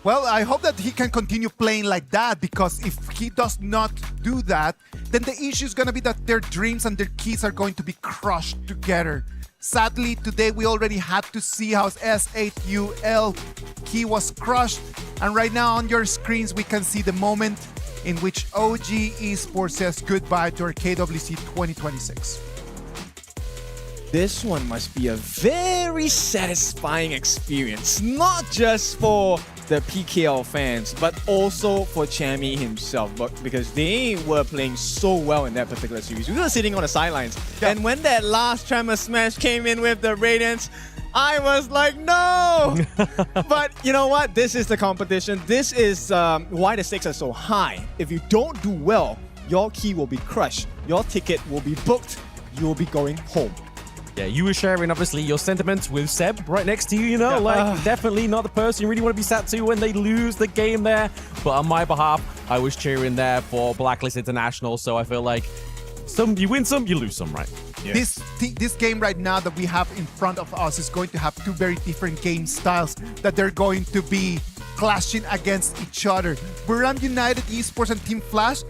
Well, I hope that he can continue playing like that, because if he does not do that, then the issue is going to be that their dreams and their keys are going to be crushed together. Sadly, today we already had to see how S8UL key was crushed, and right now on your screens we can see the moment in which OG Esports says goodbye to our KWC 2026. This one must be a very satisfying experience, not just for the PKL fans, but also for Chammy himself, because they were playing so well in that particular series. We were sitting on the sidelines, and when that last Tremor Smash came in with the Radiance, I was like, no! But you know what? This is the competition. This is why the stakes are so high. If you don't do well, your key will be crushed. Your ticket will be booked. You will be going home. Yeah, you were sharing, obviously, your sentiments with Seb right next to you, you know? Like, definitely not the person you really want to be sat to when they lose the game there. But on my behalf, I was cheering there for Blacklist International, so I feel like you win some, you lose some, right? Yeah. This game right now that we have in front of us is going to have two very different game styles that they're going to be clashing against each other. Buriram United Esports and Team Flash,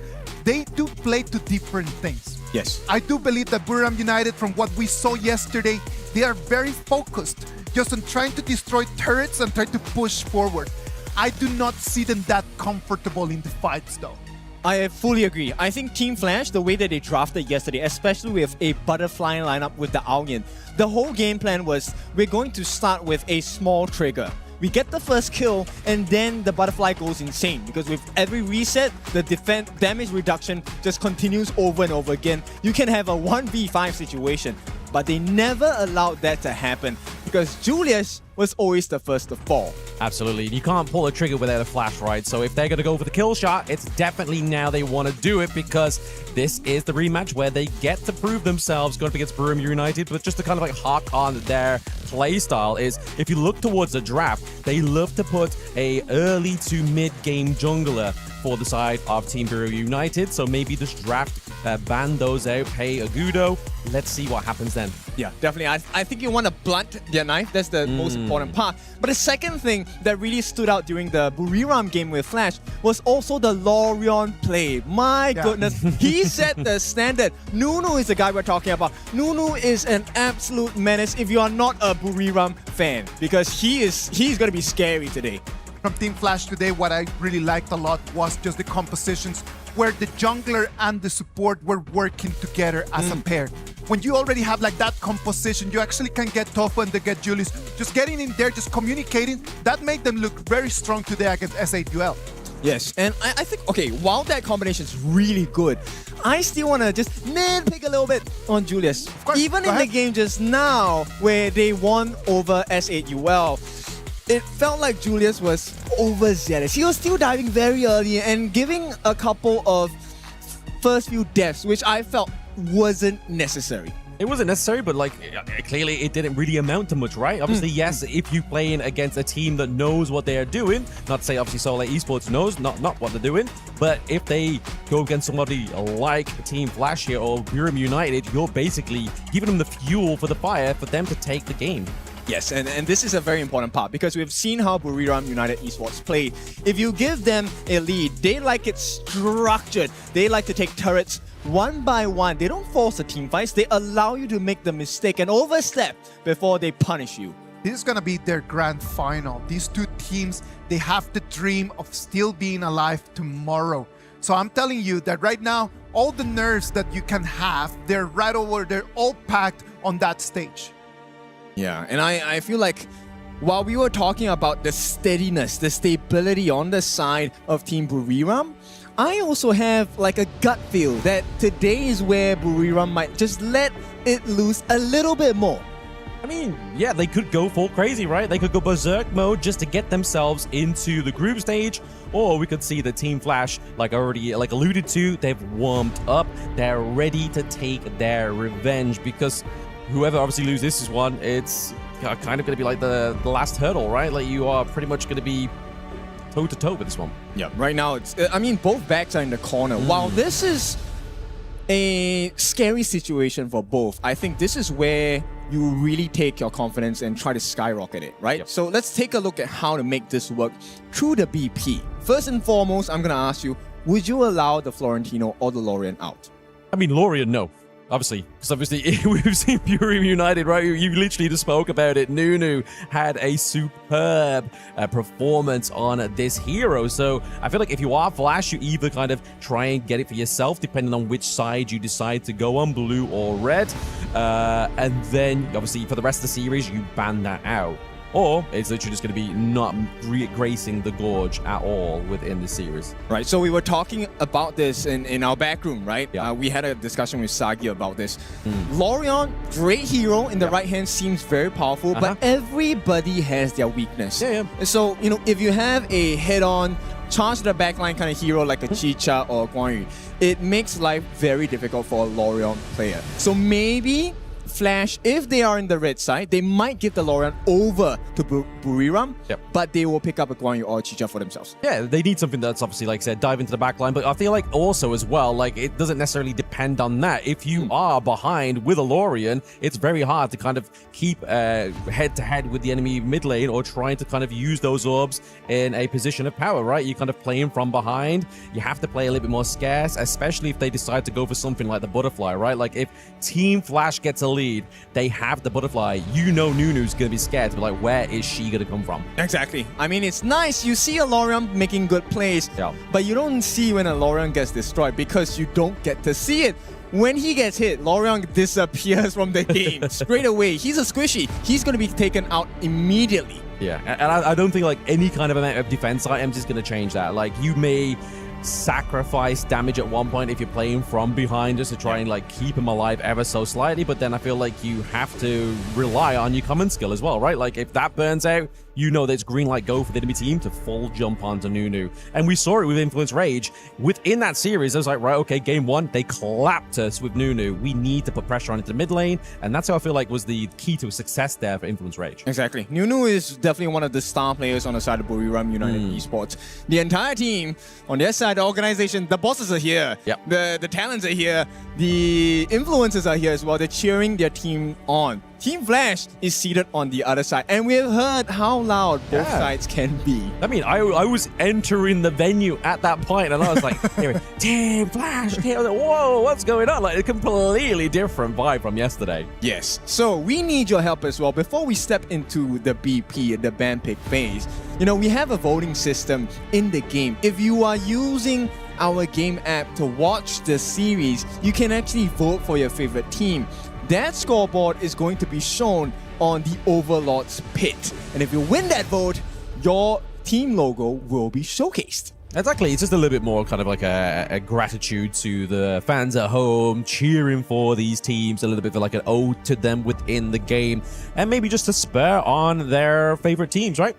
they do play two different things. Yes. I do believe that Buriram United, from what we saw yesterday, they are very focused just on trying to destroy turrets and try to push forward. I do not see them that comfortable in the fights though. I fully agree. I think Team Flash, the way that they drafted yesterday, especially with a butterfly lineup with the Aoyan, the whole game plan was we're going to start with a small trigger. We get the first kill, and then the butterfly goes insane because with every reset, the defense damage reduction just continues over and over again. You can have a 1v5 situation, but they never allowed that to happen because Julius was always the first to fall. Absolutely. You can't pull a trigger without a flash, right? So if they're going to go for the kill shot, it's definitely now they want to do it because this is the rematch where they get to prove themselves going up against Buriram United. But just to kind of like hark on their play style is if you look towards the draft, they love to put a early to mid game jungler for the side of Team Buriram United. So maybe this draft ban those out, pay Agudo. Let's see what happens then. Yeah, definitely. I think you want to blunt their knife. That's the most important part. But the second thing that really stood out during the Buriram game with Flash was also the Lorion play. My goodness, he set the standard. Nunu is the guy we're talking about. Nunu is an absolute menace if you are not a Buriram fan because he's going to be scary today. From Team Flash today, what I really liked a lot was just the compositions where the jungler and the support were working together as a pair. When you already have like that composition, you actually can get Tofu and get Julius. Just getting in there, just communicating, that made them look very strong today against SA2L. Yes, and I think, okay, while that combination is really good, I still want to just nitpick a little bit on Julius. Even in the game just now, where they won over SA2L, it felt like Julius was overzealous. He was still diving very early and giving a couple of first few deaths, which I felt wasn't necessary. It wasn't necessary, but like clearly it didn't really amount to much, right? Obviously, yes, if you're playing against a team that knows what they are doing, not to say obviously Solar Esports knows not what they're doing, but if they go against somebody like Team Flash here or Buriram United, you're basically giving them the fuel for the fire for them to take the game. Yes, and this is a very important part because we've seen how Buriram United Esports play. If you give them a lead, they like it structured. They like to take turrets one by one. They don't force the team fights. They allow you to make the mistake and overstep before they punish you. This is going to be their grand final. These two teams, they have the dream of still being alive tomorrow. So I'm telling you that right now, all the nerves that you can have, they're right over, they're all packed on that stage. Yeah, and I feel like while we were talking about the steadiness, the stability on the side of Team Buriram, I also have like a gut feel that today is where Buriram might just let it loose a little bit more. I mean, yeah, they could go full crazy, right? They could go berserk mode just to get themselves into the group stage, or we could see the Team Flash, like already alluded to, they've warmed up. They're ready to take their revenge because whoever obviously loses this one, it's kind of going to be like the last hurdle, right? Like you are pretty much going to be toe-to-toe with this one. Yeah, right now, I mean, both backs are in the corner. While this is a scary situation for both, I think this is where you really take your confidence and try to skyrocket it, right? Yep. So let's take a look at how to make this work through the BP. First and foremost, I'm going to ask you, would you allow the Florentino or the Lorian out? I mean, Lorian, no. Obviously, because obviously we've seen Buriram United, right? You literally just spoke about it. Nunu had a superb performance on this hero. So I feel like if you are Flash, you either kind of try and get it for yourself, depending on which side you decide to go on, blue or red. And then obviously for the rest of the series, you ban that out. Or it's literally just going to be not gracing the Gorge at all within the series. Right, so we were talking about this in our back room, right? Yeah. We had a discussion with Sagi about this. Lorion, great hero in the right hand, seems very powerful, but everybody has their weakness. Yeah. So, you know, if you have a head-on, charge the backline kind of hero like a Chicha or Guan Yu, it makes life very difficult for a Lorion player. So maybe Flash, if they are in the red side, they might give the Lorian over to Buriram, but they will pick up a Guan Yu or Chicha for themselves. Yeah, they need something that's obviously, like I said, dive into the back line, but I feel like also as well, like it doesn't necessarily depend on that. If you are behind with a Lorian, it's very hard to kind of keep head-to-head with the enemy mid lane or trying to kind of use those orbs in a position of power, right? You're kind of playing from behind. You have to play a little bit more scarce, especially if they decide to go for something like the butterfly, right? Like if Team Flash gets a lead, they have the butterfly, you know Nunu's gonna be scared to be like, where is she gonna come from? Exactly. I mean, it's nice. You see a Lorian making good plays, but you don't see when a Lorian gets destroyed because you don't get to see it. When he gets hit, Lorian disappears from the game straight away. He's a squishy. He's gonna be taken out immediately. Yeah, and I don't think like any kind of amount of defense items is going to change that. Like you may sacrifice damage at one point if you're playing from behind just to try and like keep him alive ever so slightly, but then I feel like you have to rely on your common skill as well, right? Like if that burns out, you know that it's green light go for the enemy team to full jump onto Nunu. And we saw it with Influence Rage. Within that series, I was like, right, okay, game one, they clapped us with Nunu. We need to put pressure on into the mid lane. And that's how I feel like was the key to success there for Influence Rage. Exactly. Nunu is definitely one of the star players on the side of Buriram United Esports. The entire team, on their side, the organization, the bosses are here. Yep. The talents are here. The influencers are here as well. They're cheering their team on. Team Flash is seated on the other side, and we've heard how loud both sides can be. I mean, I was entering the venue at that point, and I was like, Team Flash, I was like, whoa, what's going on? Like a completely different vibe from yesterday. Yes. So we need your help as well. Before we step into the BP, the band pick phase, you know, we have a voting system in the game. If you are using our game app to watch the series, you can actually vote for your favorite team. That scoreboard is going to be shown on the Overlord's pit. And if you win that vote, your team logo will be showcased. Exactly. It's just a little bit more kind of like a gratitude to the fans at home, cheering for these teams, a little bit of like an ode to them within the game, and maybe just to spur on their favorite teams, right?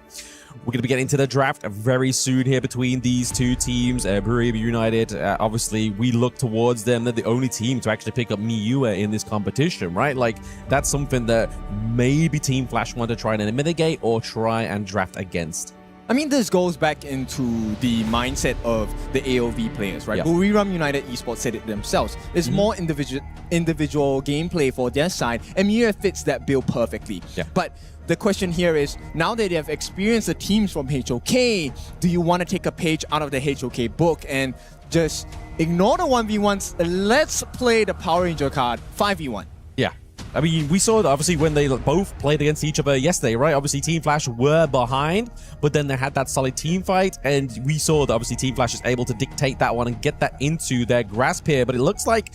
We're going to be getting into the draft very soon here between these two teams. Buriram United, obviously, we look towards them. They're the only team to actually pick up Miura in this competition, right? Like, that's something that maybe Team Flash want to try and mitigate or try and draft against. I mean, this goes back into the mindset of the AOV players, right? Yeah. Buriram United Esports said it themselves. It's more individual gameplay for their side, and Miura fits that bill perfectly. Yeah. But the question here is, now that they have experienced the teams from HOK, do you want to take a page out of the HOK book and just ignore the 1v1s? Let's play the Power Ranger card 5v1. Yeah. I mean, we saw that obviously when they both played against each other yesterday, right? Obviously, Team Flash were behind, but then they had that solid team fight, and we saw that obviously Team Flash is able to dictate that one and get that into their grasp here. But it looks like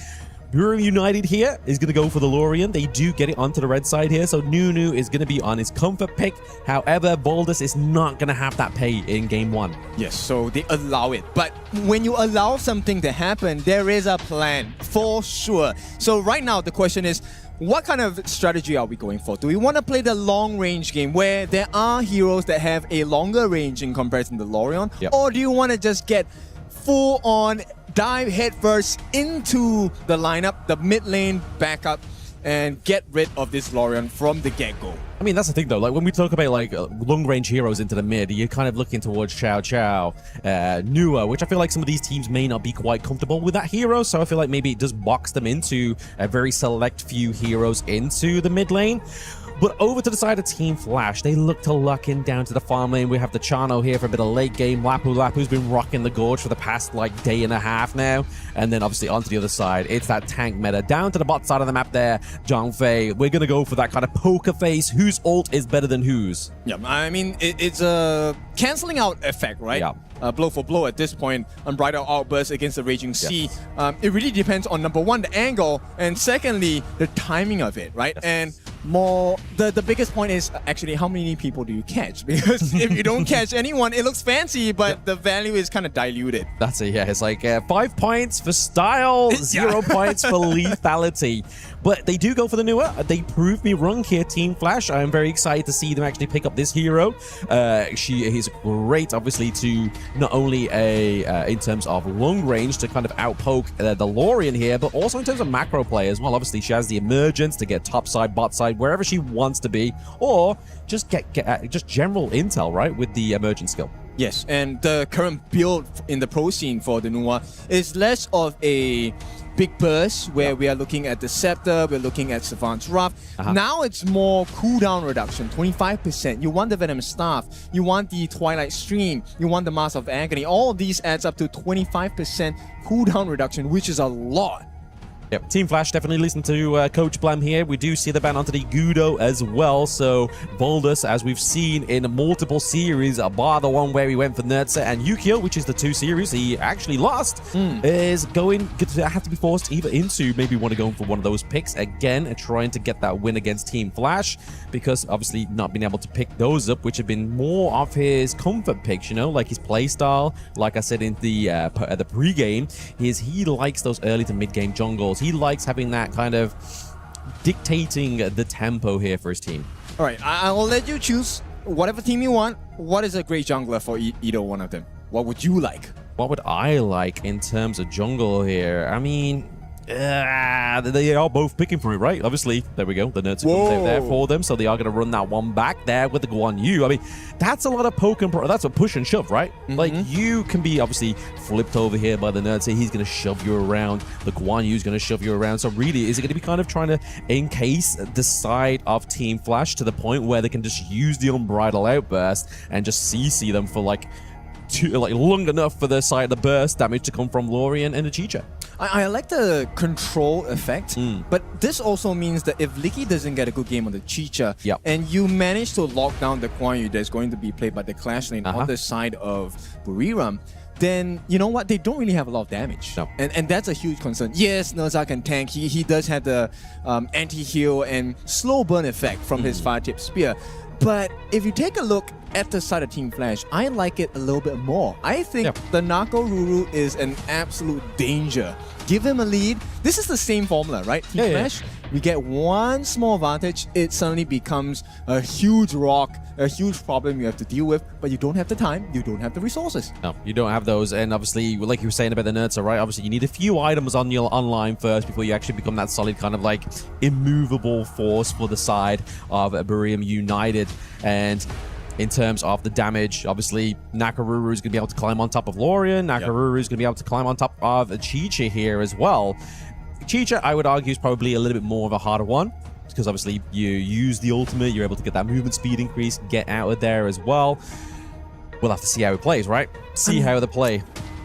Buriram United here is going to go for the Lorian. They do get it onto the red side here, so Nunu is going to be on his comfort pick. However, Baldus is not going to have that pay in game one. Yes, so they allow it. But when you allow something to happen, there is a plan for sure. So right now, the question is, what kind of strategy are we going for? Do we want to play the long-range game where there are heroes that have a longer range in comparison to Lorian? Yep. Or do you want to just get full-on dive headfirst into the lineup, the mid lane backup, and get rid of this Lorian from the get-go? I mean, that's the thing, though. Like, when we talk about, like, long-range heroes into the mid, you're kind of looking towards Chow Chow, Nua, which I feel like some of these teams may not be quite comfortable with that hero, so I feel like maybe it does box them into a very select few heroes into the mid lane. But over to the side of Team Flash, they look to luck in down to the farm lane. We have the Chano here for a bit of late game. Lapu's been rocking the gorge for the past, like, day and a half now. And then, obviously, onto the other side, it's that tank meta. Down to the bot side of the map there, Zhang We're going to go for that kind of poker face. Whose ult is better than whose? Yeah, I mean, it's a canceling out effect, right? Yeah. Blow for blow at this point. Unbridled outburst against the Raging Sea. It really depends on, number one, the angle, and secondly, the timing of it, right? And more, the biggest point is actually how many people do you catch? Because if you don't catch anyone, it looks fancy, but the value is kind of diluted. That's it, yeah. It's like 5 points for style, 0 points for lethality. But they do go for the Nua. They prove me wrong here, Team Flash. I am very excited to see them actually pick up this hero. She is great, obviously, to not only in terms of long range to kind of outpoke the Lorian here, but also in terms of macro play as well. Obviously, she has the emergence to get top side, bot side, wherever she wants to be, or just get just general intel, right, with the emergent skill. Yes, and the current build in the pro scene for the Nua is less of a big burst where we are looking at the Scepter, we're looking at Savant's Wrath. Now it's more cooldown reduction, 25%. You want the Venom Staff, you want the Twilight Stream, you want the Mask of Agony. All of these adds up to 25% cooldown reduction, which is a lot. Yep, Team Flash definitely listen to Coach Blam here. We do see the ban onto the Gudo as well. So Voldus, as we've seen in multiple series, bar the one where he went for Nurtse and Yukio, which is the 2 series he actually lost, is going to have to be forced either into maybe want to go for one of those picks again and trying to get that win against Team Flash, because obviously not being able to pick those up, which have been more of his comfort picks, you know, like his play style. Like I said in the pre-game, he likes those early to mid-game jungles. He likes having that kind of dictating the tempo here for his team. All right, I'll let you choose whatever team you want. What is a great jungler for either one of them? What would you like? What would I like in terms of jungle here? I mean, they are both picking for it, right? Obviously, there we go. The Nerds are there for them, so they are going to run that one back there with the Guan Yu. I mean, that's a lot of poke and that's a push and shove, right? Like, you can be obviously flipped over here by the Nerds. He's going to shove you around. The Guan Yu is going to shove you around. So really, is it going to be kind of trying to encase the side of Team Flash to the point where they can just use the Unbridled Outburst and just CC them for like long enough for the side of the burst damage to come from Lorian and the Chicha? I like the control effect, but this also means that if Licky doesn't get a good game on the Chicha, and you manage to lock down the Guan Yu that's going to be played by the Clash lane on the side of Buriram, then you know what? They don't really have a lot of damage. And that's a huge concern. Yes, Nerza can tank. He does have the anti-heal and slow burn effect from his fire-tip spear. But if you take a look at the side of Team Flash, I like it a little bit more. I think the Nako Ruru is an absolute danger. Give him a lead. This is the same formula, right? Team Flash, we get one small advantage, it suddenly becomes a huge rock, a huge problem you have to deal with, but you don't have the time, you don't have the resources. No, you don't have those. And obviously, like you were saying about the Nerds, right? Obviously, you need a few items on your online first before you actually become that solid kind of like immovable force for the side of Buriram United. And in terms of the damage, obviously, Nakaruru is going to be able to climb on top of Lorian. Nakaruru is going to be able to climb on top of Chicha here as well. Chicha, I would argue, is probably a little bit more of a harder one, because obviously you use the ultimate, you're able to get that movement speed increase, get out of there as well. We'll have to see how it plays, right? See how they play.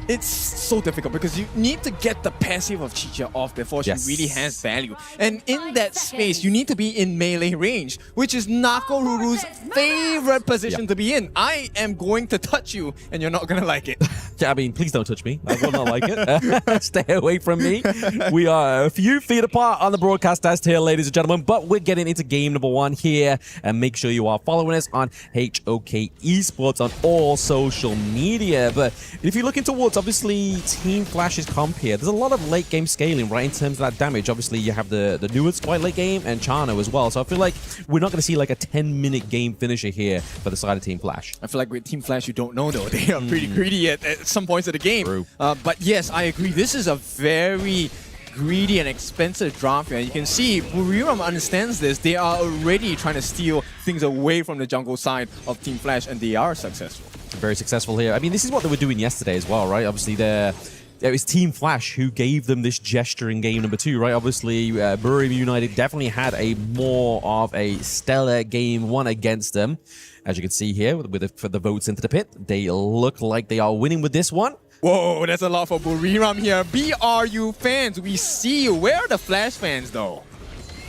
It's so difficult because you need to get the passive of Chicha off before she really has value. And in that space, you need to be in melee range, which is Nakoruru's favorite position to be in. I am going to touch you, and you're not going to like it. I mean, please don't touch me. I will not like it. Stay away from me. We are a few feet apart on the broadcast desk here, ladies and gentlemen, but we're getting into game number 1 here. And make sure you are following us on HOK Esports on all social media. But if you're looking towards, obviously, Team Flash's comp here, there's a lot of late game scaling, right, in terms of that damage. Obviously, you have the Nuance quite late game and Chano as well. So I feel like we're not going to see like a 10-minute game finisher here for the side of Team Flash. I feel like with Team Flash, you don't know, though. They are pretty greedy at some points of the game. But yes, I agree. This is a very greedy and expensive draft here. You can see Buriram understands this. They are already trying to steal things away from the jungle side of Team Flash, and they are successful. Very successful here. I mean, this is what they were doing yesterday as well, right? Obviously, it was Team Flash who gave them this gesture in game number 2, right? Obviously, Buriram United definitely had a more of a stellar game 1 against them. As you can see here, for the votes into the pit, they look like they are winning with this one. Whoa, that's a lot for Buriram here. BRU fans, we see you. Where are the Flash fans, though?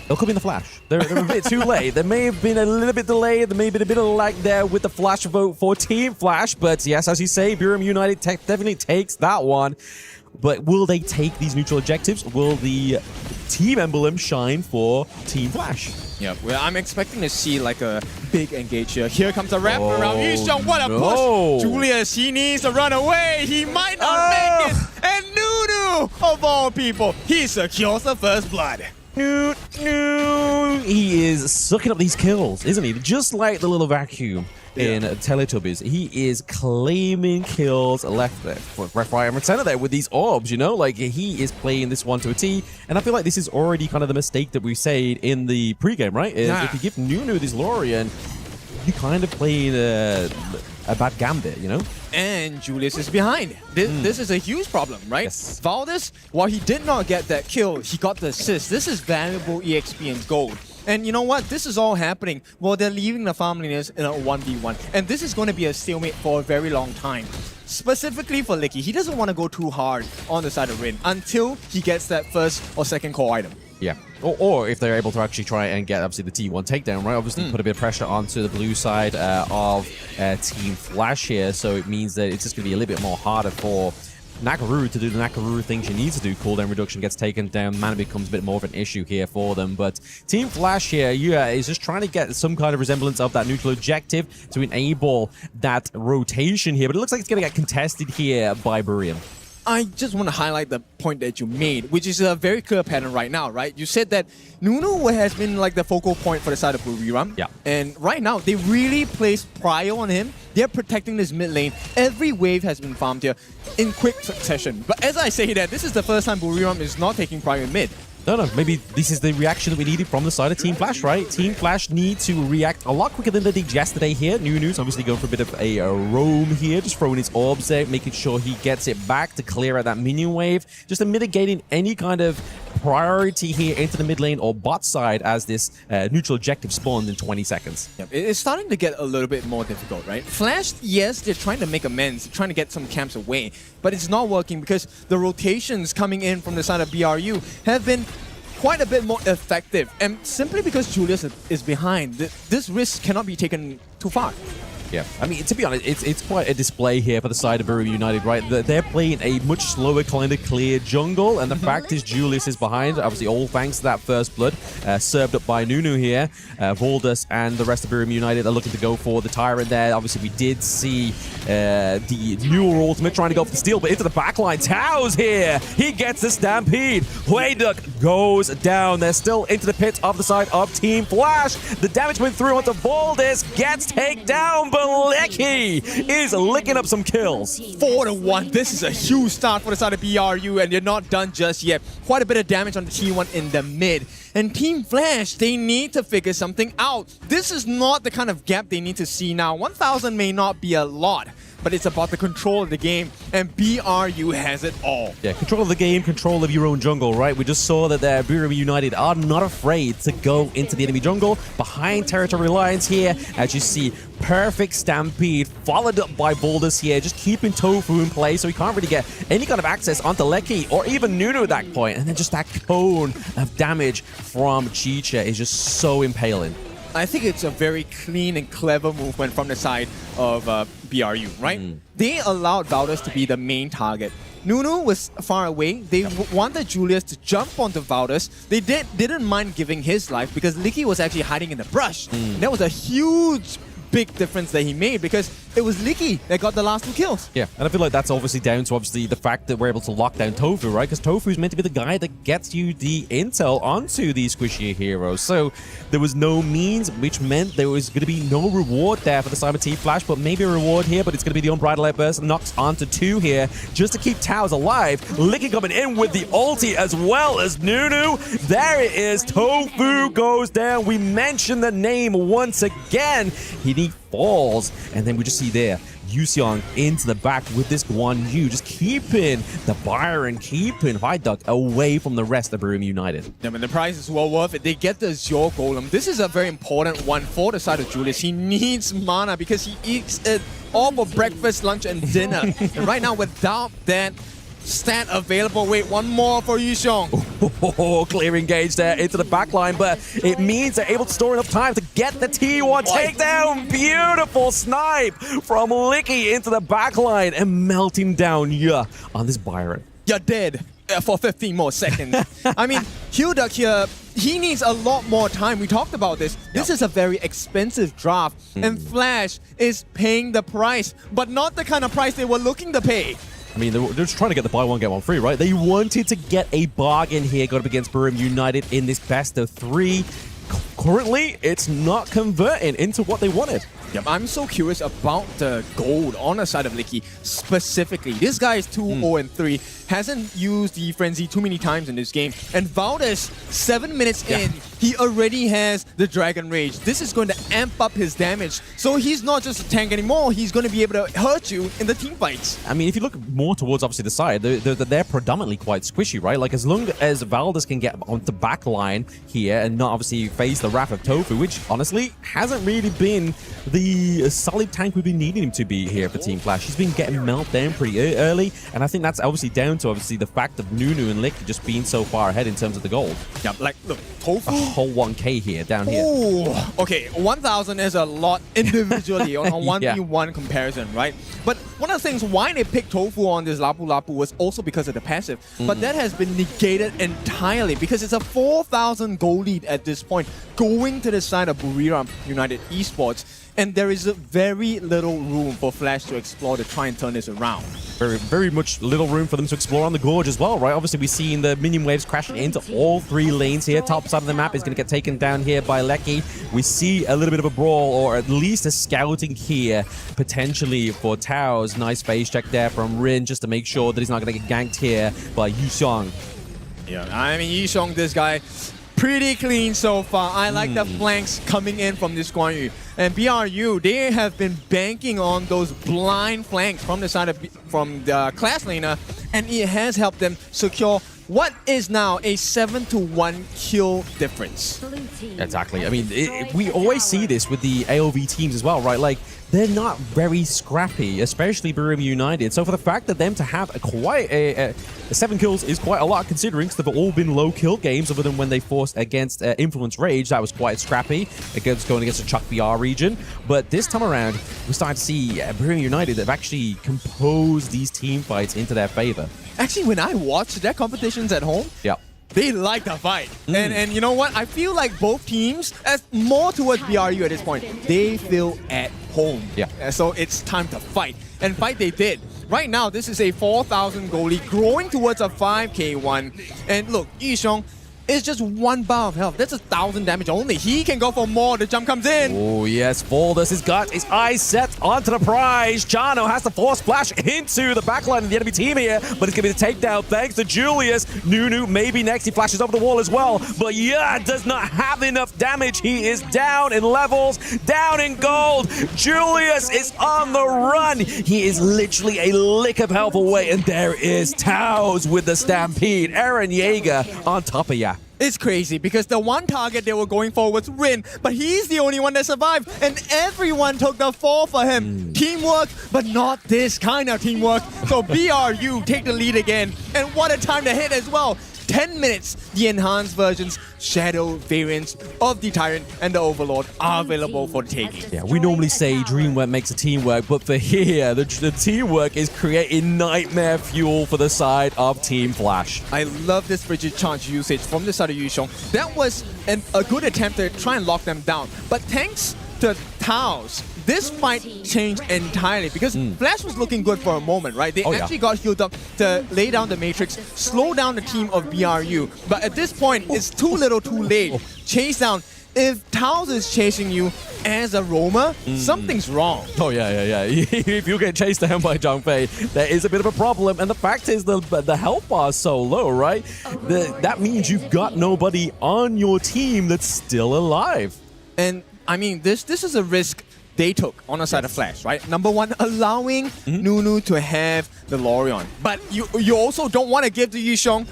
They'll come in the Flash. They're a bit too late. There may have been a little bit delayed. There may have been a bit of lag there with the Flash vote for Team Flash. But yes, as you say, Buriram United definitely takes that one. But will they take these neutral objectives? Will the team emblem shine for Team Flash? Yeah, well, I'm expecting to see like a big engage here. Here comes a wrap around Yishong. What a push! Julius, he needs to run away. He might not make it. And Nunu, of all people, he secures the first blood. He is sucking up these kills, isn't he? Just like the little vacuum in Teletubbies. He is claiming kills left, right, and center there with these orbs, you know? Like, he is playing this one to a T. And I feel like this is already kind of the mistake that we said in the pregame, right? If you give Nunu this Lorian, you kind of playing a bad gambit, you know? And Julius is behind. This is a huge problem, right? Yes. Valdez, while he did not get that kill, he got the assist. This is valuable EXP and gold. And you know what? This is all happening while they're leaving the farm lanes in a 1v1. And this is going to be a stalemate for a very long time. Specifically for Licky, he doesn't want to go too hard on the side of Rin until he gets that first or second core item. Yeah, or if they're able to actually try and get, obviously, the T1 takedown, right? Obviously, put a bit of pressure onto the blue side of Team Flash here, so it means that it's just going to be a little bit more harder for Nakaruru to do the Nakaruru thing she needs to do. Cooldown reduction gets taken down, mana becomes a bit more of an issue here for them. But Team Flash here, is just trying to get some kind of resemblance of that neutral objective to enable that rotation here. But it looks like it's going to get contested here by Burium. I just want to highlight the point that you made, which is a very clear pattern right now, right? You said that Nunu has been like the focal point for the side of Buriram. Yeah. And right now, they really place prio on him. They're protecting this mid lane. Every wave has been farmed here in quick succession. But as I say that, this is the first time Buriram is not taking prio in mid. No, maybe this is the reaction that we needed from the side of Team Flash, right? Team Flash need to react a lot quicker than they did yesterday here. Nunu's obviously going for a bit of a roam here, just throwing his orbs out, making sure he gets it back to clear out that minion wave, just to mitigating any kind of priority here into the mid lane or bot side as this neutral objective spawns in 20 seconds. Yep. It's starting to get a little bit more difficult, right? Flash, yes, they're trying to make amends, trying to get some camps away, but it's not working because the rotations coming in from the side of BRU have been quite a bit more effective, and simply because Julius is behind, this risk cannot be taken too far. Yeah, I mean, to be honest, it's quite a display here for the side of Buriram United, right? They're playing a much slower, kind of clear jungle, and the fact is Julius is behind, obviously all thanks to that first blood, served up by Nunu here. Voldus and the rest of Buriram United are looking to go for the Tyrant there. Obviously, we did see the newer ultimate trying to go for the steal, but into the backline. Tao's here! He gets the Stampede! Hueyduk goes down. They're still into the pit of the side of Team Flash. The damage went through onto Voldus, gets taken down, but Licky is licking up some kills. 4-1. This is a huge start for the side of BRU, and they're not done just yet. Quite a bit of damage on the T1 in the mid. And Team Flash, they need to figure something out. This is not the kind of gap they need to see now. 1,000 may not be a lot, but it's about the control of the game, and BRU has it all. Yeah, control of the game, control of your own jungle, right? We just saw that Buriram United are not afraid to go into the enemy jungle behind territory lines here. As you see, perfect Stampede followed up by Voldus here, just keeping Tofu in play so he can't really get any kind of access onto Lecky or even Nunu at that point. And then just that cone of damage from Chicha is just so impaling. I think it's a very clean and clever movement from the side of BRU, right? They allowed Valor to be the main target. Nunu was far away. They wanted Julius to jump onto Valor. They didn't mind giving his life because Licky was actually hiding in the brush. That was a huge big difference that he made because it was Licky that got the last 2 kills. Yeah, and I feel like that's obviously down to the fact that we're able to lock down Tofu, right? Because Tofu's meant to be the guy that gets you the intel onto these squishy heroes. So there was no means, which meant there was going to be no reward there for the Cyber Team Flash, but maybe a reward here, but it's going to be the Unbridled Outburst. Knocks onto 2 here just to keep Towers alive. Licky coming in with the ulti as well as Nunu. There it is. Tofu goes down. We mentioned the name once again. He falls, and then we just see there Yuseong into the back with this Guan Yu, just keeping the Byron, keeping Hueyduk away from the rest of Buriram United. Yeah, but the price is well worth it. They get the Azure Golem. This is a very important one for the side of Julius. He needs mana because he eats it all for breakfast, lunch, and dinner. And right now, without that stat available. Wait, one more for Yuseong. Clear engage there into the backline, but it means they're able to store enough time to get the T1 takedown. Beautiful snipe from Licky into the backline and melting down on this Byron. You're dead for 15 more seconds. I mean, Hueyduk here, he needs a lot more time. We talked about this. This is a very expensive draft, and Flash is paying the price, but not the kind of price they were looking to pay. I mean, they're just trying to get the buy one, get one free, right? They wanted to get a bargain here, got up against Buriram United in this best of 3. Currently, it's not converting into what they wanted. Yep, I'm so curious about the gold on the side of Licky specifically. This guy is 2-0-3, hasn't used the Frenzy too many times in this game. And Valdez, 7 minutes in, he already has the Dragon Rage. This is going to amp up his damage. So he's not just a tank anymore, he's going to be able to hurt you in the team fights. I mean, if you look more towards obviously the side, they're predominantly quite squishy, right? Like as long as Valdez can get onto back line here and not obviously face the wrath of Tofu, which honestly hasn't really been the solid tank we've been needing him to be here for Team Flash. He's been getting melted down pretty early, and I think that's obviously down to obviously the fact of Nunu and Licky just being so far ahead in terms of the gold. Yeah, like look, Tofu. A whole 1K here, down here. Oh, okay, 1,000 is a lot individually on a 1v1 comparison, right? But one of the things why they picked Tofu on this Lapu Lapu was also because of the passive. But that has been negated entirely because it's a 4,000 gold lead at this point going to the side of Buriram United Esports. And there is very little room for Flash to explore to try and turn this around. Very much little room for them to explore on the Gorge as well, right? Obviously, we've seen the minion waves crashing into all 3 lanes here. Top side of the map is going to get taken down here by Lecky. We see a little bit of a brawl, or at least a scouting here, potentially for Tao's. Nice phase check there from Rin, just to make sure that he's not going to get ganked here by Yusong. Yeah, I mean, Yusong, this guy, pretty clean so far. I like the flanks coming in from this Guan Yu. And BRU, they have been banking on those blind flanks from the side of from the class laner, and it has helped them secure what is now a 7-1 kill difference. Exactly. I mean, we always see this with the AOV teams as well, right? Like, they're not very scrappy, especially Buriram United. So for the fact that them to have quite a 7 kills is quite a lot, considering they've all been low kill games, other than when they forced against Influence Rage. That was quite scrappy against going against the Chuck BR region. But this time around, we're starting to see Buriram United have actually composed these team fights into their favor. Actually, when I watch their competitions at home, they like the fight. And you know what? I feel like both teams, as more towards BRU at this point, they feel at home. So it's time to fight. And fight they did. Right now, this is a 4,000 goal lead growing towards a 5k one. And look, Yusong is just 1 bar of health. That's 1,000 damage only. He can go for more. The jump comes in. Oh, yes. Valdez has got his eyes set onto the prize. Chano has to force splash into the backline of the enemy team here, but it's going to be the takedown thanks to Julius. Nunu maybe next. He flashes over the wall as well, but yeah, does not have enough damage. He is down in levels, down in gold. Julius is on the run. He is literally a lick of health away, and there is Taos with the Stampede. Aaron Yeager on top of ya. It's crazy because the one target they were going for was Rin, but he's the only one that survived, and everyone took the fall for him. Teamwork, but not this kind of teamwork. So BRU take the lead again, and what a time to hit as well. 10 minutes, the enhanced versions, shadow variants of the Tyrant and the Overlord are available for taking. Yeah, we normally say dreamwork makes a teamwork, but for here, the teamwork is creating nightmare fuel for the side of Team Flash. I love this frigid charge usage from the side of Yusong. That was a good attempt to try and lock them down, but thanks to Taos, this fight changed entirely because Flash was looking good for a moment, right? They actually got healed up to lay down the Matrix, slow down the team of BRU. But at this point, it's too little too late. Chase down. If Taos is chasing you as a roamer, something's wrong. Oh, yeah. If you get chased down by Zhang Fei, there is a bit of a problem. And the fact is the health bar is so low, right? That means you've got nobody on your team that's still alive. And I mean, this is a risk they took on the side of Flash, right? Number one, allowing Nunu to have the Lorion. But you also don't want to give to Yusong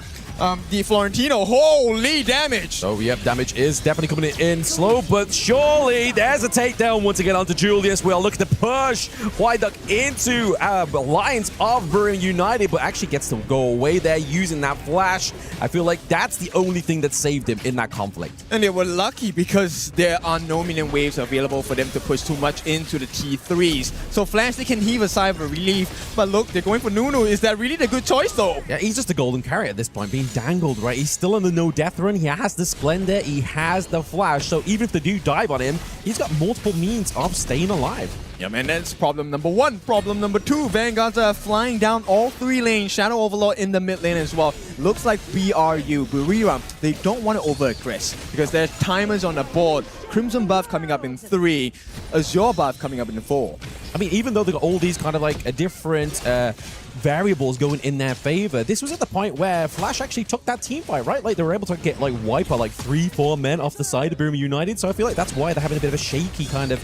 the Florentino. Holy damage! So, yep, damage is definitely coming in slow, but surely there's a takedown once again onto Julius. We are looking to push White Duck into Alliance of Buriram United, but actually gets to go away there using that flash. I feel like that's the only thing that saved him in that conflict. And they were lucky because there are no minion waves available for them to push too much into the T3s. So Flash, they can heave a sigh of relief, but look, they're going for Nunu. Is that really the good choice though? Yeah, he's just a golden carry at this point, being dangled, right? He's still on the no death run. He has the Splendor, he has the flash, so even if they do dive on him, he's got multiple means of staying alive. Yeah, man, that's problem number one. Problem number two, Vanguards are flying down all 3 lanes. Shadow Overlord in the mid lane as well. looks like Buriram, they don't want to over-aggress because there's timers on the board. Crimson buff coming up in 3, Azure buff coming up in 4. I mean, even though they got all these kind of like different variables going in their favor, this was at the point where Flash actually took that team fight, right? Like they were able to get like wipe out like 3-4 men off the side of Boom United. So I feel like that's why they're having a bit of a shaky kind of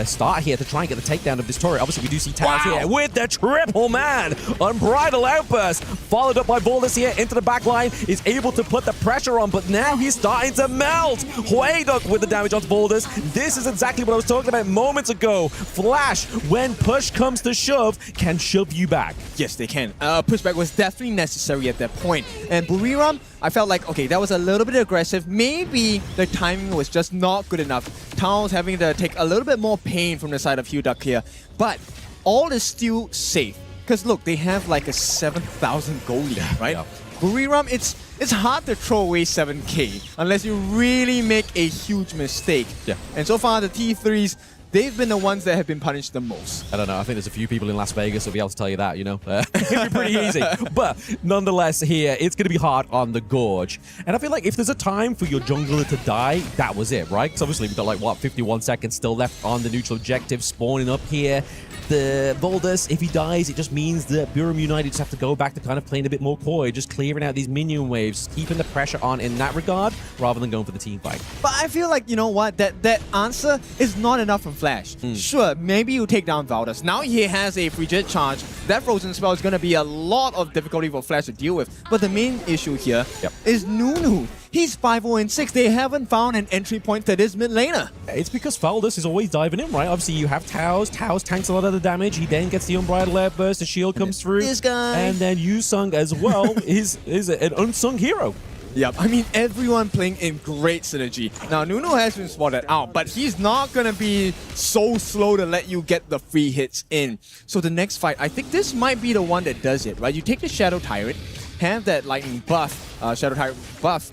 start here to try and get the takedown of this turret. Obviously, we do see Taz here with the triple man. Unbridled outburst, followed up by Volus here into the back line, is able to put the pressure on, but now he's starting to melt. Huedok with the damage onto Volus. This is exactly what I was talking about moments ago. Flash, when push comes to shove, can shove you back. Yes, they can. Pushback was definitely necessary at that point. And Buriram, I felt like, okay, that was a little bit aggressive. Maybe the timing was just not good enough. Tao's having to take a little bit more pain from the side of Huedok here. But all is still safe. Because look, they have like a 7,000 goal lead, right? Yeah. Buriram, it's hard to throw away 7k unless you really make a huge mistake. Yeah. And so far, the T3s, they've been the ones that have been punished the most. I don't know. I think there's a few people in Las Vegas who'll be able to tell you that, you know. It'll be pretty easy. But nonetheless, here, it's going to be hard on the Gorge. And I feel like if there's a time for your jungler to die, that was it, right? Because obviously we've got like, what, 51 seconds still left on the neutral objective, spawning up here. The Volus, if he dies, it just means that Boom United just have to go back to kind of playing a bit more coy, just clearing out these minion waves, keeping the pressure on in that regard, rather than going for the team fight. But I feel like, you know what, that answer is not enough from Flash. Sure, maybe you take down Valor. Now he has a frigid charge. That frozen spell is going to be a lot of difficulty for Flash to deal with. But the main issue here is Nunu. He's 5-0-6. They haven't found an entry point to this mid laner. It's because Faldus is always diving in, right? Obviously, you have Taos. Taos tanks a lot of the damage. He then gets the Unbridled Outburst. The shield comes through. This guy. And then Yusung as well is an unsung hero. Yep, I mean, everyone playing in great synergy. Now, Nunu has been spotted out, but he's not going to be so slow to let you get the free hits in. So the next fight, I think this might be the one that does it, right? You take the Shadow Tyrant, have that lightning buff, Shadow Tyrant buff,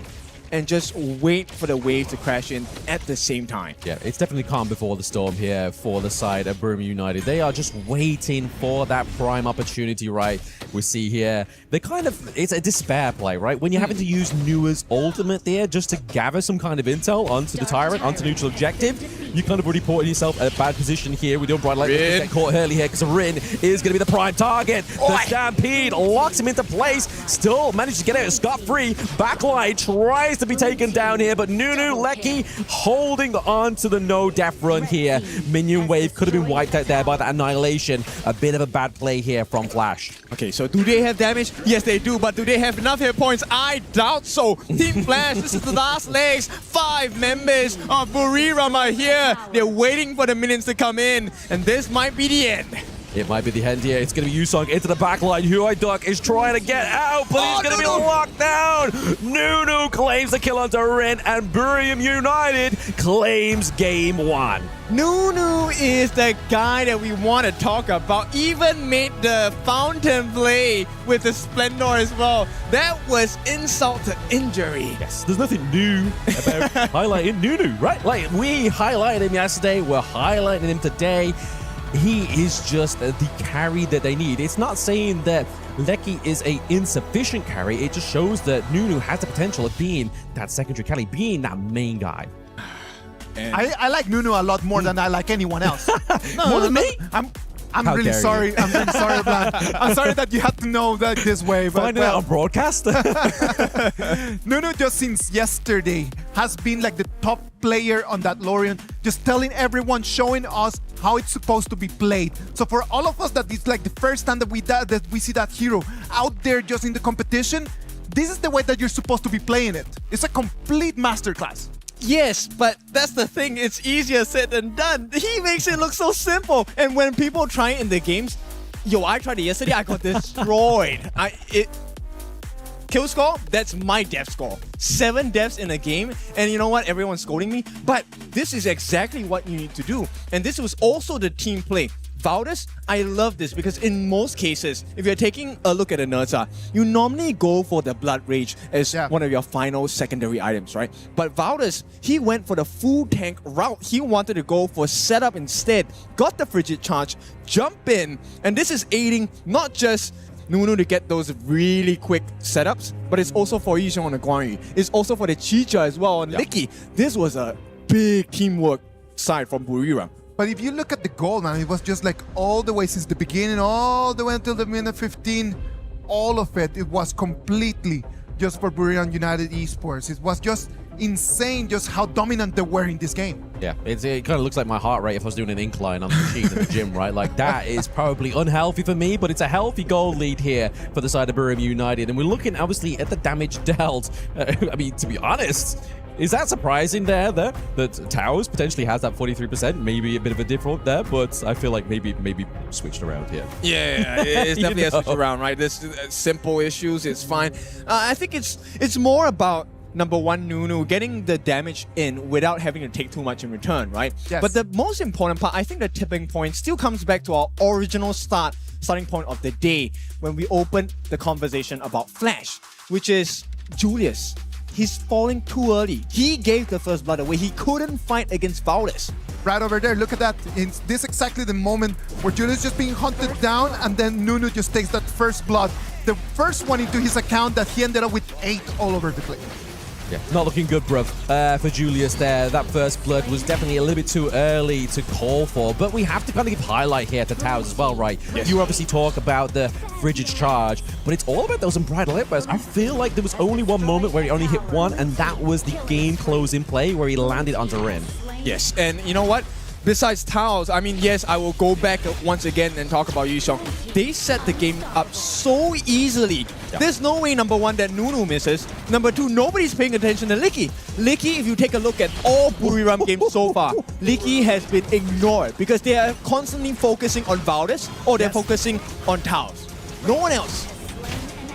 and just wait for the wave to crash in at the same time. Yeah, it's definitely calm before the storm here for the side of Boom United. They are just waiting for that prime opportunity, right? We see here, they kind of, it's a despair play, right? When you're having to use Nua's ultimate there just to gather some kind of intel onto the Tyrant, onto neutral objective, you kind of already put yourself in a bad position here with the Unbridled. Get caught early here because Rin is going to be the prime target. The Stampede locks him into place, still manages to get out scot-free. Backline tries to be taken down here, but Nunu, Lecky holding on to the no-death run here. Minion wave could have been wiped out there by that annihilation. A bit of a bad play here from Flash. Okay, so do they have damage? Yes, they do, but do they have enough hit points? I doubt so. Team Flash, this is the last legs. 5 members of Buriram are here. They're waiting for the minions to come in, and this might be the end. It might be the end here. It's going to be Yusung into the backline. Huedok is trying to get out, but he's going to be locked down. Nunu claims the kill onto Rin, and Boom United claims game 1. Nunu is the guy that we want to talk about. Even made the fountain play with the Splendor as well. That was insult to injury. Yes, there's nothing new about highlighting Nunu, right? Like, we highlighted him yesterday. We're highlighting him today. He is just the carry that they need. It's not saying that Lecky is a insufficient carry. It just shows that Nunu has the potential of being that secondary carry, being that main guy. I like Nunu a lot more than I like anyone else. More than me? I'm How really dare sorry. you. I'm really sorry, man. I'm sorry that you had to know that this way. But Finding out on broadcast? Nunu just since yesterday has been like the top player on that Lorien, just telling everyone, showing us how it's supposed to be played. So for all of us that it's like the first time that we see that hero out there just in the competition, this is the way that you're supposed to be playing it. It's a complete masterclass. Yes, but that's the thing. It's easier said than done. He makes it look so simple. And when people try it in the games, I tried it yesterday. I got destroyed. Kill score, that's my death score. 7 deaths in a game, and you know what? Everyone's scolding me, but this is exactly what you need to do. And this was also the team play. Valdez, I love this because in most cases, if you're taking a look at a Nerza, you normally go for the Blood Rage as one of your final secondary items, right? But Valdez, he went for the full tank route. He wanted to go for setup instead, got the Frigid Charge, jump in, and this is aiding not just Nunu to get those really quick setups, but it's also for Yisheng on the Guanyu. It's also for the Chicha as well on Licky. This was a big teamwork side from Buriram. But if you look at the goal, man, it was just like all the way since the beginning, all the way until the minute 15, all of it was completely just for Buriram United Esports. It was just insane just how dominant they were in this game. Yeah, it kind of looks like my heart rate if I was doing an incline on the machine in the gym, right? Like, that is probably unhealthy for me, but it's a healthy goal lead here for the side of Buriram United. And we're looking, obviously, at the damage dealt. I mean, to be honest, is that surprising there that Towers potentially has that 43%? Maybe a bit of a difference there, but I feel like maybe switched around here. Yeah, it's definitely a switch around, right? There's simple issues, it's fine. I think it's more about number one, Nunu getting the damage in without having to take too much in return, right? Yes. But the most important part, I think the tipping point still comes back to our original starting point of the day when we opened the conversation about Flash, which is Julius. He's falling too early. He gave the first blood away. He couldn't fight against Valor. Right over there, look at that. It's this exactly the moment where Julius just being hunted down, and then Nunu just takes that first blood. The first one into his account that he ended up with 8 all over the place. Yeah, not looking good, bruv, for Julius there. That first blood was definitely a little bit too early to call for, but we have to kind of give highlight here to Towers as well, right? Yes. You obviously talk about the frigid charge, but it's all about those unbridled outbursts. I feel like there was only one moment where he only hit one, and that was the game closing play where he landed onto Rin. Yes, and you know what? Besides Taos, I mean, yes, I will go back once again and talk about Yisheng. They set the game up so easily. Yeah. There's no way, number one, that Nunu misses. Number two, nobody's paying attention to Licky. Licky, if you take a look at all Buriram games so far, Licky has been ignored because they are constantly focusing on Valdez or they're focusing on Taos. No one else.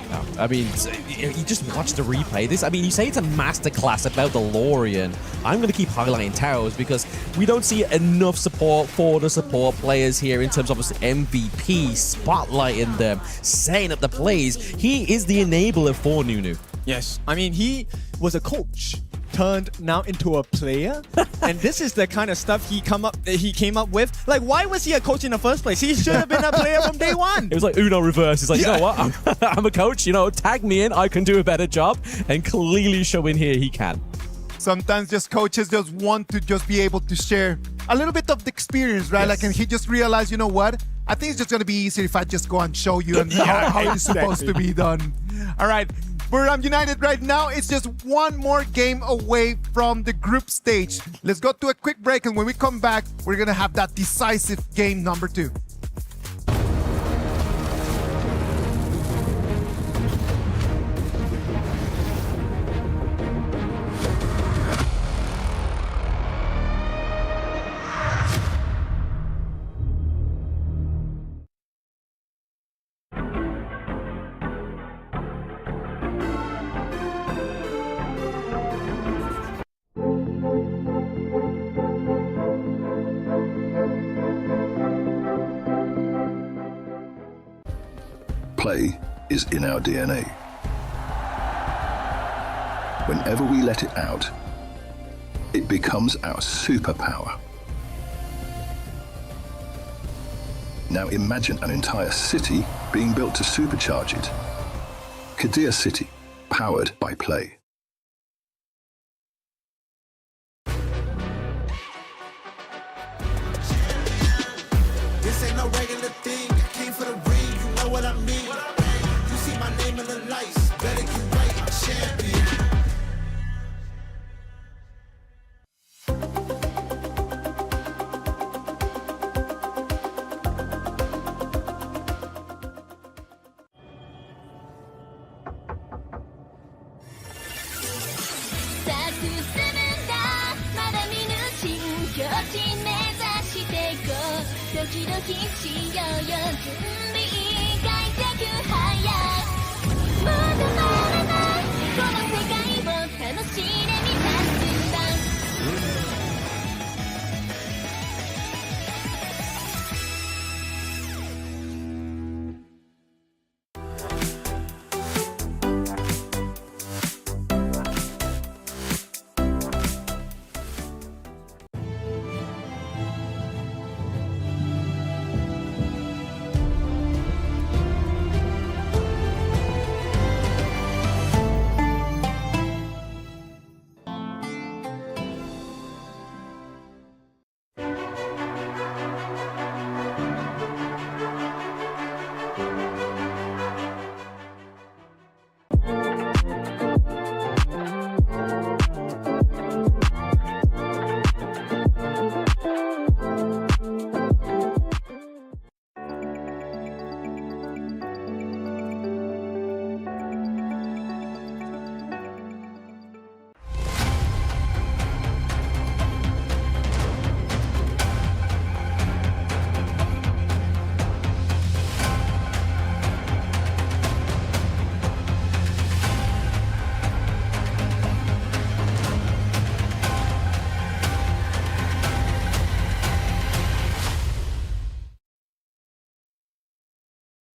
No, I mean, you just watch the replay. This, I mean, you say it's a masterclass about the Lorian. I'm going to keep highlighting Towers because we don't see enough support for the support players here in terms of MVP, spotlighting them, setting up the plays. He is the enabler for Nunu. Yes, I mean, he was a coach turned now into a player, and this is the kind of stuff he came up with. Like, why was he a coach in the first place? He should have been a player from day one. It was like Uno reverse. He's like, you know what? I'm a coach. You know, tag me in. I can do a better job. And clearly showing here he can. Sometimes just coaches just want to just be able to share a little bit of the experience, right? Yes. Like, and he just realized, you know what? I think it's just going to be easier if I just go and show you and how it's supposed to be done. All right. Buriram United right now, it's just one more game away from the group stage. Let's go to a quick break, and when we come back, we're going to have that decisive game number 2. Play is in our DNA. Whenever we let it out, it becomes our superpower. Now imagine an entire city being built to supercharge it. Kadir City, powered by play. This ain't no regular thing. I came for the ring, you know what I mean. You see my name in the lights, better get right, I'm champion.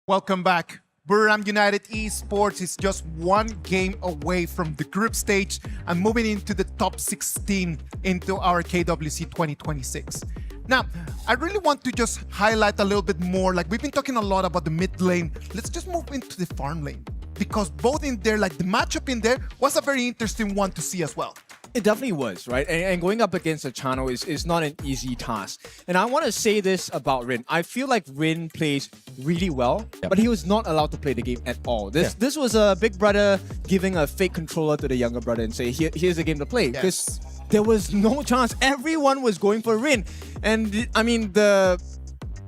Welcome back. Buriram United Esports is just one game away from the group stage and moving into the top 16 into our KWC 2026. Now, I really want to just highlight a little bit more, like we've been talking a lot about the mid lane. Let's just move into the farm lane, because both in there, like the matchup in there was a very interesting one to see as well. It definitely was, right? And going up against a Chano is not an easy task. And I want to say this about Rin. I feel like Rin plays really well, but he was not allowed to play the game at all. This was a big brother giving a fake controller to the younger brother and say, here's the game to play. Because there was no chance. Everyone was going for Rin. And I mean, the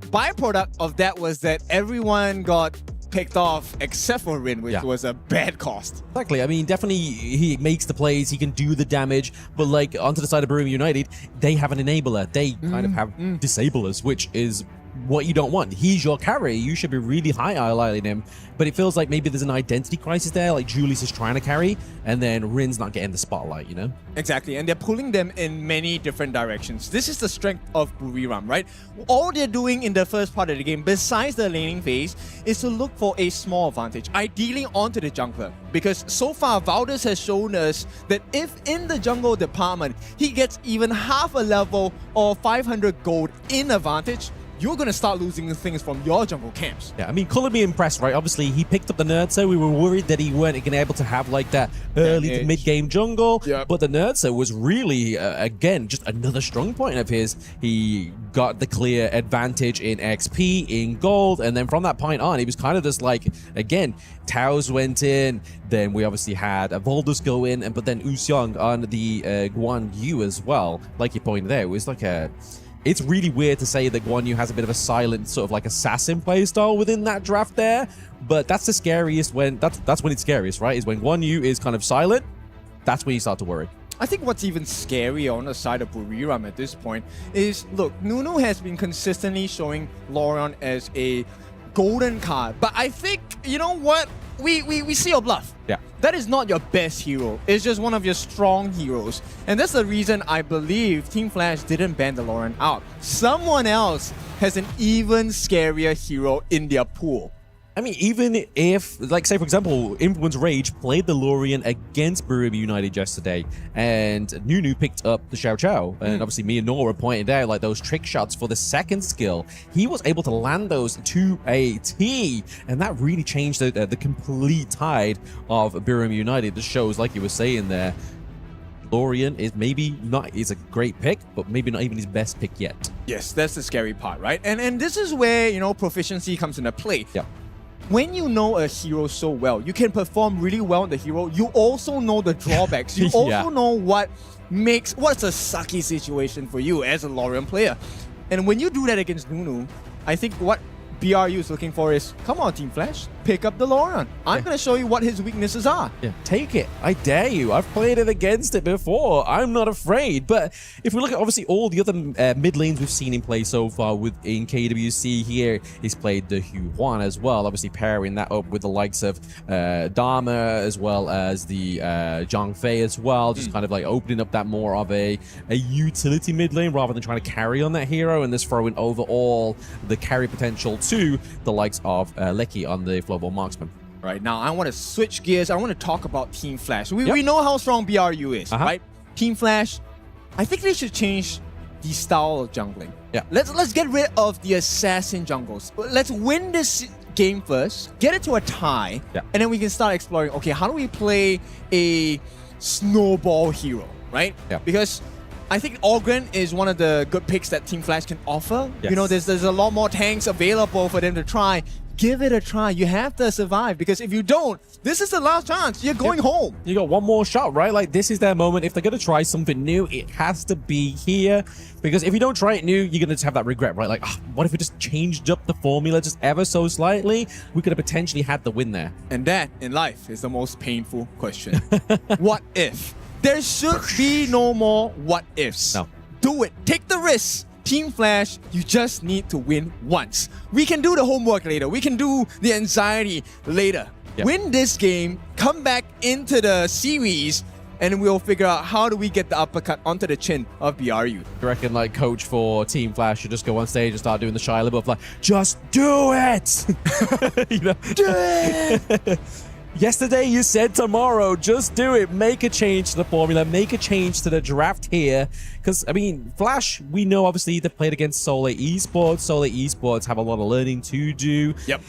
byproduct of that was that everyone got picked off except for Rin, which was a bad cost. Exactly. I mean, definitely he makes the plays, he can do the damage, but like onto the side of Buriram United, they have an enabler. They kind of have disablers, which is what you don't want. He's your carry. You should be really high highlighting him, but it feels like maybe there's an identity crisis there. Like Julius is trying to carry, and then Rin's not getting the spotlight, you know? Exactly, and they're pulling them in many different directions. This is the strength of Buriram, right? All they're doing in the first part of the game, besides the laning phase, is to look for a small advantage, ideally onto the jungler. Because so far, Valdez has shown us that if in the jungle department, he gets even half a level or 500 gold in advantage, you're going to start losing things from your jungle camps. Yeah, I mean, Cullen be impressed, right? Obviously, he picked up the Nerdso. We were worried that he weren't going to be able to have like that early to mid-game jungle. But the Nerdso was really, again, just another strong point of his. He got the clear advantage in XP, in gold, and then from that point on, he was kind of just like, again, Taos went in, then we obviously had Voldus go in, but then Usyong on the Guan Yu as well. Like you pointed there, it was like a... It's really weird to say that Guan Yu has a bit of a silent sort of like assassin playstyle within that draft there, but that's the scariest when that's when it's scariest, right? Is when Guan Yu is kind of silent. That's when you start to worry. I think what's even scarier on the side of Buriram at this point is, look, Nunu has been consistently showing Lorion as a golden card, but I think, you know what? We see your bluff. Yeah. That is not your best hero. It's just one of your strong heroes. And that's the reason I believe Team Flash didn't ban the Lorion out. Someone else has an even scarier hero in their pool. I mean, even if, like, say, for example, Influence Rage played the Lorian against Buriram United yesterday, and Nunu picked up the Xiao Xiao, and obviously me and Nora pointed out, like, those trick shots for the second skill. He was able to land those to a T, and that really changed the complete tide of Buriram United. This shows, like you were saying there, Lorian is maybe not is a great pick, but maybe not even his best pick yet. Yes, that's the scary part, right? And this is where, you know, proficiency comes into play. Yeah. When you know a hero so well, you can perform really well in the hero. You also know the drawbacks. You also know what's a sucky situation for you as a Lorian player. And when you do that against Nunu, I think what BRU is looking for is, come on, Team Flash, pick up the Lorion. I'm going to show you what his weaknesses are. Yeah, take it. I dare you. I've played it against it before. I'm not afraid. But if we look at obviously all the other mid lanes we've seen him play so far in KWC here, he's played the Hu Huan as well, obviously pairing that up with the likes of Dharma as well as the Zhang Fei as well, just kind of like opening up that more of a utility mid lane rather than trying to carry on that hero and just throwing overall the carry potential to the likes of Lecky on the Flowball Marksman. Right, now I want to switch gears. I want to talk about Team Flash. We know how strong BRU is, right? Team Flash, I think they should change the style of jungling. Yeah. Let's get rid of the assassin jungles. Let's win this game first, get it to a tie, and then we can start exploring, okay, how do we play a snowball hero, right? Yeah. Because I think Ogren is one of the good picks that Team Flash can offer. Yes. You know, there's a lot more tanks available for them to try. Give it a try. You have to survive, because if you don't, this is the last chance. You're going home. You got one more shot, right? Like, this is their moment. If they're going to try something new, it has to be here. Because if you don't try it new, you're going to have that regret, right? Like, what if we just changed up the formula just ever so slightly? We could have potentially had the win there. And that, in life, is the most painful question. What if? There should be no more what ifs. No. Do it. Take the risk. Team Flash, you just need to win once. We can do the homework later. We can do the anxiety later. Yep. Win this game, come back into the series, and we'll figure out how do we get the uppercut onto the chin of BRU. I reckon like coach for Team Flash should just go on stage and start doing the Shia LaBeouf like, just do it! You know? Do it! Yesterday you said tomorrow, just do it. Make a change to the formula, make a change to the draft here. Because, I mean, Flash, we know obviously they played against Solar Esports. Solar Esports have a lot of learning to do. Yep.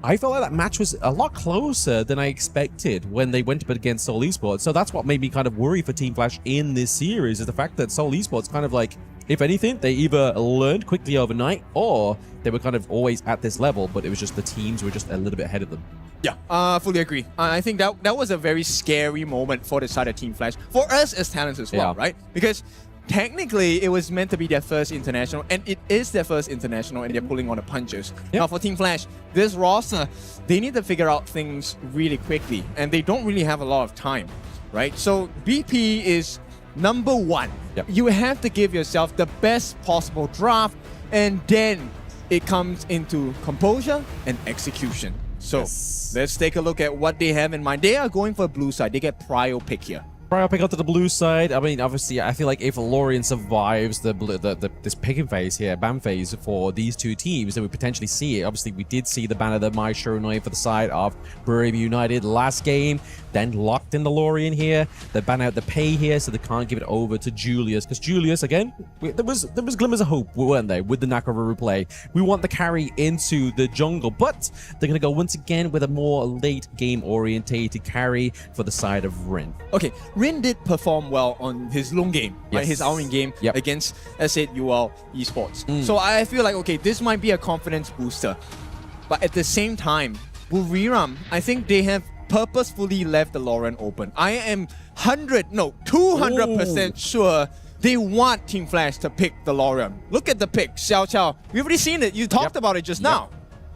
I felt like that match was a lot closer than I expected when they went up against Seoul Esports. So that's what made me kind of worry for Team Flash in this series, is the fact that Seoul Esports kind of like, if anything, they either learned quickly overnight or they were kind of always at this level, but it was just the teams were just a little bit ahead of them. Yeah, fully agree. I think that was a very scary moment for the side of Team Flash. For us as talents as well, right? Because technically, it was meant to be their first international, and it is their first international, and they're pulling on the punches. Now, for Team Flash, this roster, they need to figure out things really quickly, and they don't really have a lot of time, right? So, BP is number one. You have to give yourself the best possible draft, and then it comes into composure and execution. So, let's take a look at what they have in mind. They are going for blue side. They get prio pick here. Prio pick out to the blue side. I mean, obviously, I feel like if Lorien survives this picking phase here, ban phase for these two teams, then we potentially see it. Obviously, we did see the ban of the Mai Shirunoi for the side of Buriram United last game, then locked in the Lorien here. They ban out the Pei here, so they can't give it over to Julius. Because Julius, again, there was glimmers of hope, weren't they, with the Nakamura play. We want the carry into the jungle, but they're going to go once again with a more late game orientated carry for the side of Rin. Okay, Rin did perform well on his long game, right? His outing game against S8UL Esports. So I feel like, okay, this might be a confidence booster. But at the same time, Buriram, I think they have purposefully left the Lorien open. I am 200% sure they want Team Flash to pick the Lorien. Look at the pick, Xiao Xiao. We've already seen it. You talked about it just now.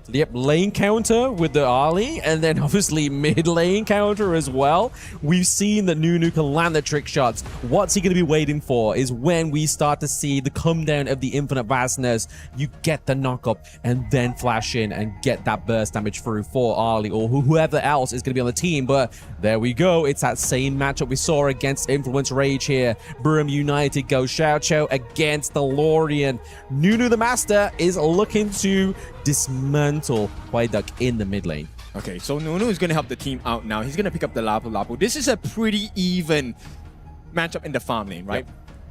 Yep, lane counter with the Ali, and then obviously mid lane counter as well. We've seen that Nunu can land the trick shots. What's he going to be waiting for is when we start to see the come down of the infinite vastness. You get the knock up and then flash in and get that burst damage through for Ali or whoever else is going to be on the team. But there we go. It's that same matchup we saw against Influence Rage here. Buriram United go Xiao Xiao against the Lorien. Nunu the Master is looking to dismantle Huayduck in the mid lane. Okay, so Nunu is going to help the team out now. He's going to pick up the Lapu Lapu. This is a pretty even matchup in the farm lane, right?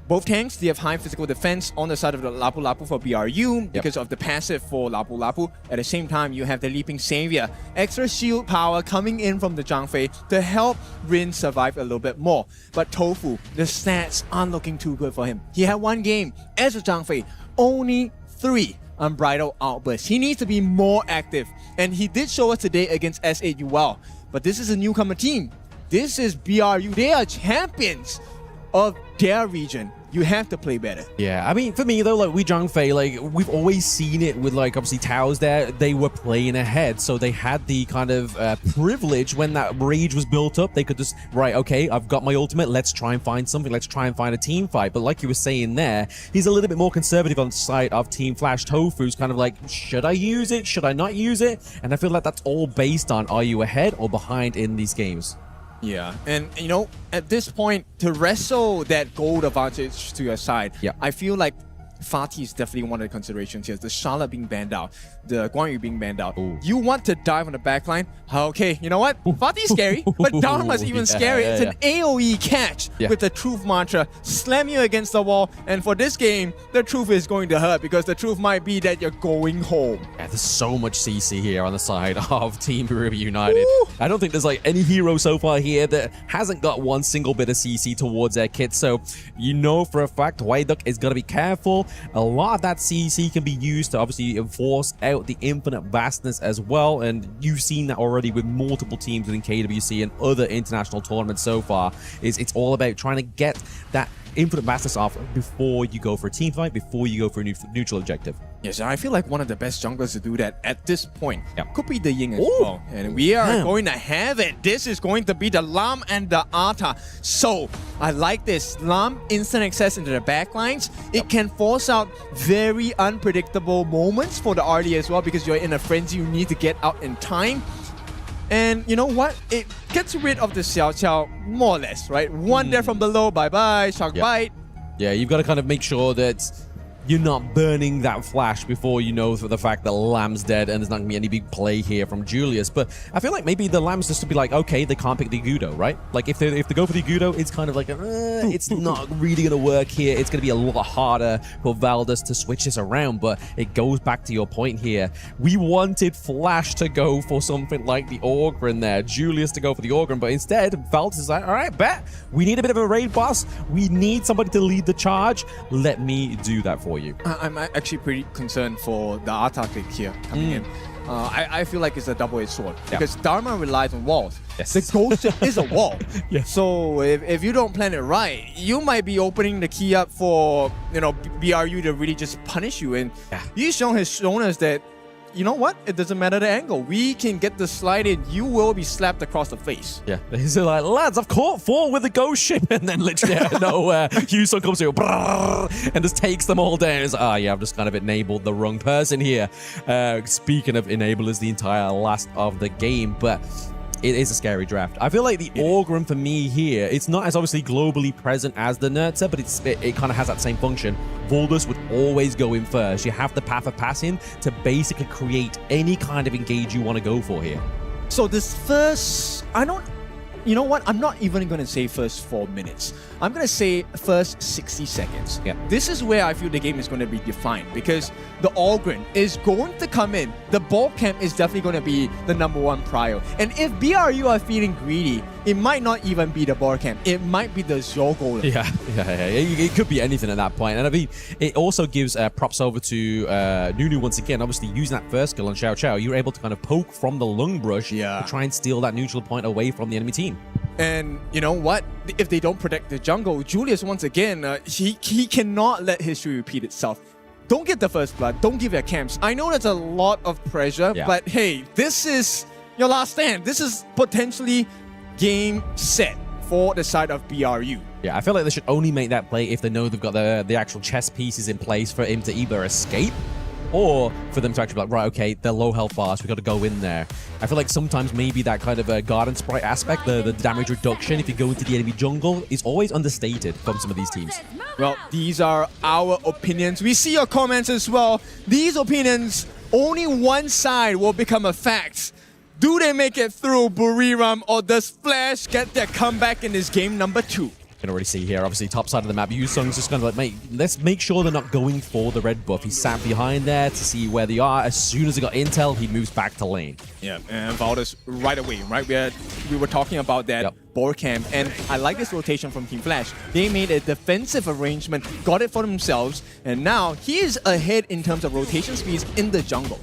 Both tanks, they have high physical defense on the side of the Lapu Lapu for BRU because of the passive for Lapu Lapu. At the same time, you have the Leaping Savior. Extra shield power coming in from the Zhang Fei to help Rin survive a little bit more. But Tofu, the stats aren't looking too good for him. He had one game as a Zhang Fei, only 3 unbridled outbursts. He needs to be more active, and he did show us today against S8UL. But this is a newcomer team. This is BRU. They are champions of their region. You have to play better. Yeah, I mean, for me though, like we Zhang Fei, like we've always seen it with like obviously Tao's there. They were playing ahead, so they had the kind of privilege when that rage was built up. They could just, right, okay, I've got my ultimate. Let's try and find something. Let's try and find a team fight. But like you were saying there, he's a little bit more conservative on the side of Team Flash. Tofu's kind of like, should I use it? Should I not use it? And I feel like that's all based on, are you ahead or behind in these games? Yeah, and you know, at this point, to wrestle that gold advantage to your side, I feel like Fatih is definitely one of the considerations here. The Charlotte being banned out, the Guan Yu being banned out. You want to dive on the backline? Okay, you know what? Fatih's scary, but Dharma's even scary. It's an AoE catch with the Truth Mantra. Slam you against the wall, and for this game, the Truth is going to hurt because the Truth might be that you're going home. Yeah, there's so much CC here on the side of Team Buriram United. I don't think there's like any hero so far here that hasn't got one single bit of CC towards their kit. So you know for a fact Huayduck is going to be careful. A lot of that CC can be used to obviously enforce out the infinite vastness as well, and you've seen that already with multiple teams within KWC and other international tournaments so far. It's all about trying to get that infinite vastness off before you go for a team fight, before you go for a neutral objective. Yes, I feel like one of the best junglers to do that at this point could be the Ying as well. And we are going to have it. This is going to be the Lam and the Ata. So I like this. Lam, instant access into the backlines. It can force out very unpredictable moments for the RD as well because you're in a frenzy. You need to get out in time. And you know what? It gets rid of the Xiao Xiao more or less, right? One there from below, bye-bye, shark bite. Yeah, you've got to kind of make sure that you're not burning that flash before you know for the fact that Lamb's dead and there's not going to be any big play here from Julius. But I feel like maybe the Lamb's just to be like, okay, they can't pick the Gudo, right? Like if they go for the Gudo, it's kind of like, it's not really going to work here. It's going to be a lot harder for Valdez to switch this around. But it goes back to your point here. We wanted Flash to go for something like the Orgrin there, Julius to go for the Orgrin, but instead Valdez is like, all right, bet. We need a bit of a raid boss. We need somebody to lead the charge. Let me do that for you. I'm actually pretty concerned for the Arta pick here coming in. I feel like it's a double-edged sword because Dharma relies on walls. Yes. The ghost ship is a wall. Yeah. So if you don't plan it right, you might be opening the key up for BRU to really just punish you. And Yishong has shown us that, you know what? It doesn't matter the angle. We can get the slide in. You will be slapped across the face. Yeah. He's like, lads, I've caught 4 with a ghost ship. And then literally out of nowhere, Houston comes through and just takes them all down. It's like, yeah, I've just kind of enabled the wrong person here. Speaking of enablers, the entire last of the game. But it is a scary draft. I feel like the Orgrim for me here, it's not as obviously globally present as the Nurtza, but it kind of has that same function. Voldus would always go in first. You have the path of passing to basically create any kind of engage you want to go for here. So this first, you know what? I'm not even going to say first 4 minutes. I'm going to say first 60 seconds. Yeah. This is where I feel the game is going to be defined because the Orgrin is going to come in. The ball camp is definitely going to be the #1 prio. And if BRU are feeling greedy, it might not even be the ball camp. It might be the Zogolem. Yeah. It could be anything at that point. And I mean, it also gives props over to Nunu once again. Obviously, using that first skill on Xiao Xiao, you're able to kind of poke from the lung brush to try and steal that neutral point away from the enemy team. And you know what? If they don't protect the jungle, Julius once again, he cannot let history repeat itself. Don't get the first blood. Don't give your camps. I know that's a lot of pressure, but hey, this is your last stand. This is potentially game set for the side of BRU. Yeah, I feel like they should only make that play if they know they've got the actual chess pieces in place for him to either escape or for them to actually be like, right, okay, they're low health bars, we got to go in there. I feel like sometimes maybe that kind of a garden sprite aspect, the damage reduction if you go into the enemy jungle, is always understated from some of these teams. Well, these are our opinions. We see your comments as well. These opinions, only one side will become a fact. Do they make it through Buriram, or does Flash get their comeback in this game #2? Can already see here, obviously, top side of the map. Yusung's just going to like, let's make sure they're not going for the red buff. He sat behind there to see where they are. As soon as he got intel, he moves back to lane. Yeah, and Valdez right away, right? We were talking about that board camp, and I like this rotation from Team Flash. They made a defensive arrangement, got it for themselves, and now he is ahead in terms of rotation speeds in the jungle.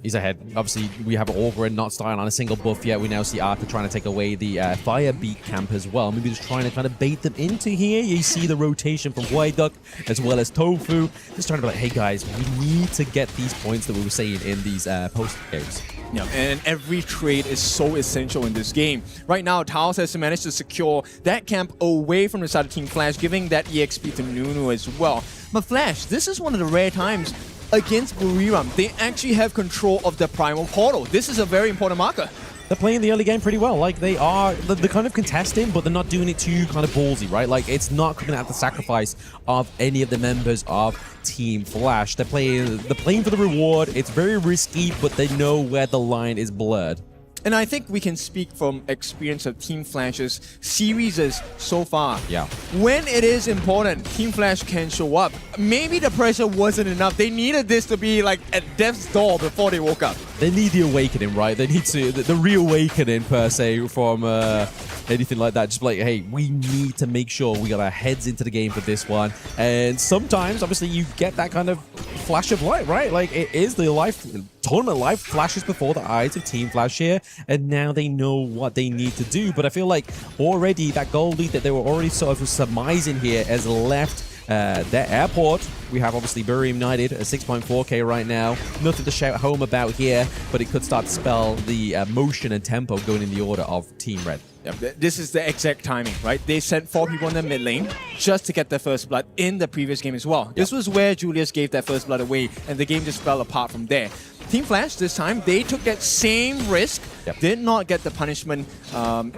He's ahead. Obviously, we have Orgrin not starting on a single buff yet. We now see Arthur trying to take away the Fire Beat camp as well. Maybe just trying to kind of bait them into here. You see the rotation from White Duck as well as Tofu. Just trying to be like, hey guys, we need to get these points that we were saying in these post games. Yeah, and every trade is so essential in this game. Right now, Taos has managed to secure that camp away from the side of Team Flash, giving that EXP to Nunu as well. But Flash, this is one of the rare times against Buriram, they actually have control of the primal portal. This is a very important marker. They're playing the early game pretty well. Like, they're kind of contesting, but they're not doing it too kind of ballsy, right? Like, it's not coming at the sacrifice of any of the members of Team Flash. They're playing for the reward. It's very risky, but they know where the line is blurred. And I think we can speak from experience of Team Flash's series so far. Yeah. When it is important, Team Flash can show up. Maybe the pressure wasn't enough. They needed this to be like at death's door before they woke up. They need the awakening, right? They need the reawakening per se from anything like that. Just like, hey, we need to make sure we got our heads into the game for this one. And sometimes, obviously, you get that kind of flash of light, right? Like, it is the tournament life flashes before the eyes of Team Flash here, and now they know what they need to do. But I feel like already that goal lead that they were already sort of surmising here has left their airport. We have obviously Buriram United at 6.4k right now. Nothing to shout home about here, but it could start to spell the motion and tempo going in the order of Team Red. Yep, this is the exact timing, right? They sent 4 people in the mid lane just to get their first blood in the previous game as well. This was where Julius gave that first blood away, and the game just fell apart from there. Team Flash this time, they took that same risk, did not get the punishment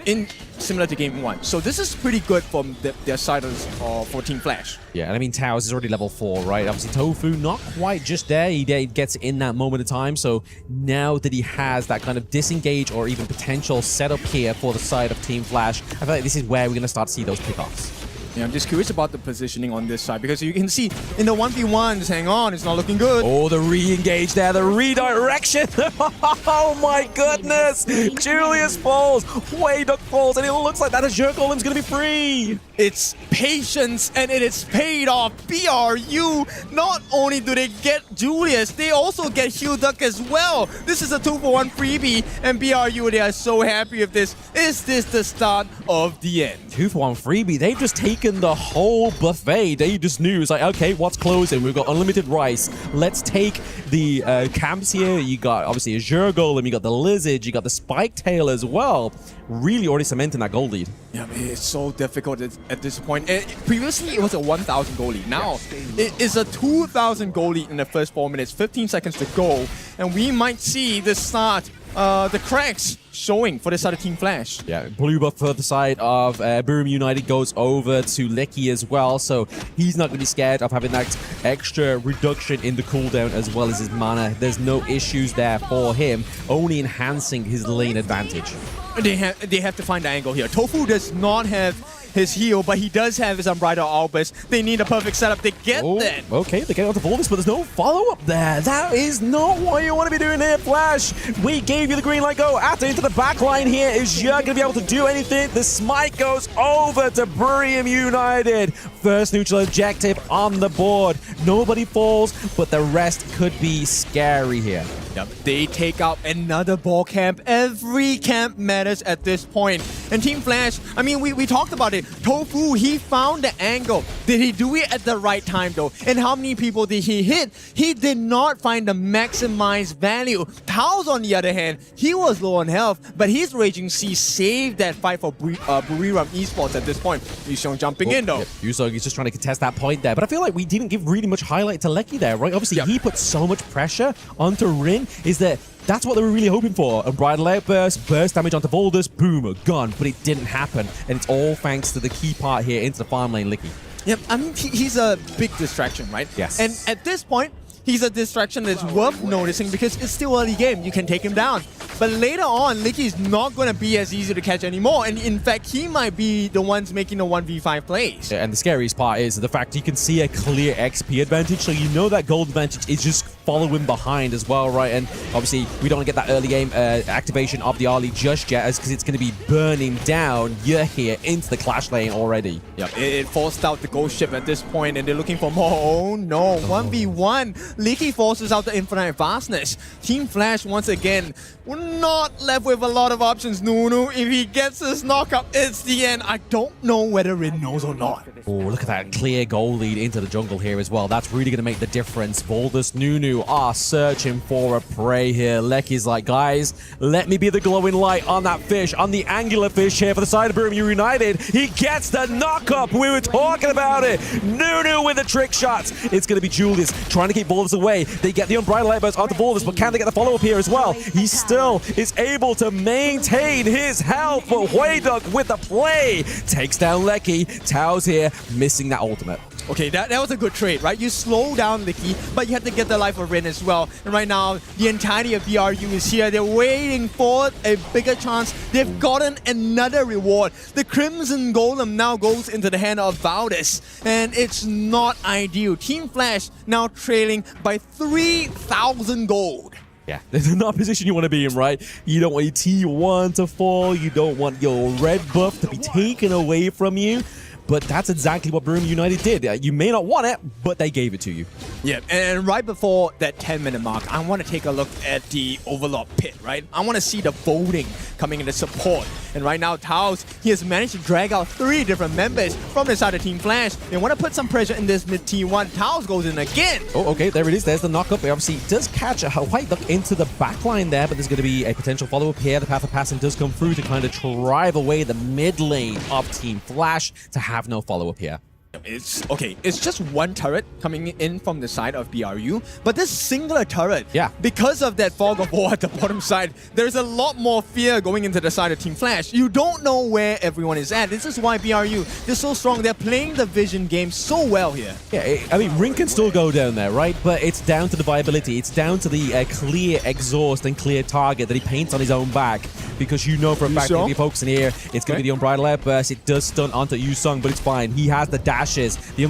in similar to Game 1. So this is pretty good from their side for Team Flash. Yeah, and I mean, Taos is already level 4, right? Obviously, Tofu, not quite just there. He gets in that moment of time. So now that he has that kind of disengage or even potential setup here for the side of Team Flash, I feel like this is where we're going to start to see those pickoffs. Yeah, I'm just curious about the positioning on this side because you can see in the 1v1s, hang on, it's not looking good. Oh, the re-engage there, the redirection. Oh my goodness. Julius falls, Hueduck falls, and it looks like that Azure Golem's going to be free. It's patience and it is paid off. BRU, not only do they get Julius, they also get Hueduck as well. This is a 2-for-1 freebie and BRU, they are so happy with this. Is this the start of the end? 2-for-1 freebie, they've just taken the whole buffet. They just knew, it's like, okay, what's closing? We've got unlimited rice. Let's take the camps here. You got obviously Azure Golem, you got the Lizard, you got the Spike Tail as well. Really already cementing that gold lead. Yeah, it's so difficult at this point. Previously, it was a 1,000 goal lead. Now, it is a 2,000 goal lead in the first 4 minutes. 15 seconds to go. And we might see the start, the cracks showing for the side of Team Flash. Yeah, blue buff for the side of Boom United goes over to Lecky as well, so he's not going to be scared of having that extra reduction in the cooldown as well as his mana. There's no issues there for him, only enhancing his lane advantage. They have to find the angle here. Tofu does not have his heal, but he does have his Unbridled Albus. They need a perfect setup to get that. Okay, they get out of all this, but there's no follow-up there. That is not what you want to be doing here, Flash. We gave you the green light. Go after into the back line here. Is you going to be able to do anything? The smite goes over to Burium United. First neutral objective on the board. Nobody falls, but the rest could be scary here. Yep, they take out another ball camp. Every camp matters at this point. And Team Flash, I mean, we talked about it. Tofu, he found the angle. Did he do it at the right time though? And how many people did he hit? He did not find the maximized value. Taos, on the other hand, he was low on health, but his Raging Sea saved that fight for Buriram Esports at this point. Yusong jumping in though. Yep. Yusong is just trying to contest that point there, but I feel like we didn't give really much highlight to Lecky there, right? Obviously, he put so much pressure onto Rin. Is that that's what they were really hoping for. Unbridled Outburst, burst damage onto Voldus, boom, gone. But it didn't happen. And it's all thanks to the key part here into the farm lane, Lecky. Yep, I mean, he's a big distraction, right? Yes. And at this point, he's a distraction that's worth noticing because it's still early game. You can take him down. But later on, Licky is not going to be as easy to catch anymore. And in fact, he might be the ones making the 1v5 plays. Yeah, and the scariest part is the fact you can see a clear XP advantage. So you know that gold advantage is just following behind as well, right? And obviously, we don't get that early game activation of the Ali just yet because it's going to be burning down here into the clash lane already. Yep, it forced out the ghost ship at this point and they're looking for more. Oh no, 1v1. Licky forces out the infinite vastness. Team Flash once again, we're not left with a lot of options. Nunu, if he gets this knockup, it's the end. I don't know whether it knows or not. Oh, look at that clear goal lead into the jungle here as well. That's really going to make the difference. Voldus, Nunu are searching for a prey here. Lecky's like, guys, let me be the glowing light on that fish, on the angular fish here for the side of Buriram United. He gets the knockup. We were talking about it. Nunu with the trick shots. It's going to be Julius trying to keep Voldus away. They get the Unbridled Outburst onto Voldus, but can they get the follow-up here as well? He still is able to maintain his health, but Hueduck with the play takes down Lecky. Tao's here, missing that ultimate. Okay, that was a good trade, right? You slow down Licky, but you have to get the life of Rin as well. And right now, the entirety of BRU is here. They're waiting for a bigger chance. They've gotten another reward. The Crimson Golem now goes into the hand of Valdez, and it's not ideal. Team Flash now trailing by 3,000 gold. Yeah, this is not a position you want to be in, right? You don't want your T1 to fall. You don't want your red buff to be taken away from you. But that's exactly what Buriram United did. You may not want it, but they gave it to you. Yeah, and right before that 10-minute mark, I want to take a look at the Overlord pit, right? I want to see the voting coming into support. And right now, Taos, he has managed to drag out 3 different members from the side of Team Flash. They want to put some pressure in this mid T1. Taos goes in again. Oh, okay, there it is. There's the knockup. It obviously does catch a Hueduck into the backline there, but there's going to be a potential follow-up here. The Path of Passing does come through to kind of drive away the mid lane of Team Flash to have no follow-up here. it's okay. It's just one turret coming in from the side of BRU, but this singular turret, because of that fog of war at the bottom side, there's a lot more fear going into the side of Team Flash. You don't know where everyone is at. This is why BRU, they're so strong. They're playing the vision game so well here. Yeah, I mean, Ring can still go down there, right? But it's down to the viability. It's down to the clear exhaust and clear target that he paints on his own back, because you know for a fact that if you're focusing here, it's going to be the Unbridled Outburst. It does stun onto Yusung, but it's fine. He has the dashes. The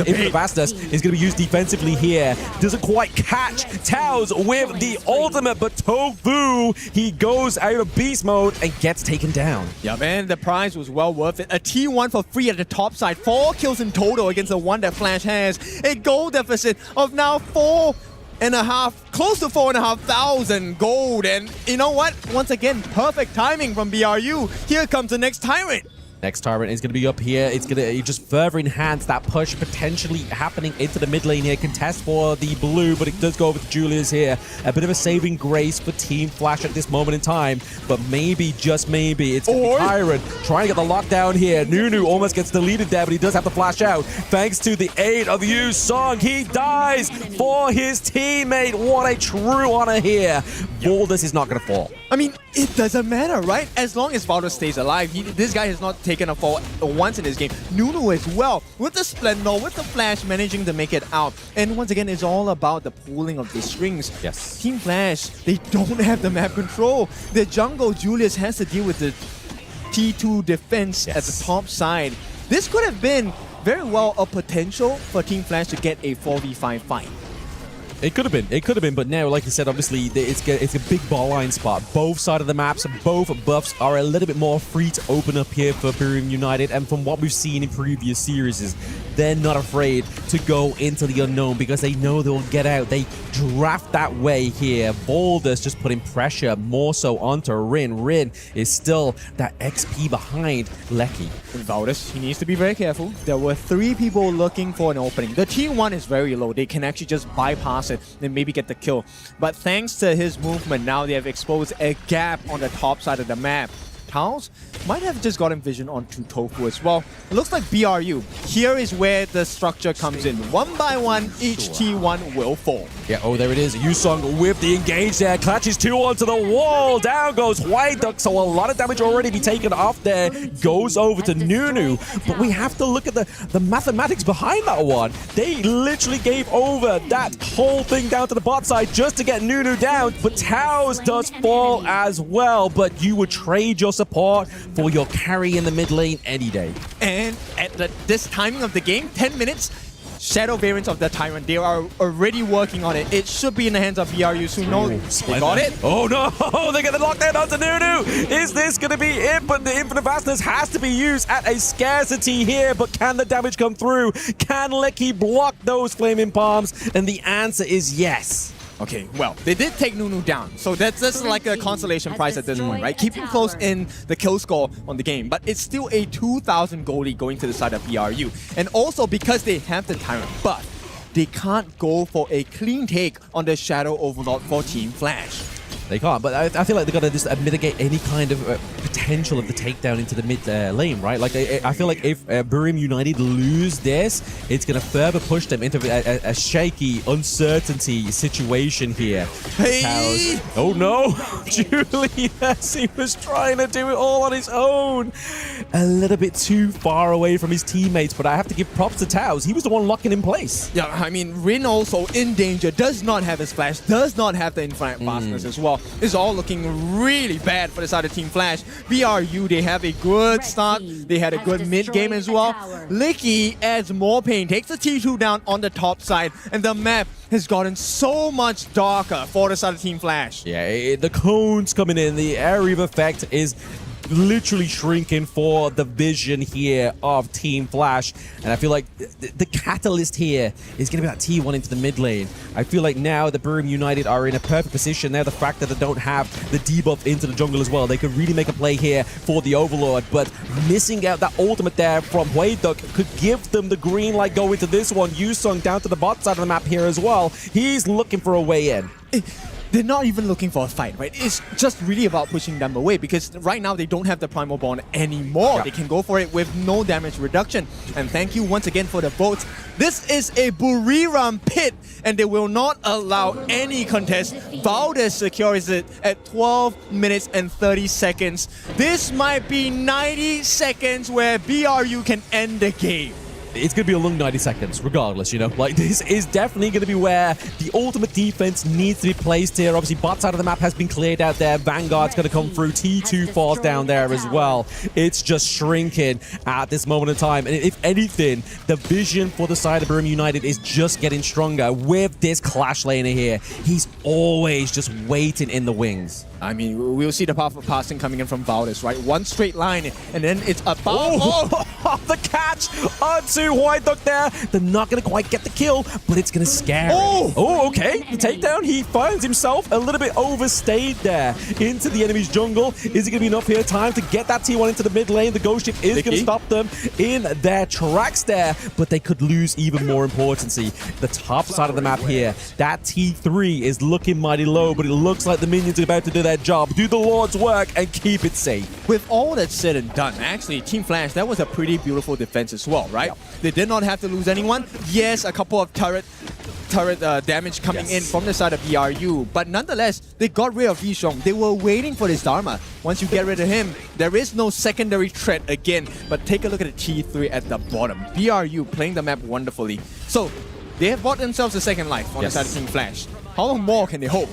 Infinite Vastus is going to be used defensively here. Doesn't quite catch Taos with the ultimate, but Tofu, he goes out of beast mode and gets taken down. Yeah, man, the prize was well worth it. A T1 for free at the top side. 4 kills in total against the one that Flash has. A gold deficit of now 4.5, close to 4,500 gold. And you know what? Once again, perfect timing from BRU. Here comes the next Tyrant. Next Tyrant is going to be up here. It's going to just further enhance that push potentially happening into the mid lane here. Contest for the blue, but it does go over to Julius here. A bit of a saving grace for Team Flash at this moment in time, but maybe, just maybe, it's going to be Tyrant trying to get the lockdown here. Nunu almost gets deleted there, but he does have to flash out. Thanks to the aid of Yusung, he dies for his teammate. What a true honor here. Baldus is not going to fall. I mean, it doesn't matter, right? As long as Valor stays alive, this guy has not taken a fall once in this game. Nunu as well, with the Splendor, with the Flash managing to make it out. And once again, it's all about the pooling of the strings. Yes. Team Flash, they don't have the map control. The jungle, Julius has to deal with the T2 defense at the top side. This could have been very well a potential for Team Flash to get a 4v5 fight. It could have been, but now, like you said, obviously, it's a big ball line spot. Both sides of the maps, both buffs are a little bit more free to open up here for Barium United, and from what we've seen in previous series, they're not afraid to go into the unknown because they know they'll get out. They draft that way here. Baldus just putting pressure more so onto Rin. Rin is still that XP behind Lecky. Valdus, he needs to be very careful. There were 3 people looking for an opening. The T1 is very low. They can actually just bypass it and maybe get the kill. But thanks to his movement, now they have exposed a gap on the top side of the map. Taos might have just gotten vision onto Tofu as well. It looks like BRU. Here is where the structure comes in. One by one, each T1 will fall. Yeah, oh, there it is. Yusung with the engage there. Clutches 2 onto the wall. Down goes White Duck, so a lot of damage already be taken off there. Goes over to Nunu. But we have to look at the mathematics behind that one. They literally gave over that whole thing down to the bot side just to get Nunu down. But Taos does fall as well. But you would trade your support for your carry in the mid lane any day. And at this timing of the game, 10 minutes, Shadow variants of the Tyrant, they are already working on it. It should be in the hands of BRU soon. No, they got it. Oh no, they're going to lock that onto Nunu. Is this going to be it? But the Infinite Vastness has to be used at a scarcity here. But can the damage come through? Can Lecky block those Flaming Palms? And the answer is yes. Okay, well, they did take Nunu down, so that's like a consolation prize at this point, right? Keeping close in the kill score on the game, but it's still a 2,000 goalie going to the side of BRU. And also, because they have the Tyrant buff, they can't go for a clean take on the Shadow Overlord for Team Flash. They can't, but I feel like they've got to just mitigate any kind of potential of the takedown into the mid lane, right? Like, I feel like if Barium United lose this, it's going to further push them into a shaky, uncertainty situation here. Hey! Oh no! Julius, he was trying to do it all on his own. A little bit too far away from his teammates, but I have to give props to Taos. He was the one locking in place. Yeah, I mean, Rin also in danger, does not have his flash, does not have the infinite fastness as well. It's all looking really bad for the side of Team Flash. BRU, they have a good start. They had a good mid game as well. Lecky adds more pain, takes the T2 down on the top side, and the map has gotten so much darker for the side of Team Flash. Yeah, the cones coming in, the area of effect is literally shrinking for the vision here of Team Flash. And I feel like the catalyst here is going to be that T1 into the mid lane. I feel like now the Barium United are in a perfect position. Now the fact that they don't have the debuff into the jungle as well, they could really make a play here for the Overlord. But missing out that ultimate there from Hueyduk could give them the green light go into this one. Yusung down to the bot side of the map here as well. He's looking for a way in. they're not even looking for a fight, right? It's just really about pushing them away because right now they don't have the Primal Bond anymore. Yeah. They can go for it with no damage reduction. And thank you once again for the votes. This is a Buriram pit and they will not allow any contest. Valor secures it at 12 minutes and 30 seconds. This might be 90 seconds where BRU can end the game. It's going to be a long 90 seconds, regardless, you know? Like, this is definitely going to be where the ultimate defense needs to be placed here. Obviously, bot side of the map has been cleared out there. Vanguard's going to come through. T2 falls down there as well. It's just shrinking at this moment in time. And if anything, the vision for the side of Buriram United is just getting stronger with this Clash laner here. He's always just waiting in the wings. I mean, we'll see the powerful passing coming in from Valor, right? One straight line, and then it's about... Oh, the catch onto White Duck there. They're not going to quite get the kill, but it's going to scare him. Oh, okay. The takedown, he finds himself a little bit overstayed there into the enemy's jungle. Is it going to be enough here? Time to get that T1 into the mid lane. The Ghost Ship is going to stop them in their tracks there, but they could lose even more importancy. The top side of the map here, that T3 is looking mighty low, but it looks like the minions are about to do their job, do the Lord's work, and keep it safe. With all that said and done, actually, Team Flash, that was a pretty beautiful defense as well, right? Yep. They did not have to lose anyone. Yes, a couple of turret damage coming in from the side of BRU, but nonetheless, they got rid of Yishong. They were waiting for this Dharma. Once you get rid of him, there is no secondary threat again. But take a look at the T3 at the bottom. BRU playing the map wonderfully. So, they have bought themselves a second life on the side of Team Flash. How long more can they hold?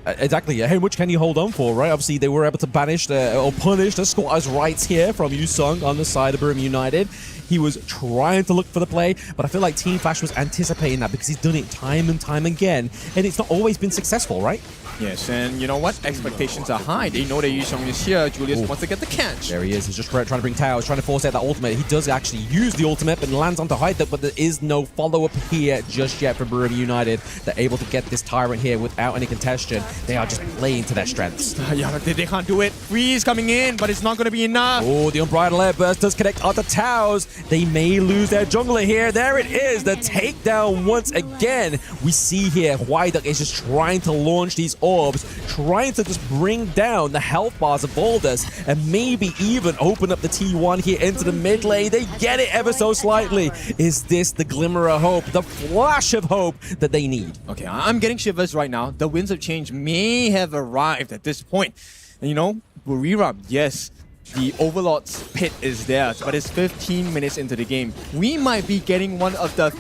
Exactly, how much can you hold on for, right? Obviously, they were able to banish or punish the squatter's rights here from Yusung on the side of Buriram United. He was trying to look for the play, but I feel like Team Flash was anticipating that because he's done it time and time again, and it's not always been successful, right? Yes, and you know what? Expectations are high. They know that Yusung is here. Julius wants to get the catch. There he is. He's just trying to bring towers, trying to force out that ultimate. He does actually use the ultimate and lands onto Hyde, but there is no follow-up here just yet for Buriram United. They're able to get this tyrant here without any contention. They are just playing to their strengths. Yeah, they can't do it. Freeze coming in, but it's not going to be enough. Oh, the Unbridled Air Burst does connect onto towers. They may lose their jungler here. There it is, the takedown once again. We see here, White is just trying to launch these orbs, trying to just bring down the health bars of Boulders and maybe even open up the T1 here into the mid lane. They get it ever so slightly. Is this the glimmer of hope, the flash of hope that they need? Okay, I'm getting shivers right now. The winds of change may have arrived at this point. And you know, Buriram, yes, the Overlord's pit is there, but it's 15 minutes into the game. We might be getting one of the...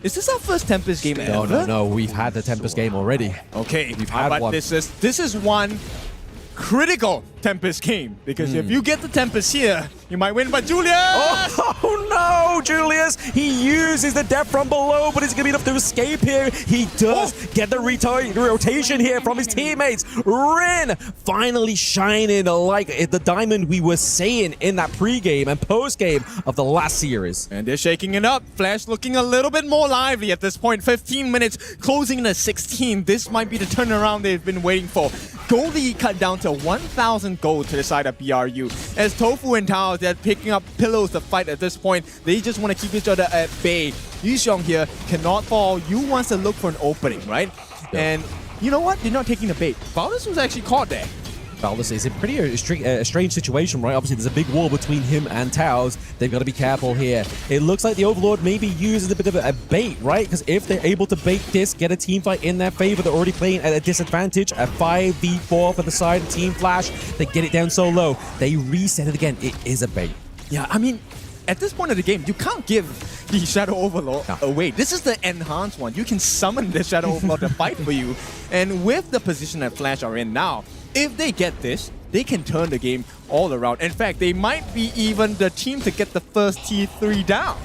Is this our first Tempest game ever? No. We've had the Tempest game already. Okay, we've had one. This is one critical Tempest game, because if you get the Tempest here, you might win. But Julius! Oh no, Julius! He uses the death from below, but it's gonna be enough to escape here. He does get the rotation here from his teammates. Rin finally shining like the diamond we were saying in that pre-game and post-game of the last series. And they're shaking it up. Flash looking a little bit more lively at this point. 15 minutes, closing in at 16. This might be the turnaround they've been waiting for. Goldie cut down to 1,000 gold to the side of BRU. As Tofu and Tao, they're picking up pillows to fight at this point. They just want to keep each other at bay. Yusong here cannot fall. Yu wants to look for an opening, right? Yeah. And you know what? They're not taking the bait. Valdez was actually caught there. Valdez is a pretty strange situation, right? Obviously, there's a big wall between him and Taos. They've got to be careful here. It looks like the Overlord maybe uses a bit of a bait, right? Because if they're able to bait this, get a team fight in their favor, they're already playing at a disadvantage. A 5v4 for the side of Team Flash. They get it down so low. They reset it again. It is a bait. Yeah, I mean, at this point of the game, you can't give the Shadow Overlord away. This is the enhanced one. You can summon the Shadow Overlord to fight for you. And with the position that Flash are in now, if they get this, they can turn the game all around. In fact, they might be even the team to get the first T3 down.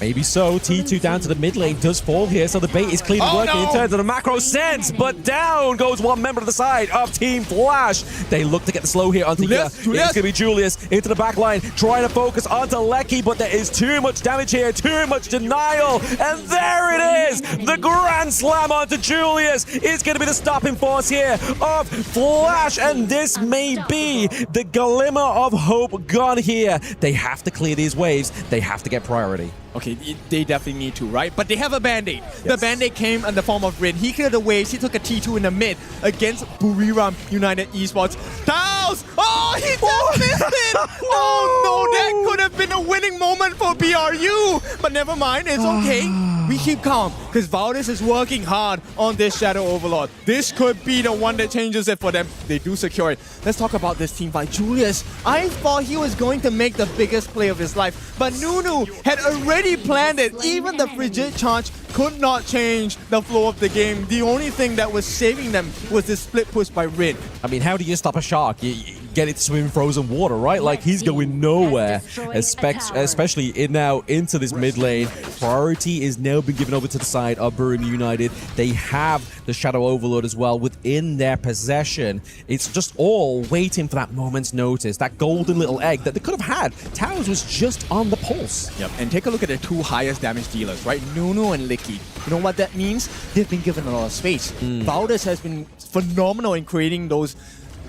Maybe so. T2 down to the mid lane does fall here, so the bait is clearly working in terms of the macro sense, but down goes one member to the side of Team Flash. They look to get the slow here onto here. It's going to be Julius into the back line, trying to focus onto Lecky, but there is too much damage here, too much denial, and there it is! The Grand Slam onto Julius is going to be the stopping force here of Flash, and this may be the glimmer of hope gone here. They have to clear these waves. They have to get priority. Okay. okay, they definitely need to, right? But they have a Band-Aid. Yes. The Band-Aid came in the form of Rin. He cleared the waves. He took a T2 in the mid against Buriram United Esports. Taos! Oh, he just missed it! Oh no, that could have been a winning moment for BRU. But never mind, it's okay. We keep calm because Valdez is working hard on this Shadow Overlord. This could be the one that changes it for them. They do secure it. Let's talk about this team fight. Julius, I thought he was going to make the biggest play of his life, but Nunu had already planned it. Even the frigid charge could not change the flow of the game. The only thing that was saving them was this split push by Rin. I mean, how do you stop a shark? You get it to swim in frozen water, right? Like, he's going nowhere, especially now into this mid lane. Priority is now been given over to the side of Buriram United. They have the Shadow Overlord as well within their possession. It's just all waiting for that moment's notice, that golden little egg that they could have had. Towers was just on the pulse. Yep, and take a look at the two highest damage dealers, right? Nunu and Licky. You know what that means? They've been given a lot of space. Valdez has been phenomenal in creating those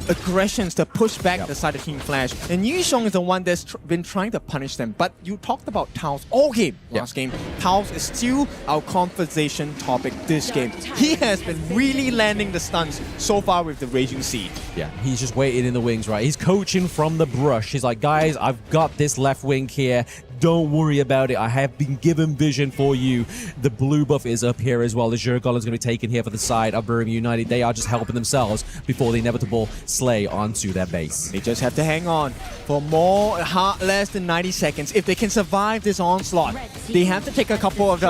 aggressions to push back the side of Team Flash. And Yishong is the one that's been trying to punish them. But you talked about Taos all game, last game. Taos is still our conversation topic this game. He has been really landing the stuns so far with the Raging Sea. Yeah, he's just waiting in the wings, right? He's coaching from the brush. He's like, guys, I've got this left wing here. Don't worry about it. I have been given vision for you. The blue buff is up here as well. The Zhur Golem is going to be taken here for the side of Buriram United. They are just helping themselves before the inevitable slay onto their base. They just have to hang on for less than 90 seconds. If they can survive this onslaught, they have to take a couple of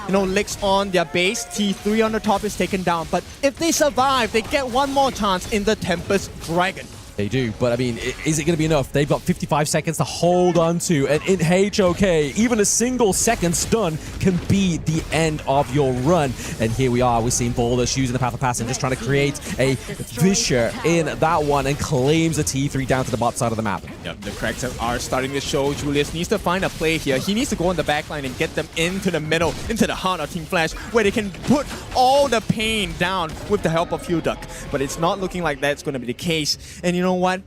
licks on their base. T3 on the top is taken down. But if they survive, they get one more chance in the Tempest Dragon. They do, but I mean, is it going to be enough? They've got 55 seconds to hold on to, and in HOK, even a single second stun can be the end of your run. And here we are, we're seeing Ballers using the Path of Passing, just trying to create a fissure in that one and claims a T3 down to the bot side of the map. Yep, the cracks are starting to show. Julius needs to find a play here. He needs to go on the backline and get them into the middle, into the heart of Team Flash, where they can put all the pain down with the help of Hugh Duck. But it's not looking like that's going to be the case. And you know what?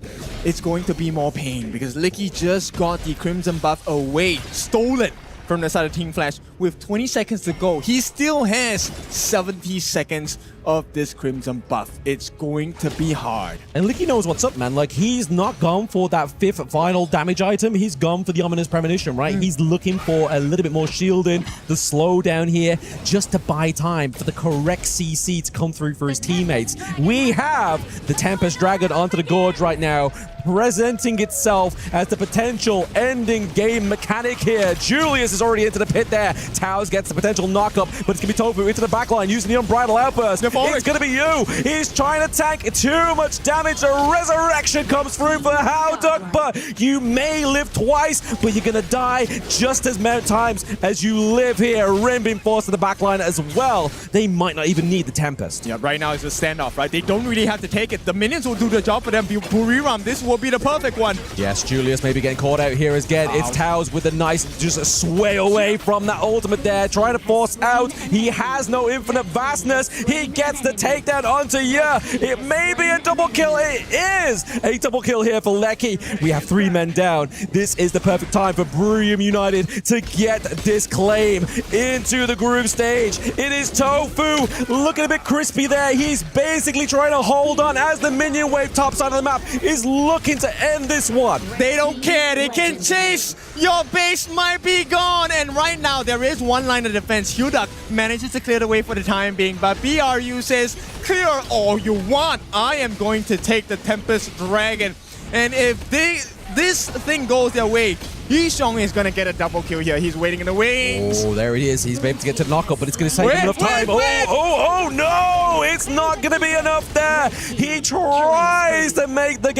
It's going to be more pain because Licky just got the Crimson buff away, stolen from the side of Team Flash. With 20 seconds to go, he still has 70 seconds of this Crimson buff. It's going to be hard. And Licky knows what's up, man. Like, he's not gone for that 5th final damage item. He's gone for the Ominous Premonition, right? He's looking for a little bit more shielding, the slowdown here, just to buy time for the correct CC to come through for his teammates. We have the Tempest Dragon onto the Gorge right now, presenting itself as the potential ending game mechanic here. Julius is already into the pit there. Towers gets the potential knock-up, but it's going to be Tofu into the backline using the Unbridled Outburst. It's going to be you. He's trying to tank too much damage. A resurrection comes through for Howduck, but you may live twice, but you're going to die just as many times as you live here. Rin being forced to the backline as well. They might not even need the Tempest. Yeah, right now it's a standoff, right? They don't really have to take it. The minions will do the job for them. Buriram, this will be the perfect one. Yes, Julius may be getting caught out here again. It's Towers with a nice just sway away from that ultimate there, trying to force out. He has no infinite vastness. He gets the takedown onto Ya. It may be a double kill. It is a double kill here for Lecky. We have 3 men down. This is the perfect time for Buriram United to get this claim into the group stage. It is Tofu looking a bit crispy there. He's basically trying to hold on as the minion wave top side of the map is looking to end this one. They don't care. They can chase. Your base might be gone. And right now, there is one line of defense. Hudak manages to clear the way for the time being, but BRU says, clear all you want. I am going to take the Tempest Dragon. And if this thing goes their way, Yishong is going to get a double kill here. He's waiting in the wings. Oh, there he is. He's able to get to knockup, but it's going to take enough time. Oh, no! It's not going to be enough there. He tries to make the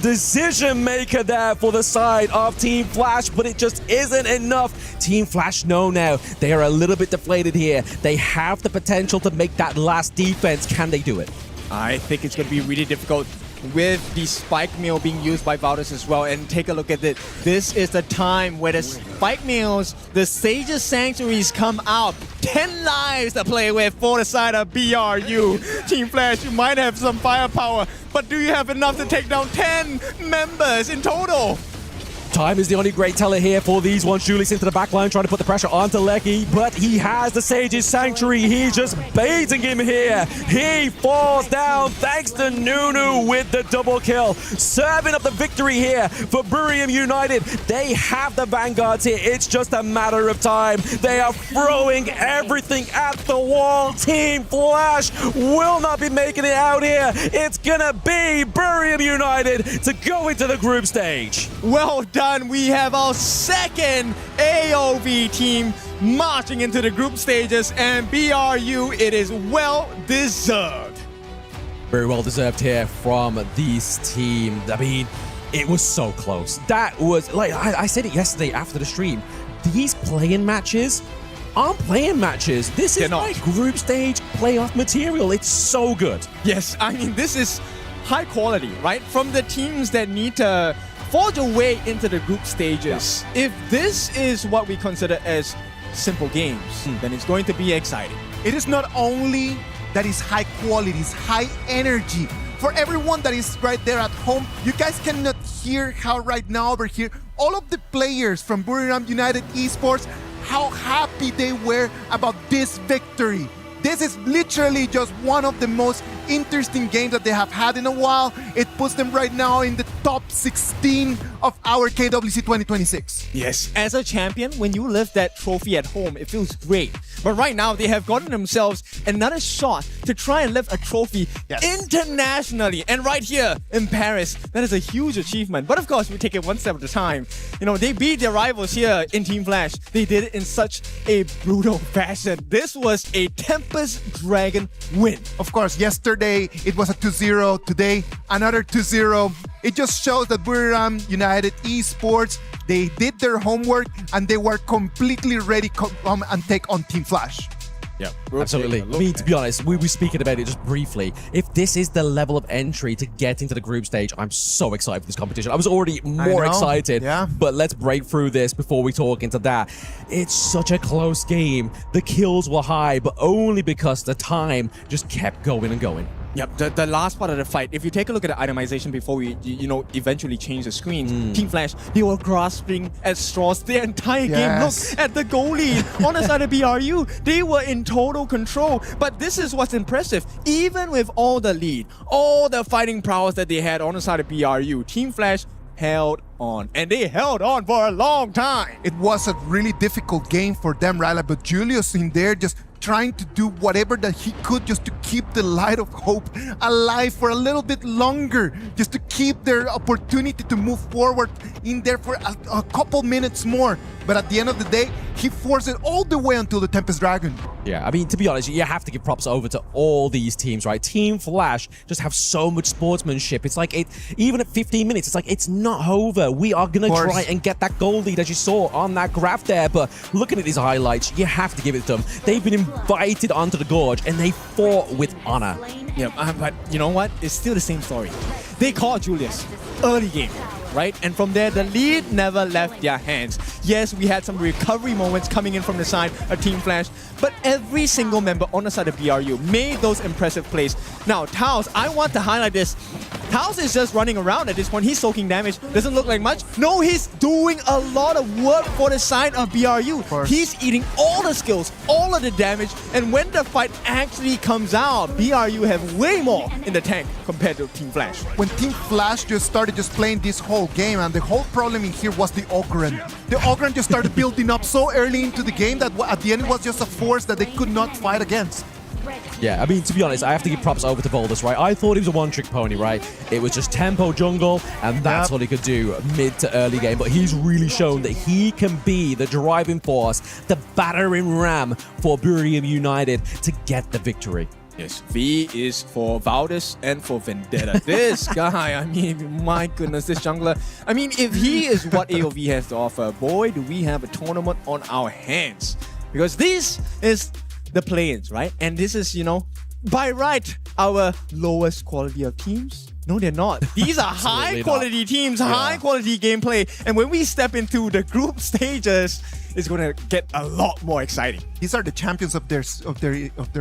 decision maker there for the side of Team Flash, but it just isn't enough. Team Flash know now. They are a little bit deflated here. They have the potential to make that last defense. Can they do it? I think it's going to be really difficult with the spike meal being used by Valdez as well. And take a look at it. This is the time where the spike meals, the Sage's Sanctuaries come out. 10 lives to play with for the side of BRU. Team Flash, you might have some firepower, but do you have enough to take down 10 members in total? Time is the only great teller here for these ones. Julius into the back line, trying to put the pressure onto Lecky, but he has the Sage's Sanctuary. He's just baiting him here. He falls down thanks to Nunu with the double kill. Serving up the victory here for Buriram United. They have the vanguards here. It's just a matter of time. They are throwing everything at the wall. Team Flash will not be making it out here. It's gonna be Buriram United to go into the group stage. Well done. We have our second AOV team marching into the group stages, and BRU, it is well deserved. Very well deserved here from this team. I mean, it was so close. That was, like, I said it yesterday after the stream. These play-in matches aren't play-in matches. This is like group stage playoff material. It's so good. Yes, I mean, this is high quality, right? From the teams that need to forge a way into the group stages. Yeah. If this is what we consider as simple games, then it's going to be exciting. It is not only that is high quality, it's high energy. For everyone that is right there at home, you guys cannot hear how right now over here, all of the players from Buriram United Esports, how happy they were about this victory. This is literally just one of the most interesting games that they have had in a while. It puts them right now in the top 16 of our KWC 2026. Yes, as a champion, when you lift that trophy at home, it feels great. But right now, they have gotten themselves another shot to try and lift a trophy internationally. And right here in Paris, that is a huge achievement. But of course, we take it one step at a time. You know, they beat their rivals here in Team Flash. They did it in such a brutal fashion. This was a Tempest Dragon win. Of course, yesterday it was a 2-0. Today, another 2-0. It just shows that Buriram United Esports, they did their homework and they were completely ready to come and take on Team Flash. Yeah, absolutely. I mean, to be honest, we were speaking about it just briefly. If this is the level of entry to get into the group stage, I'm so excited for this competition. I was already more excited, but let's break through this before we talk into that. It's such a close game. The kills were high, but only because the time just kept going and going. Yep, the last part of the fight, if you take a look at the itemization before we, eventually change the screen, Team Flash, they were grasping at straws the entire game. Look at the goalie on the side of BRU. They were in total control. But this is what's impressive. Even with all the lead, all the fighting prowess that they had on the side of BRU, Team Flash held on. And they held on for a long time. It was a really difficult game for them, right? But Julius in there just trying to do whatever that he could just to keep the light of hope alive for a little bit longer, just to keep their opportunity to move forward in there for a couple minutes more. But at the end of the day, he forced it all the way until the Tempest Dragon. Yeah, I mean, to be honest, you have to give props over to all these teams, right? Team Flash just have so much sportsmanship. It's like, even at 15 minutes, it's like, it's not over. We are going to try and get that goal lead, as you saw on that graph there. But looking at these highlights, you have to give it to them. They've been invited onto the gorge, and they fought with honor. Yeah, but you know what? It's still the same story. They caught Julius early game, right? And from there, the lead never left their hands. Yes, we had some recovery moments coming in from the side of Team Flash, but every single member on the side of BRU made those impressive plays. Now, Taos, I want to highlight this. Taos is just running around at this point. He's soaking damage. Doesn't look like much. No, he's doing a lot of work for the side of BRU. He's eating all the skills, all of the damage, and when the fight actually comes out, BRU have way more in the tank compared to Team Flash. When Team Flash just started just playing this whole game, and the whole problem in here was the Ogren. The Ogren just started building up so early into the game that at the end it was just a force that they could not fight against. Yeah, I mean, to be honest, I have to give props over to Voldus, right? I thought he was a one-trick pony, right? It was just tempo jungle, and that's all he could do mid to early game. But he's really shown that he can be the driving force, the battering ram for Buriram United to get the victory. Yes, V is for Valdez and for Vendetta. This guy, I mean, my goodness, this jungler. I mean, if he is what AOV has to offer, boy, do we have a tournament on our hands. Because this is the play-ins, right? And this is, by right, our lowest quality of teams. No, they're not. These are high-quality teams, high-quality gameplay. And when we step into the group stages, it's going to get a lot more exciting. These are the champions of their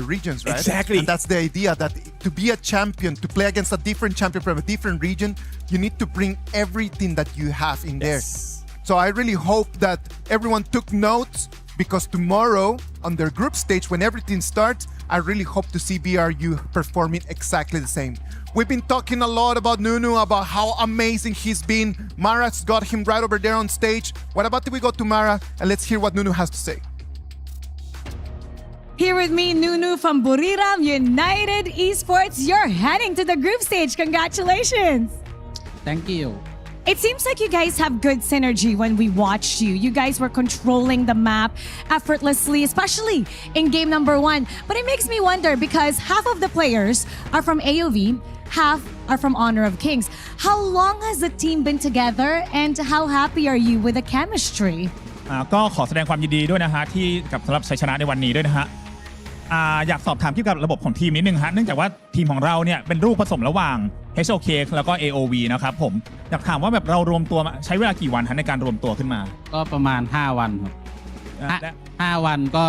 regions, right? Exactly. And that's the idea, that to be a champion, to play against a different champion from a different region, you need to bring everything that you have in there. So I really hope that everyone took notes, because tomorrow on their group stage, when everything starts, I really hope to see BRU performing exactly the same. We've been talking a lot about Nunu, about how amazing he's been. Mara's got him right over there on stage. What about if we go to Mara and let's hear what Nunu has to say. Here with me, Nunu from Buriram United Esports. You're heading to the group stage. Congratulations. Thank you. It seems like you guys have good synergy when we watched you. You guys were controlling the map effortlessly, especially in game number 1. But it makes me wonder, because half of the players are from AOV, half are from Honor of Kings. How long has the team been together, and how happy are you with the chemistry? ก็ขอแสดงความยินดีด้วยนะฮะที่กับสำหรับชัยชนะในวันนี้ด้วยนะฮะอยากสอบถามเกี่ยวกับระบบของทีมนิดนึงฮะเนื่องจากว่าทีมของเราเนี่ยเป็นลูกผสมระหว่าง HOK แล้วก็ AOV นะครับผมอยากถามว่าแบบเรารวมตัวใช้เวลากี่วันฮะในการรวมตัวขึ้นมาก็ประมาณ5วันครับ5วันก็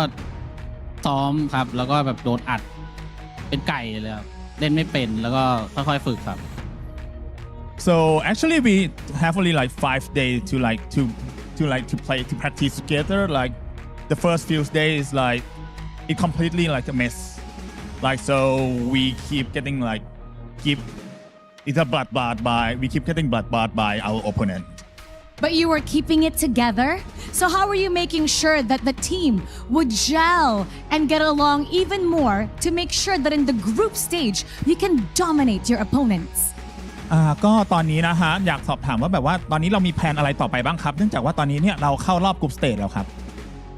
ซ้อมครับแล้วก็แบบโดนอัดเป็นไก่เลยครับเล่นไม่เป็นแล้วก็ค่อยๆฝึกครับ So actually we have only like 5 days to play to practice together. Like the first few days like it completely like a mess. Like so we keep getting like it's a bloodbath by our opponent. But you were keeping it together. So how are you making sure that the team would gel and get along even more to make sure that in the group stage you can dominate your opponents? ก็ตอนนี้นะฮะอยากสอบถามว่าแบบว่าตอนนี้เรามีแผนอะไรต่อไปบ้างครับเนื่องจากว่าตอนนี้เนี่ยเราเข้ารอบกรุ๊ปสเตจแล้วครับ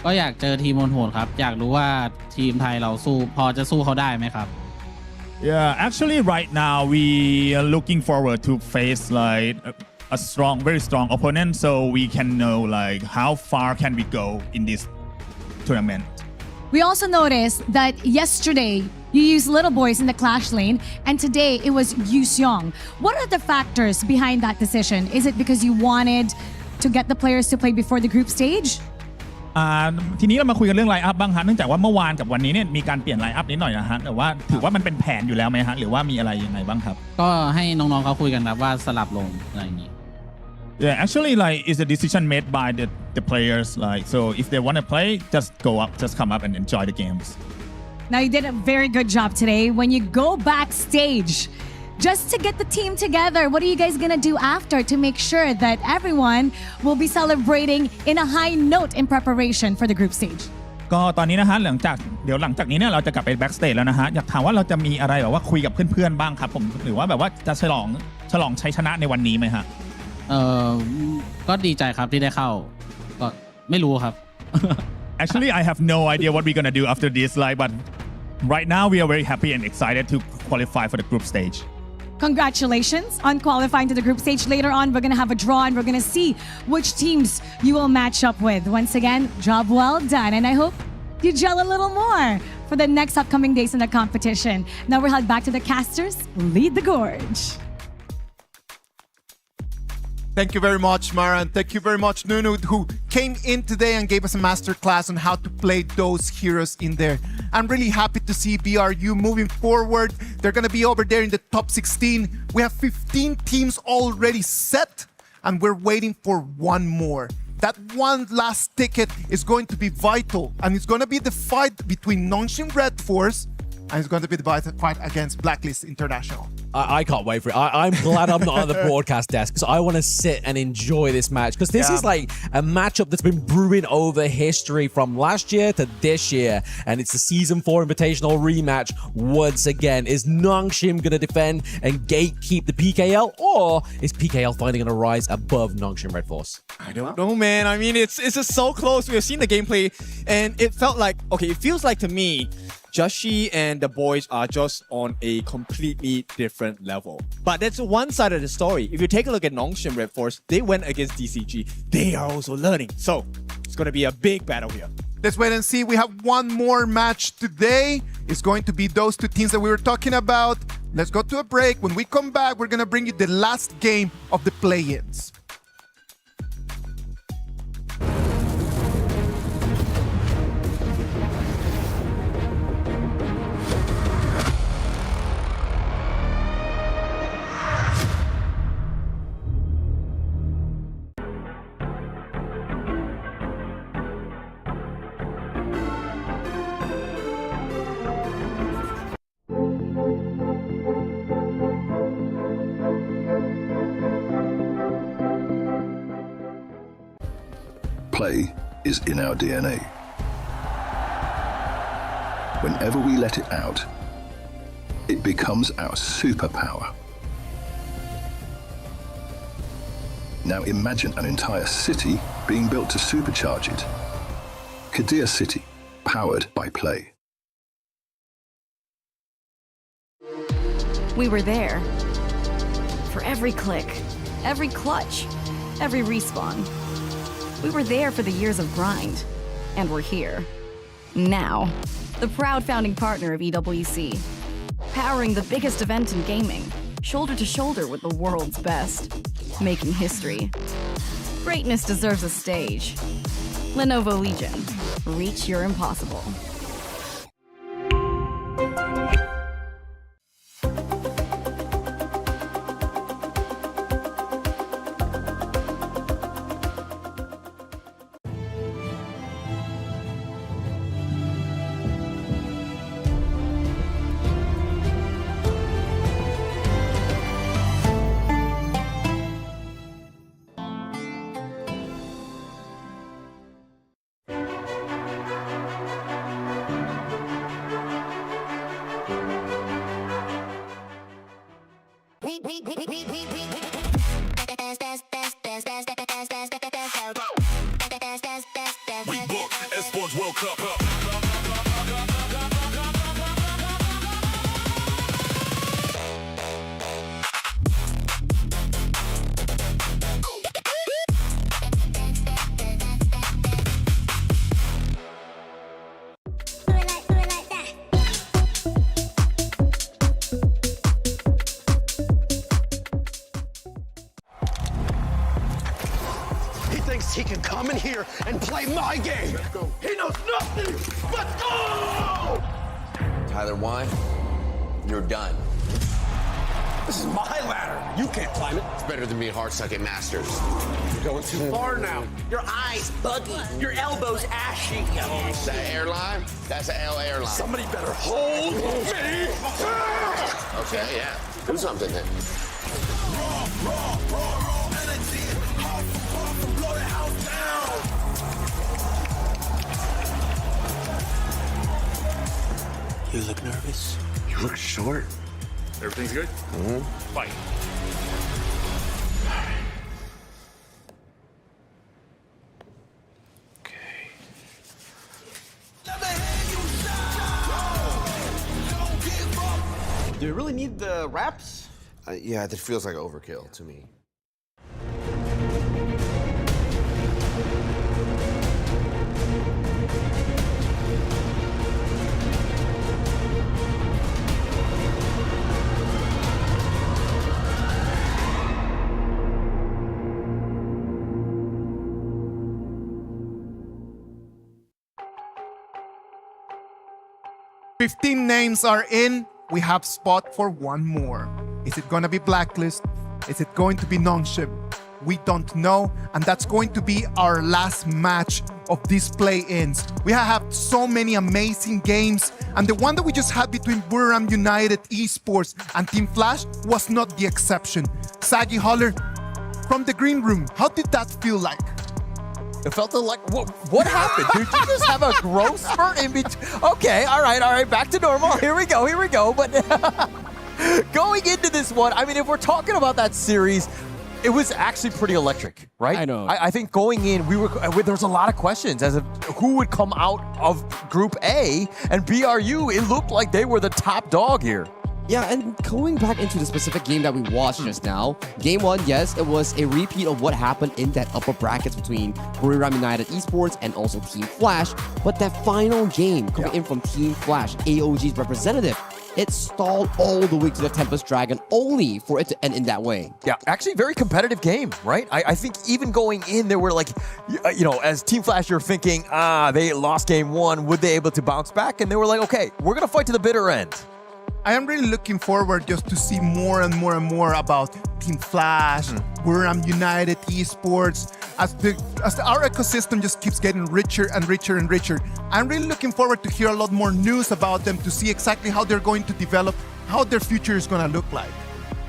ก็อยากเจอทีมโหดๆครับอยากรู้ว่าทีมไทยเราพอจะสู้เขาได้ไหมครับ Yeah, actually right now we are looking forward to face like a very strong opponent, so we can know like how far can we go in this tournament. We also noticed that yesterday you used little boys in the clash lane, and today it was Yu Seong. What are the factors behind that decision? Is it because you wanted to get the players to play before the group stage? ทีนี้เรามาคุยกันเรื่องไลน์อัพบ้างฮะเนื่องจากว่าเมื่อวานกับวันนี้เนี่ยมีการเปลี่ยนไลน์อัพนิดหน่อยนะฮะแต่ว่าถือว่ามันเป็นแผนอยู่แล้วไหมฮะหรือว่ามีอะไรยังไงบ้างครับก็ให้น้องๆเขาคุยกันครับว่าสลับลงอะไรอย่างนี้ Yeah, actually like it's a decision made by the players, like so if they want to play just come up and enjoy the games. Now you did a very good job today. When you go backstage just to get the team together, what are you guys gonna do after to make sure that everyone will be celebrating in a high note in preparation for the group stage? ก็ตอนนี้นะฮะหลังจากนี้เนี่ยเราจะกลับไปแบ็กสเตจแล้วนะฮะอยากถามว่าเราจะมีอะไรแบบว่าคุยกับเพื่อนๆบ้างครับผมหรือว่าแบบว่าจะฉลองชัยชนะในวันนี้ไหมฮะก็ดีใจครับที่ได้เข้าก็ไม่รู้ครับ Actually I have no idea what we're gonna do after this like but right now we are very happy and excited to qualify for the group stage. Congratulations on qualifying to the group stage. Later on, we're going to have a draw and we're going to see which teams you will match up with. Once again, job well done. And I hope you gel a little more for the next upcoming days in the competition. Now we'll head back to the casters. Lead the gorge. Thank you very much, Mara, and thank you very much, Nunu, who came in today and gave us a masterclass on how to play those heroes in there. I'm really happy to see BRU moving forward. They're going to be over there in the top 16. We have 15 teams already set, and we're waiting for one more. That one last ticket is going to be vital, and it's going to be the fight between Nongshim Red Force, and it's going to be the fight against Blacklist International. I can't wait for it. I'm glad I'm not on the broadcast desk because I want to sit and enjoy this match because this is like a matchup that's been brewing over history from last year to this year, and it's the Season 4 Invitational rematch once again. Is Nongshim going to defend and gatekeep the PKL, or is PKL finally going to rise above Nongshim Red Force? I don't know, man. I mean, it's just so close. We have seen the gameplay, and it felt like, okay, it feels like to me, Joshi and the boys are just on a completely different level. But that's one side of the story. If you take a look at Nongshim Red Force, they went against DCG. They are also learning. So it's going to be a big battle here. Let's wait and see. We have one more match today. It's going to be those two teams that we were talking about. Let's go to a break. When we come back, we're going to bring you the last game of the play-ins. Play is in our DNA. Whenever we let it out, it becomes our superpower. Now imagine an entire city being built to supercharge it. Kadir City, powered by Play. We were there. For every click, every clutch, every respawn. We were there for the years of grind. And we're here. Now. The proud founding partner of EWC. Powering the biggest event in gaming. Shoulder to shoulder with the world's best. Making history. Greatness deserves a stage. Lenovo Legion. Reach your impossible. Esports World Cup. He thinks he can come in here and play my game. Let's go. He knows nothing. Let's go! Tyler 1, you're done. This is my ladder. You can't climb it. It's better than being hard-sucking masters. You're going too far now. Your eyes buggy. Your elbows ashy. That airline, that's an L airline. Somebody better hold me. Okay, yeah. Do something then. You look nervous. You look short. Everything's good? Mm-hmm. Fight. Do you really need the wraps? Yeah, that feels like overkill to me. $15 names are in. We have spot for one more. Is it gonna be Blacklist? Is it going to be Non-Ship? We don't know, and that's going to be our last match of these play-ins. We have had so many amazing games, and the one that we just had between Buriram United Esports and Team Flash was not the exception. Saggy Holler, from the green room, how did that feel like? It felt like, what happened? Did you just have a growth spurt in between? Okay, all right, back to normal. Here we go. But going into this one, I mean, if we're talking about that series, it was actually pretty electric, right? I know. I think going in, there was a lot of questions as of who would come out of Group A, and BRU, it looked like they were the top dog here. Yeah, and going back into the specific game that we watched just now, Game 1, yes, it was a repeat of what happened in that upper brackets between Buriram United Esports and also Team Flash, but that final game coming in from Team Flash, AOG's representative, it stalled all the way to the Tempest Dragon only for it to end in that way. Yeah, actually very competitive game, right? I think even going in, there were like, as Team Flash, you're thinking, they lost Game 1, would they able to bounce back? And they were like, okay, we're going to fight to the bitter end. I am really looking forward just to see more and more and more about Team Flash, Buriram United Esports, as our ecosystem just keeps getting richer and richer and richer. I'm really looking forward to hear a lot more news about them, to see exactly how they're going to develop, how their future is going to look like.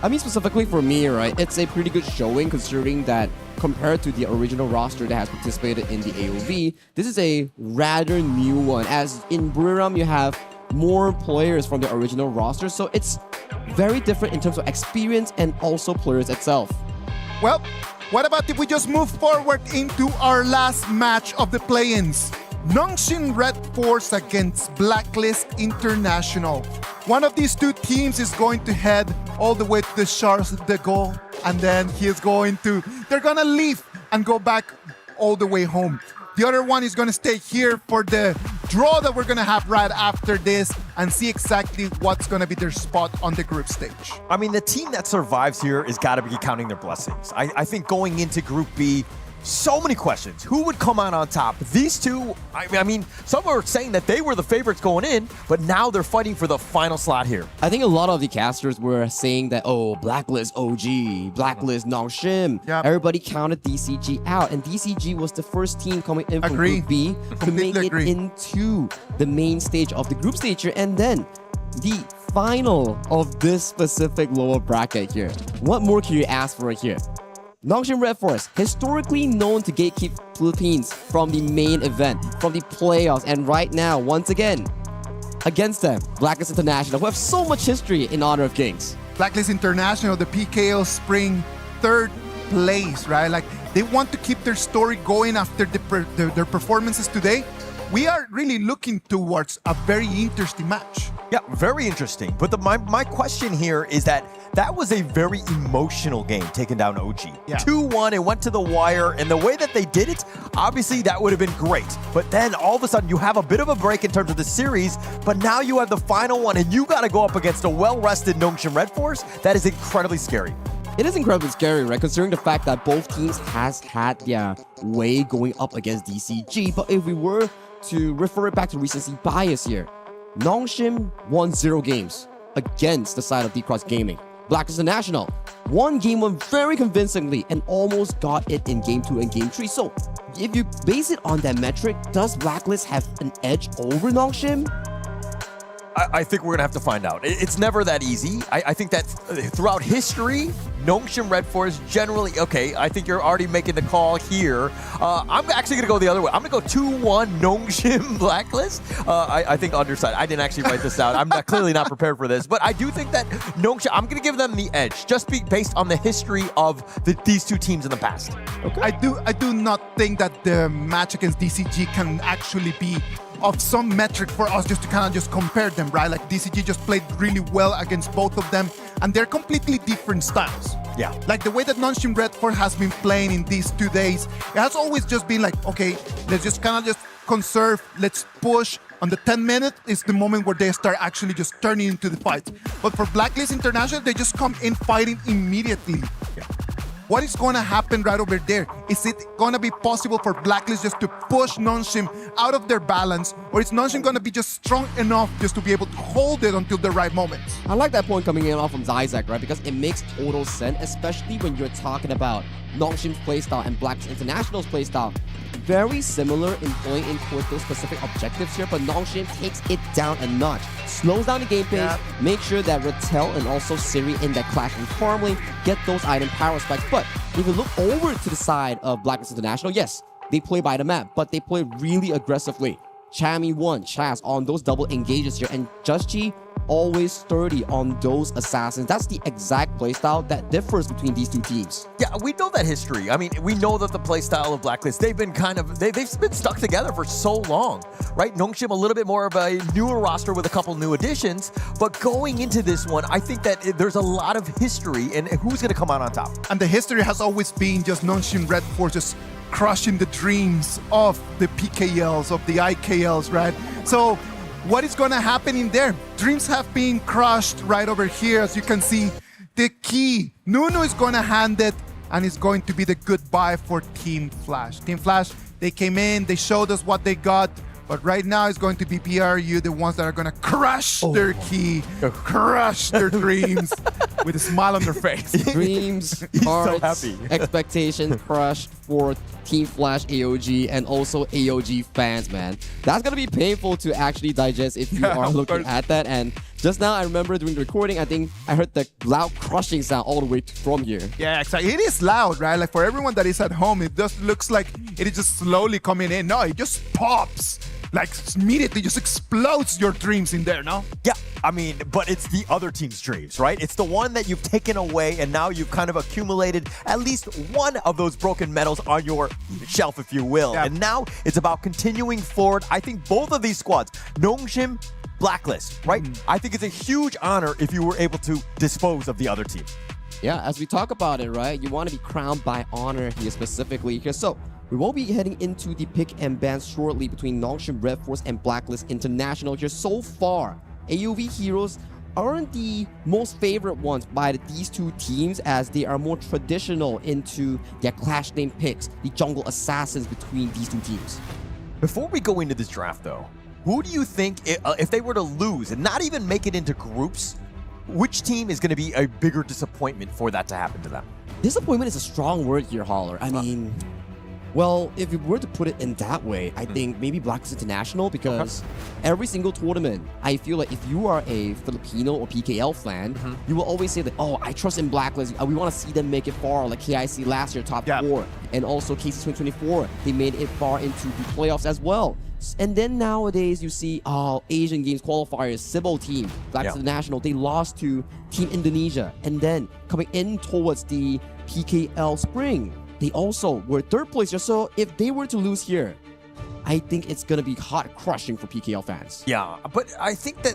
I mean, specifically for me, right, it's a pretty good showing considering that compared to the original roster that has participated in the AOV, this is a rather new one. As in Buriram, you have more players from the original roster, so it's very different in terms of experience and also players itself. Well, what about if we just move forward into our last match of the play-ins? Nongshim Red Force against Blacklist International. One of these two teams is going to head all the way to the Charles de Gaulle, and then they're gonna leave and go back all the way home. The other one is gonna stay here for the draw that we're gonna have right after this and see exactly what's gonna be their spot on the group stage. I mean, the team that survives here has got to be counting their blessings. I think going into Group B, so many questions. Who would come out on top? These two, I mean, some were saying that they were the favorites going in, but now they're fighting for the final slot here. I think a lot of the casters were saying that, oh, Blacklist OG, Blacklist Nongshim. Yep. Everybody counted DCG out, and DCG was the first team coming in from Group B to make it into the main stage of the group stage here, and then the final of this specific lower bracket here. What more can you ask for here? Nongshim Red Force, historically known to gatekeep Philippines from the main event, from the playoffs, and right now, once again, against them, Blacklist International, who have so much history in Honor of Kings. Blacklist International, the PKO Spring 3rd place, right? Like, they want to keep their story going after their performances today. We are really looking towards a very interesting match. Yeah, very interesting. But my question here is that was a very emotional game taking down OG. Yeah. 2-1, it went to the wire, and the way that they did it, obviously that would have been great. But then all of a sudden you have a bit of a break in terms of the series, but now you have the final one, and you got to go up against a well-rested Nongshim Red Force. That is incredibly scary. It is incredibly scary, right? Considering the fact that both teams has had their way going up against DCG. But if we were to refer it back to recency bias here, Nongshim won 0 games against the side of D-Cross Gaming. Blacklist International won game 1 very convincingly and almost got it in game 2 and game 3. So if you base it on that metric, does Blacklist have an edge over Nongshim? I think we're going to have to find out. It's never that easy. I think that throughout history, Nongshim Red Force generally, okay, I think you're already making the call here. I'm actually going to go the other way. I'm going to go 2-1 Nongshim Blacklist. I think underside. I didn't actually write this down. I'm clearly not prepared for this. But I do think that Nongshim, I'm going to give them the edge, just based on the history of these two teams in the past. Okay. I do not think that the match against DCG can actually be of some metric for us just to kind of just compare them, right? Like DCG just played really well against both of them, and they're completely different styles. Yeah. Like the way that Nongshim Red Force has been playing in these 2 days, it has always just been like, okay, let's just kind of just conserve, let's push. On the 10 minutes is the moment where they start actually just turning into the fight. But for Blacklist International, they just come in fighting immediately. Yeah. What is going to happen right over there? Is it going to be possible for Blacklist just to push Nongshim out of their balance? Or is Nongshim going to be just strong enough just to be able to hold it until the right moment? I like that point coming in off from Zizek, right? Because it makes total sense, especially when you're talking about Nongshim's playstyle and Blacklist International's playstyle. Very similar in playing in towards those specific objectives here, but Nongshim takes it down a notch. Slows down the game pace, make sure that Rattel and also Siri in that clash and farm lane get those item power spikes. But if you look over to the side of Blacklist International, yes, they play by the map, but they play really aggressively. Chami won, Chaz on those double engages here, and Just always sturdy on those assassins. That's the exact playstyle that differs between these two teams. Yeah, we know that history. I mean, we know that the playstyle of Blacklist, they've been been stuck together for so long, right? Nongshim a little bit more of a newer roster with a couple new additions, but going into this one, I think that there's a lot of history and who's going to come out on top. And the history has always been just Nongshim Red Force just crushing the dreams of the PKLs, of the IKLs, right? So what is going to happen in there? Dreams have been crushed right over here. As you can see, the key. Nunu is going to hand it, and it's going to be the goodbye for Team Flash. Team Flash, they came in, they showed us what they got, but right now it's going to be BRU, the ones that are going to crush their key, crush their dreams with a smile on their face. Dreams, He's hearts, so happy. expectations crushed. for Team Flash AOG and also AOG fans, man. That's gonna be painful to actually digest if you are looking at that. And just now, I remember during the recording, I think I heard the loud crushing sound all the way from here. Yeah, exactly. It is loud, right? Like for everyone that is at home, it just looks like it is just slowly coming in. No, it just pops. Like immediately just explodes your dreams in there, no? Yeah, I mean, but it's the other team's dreams, right? It's the one that you've taken away, and now you've kind of accumulated at least one of those broken medals on your shelf, if you will. Yeah. And now it's about continuing forward. I think both of these squads, Nongshim, Blacklist, right? I think it's a huge honor if you were able to dispose of the other team. Yeah, as we talk about it, right? You want to be crowned by honor here specifically here. So we will be heading into the pick and ban shortly between Nongshim Red Force and Blacklist International here. So far, AOV Heroes aren't the most favorite ones by these two teams, as they are more traditional into their clash name picks, the jungle assassins between these two teams. Before we go into this draft, though, who do you think, if they were to lose and not even make it into groups, which team is going to be a bigger disappointment for that to happen to them? Disappointment is a strong word here, Holler. I mean, well, if we were to put it in that way, I think maybe Blacklist International, because every single tournament, I feel like if you are a Filipino or PKL fan, you will always say that, oh, I trust in Blacklist. We want to see them make it far, like KIC last year, top 4. And also KC 2024, they made it far into the playoffs as well. And then nowadays, you see Asian Games qualifiers, Cebu team, Blacklist International, they lost to Team Indonesia. And then coming in towards the PKL Spring, they also were third place. So if they were to lose here, I think it's going to be hot crushing for PKL fans. Yeah, but I think that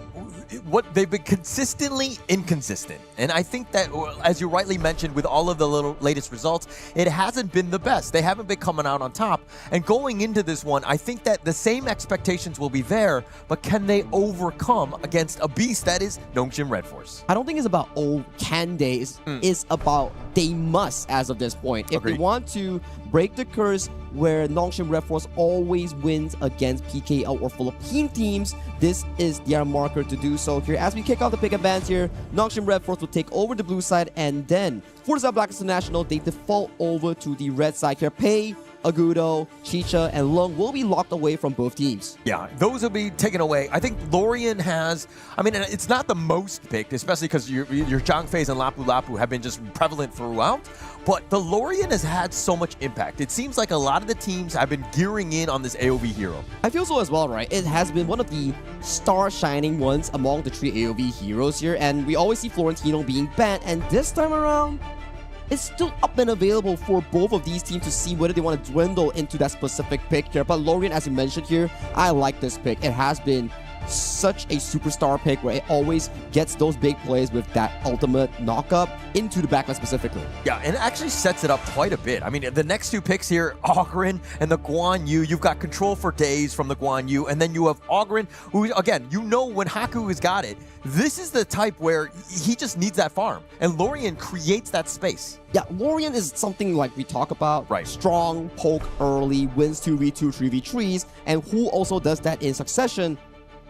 what they've been consistently inconsistent. And I think that, as you rightly mentioned, with all of the latest results, it hasn't been the best. They haven't been coming out on top. And going into this one, I think that the same expectations will be there, but can they overcome against a beast that is Nongshim Red Force? I don't think it's about, oh, can they? It's about they must as of this point. If they want to break the curse where Nongshim Red Force always wins against PKL or Philippine teams, this is their marker to do so here. As we kick off the pick and bans here, Nongshim Red Force will take over the blue side, and then for the Blacklist International, they default over to the red side here. Pei, Agudo, Chicha, and Lung will be locked away from both teams. Yeah, those will be taken away. I think Lorien has, I mean, it's not the most picked, especially because your Zhangfei's and Lapu Lapu have been just prevalent throughout, but the Lorien has had so much impact. It seems like a lot of the teams have been gearing in on this AOV hero. I feel so as well, right? It has been one of the star shining ones among the 3 AOV heroes here, and we always see Florentino being banned, and this time around, it's still up and available for both of these teams to see whether they want to dwindle into that specific pick here. But Lorien, as you mentioned here, I like this pick. It has been such a superstar pick where it always gets those big plays with that ultimate knockup into the backline specifically. Yeah, and it actually sets it up quite a bit. I mean, the next two picks here, Ogren and the Guan Yu, you've got control for days from the Guan Yu, and then you have Ogren, who, again, you know when Haku has got it, this is the type where he just needs that farm, and Lorien creates that space. Yeah, Lorien is something like we talk about. Right. Strong, poke early, wins 2v2, 3v3s, and who also does that in succession?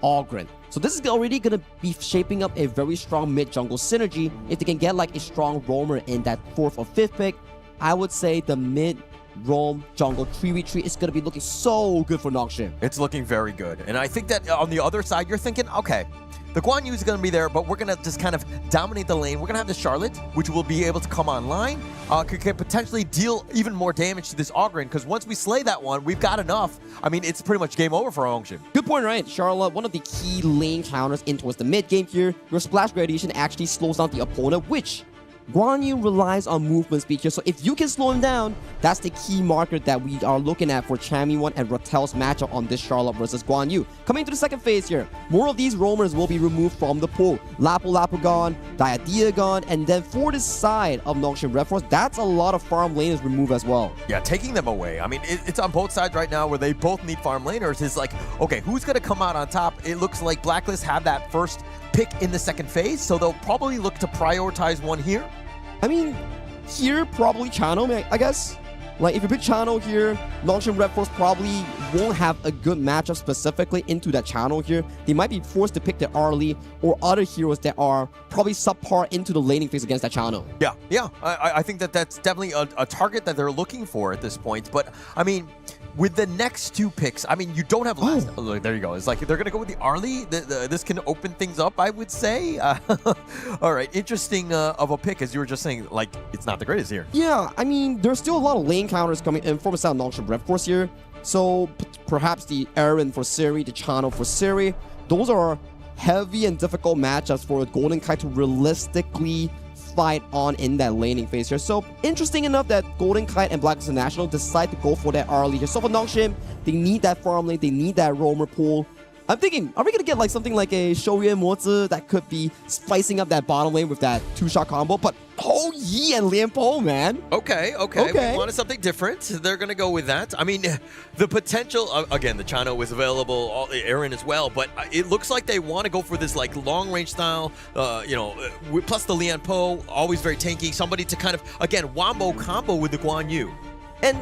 Ogren. So this is already going to be shaping up a very strong mid-jungle synergy. If they can get like a strong roamer in that 4th or 5th pick, I would say the mid-roam jungle 3v3 is going to be looking so good for Nongshim. It's looking very good. And I think that on the other side, you're thinking, okay, the Guan Yu is going to be there, but we're going to just kind of dominate the lane. We're going to have the Charlotte, which will be able to come online, could potentially deal even more damage to this Ogren, because once we slay that one, we've got enough. I mean, it's pretty much game over for Nongshim. Good point, right? Charlotte, one of the key lane counters in towards the mid game here. Your splash gradation actually slows down the opponent, which Guan Yu relies on movement speed here, so if you can slow him down, that's the key marker that we are looking at for Chammy1 and Rattel's matchup on this Charlotte versus Guan Yu. Coming to the second phase here, more of these roamers will be removed from the pool. Lapu Lapu gone, Diadea gone, and then for the side of Nongshim Red Force, that's a lot of farm laners removed as well. Yeah, taking them away. I mean, it's on both sides right now where they both need farm laners. It's like, okay, who's going to come out on top? It looks like Blacklist have that first pick in the second phase, so they'll probably look to prioritize one here. I mean, here, probably Chano, I guess. Like, if you pick channel here, Nongshim Red Force probably won't have a good matchup specifically into that channel here. They might be forced to pick their early or other heroes that are probably subpar into the laning phase against that channel. Yeah. I think that's definitely a target that they're looking for at this point. But, I mean, with the next 2 picks, I mean, you don't have last. Oh, look, there you go. It's like they're going to go with the Arlie. This can open things up, I would say. All right, interesting of a pick, as you were just saying. Like, it's not the greatest here. Yeah, I mean, there's still a lot of lane counters coming in from the side of Nongshim Red Force here. So perhaps the Aaron for Siri, the Channel for Siri, those are heavy and difficult matchups for Golden Kite to realistically fight on in that laning phase here. So interesting enough that Golden Kite and Black International decide to go for that early here. So for Nongshim, they need that farm lane, they need that roamer pool. I'm thinking, are we gonna get like something like a Shoya Mozi that could be spicing up that bottom lane with that 2-shot combo? But Ho Yi and Lian Po, man. Okay. We wanted something different. They're going to go with that. I mean, the potential, again, the Chano is available, Aaron as well, but it looks like they want to go for this like long-range style, plus the Lian Po, always very tanky, somebody to kind of, again, wombo combo with the Guan Yu. And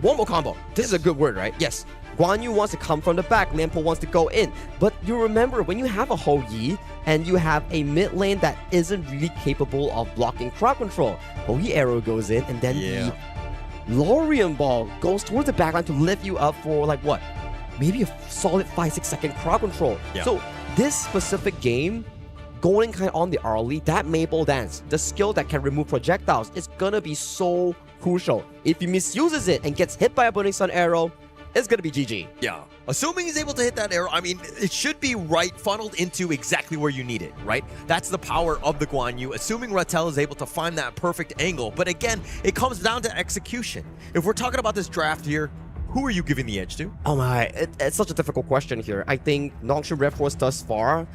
wombo combo, this is a good word, right? Yes. Guan Yu wants to come from the back, Lian Po wants to go in. But you remember, when you have a Ho Yi and you have a mid lane that isn't really capable of blocking crowd control, Ho Yi arrow goes in and then the Lorian ball goes towards the backline to lift you up for like what? Maybe a solid 5-6 second crowd control. Yeah. So this specific game, Golden Kite on the early, that Maple Dance, the skill that can remove projectiles, is gonna be so crucial. If he misuses it and gets hit by a Burning Sun arrow, it's going to be GG. Yeah. Assuming he's able to hit that arrow, I mean, it should be funneled into exactly where you need it, right? That's the power of the Guan Yu. Assuming Rattel is able to find that perfect angle. But again, it comes down to execution. If we're talking about this draft here, who are you giving the edge to? Oh my, it's such a difficult question here. I think Nongshim Red Force thus far,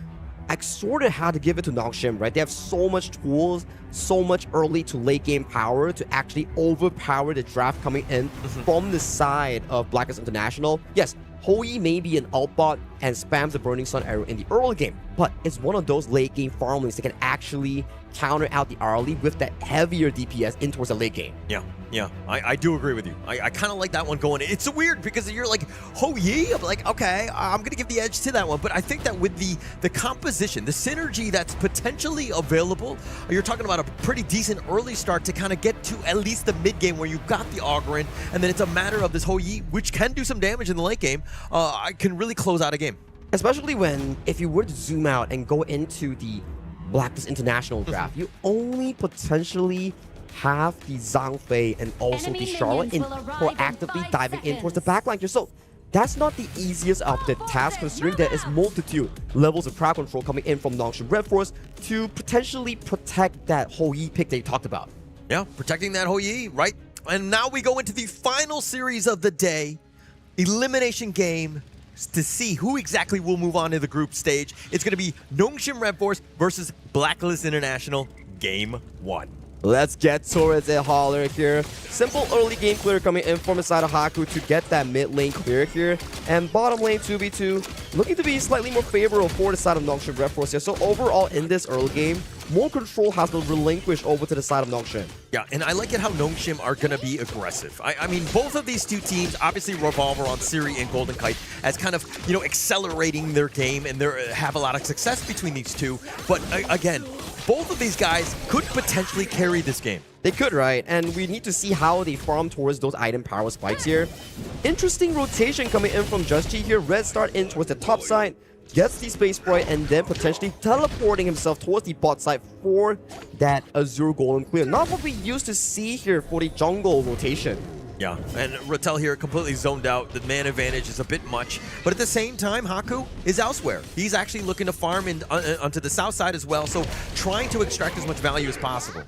I sort of had to give it to Nongshim, right? They have so much tools, so much early to late game power to actually overpower the draft coming in from the side of Blackest International. Yes, Ho Yi may be an outbot and spams the Burning Sun arrow in the early game, but it's one of those late game farm lanes that can actually counter out the early with that heavier DPS in towards the late game. Yeah, I do agree with you. I kind of like that one going. It's so weird because you're like, Ho Yi, I'm like, okay, I'm going to give the edge to that one. But I think that with the composition, the synergy that's potentially available, you're talking about a pretty decent early start to kind of get to at least the mid game where you've got the Augurin, and then it's a matter of this Ho Yi, which can do some damage in the late game, I can really close out a game. Especially when, if you were to zoom out and go into the Blacklist International draft, you only potentially have the Zhang Fei and also the Charlotte in proactively diving in towards the backline here. So that's not the easiest of the tasks, considering there is multitude levels of crowd control coming in from Nongshim Red Force to potentially protect that Ho Yi pick that you talked about. Yeah, protecting that Ho Yi, right? And now we go into the final series of the day, elimination game, to see who exactly will move on to the group stage. It's going to be Nongshim Red Force versus Blacklist International, Game 1. Let's get towards it, Holler here. Simple early game clear coming in from the side of Haku to get that mid lane clear here. And bottom lane 2v2 looking to be slightly more favorable for the side of Nongshim Red Force here. So overall in this early game, more control has been relinquished over to the side of Nongshim. Yeah, and I like it how Nongshim are going to be aggressive. I mean, both of these two teams, obviously Revolver on Siri and Golden Kite, as kind of, accelerating their game, and they have a lot of success between these two. But again, both of these guys could potentially carry this game. They could, right? And we need to see how they farm towards those item power spikes here. Interesting rotation coming in from Just G here. Red start in towards the top side, gets the Space Sprite, and then potentially teleporting himself towards the bot side for that Azure Golem clear. Not what we used to see here for the jungle rotation. Yeah, and Rattel here completely zoned out. The man advantage is a bit much. But at the same time, Haku is elsewhere. He's actually looking to farm onto the south side as well, so trying to extract as much value as possible.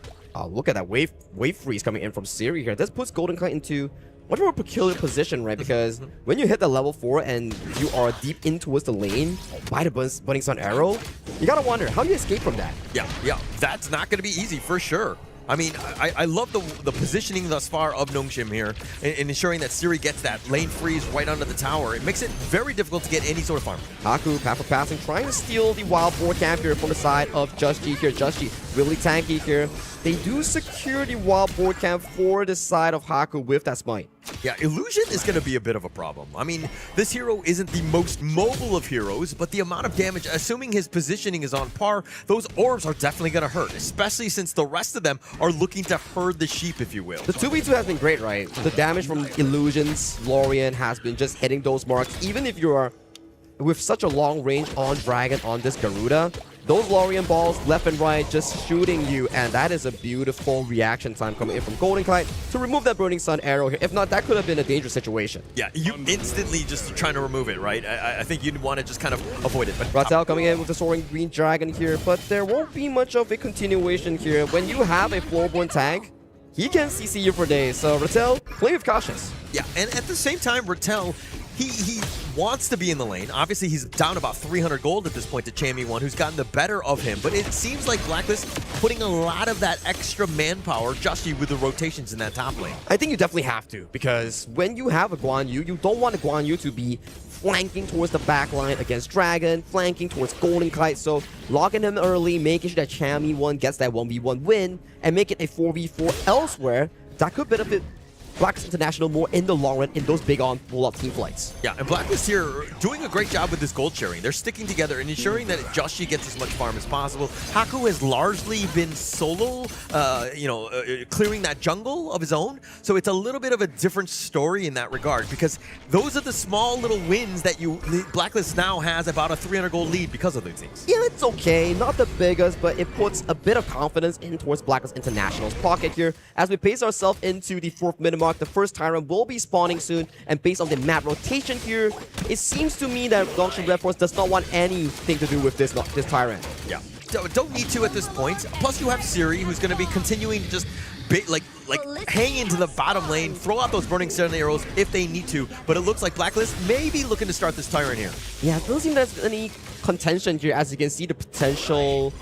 Look at that wave freeze coming in from Siri here. This puts Golden Kite into much more peculiar position, right? Because when you hit the level 4 and you are deep in towards the lane by the Burning Sun arrow, you gotta wonder, how do you escape from that? Yeah, that's not gonna be easy for sure. I mean, I love the positioning thus far of Nongshim here in ensuring that Siri gets that lane freeze right under the tower. It makes it very difficult to get any sort of farm. Haku, path for passing, trying to steal the Wild Boar camp here from the side of Just G here. Just G really tanky here. They do secure the wild board camp for the side of Haku with that smite. Yeah, Illusion is going to be a bit of a problem. I mean, this hero isn't the most mobile of heroes, but the amount of damage, assuming his positioning is on par, those orbs are definitely going to hurt, especially since the rest of them are looking to herd the sheep, if you will. The 2v2 has been great, right? The damage from Illusions, Lorian has been just hitting those marks. Even if you are with such a long range on Dragon on this Garuda, those Lorian balls left and right just shooting you, and that is a beautiful reaction time coming in from Golden Kite to remove that Burning Sun arrow here. If not, that could have been a dangerous situation. Yeah, you instantly just trying to remove it, right? I think you'd want to just kind of avoid it. But Rattel coming in with the Soaring Green Dragon here, but there won't be much of a continuation here. When you have a Floorborn tank, he can CC you for days, so Rattel, play with cautious. Yeah, and at the same time, Rattel, he wants to be in the lane. Obviously, he's down about 300 gold at this point to Chammy1, who's gotten the better of him. But it seems like Blacklist putting a lot of that extra manpower, Justy, with the rotations in that top lane. I think you definitely have to, because when you have a Guan Yu, you don't want a Guan Yu to be flanking towards the back line against Dragon, flanking towards Golden Kite. So locking him early, making sure that Chammy1 gets that 1v1 win, and make it a 4v4 elsewhere, that could benefit Blacklist International more in the long run in those big on pull-up team fights. Yeah, and Blacklist here doing a great job with this gold sharing. They're sticking together and ensuring that Joshi gets as much farm as possible. Haku has largely been solo, clearing that jungle of his own. So it's a little bit of a different story in that regard, because those are the small little wins that Blacklist now has about a 300 gold lead because of these things. Yeah, it's okay. Not the biggest, but it puts a bit of confidence in towards Blacklist International's pocket here. As we pace ourselves into the 4th minute mark, the first Tyrant will be spawning soon, and based on the map rotation here, it seems to me that Nongshim Red Force does not want anything to do with this Tyrant. Yeah, don't need to at this point. Plus, you have Siri, who's going to be continuing to just hang into the bottom lane, throw out those Burning Sun arrows if they need to. But it looks like Blacklist may be looking to start this Tyrant here. Yeah, it doesn't seem there's any contention here, as you can see the potential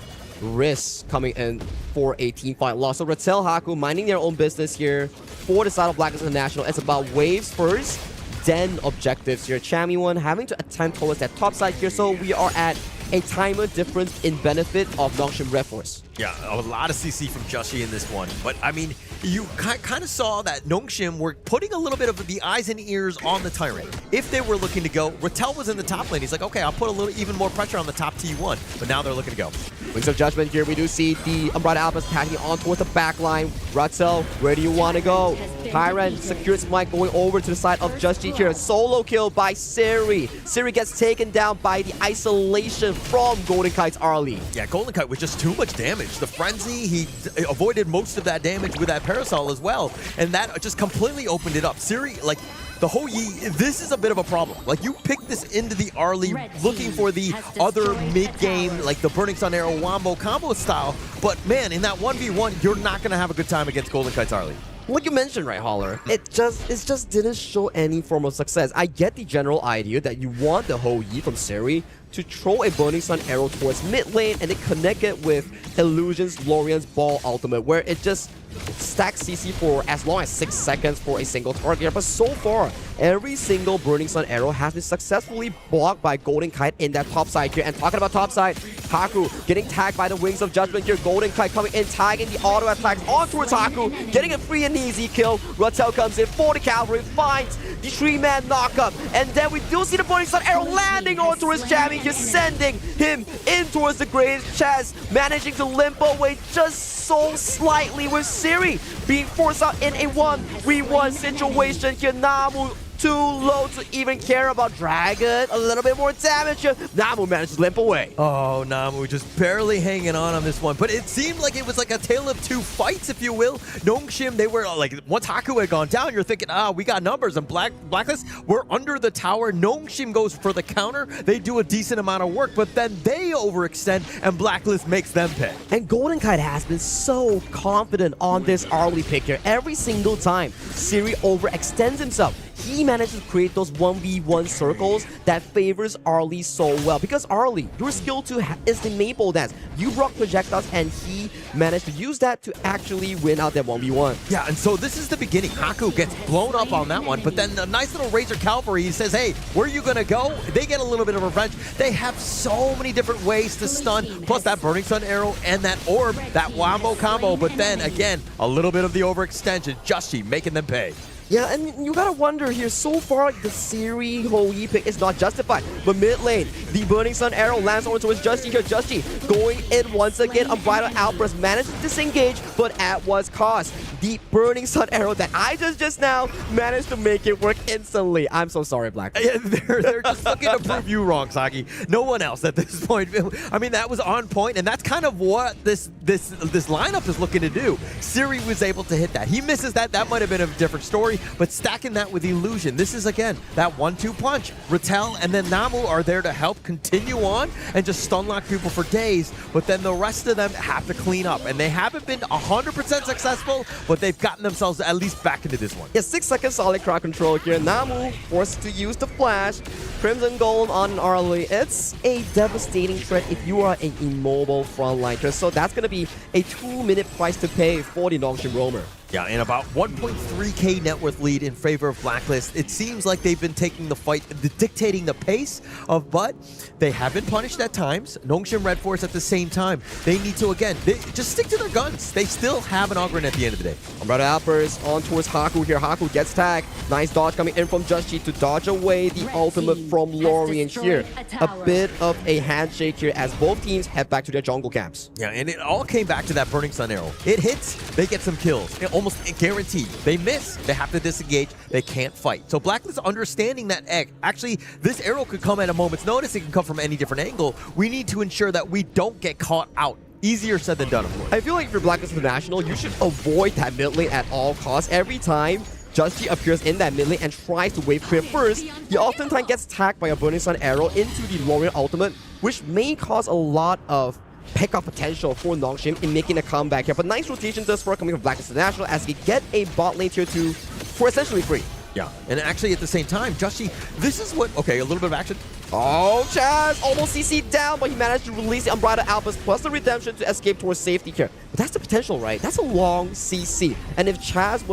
risks coming in for a team fight loss. So Rattel, Haku minding their own business here for the side of Blacklist International. It's about waves first, then objectives here. Chammy1 having to attempt towards that top side here, so we are at a timer difference in benefit of Nongshim Red Force. Yeah, a lot of CC from Joshi in this one. But, I mean, you kind of saw that Nongshim were putting a little bit of the eyes and ears on the Tyrant. If they were looking to go, Rattel was in the top lane. He's like, okay, I'll put a little even more pressure on the top T1. But now they're looking to go. Wings of Judgment here, we do see the Umbrella Alpha attacking on towards the back line. Rattel, where do you want to go? Tyrant secures Mike going over to the side of Justy here. Solo kill by Siri. Siri gets taken down by the isolation from Golden Kite's Arlie. Yeah, Golden Kite with just too much damage. The Frenzy, he avoided most of that damage with that Parasol as well. And that just completely opened it up. Siri, like, the whole Yi, this is a bit of a problem. Like, you picked this into the Arlie looking for the other mid-game, like the Burning Sun Arrow Wombo combo style. But man, in that 1v1, you're not going to have a good time against Golden Kite's Arlie. Like you mentioned, right, Holler? It just didn't show any form of success. I get the general idea that you want the whole Yi from Siri to throw a Burning Sun arrow towards mid lane and then connect it with Illusion's Lorian's Ball Ultimate, where it just stacks CC for as long as 6 seconds for a single target. But so far, every single Burning Sun arrow has been successfully blocked by Golden Kite in that top side here. And talking about top side, Haku getting tagged by the Wings of Judgment here. Golden Kite coming in, tagging the auto attacks on towards Haku, getting a free and easy kill. Rattel comes in for the cavalry, finds the 3-man knockup, and then we do see the Burning Sun arrow landing on towards Jamie, just sending him in towards the Great's chest, managing to limp away just so slightly, with Siri being forced out in a 1v1 situation here. Namu too low to even care about Dragon. A little bit more damage here. Namu manages to limp away. Oh, Namu just barely hanging on this one. But it seemed like it was like a tale of two fights, if you will. Nongshim, they were like, once Haku had gone down, you're thinking, we got numbers. And Blacklist, we're under the tower. Nongshim goes for the counter. They do a decent amount of work, but then they overextend, and Blacklist makes them pay. And Golden Kite has been so confident on this Arlie pick here. Every single time Siri overextends himself, he managed to create those 1v1 circles that favors Arlie so well. Because Arlie, your skill 2 is the maple dance. You rock projectiles and he managed to use that to actually win out that 1v1. Yeah, and so this is the beginning. Haku gets blown up on that one, but then the nice little Razor Cavalry says, hey, where are you gonna go? They get a little bit of revenge. They have so many different ways to stun, plus that Burning Sun arrow and that orb, that wombo combo, but then again, a little bit of the overextension, Justy making them pay. Yeah, and you gotta wonder here, so far the Siri Hou-Yi pick is not justified. But mid lane, the Burning Sun arrow lands onto his Justy here. Justy going in once again. Unbridled Outburst managed to disengage, but at what cost? The Burning Sun arrow that I just now managed to make it work instantly. I'm so sorry, Black. Yeah, they're just looking to prove you wrong, Saki. No one else at this point. I mean, that was on point, and that's kind of what this lineup is looking to do. Siri was able to hit that. He misses that. That might have been a different story. But stacking that with Illusion, this is again that 1-2 punch. Rattel and then Namu are there to help continue on and just stun lock people for days, but then the rest of them have to clean up, and they haven't been 100% successful, but they've gotten themselves at least back into this one. Yeah, 6 seconds solid crowd control here. Namu forced to use the flash. Crimson Golem on Arlie. It's a devastating threat if you are an immobile frontliner, so that's going to be a 2-minute price to pay for the Nongshim Roamer. Yeah, and about 1.3k net worth lead in favor of Blacklist. It seems like they've been taking the fight, dictating the pace of, but they have been punished at times. Nongshim Red Force at the same time. They need to, again, just stick to their guns. They still have an Ogryn at the end of the day. Unbridled Outburst on towards Haku here. Haku gets tagged. Nice dodge coming in from Justy to dodge away the ultimate from Lorien here. A bit of a handshake here as both teams head back to their jungle camps. Yeah, and it all came back to that Burning Sun arrow. It hits, they get some kills. Almost guaranteed. They miss, they have to disengage, they can't fight. So Blacklist understanding that actually this arrow could come at a moment's notice, it can come from any different angle. We need to ensure that we don't get caught out. Easier said than done, of course. I feel like if you're Blacklist International, you should avoid that mid lane at all costs. Every time Justy appears in that mid lane and tries to wave clear first, he oftentimes gets tagged by a Burning Sun arrow into the Lorien ultimate, which may cause a lot of pick-up potential for Nongshim in making a comeback here. But nice rotation thus far coming from Blacklist International as we get a bot lane tier 2 for essentially free. Yeah, and actually at the same time, Justy, this is what, okay, a little bit of action. Oh, Chaz almost CC'd down, but he managed to release the Unbridled Outburst plus the redemption to escape towards safety here. But that's the potential, right? That's a long CC. And if Chaz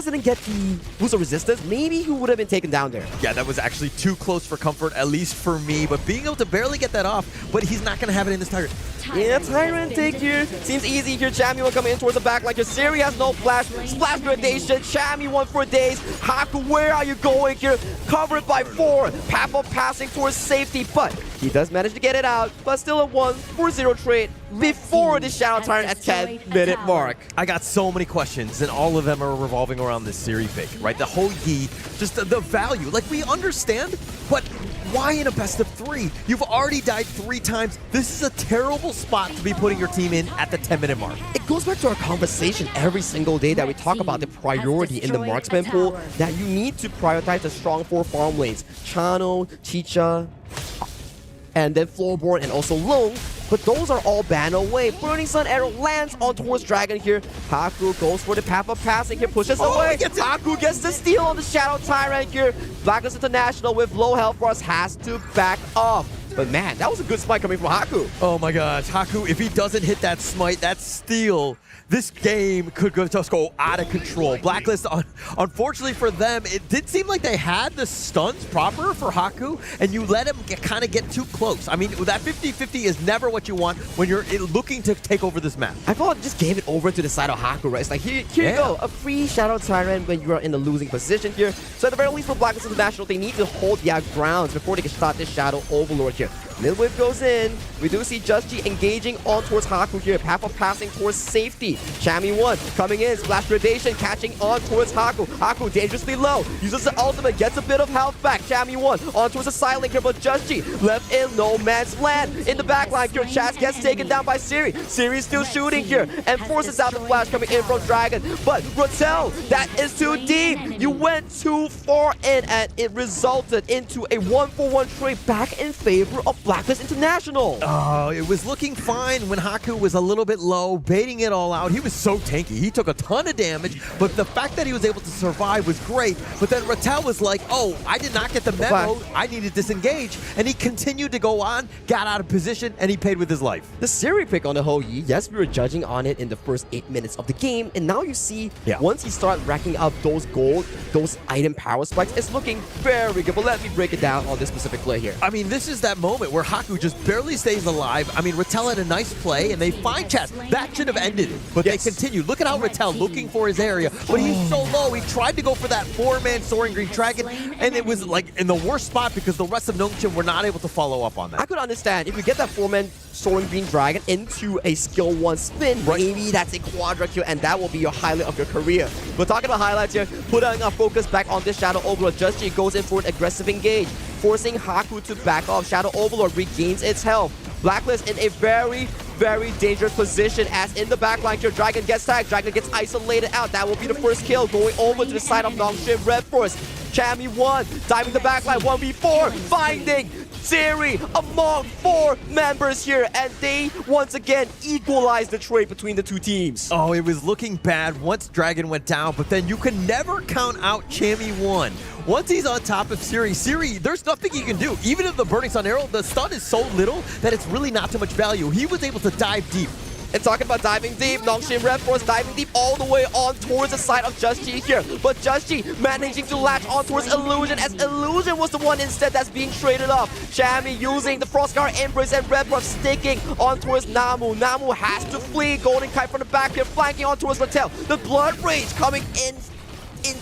didn't get the boost of resistance, maybe he would have been taken down there. Yeah, that was actually too close for comfort, at least for me. But being able to barely get that off, but he's not going to have it in this target. Yeah, Tyrant take here. Seems easy here. Chammy coming in towards the back like your Siri has no flash. Splash gradation. Chammy 1 for days. Haku, where are you going here? Covered by 4. Papo passing towards safety, but he does manage to get it out. But still a 1-4-0 trade before the Shadow Tyrant at 10-minute mark. I got so many questions, and all of them are revolving around this Siri pick, right? The Hou-Yi, just the value. Like, we understand, but why in a best of 3? You've already died 3 times. This is a terrible spot to be putting your team in at the 10-minute mark. It goes back to our conversation every single day that we talk about the priority in the marksman pool, that you need to prioritize the strong 4 farm lanes. Chano, Chicha, and then Floorborn, and also Lung. But those are all banned away. Burning Sun arrow lands on towards Dragon here. Haku goes for the path of passing here, pushes away. Haku gets the steal on the Shadow Tyrant here. Blacklist International with low health bars has to back off. But man, that was a good smite coming from Haku. Oh my gosh, Haku, if he doesn't hit that smite, that steal, this game could just go out of control. Blacklist, unfortunately for them, it did seem like they had the stuns proper for Haku, and you let him kind of get too close. I mean, that 50-50 is never what you want when you're looking to take over this map. I felt like just gave it over to the side of Haku, right? It's like, here you go, a free Shadow Tyrant when you are in the losing position here. So at the very least for Blacklist International, they need to hold their grounds before they can start this Shadow Overlord here. Midwave goes in. We do see Justy engaging on towards Haku here. Path of passing towards safety. Chammy 1 coming in. Splash gradation catching on towards Haku. Haku dangerously low. Uses the ultimate. Gets a bit of health back. Chammy 1 on towards the side link here. But Justy left in no man's land. In the back line here. Chaz gets taken down by Siri. Siri still shooting here. And forces out the flash coming in from Dragon. But Rattel, that is too deep. You went too far in and it resulted into a 1-for-1 trade back in favor of Blacklist International. Oh, it was looking fine when Haku was a little bit low, baiting it all out. He was so tanky. He took a ton of damage, but the fact that he was able to survive was great. But then Rattel was like, oh, I did not get the memo. I need to disengage. And he continued to go on, got out of position, and he paid with his life. The Siri pick on the Ho Yi, yes, we were judging on it in the first 8 minutes of the game, and now you see once he starts racking up those gold, those item power spikes, it's looking very good. But let me break it down on this specific play here. I mean, this is that moment where Haku just barely stays alive. I mean, Rattel had a nice play, and they find Chaz. That should have ended it, but they continue. Look at how Rattel looking for his area, but he's so low. He tried to go for that 4-man Soaring Green Dragon, and it was like in the worst spot because the rest of Nongshim were not able to follow up on that. I could understand if you get that 4-man Soaring Green Dragon into a skill 1 spin, maybe that's a quadra kill, and that will be your highlight of your career. We're talking about highlights here, putting our focus back on this Shadow Overlord. Just G goes in for an aggressive engage, forcing Haku to back off. Shadow Overlord regains its health. Blacklist in a very, very dangerous position as in the backline here, Dragon gets tagged, Dragon gets isolated out. That will be the first kill going over to the side of Nongshim Red Force. Chami 1, diving the backline, 1v4, finding Siri among 4 members here, and they once again equalize the trade between the two teams. Oh, it was looking bad once Dragon went down, but then you can never count out Chami 1. Once he's on top of Siri, there's nothing he can do. Even if the Burning Sun Arrow, the stun is so little that it's really not too much value. He was able to dive deep. And talking about diving deep, Nongshim Red Force diving deep all the way on towards the side of Just G here. But Just G managing to latch on towards Illusion, as Illusion was the one instead that's being traded off. Chami using the Frostguard Embrace, and Red Force sticking on towards Namu. Namu has to flee. Golden Kite from the back here, flanking on towards Rattel. The Blood Rage coming in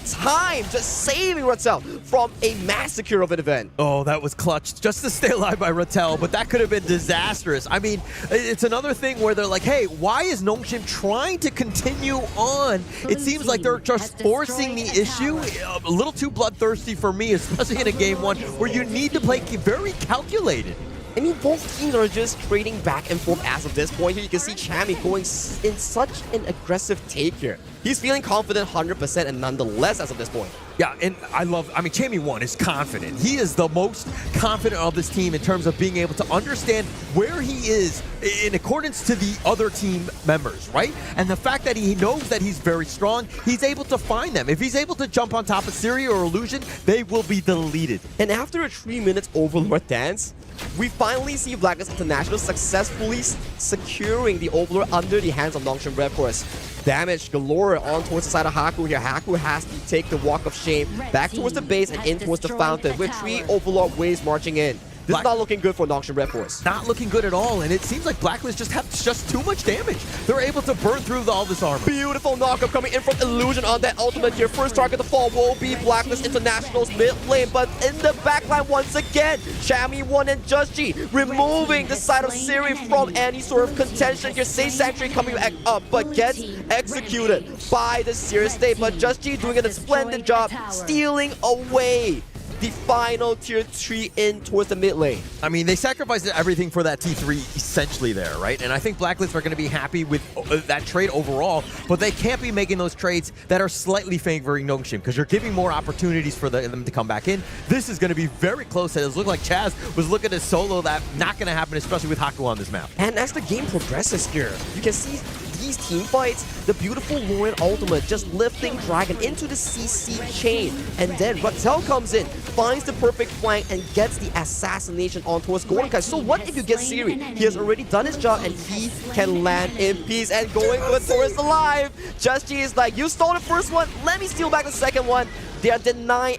time, just saving Rattel from a massacre of an event. Oh, that was clutch just to stay alive by Rattel, but that could have been disastrous. I mean, it's another thing where they're like, hey, why is Nongshim trying to continue on? It seems like they're just forcing the issue. A little too bloodthirsty for me, especially in a game 1 where you need to play very calculated. I mean, both teams are just trading back and forth as of this point. Here you can see Chami going in such an aggressive take here. He's feeling confident 100% and nonetheless as of this point. Yeah, and I mean, Chami 1 is confident. He is the most confident of this team in terms of being able to understand where he is in accordance to the other team members, right? And the fact that he knows that he's very strong, he's able to find them. If he's able to jump on top of Siri or Illusion, they will be deleted. And after a 3 minutes Overlord dance, we finally see Blacklist International successfully securing the Overlord under the hands of Nongshim Red Force. Damage galore on towards the side of Haku here. Haku has to take the walk of shame back towards the base and in towards the fountain with 3 Overlord waves marching in. This is not looking good for Nongshim Red Force. Not looking good at all, and it seems like Blacklist just have just too much damage. They're able to burn through all this armor. Beautiful knockup coming in from Illusion on that ultimate here. First target to fall will be Blacklist International's mid lane, but in the backline once again, Chami 1 and Just G removing the side of Siri from any sort of contention here. Say Sanctuary coming back up, but gets executed by the Siri State. But Just G doing a splendid job stealing away the final tier 3 in towards the mid lane. I mean, they sacrificed everything for that T3 essentially there, right? And I think Blacklist are going to be happy with that trade overall, but they can't be making those trades that are slightly favoring Nongshim because you're giving more opportunities for them to come back in. This is going to be very close. It looks like Chaz was looking to solo that. Not going to happen, especially with Haku on this map. And as the game progresses here, you can see these team fights, the beautiful Lauren ultimate just lifting Dragon into the CC chain, and then Rattel comes in, finds the perfect flank and gets the assassination on towards Golden Kai. So what if you get Siri? He has already done his job and he can land in peace, and going good towards alive. Just G is like, you stole the first one, let me steal back the second one. They are denying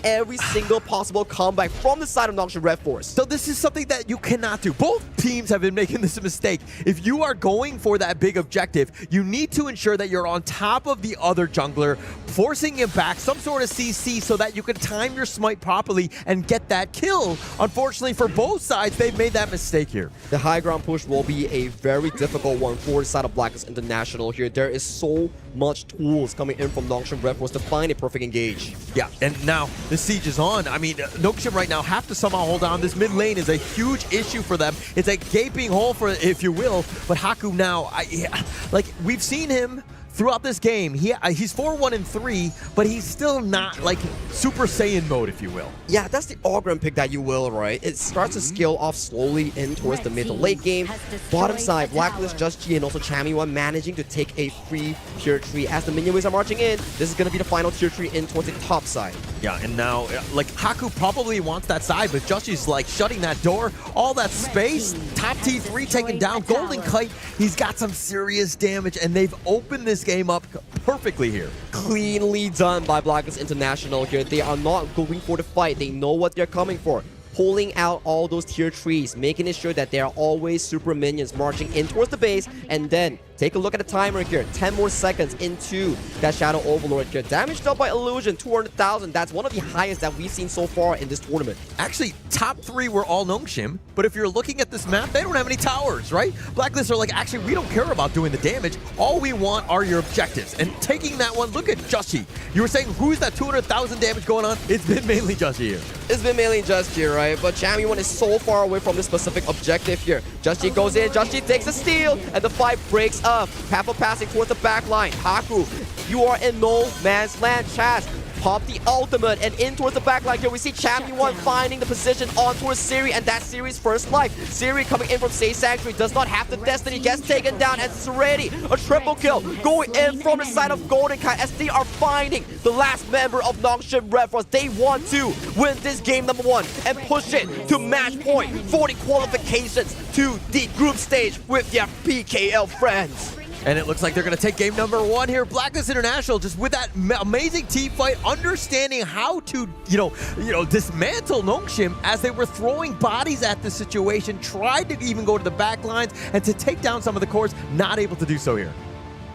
every single possible comeback from the side of Nongshim Red Force. So this is something that you cannot do. Both teams have been making this mistake. If you are going for that big objective, you need to ensure that you're on top of the other jungler, forcing him back, some sort of CC so that you can time your smite properly and get that kill. Unfortunately for both sides, they've made that mistake here. The high ground push will be a very difficult one for the side of Blacklist International here. There is so much tools coming in from Nongshim Red Force to find a perfect engage. Yeah, and now the siege is on. I mean, Nongshim right now have to somehow hold on. This mid lane is a huge issue for them. It's a gaping hole, for, if you will. But Haku now, like we've seen him throughout this game, he's 4-1-3, but he's still not like Super Saiyan mode, if you will. Yeah, that's the Auguran pick that you will, right? It starts to scale off slowly in towards the mid to late game. Bottom side, Blacklist, Just G, and also Chammy1 managing to take a free tier tree. As the minion waves are marching in, this is going to be the final tier tree in towards the top side. Yeah, and now, like, Haku probably wants that side, but Just G's like shutting that door. All that space, top T3 taken down. Golden Kite, he's got some serious damage, and they've opened this game up perfectly here. Cleanly done by Blacklist International here. They are not going for the fight. They know what they're coming for. Pulling out all those tier trees, making it sure that there are always super minions marching in towards the base, and then take a look at the timer here. 10 more seconds into that Shadow Overlord here. Damage dealt by Illusion, 200,000. That's one of the highest that we've seen so far in this tournament. Actually, top 3 were all Nongshim, but if you're looking at this map, they don't have any towers, right? Blacklist are like, actually, we don't care about doing the damage. All we want are your objectives. And taking that one, look at Just G. You were saying, who's that 200,000 damage going on? It's been mainly Just G here. It's been mainly Just G, right? But Chammy1 is so far away from this specific objective here. Just G goes in, Just G takes a steal, and the fight breaks up. Papa passing towards the back line. Haku, you are in no man's land. Chaz, pop the ultimate, and in towards the back line here, we see Chammy1 finding the position on towards Siri, and that's Siri's first life. Siri coming in from Say Sanctuary, does not have the destiny, gets taken down, as it's already a triple kill going in from the side of Golden Kite as they are finding the last member of Nongshim Red Force. They want to win this game number 1 and push it to match point for the qualifications to the group stage with their PKL friends. And it looks like they're going to take game number 1 here. Blacklist International, just with that amazing team fight, understanding how to, dismantle Nongshim as they were throwing bodies at the situation, tried to even go to the back lines and to take down some of the cores, not able to do so here.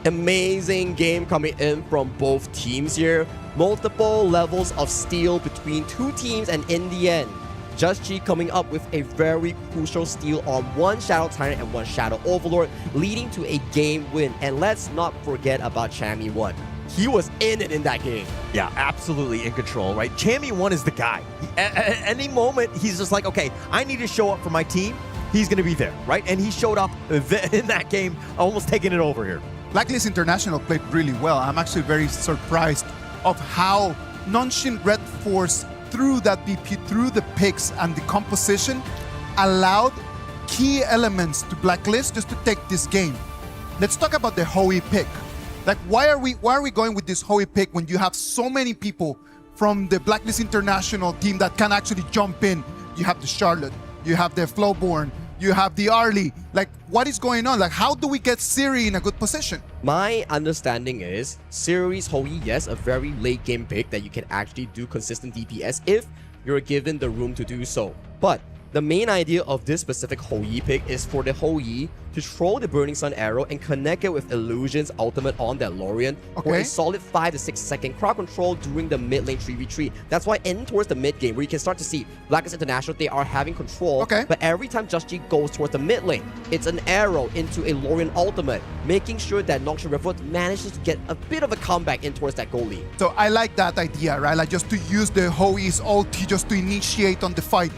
Amazing game coming in from both teams here. Multiple levels of steal between two teams, and in the end, Just G coming up with a very crucial steal on one Shadow Tyrant and one Shadow Overlord, leading to a game win. And let's not forget about Chammy1. He was in it in that game. Yeah, absolutely in control, right? Chammy1 is the guy. At any moment, he's just like, okay, I need to show up for my team. He's going to be there, right? And he showed up in that game, almost taking it over here. Blacklist International played really well. I'm actually very surprised of how Nongshim Red Force, through that BP, through the picks and the composition, allowed key elements to Blacklist just to take this game. Let's talk about the Hoey pick. Like, why are we going with this Hoey pick when you have so many people from the Blacklist International team that can actually jump in? You have the Charlotte, you have the Flowborn, you have the Arlie. Like, what is going on? Like, how do we get Siri in a good position? My understanding is Siri's Hoey, yes, a very late game pick that you can actually do consistent DPS if you're given the room to do so. But the main idea of this specific Hoey pick is for the Hoey to throw the Burning Sun arrow and connect it with Illusion's ultimate on that Lorien for a solid 5 to 6 second crowd control during the mid lane 3v3. That's why in towards the mid game, where you can start to see Blacklist International, they are having control. But every time Just G goes towards the mid lane, it's an arrow into a Lorien ultimate, making sure that Nongshim Red Force manages to get a bit of a comeback in towards that goal lead. So I like that idea, right? Like, just to use the Hoey's ulti just to initiate on the fight.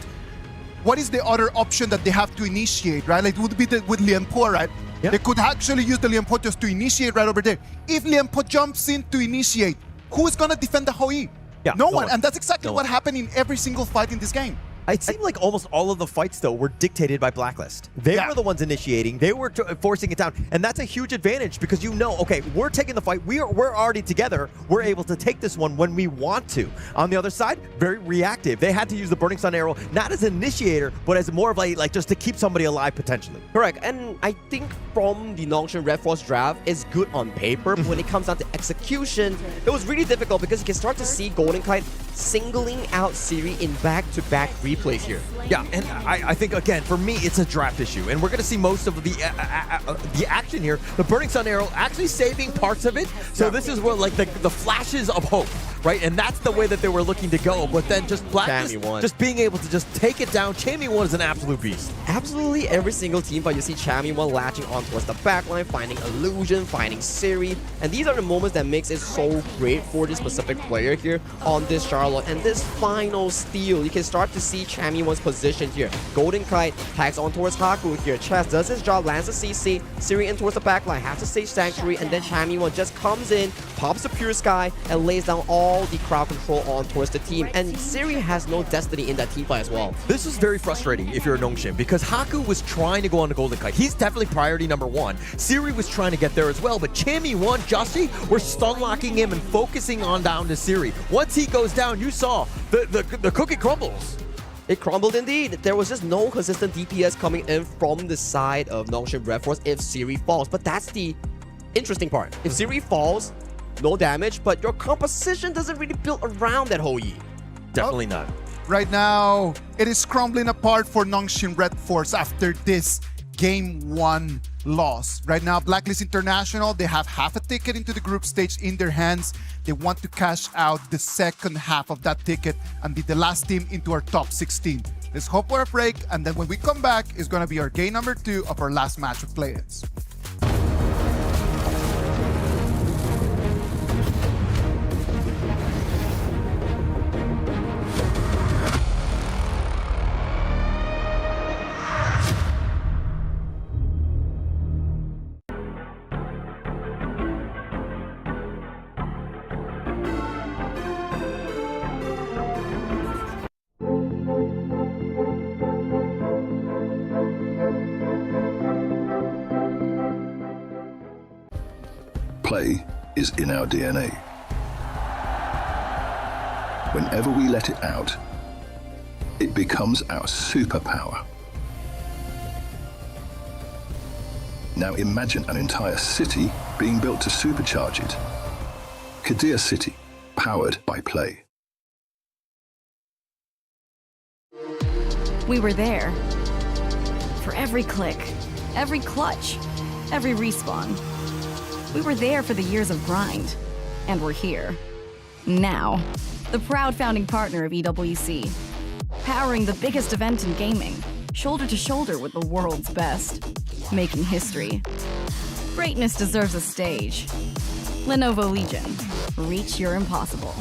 What is the other option that they have to initiate, right? Like, it would be with Lianpo, right? Yep. They could actually use the Lianpo just to initiate right over there. If Lianpo jumps in to initiate, who is going to defend the Hoey? Yeah, no one. And that's exactly what happened in every single fight in this game. It seemed like almost all of the fights, though, were dictated by Blacklist. They were the ones initiating. They were forcing it down. And that's a huge advantage because you know, okay, we're taking the fight. We're already together. We're able to take this one when we want to. On the other side, very reactive. They had to use the Burning Sun arrow, not as an initiator, but as more of like just to keep somebody alive potentially. Correct. And I think from the Nongshim Red Force draft, it's good on paper, but when it comes down to execution, it was really difficult because you can start to see Golden Kite singling out Siri in back-to-back replays here. Yeah, and I think, again, for me, it's a draft issue, and we're going to see most of the action here. The Burning Sun arrow actually saving parts of it, so this is where, like, the flashes of hope right? And that's the way that they were looking to go. But then just Blacklist, just being able to just take it down. Chammy1 is an absolute beast. Absolutely every single team, but you see Chammy1 latching on towards the backline, finding Illusion, finding Siri, and these are the moments that makes it so great for this specific player here on this Charlotte. And this final steal, you can start to see Chammy1's position here. Golden Kite tags on towards Haku here. Chess does his job, lands a CC, Siri in towards the backline, has to Sage Sanctuary, and then Chammy1 just comes in, pops the Pure Sky, and lays down all the crowd control on towards the team. And Siri has no destiny in that team fight as well. This is very frustrating if you're a Nongshim, because Haku was trying to go on the Golden Kite. He's definitely priority number one. Siri was trying to get there as well, but Chammy1, Justy, were stun locking him and focusing on down to Siri. Once he goes down, you saw the cookie crumbles. It crumbled indeed. There was just no consistent DPS coming in from the side of Nongshim Red Force if Siri falls. But that's the interesting part. If Siri falls, no damage, but your composition doesn't really build around that Hou Yi. Definitely not. Right now, it is crumbling apart for Nongshim Red Force after this Game 1 loss. Right now, Blacklist International, they have half a ticket into the group stage in their hands. They want to cash out the second half of that ticket and be the last team into our top 16. Let's hope for a break, and then when we come back, it's going to be our game number 2 of our last match of play-ins. Play is in our DNA. Whenever we let it out, it becomes our superpower. Now imagine an entire city being built to supercharge it. Kadir City, powered by play. We were there. For every click, every clutch, every respawn. We were there for the years of grind, and we're here. Now, the proud founding partner of EWC, powering the biggest event in gaming, shoulder to shoulder with the world's best, making history. Greatness deserves a stage. Lenovo Legion, reach your impossible.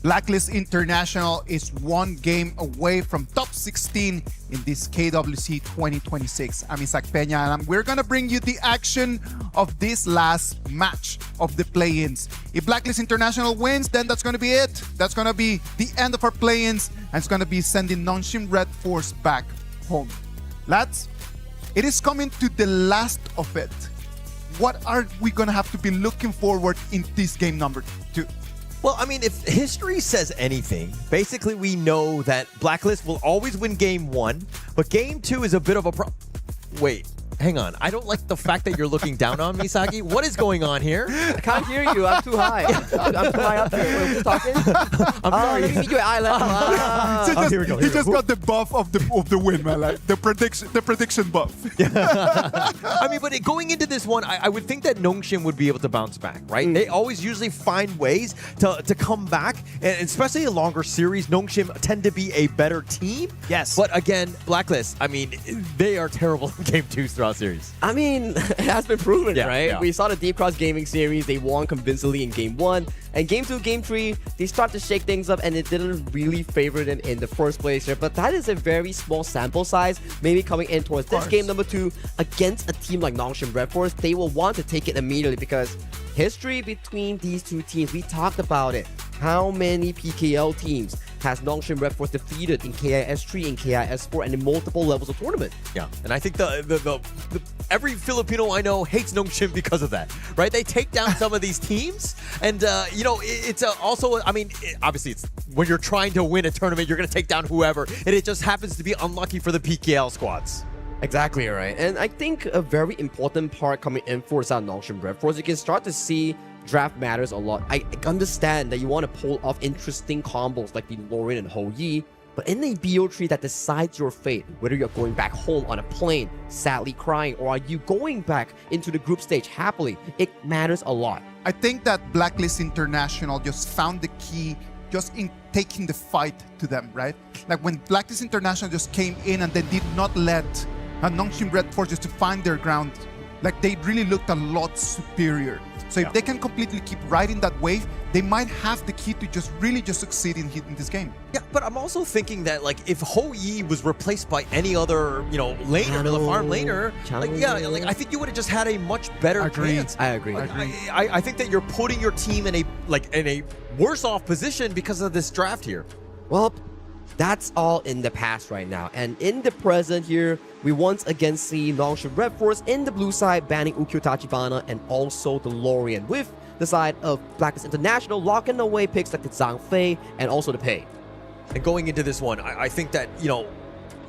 Blacklist International is one game away from top 16 in this KWC 2026. I'm Isaac Peña, and we're gonna bring you the action of this last match of the play-ins. If Blacklist International wins, then that's gonna be it. That's gonna be the end of our play-ins, and it's gonna be sending Nongshim Red Force back home. Lads, it is coming to the last of it. What are we going to have to be looking forward in this game number 2? Well, I mean, if history says anything, basically we know that Blacklist will always win game 1, but game 2 is a bit of a Wait, hang on. I don't like the fact that you're looking down on me, Saki. What is going on here? I can't hear you. I'm too high. I'm too high up here. Who's talking? I'm sorry. Let me meet you at eye level. Here we go. He just got the buff of the win, man. Like the prediction buff. I mean, but going into this one, I would think that Nongshim would be able to bounce back, right? They always usually find ways to come back, and especially in longer series, Nongshim tend to be a better team. Yes. But again, Blacklist, I mean, they are terrible in game 2s throughout series. I mean, it has been proven, right? Yeah. We saw the Deep Cross Gaming series. They won convincingly in game 1. And game 2, game 3, they start to shake things up, and it didn't really favor them in the first place here. But that is a very small sample size, maybe coming in towards this game number 2 against a team like Nongshim Red Force. They will want to take it immediately because history between these two teams, we talked about it. How many PKL teams has Nongshim Red Force defeated in KIS 3, in KIS 4, and in multiple levels of tournament? Yeah, and I think the every Filipino I know hates Nongshim because of that, right? They take down some of these teams, and you know, it's also, I mean, obviously, it's when you're trying to win a tournament, you're going to take down whoever, and it just happens to be unlucky for the PKL squads. Exactly right. And I think a very important part coming in for South Nongshim Red Force, you can start to see draft matters a lot. I understand that you want to pull off interesting combos like the Lorian and Ho Yi, but in a BO3 that decides your fate, whether you're going back home on a plane, sadly crying, or are you going back into the group stage happily, it matters a lot. I think that Blacklist International just found the key just in taking the fight to them, right? Like when Blacklist International just came in and they did not let Nongshim Red Force just to find their ground, like they really looked a lot superior. So if they can completely keep riding that wave, they might have the key to just really just succeed in this game. Yeah, but I'm also thinking that like if Ho Yi was replaced by any other, you know, laner, the farm laner, like yeah, like I think you would have just had a much better chance. I agree. I think that you're putting your team in a worse off position because of this draft here. Well, that's all in the past right now. And in the present here, we once again see Nongshim Red Force in the blue side banning Ukyo Tachibana and also the Lorian, with the side of Blacklist International locking away picks like the Zhang Fei and also the Pei. And going into this one, I think that, you know,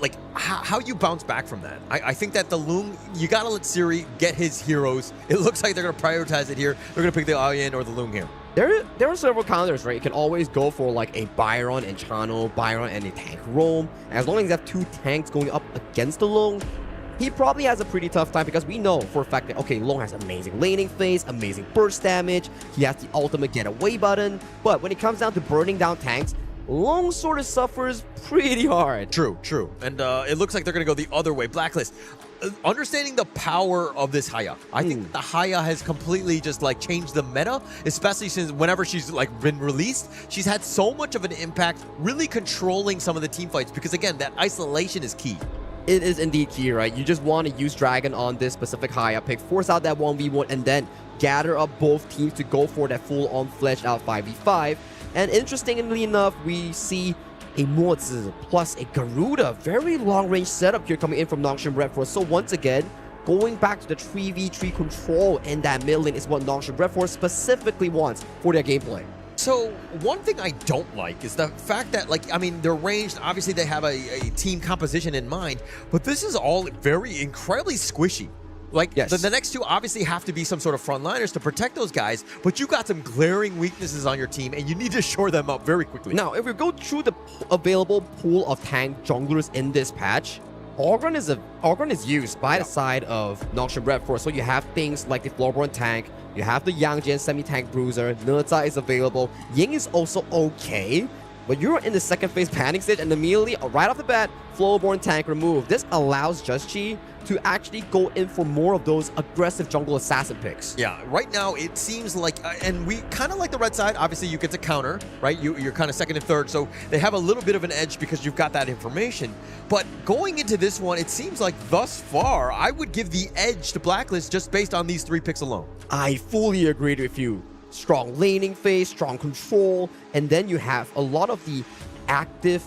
like how you bounce back from that. I think that the Loong, you gotta let Siri get his heroes. It looks like they're gonna prioritize it here. They're gonna pick the Aoyan or the Loong here. There are several counters, right? You can always go for like a Byron and Chano, Byron and a tank roam. As long as you have 2 tanks going up against the Loong, he probably has a pretty tough time because we know for a fact that, okay, Loong has amazing laning phase, amazing burst damage, he has the ultimate getaway button, but when it comes down to burning down tanks, Loong sort of suffers pretty hard. True. And it looks like they're going to go the other way. Blacklist, understanding the power of this Haya. I think the Haya has completely just like changed the meta, especially since whenever she's like been released, she's had so much of an impact really controlling some of the team fights because again, that isolation is key. It is indeed key, right? You just want to use Dragon on this specific Haya pick, force out that 1v1, and then gather up both teams to go for that full-on fleshed out 5v5. And interestingly enough, we see a Mozi plus a Garuda. Very long-range setup here coming in from Nongshim Red Force. So once again, going back to the 3v3 control in that mid lane is what Nongshim Red Force specifically wants for their gameplay. So one thing I don't like is the fact that, like, I mean, they're ranged. Obviously, they have a team composition in mind, but this is all very incredibly squishy. Like, yes. the next 2 obviously have to be some sort of frontliners to protect those guys, but you got some glaring weaknesses on your team, and you need to shore them up very quickly. Now, if we go through the available pool of tank junglers in this patch, Ogron is used by the side of Nongshim Red Force. So you have things like the Floorborn tank, you have the Yangjian semi-tank bruiser, Nilita is available, Ying is also okay, but you're in the second phase panic stage and immediately, right off the bat, Floorborn tank removed. This allows Just Chi to actually go in for more of those aggressive jungle assassin picks. Yeah, right now it seems like, and we kind of like the red side, obviously you get to counter, right? You're kind of second and third, so they have a little bit of an edge because you've got that information. But going into this one, it seems like thus far, I would give the edge to Blacklist just based on these 3 picks alone. I fully agree with you. Strong laning phase, strong control, and then you have a lot of the active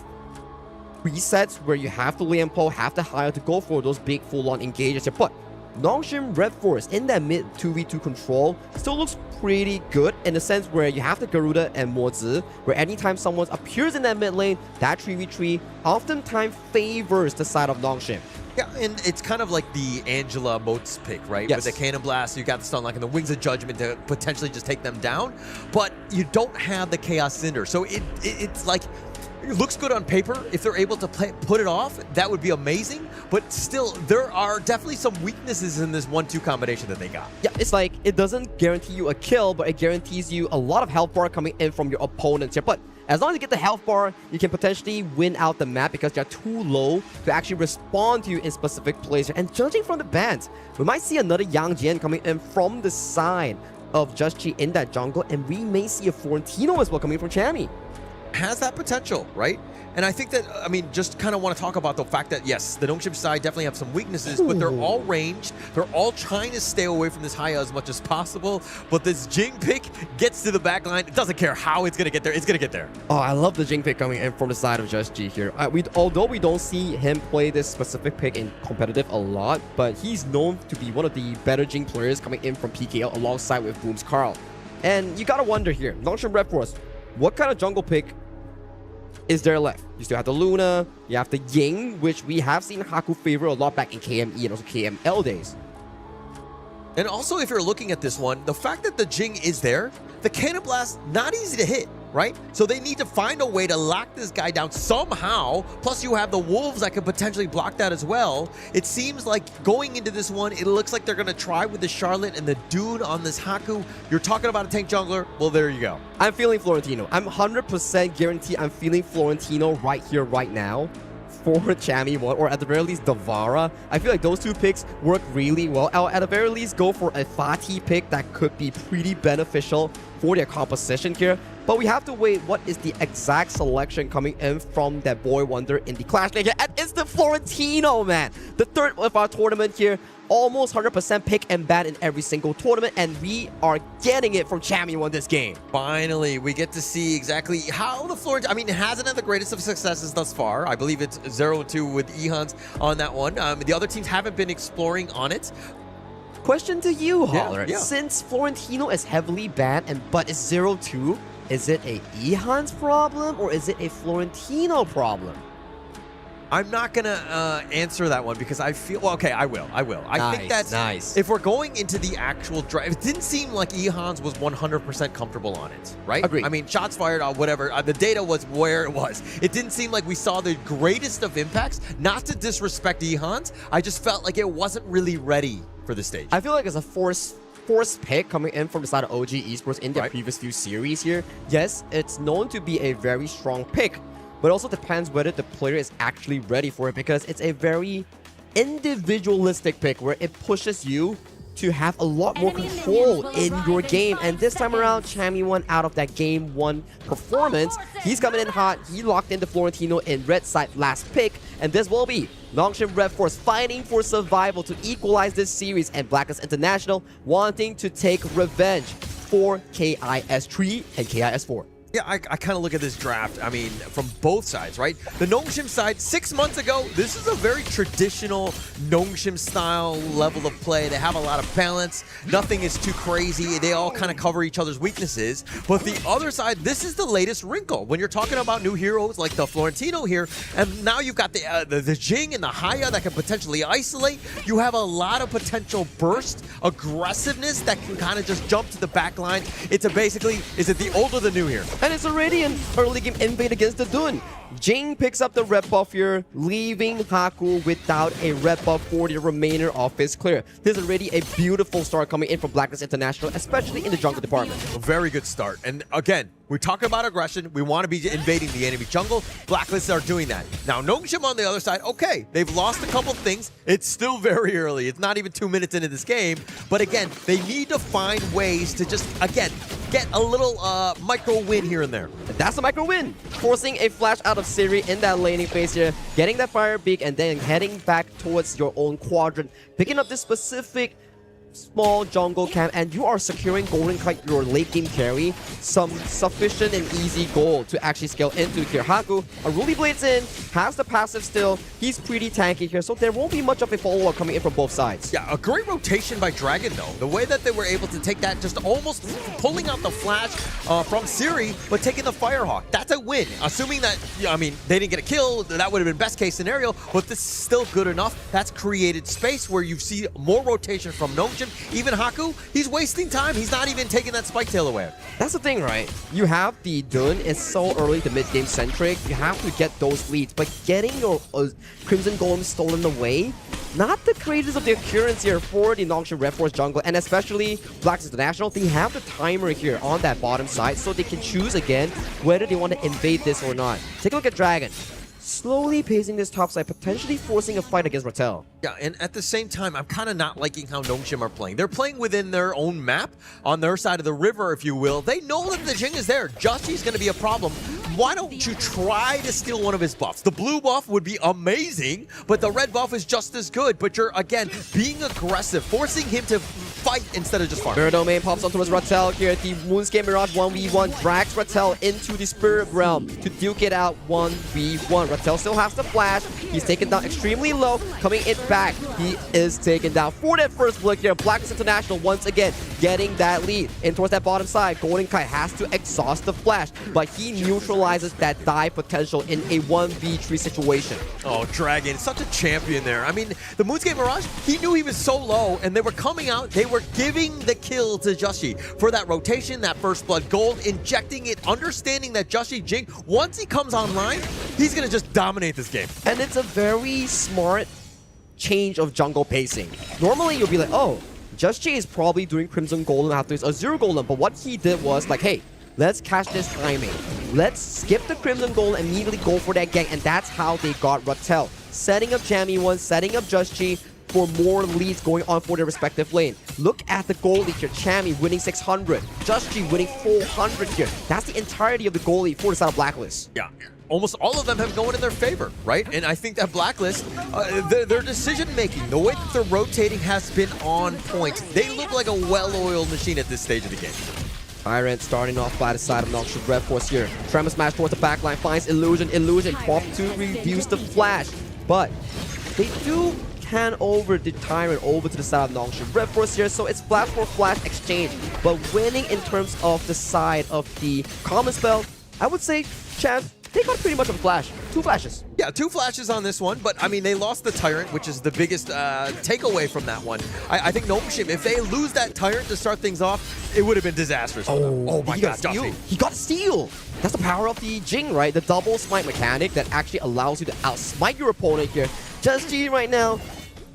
presets where you have to Lianpo, have to hire to go for those big full-on engages here. But Nongshim Red Forest in that mid 2v2 control still looks pretty good in the sense where you have the Garuda and Mozi, where anytime someone appears in that mid lane, that 3v3 oftentimes favors the side of Nongshim. Yeah, and it's kind of like the Angela Moats pick, right? Yes. With the Cannon Blast, you got the Stun Lock and the Wings of Judgment to potentially just take them down, but you don't have the Chaos Cinder. So it's like, it looks good on paper. If they're able to put it off, that would be amazing. But still, there are definitely some weaknesses in this 1-2 combination that they got. Yeah, it's like, it doesn't guarantee you a kill, but it guarantees you a lot of health bar coming in from your opponents here. But as long as you get the health bar, you can potentially win out the map because you're too low to actually respond to you in specific places. And judging from the bans, we might see another Yang Jian coming in from the side of Just Chi in that jungle, and we may see a Florentino as well coming from Chami. Has that potential, right? And I think that, I mean, just kind of want to talk about the fact that, yes, the Nongshim side definitely have some weaknesses, but they're all ranged. They're all trying to stay away from this Haya as much as possible. But this Jing pick gets to the back line. It doesn't care how it's going to get there. It's going to get there. Oh, I love the Jing pick coming in from the side of Just G here. Although we don't see him play this specific pick in competitive a lot, but he's known to be one of the better Jing players coming in from PKL alongside with Boom's Carl. And you got to wonder here, Nongshim Red Force, what kind of jungle pick is there left? You still have the Luna, you have the Ying, which we have seen Haku favor a lot back in KME and also KML days. And also, if you're looking at this one, the fact that the Jing is there, the Cannon Blast, not easy to hit, right? So they need to find a way to lock this guy down somehow. Plus, you have the Wolves that could potentially block that as well. It seems like going into this one, it looks like they're going to try with the Charlotte and the Dune on this Haku. You're talking about a tank jungler. Well, there you go. I'm feeling Florentino. I'm 100% guaranteed I'm feeling Florentino right here, right now. For Chami 1, or at the very least Davara. I feel like those two picks work really well. I'll at the very least go for a Fatih pick that could be pretty beneficial for their composition here. But we have to wait what is the exact selection coming in from that boy wonder in the Clash League. And it's the Florentino, man. The third of our tournament here. Almost 100% pick and ban in every single tournament, and we are getting it from Chami 1 this game. Finally, we get to see exactly how the Florentino, I mean, it hasn't had the greatest of successes thus far. I believe it's 0-2 with Ehans on that one. The other teams haven't been exploring on it. Question to you, Holler. Yeah. Since Florentino is heavily banned, but it's 0-2, is it a Ehans problem or is it a Florentino problem? I'm not going to answer that one because I feel... Well, okay, I will. I think that if we're going into the actual drive, it didn't seem like Ehans was 100% comfortable on it, right? Agreed. I mean, shots fired or whatever. The data was where it was. It didn't seem like we saw the greatest of impacts. Not to disrespect Ehans, I just felt like it wasn't really ready for the stage. I feel like it's a forced pick coming in from the side of OG Esports in their previous few series here. Yes, it's known to be a very strong pick, but also depends whether the player is actually ready for it, because it's a very individualistic pick where it pushes you to have a lot more control in your game. And this time around, Chami 1 out of that game 1 performance, he's coming in hot. He locked in the Florentino in red side last pick, and this will be Nongshim Red Force fighting for survival to equalize this series, and Blacklist International wanting to take revenge for KIS3 and KIS4. Yeah, I kind of look at this draft, I mean, from both sides, right? The Nongshim side, 6 months ago, this is a very traditional Nongshim style level of play. They have a lot of balance. Nothing is too crazy. They all kind of cover each other's weaknesses. But the other side, this is the latest wrinkle. When you're talking about new heroes like the Florentino here, and now you've got the Jing and the Haya that can potentially isolate. You have a lot of potential burst, aggressiveness that can kind of just jump to the back line. It's a basically, is it the old or the new here? And it's already an early game invade against the Dune. Jing picks up the red buff here, leaving Haku without a red buff for the remainder of his clear. This is already a beautiful start coming in from Blacklist International, especially in the jungle department. A very good start. And again, we're talking about aggression. We want to be invading the enemy jungle. Blacklists are doing that. Now, Nongshim on the other side, okay, they've lost a couple things. It's still very early. It's not even 2 minutes into this game. But again, they need to find ways to just, again, get a little micro win here and there. That's a micro win. Forcing a flash out of Siri in that laning phase here, getting that fire beak, and then heading back towards your own quadrant, picking up this specific small jungle camp and you are securing Golden Kite, your late game carry, some sufficient and easy goal to actually scale into here. Haku, Unruly Blades in, has the passive still, he's pretty tanky here, so there won't be much of a follow-up coming in from both sides. Yeah, a great rotation by Dragon though. The way that they were able to take that, just almost pulling out the flash from Siri, but taking the Firehawk. That's a win. Assuming that, I mean, they didn't get a kill, that would have been best case scenario, but this is still good enough. That's created space where you see more rotation from Nongshim. Even Haku, he's wasting time. He's not even taking that Spike Tail away. That's the thing, right? You have the Dun, it's so early to mid-game centric. You have to get those leads, but getting your Crimson Golem stolen away, not the greatest of the occurrence here for the Nongshim Red Force jungle, and especially Blacks International. They have the timer here on that bottom side, so they can choose again whether they want to invade this or not. Take a look at Dragon. Slowly pacing this top side, potentially forcing a fight against Rattel. Yeah, and at the same time, I'm kind of not liking how Nongshim are playing. They're playing within their own map, on their side of the river, if you will. They know that the Jing is there. Jushi's going to be a problem. Why don't you try to steal one of his buffs? The blue buff would be amazing, but the red buff is just as good. But you're, again, being aggressive, forcing him to fight instead of just farm. Mirror Domain pops onto his Rattel here. The Moonscape Mirage 1v1 drags Rattel into the Spirit Realm to duke it out 1v1. Rattel still has the flash. He's taken down extremely low. Coming it back, he is taken down for that first blood here. Blacks International once again getting that lead. In towards that bottom side, Golden Kite has to exhaust the flash, but he neutralizes that dive potential in a 1v3 situation. Oh, Dragon, such a champion there. I mean, the Moonscape Mirage, he knew he was so low, and they were coming out, they were giving the kill to Jushi for that rotation, that first blood gold, injecting it, understanding that Jushi Jing, once he comes online, he's going to just dominate this game. And it's a very smart change of jungle pacing. Normally, you'll be like, oh, Justy is probably doing Crimson Golem after his Azure Golem, but what he did was like, hey, let's catch this timing. Let's skip the Crimson Golem, immediately go for that gank, and that's how they got Rattel. Setting up Jammy 1, setting up Justy for more leads going on for their respective lane. Look at the goal lead here. Chammy winning 600, Justy winning 400 here. That's the entirety of the goal lead for the side of Blacklist. Yeah. Almost all of them have gone in their favor, right? And I think that Blacklist, their decision-making, the way that they're rotating has been on point. They look like a well-oiled machine at this stage of the game. Tyrant starting off by the side of Noxious Red Force here. Tremor Smash towards the backline, finds Illusion, pop to reduce the flash. But they do can over the Tyrant over to the side of Noxious Red Force here, so it's flash for flash exchange. But winning in terms of the side of the common spell, I would say, Champ, they got pretty much of a flash. 2 flashes. Yeah, 2 flashes on this one, but I mean, they lost the Tyrant, which is the biggest takeaway from that one. I think Nongshim, if they lose that Tyrant to start things off, it would have been disastrous for them. Oh my god, Justy. He got steal. That's the power of the Jing, right? The double smite mechanic that actually allows you to outsmite your opponent here. Justy right now,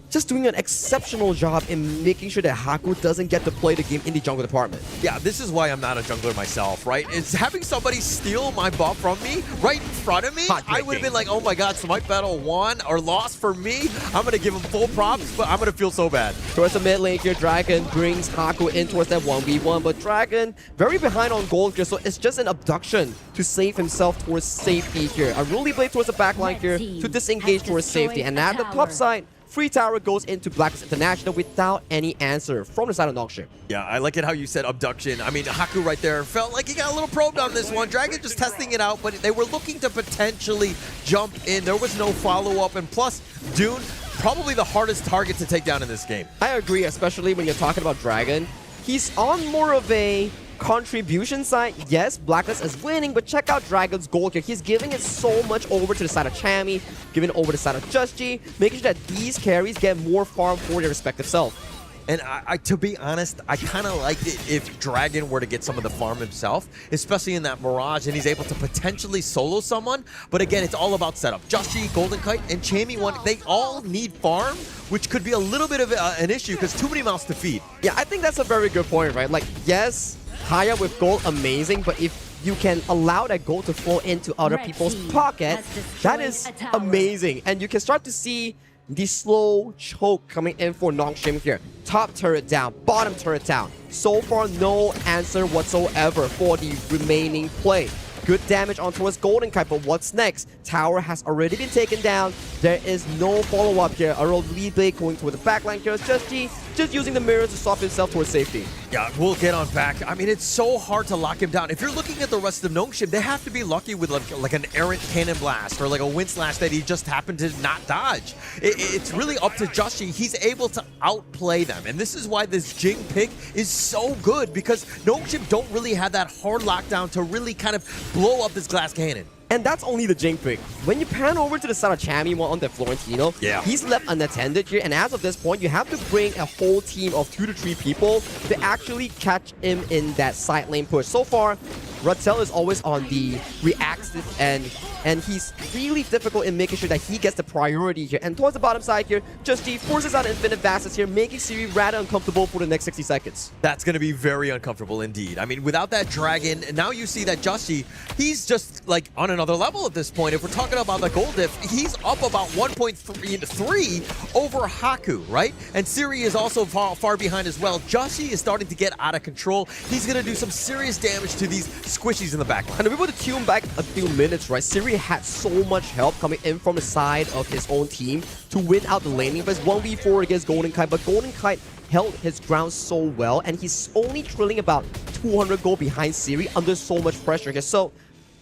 just doing an exceptional job in making sure that Haku doesn't get to play the game in the jungle department. Yeah, this is why I'm not a jungler myself, right? It's having somebody steal my buff from me right in front of me. I would have been like, oh my god, Smite Battle won or lost for me. I'm going to give him full props, but I'm going to feel so bad. Towards the mid lane here, Dragon brings Haku in towards that 1v1, but Dragon very behind on gold here, so it's just an abduction to save himself towards safety here. A Unruly Blade towards the backline here to disengage towards safety, and at the top side, Free Tower goes into Blacklist International without any answer from the side of Nongshim. Yeah, I like it how you said abduction. I mean, Haku right there felt like he got a little probed on this one. Dragon just testing it out, but they were looking to potentially jump in. There was no follow-up, and plus, Dune, probably the hardest target to take down in this game. I agree, especially when you're talking about Dragon. He's on more of a contribution side. Yes, Blacklist is winning, but check out Dragon's goal here. He's giving it so much over to the side of Chammy, giving it over to the side of Justy, making sure that these carries get more farm for their respective self. And to be honest, I kind of liked it if Dragon were to get some of the farm himself, especially in that Mirage, and he's able to potentially solo someone. But again, it's all about setup. Justy, Golden Kite, and Chammy one, they all need farm, which could be a little bit of an issue because too many mouths to feed. Yeah, I think that's a very good point, right? Like, yes, high up with gold, amazing, but if you can allow that gold to flow into other people's pocket, that is amazing. And you can start to see the slow choke coming in for Nongshim here. Top turret down, bottom turret down. So far, no answer whatsoever for the remaining play. Good damage on towards Golden Kite, but what's next? Tower has already been taken down. There is no follow-up here. A lead blade going toward the backline here. Justy just using the mirror to swap himself towards safety. Yeah, we'll get on back. I mean, it's so hard to lock him down. If you're looking at the rest of Nongshim, they have to be lucky with like an errant cannon blast or like a wind slash that he just happened to not dodge. It's really up to Joshi. He's able to outplay them. And this is why this Jing pick is so good, because Nongshim don't really have that hard lockdown to really kind of blow up this glass cannon. And that's only the Jing pick. When you pan over to the side of Chammy on the Florentino, he's left unattended here. And as of this point, you have to bring a whole team of 2 to 3 people to actually catch him in that side lane push. So far, Rattel is always on the reactive end, and he's really difficult in making sure that he gets the priority here. And towards the bottom side here, Just G forces out Infinite Vastus here, making Siri rather uncomfortable for the next 60 seconds. That's going to be very uncomfortable indeed. I mean, without that dragon, now you see that Joshi, he's just like on another level at this point. If we're talking about the gold diff, he's up about 1.3 over Haku, right? And Siri is also far behind as well. Joshi is starting to get out of control. He's going to do some serious damage to these squishies in the back line. And if we were to tune back a few minutes, right, Siri had so much help coming in from the side of his own team to win out the laning phase 1v4 against Golden Kite, but Golden Kite held his ground so well, and he's only trailing about 200 gold behind Siri under so much pressure here. So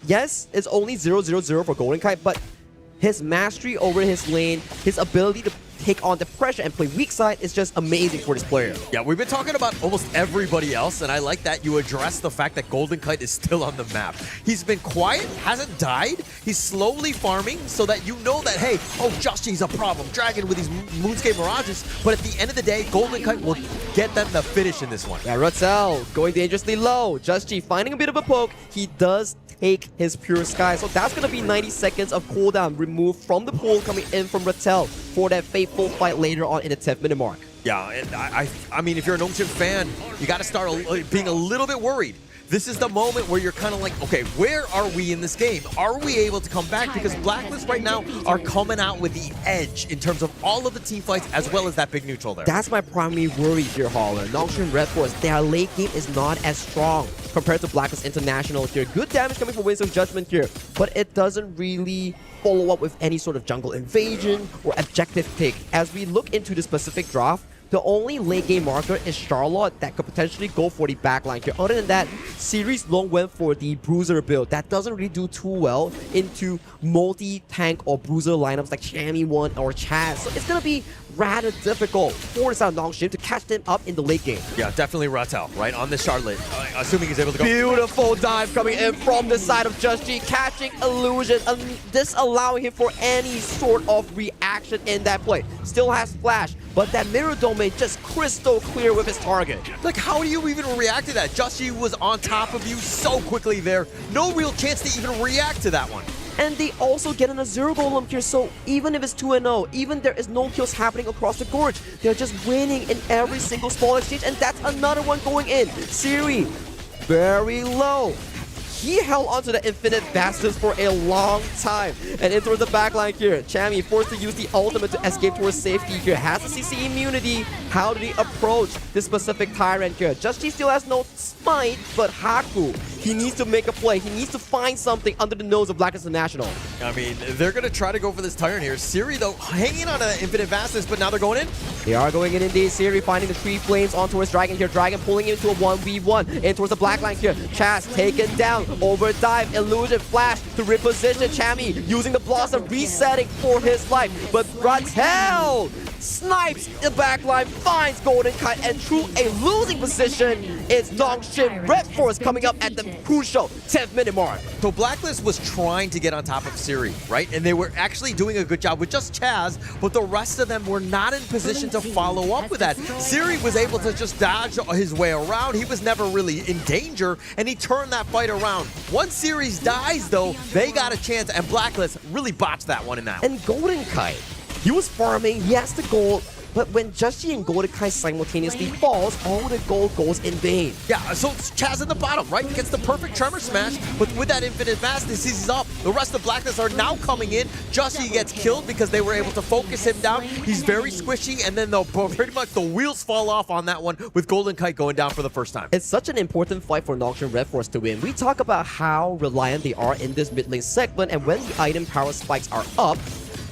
yes, it's only 0-0-0 for Golden Kite, but his mastery over his lane, his ability to take on the pressure and play weak side is just amazing for this player. Yeah, we've been talking about almost everybody else, and I like that you address the fact that Golden Kite is still on the map. He's been quiet, hasn't died, he's slowly farming so that you know that, hey, oh, Joshi's a problem, Dragon with these Moonscape Mirages, but at the end of the day, Golden Kite will get them the finish in this one. Yeah, Rattel going dangerously low. Just G finding a bit of a poke. He does take his Pure Sky, so that's going to be 90 seconds of cooldown removed from the pool coming in from Rattel for that fateful fight later on in the 10th minute mark. Yeah, and I mean, if you're an Nongshim fan, you got to start being a little bit worried. This is the moment where you're kind of like, okay, where are we in this game? Are we able to come back? Because Blacklist right now are coming out with the edge in terms of all of the team fights as well as that big neutral there. That's my primary worry here, Holler. Nongshim Red Force, their late game is not as strong compared to Blacklist International here. Good damage coming from Wisdom Judgment here, but it doesn't really follow up with any sort of jungle invasion or objective take. As we look into the specific draft, the only late game marker is Charlotte that could potentially go for the backline here. Other than that, Series long went for the Bruiser build. That doesn't really do too well into multi-tank or Bruiser lineups like Shammy 1 or Chaz. So it's going to be rather difficult for the side of Nongshim to catch them up in the late game. Yeah, definitely Rattel, right, on this Charlotte, assuming he's able to go. Beautiful dive coming in from the side of Just G, catching Illusion, disallowing him for any sort of reaction in that play. Still has Flash, but that Mirror Domain just crystal clear with his target. Like, how do you even react to that? Joshi was on top of you so quickly there. No real chance to even react to that one. And they also get on a 0 golem here, so even if it's 2-0, even there is no kills happening across the gorge, they're just winning in every single small exchange, and that's another one going in. Siri, very low. He held onto the Infinite Vastus for a long time. And in towards the backline here, Chammy forced to use the ultimate to escape towards safety here. Has the CC immunity. How did he approach this specific Tyrant here? Just G still has no smite, but Haku, he needs to make a play. He needs to find something under the nose of Blacklist International. I mean, they're going to try to go for this Tyrant here. Siri, though, hanging on an Infinite Vastus, but now they're going in. They are going in indeed. Siri finding the 3 flames on towards Dragon here. Dragon pulling into a 1v1. In towards the black line here. Chaz taken down. Overdive, Illusion, Flash to reposition. Chammy using the Blossom, resetting for his life. But Rattel snipes the backline, finds Golden Kite, and through a losing position, it's Nongshim Red Force coming up at the crucial 10th minute mark. So Blacklist was trying to get on top of Siri, right? And they were actually doing a good job with just Chaz, but the rest of them were not in position to follow up with that. Siri was able to just dodge his way around. He was never really in danger, and he turned that fight around. Once Siri's dies, though, they got a chance, and Blacklist really botched that one in that. And Golden Kite, he was farming, he has the gold, but when Just G and Golden Kite simultaneously falls, all the gold goes in vain. Yeah, so it's Chaz in the bottom, right? Gets the perfect Tremor Smash, but with that Infinite Mass, he seizes up. The rest of Blacklist are now coming in. Just G gets killed because they were able to focus him down. He's very squishy, and then pretty much the wheels fall off on that one with Golden Kite going down for the first time. It's such an important fight for Nongshim Red Force to win. We talk about how reliant they are in this mid lane segment, and when the item power spikes are up,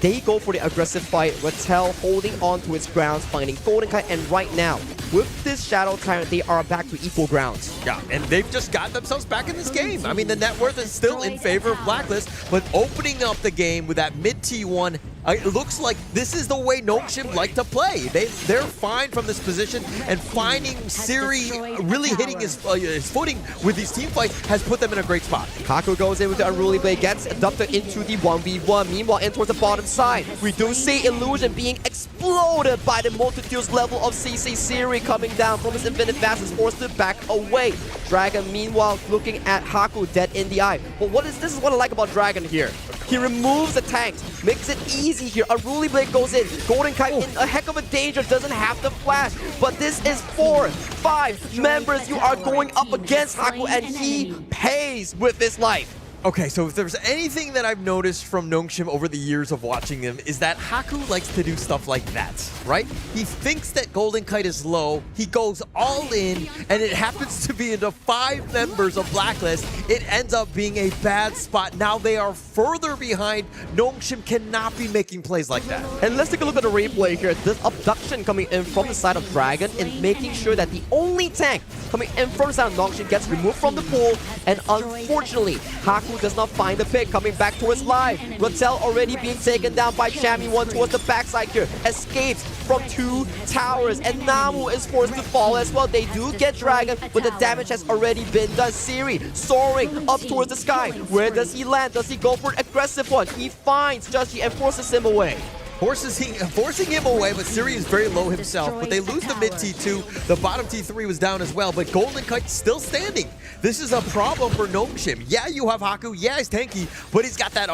They go for the aggressive fight. Rattel holding on to its grounds, finding GoldenKite, and right now, with this Shadow Tyrant, they are back to equal grounds. Yeah, and they've just got themselves back in this game. I mean, the net worth is still in favor of Blacklist, but opening up the game with that mid T1, it looks like this is the way Nongshim like to play. They're fine from this position, and finding Siri really hitting his footing with these team fights has put them in a great spot. Haku goes in with the Unruly Blade, gets adopted into the 1v1. Meanwhile, in towards the bottom side, we do see Illusion being exploded by the multitudes level of CC. Siri coming down from his infinite vast is forced to back away. Dragon, meanwhile, looking at Haku dead in the eye. But this is what I like about Dragon here. He removes the tanks, makes it easy here. Unruly Blade goes in. GoldenKite in a heck of a danger, doesn't have the flash. But this is 4-5 members you are going up against Haku, and he pays with his life. Okay, so if there's anything that I've noticed from Nongshim over the years of watching them is that Haku likes to do stuff like that, right? He thinks that GoldenKite is low, he goes all in, and it happens to be into 5 members of Blacklist. It ends up being a bad spot. Now they are further behind. Nongshim cannot be making plays like that. And let's take a look at the replay here. This abduction coming in from the side of Dragon and making sure that the only tank coming in from the side of Nongshim gets removed from the pool. And unfortunately, Haku does not find the pick, coming back towards live. Rattel already being taken down by Chammy1 towards the backside here. Escapes from 2 towers, and Namu is forced to fall as well. They do get Dragon, but the damage has already been done. Siri soaring up towards the sky. Where does he land? Does he go for an aggressive one? He finds Justy and forces him away. Forcing him away, but Siri is very low himself. But they lose the mid T2. The bottom T3 was down as well, but GoldenKite still standing. This is a problem for Nongshim. Yeah, you have Haku. Yeah, he's tanky, but he's got that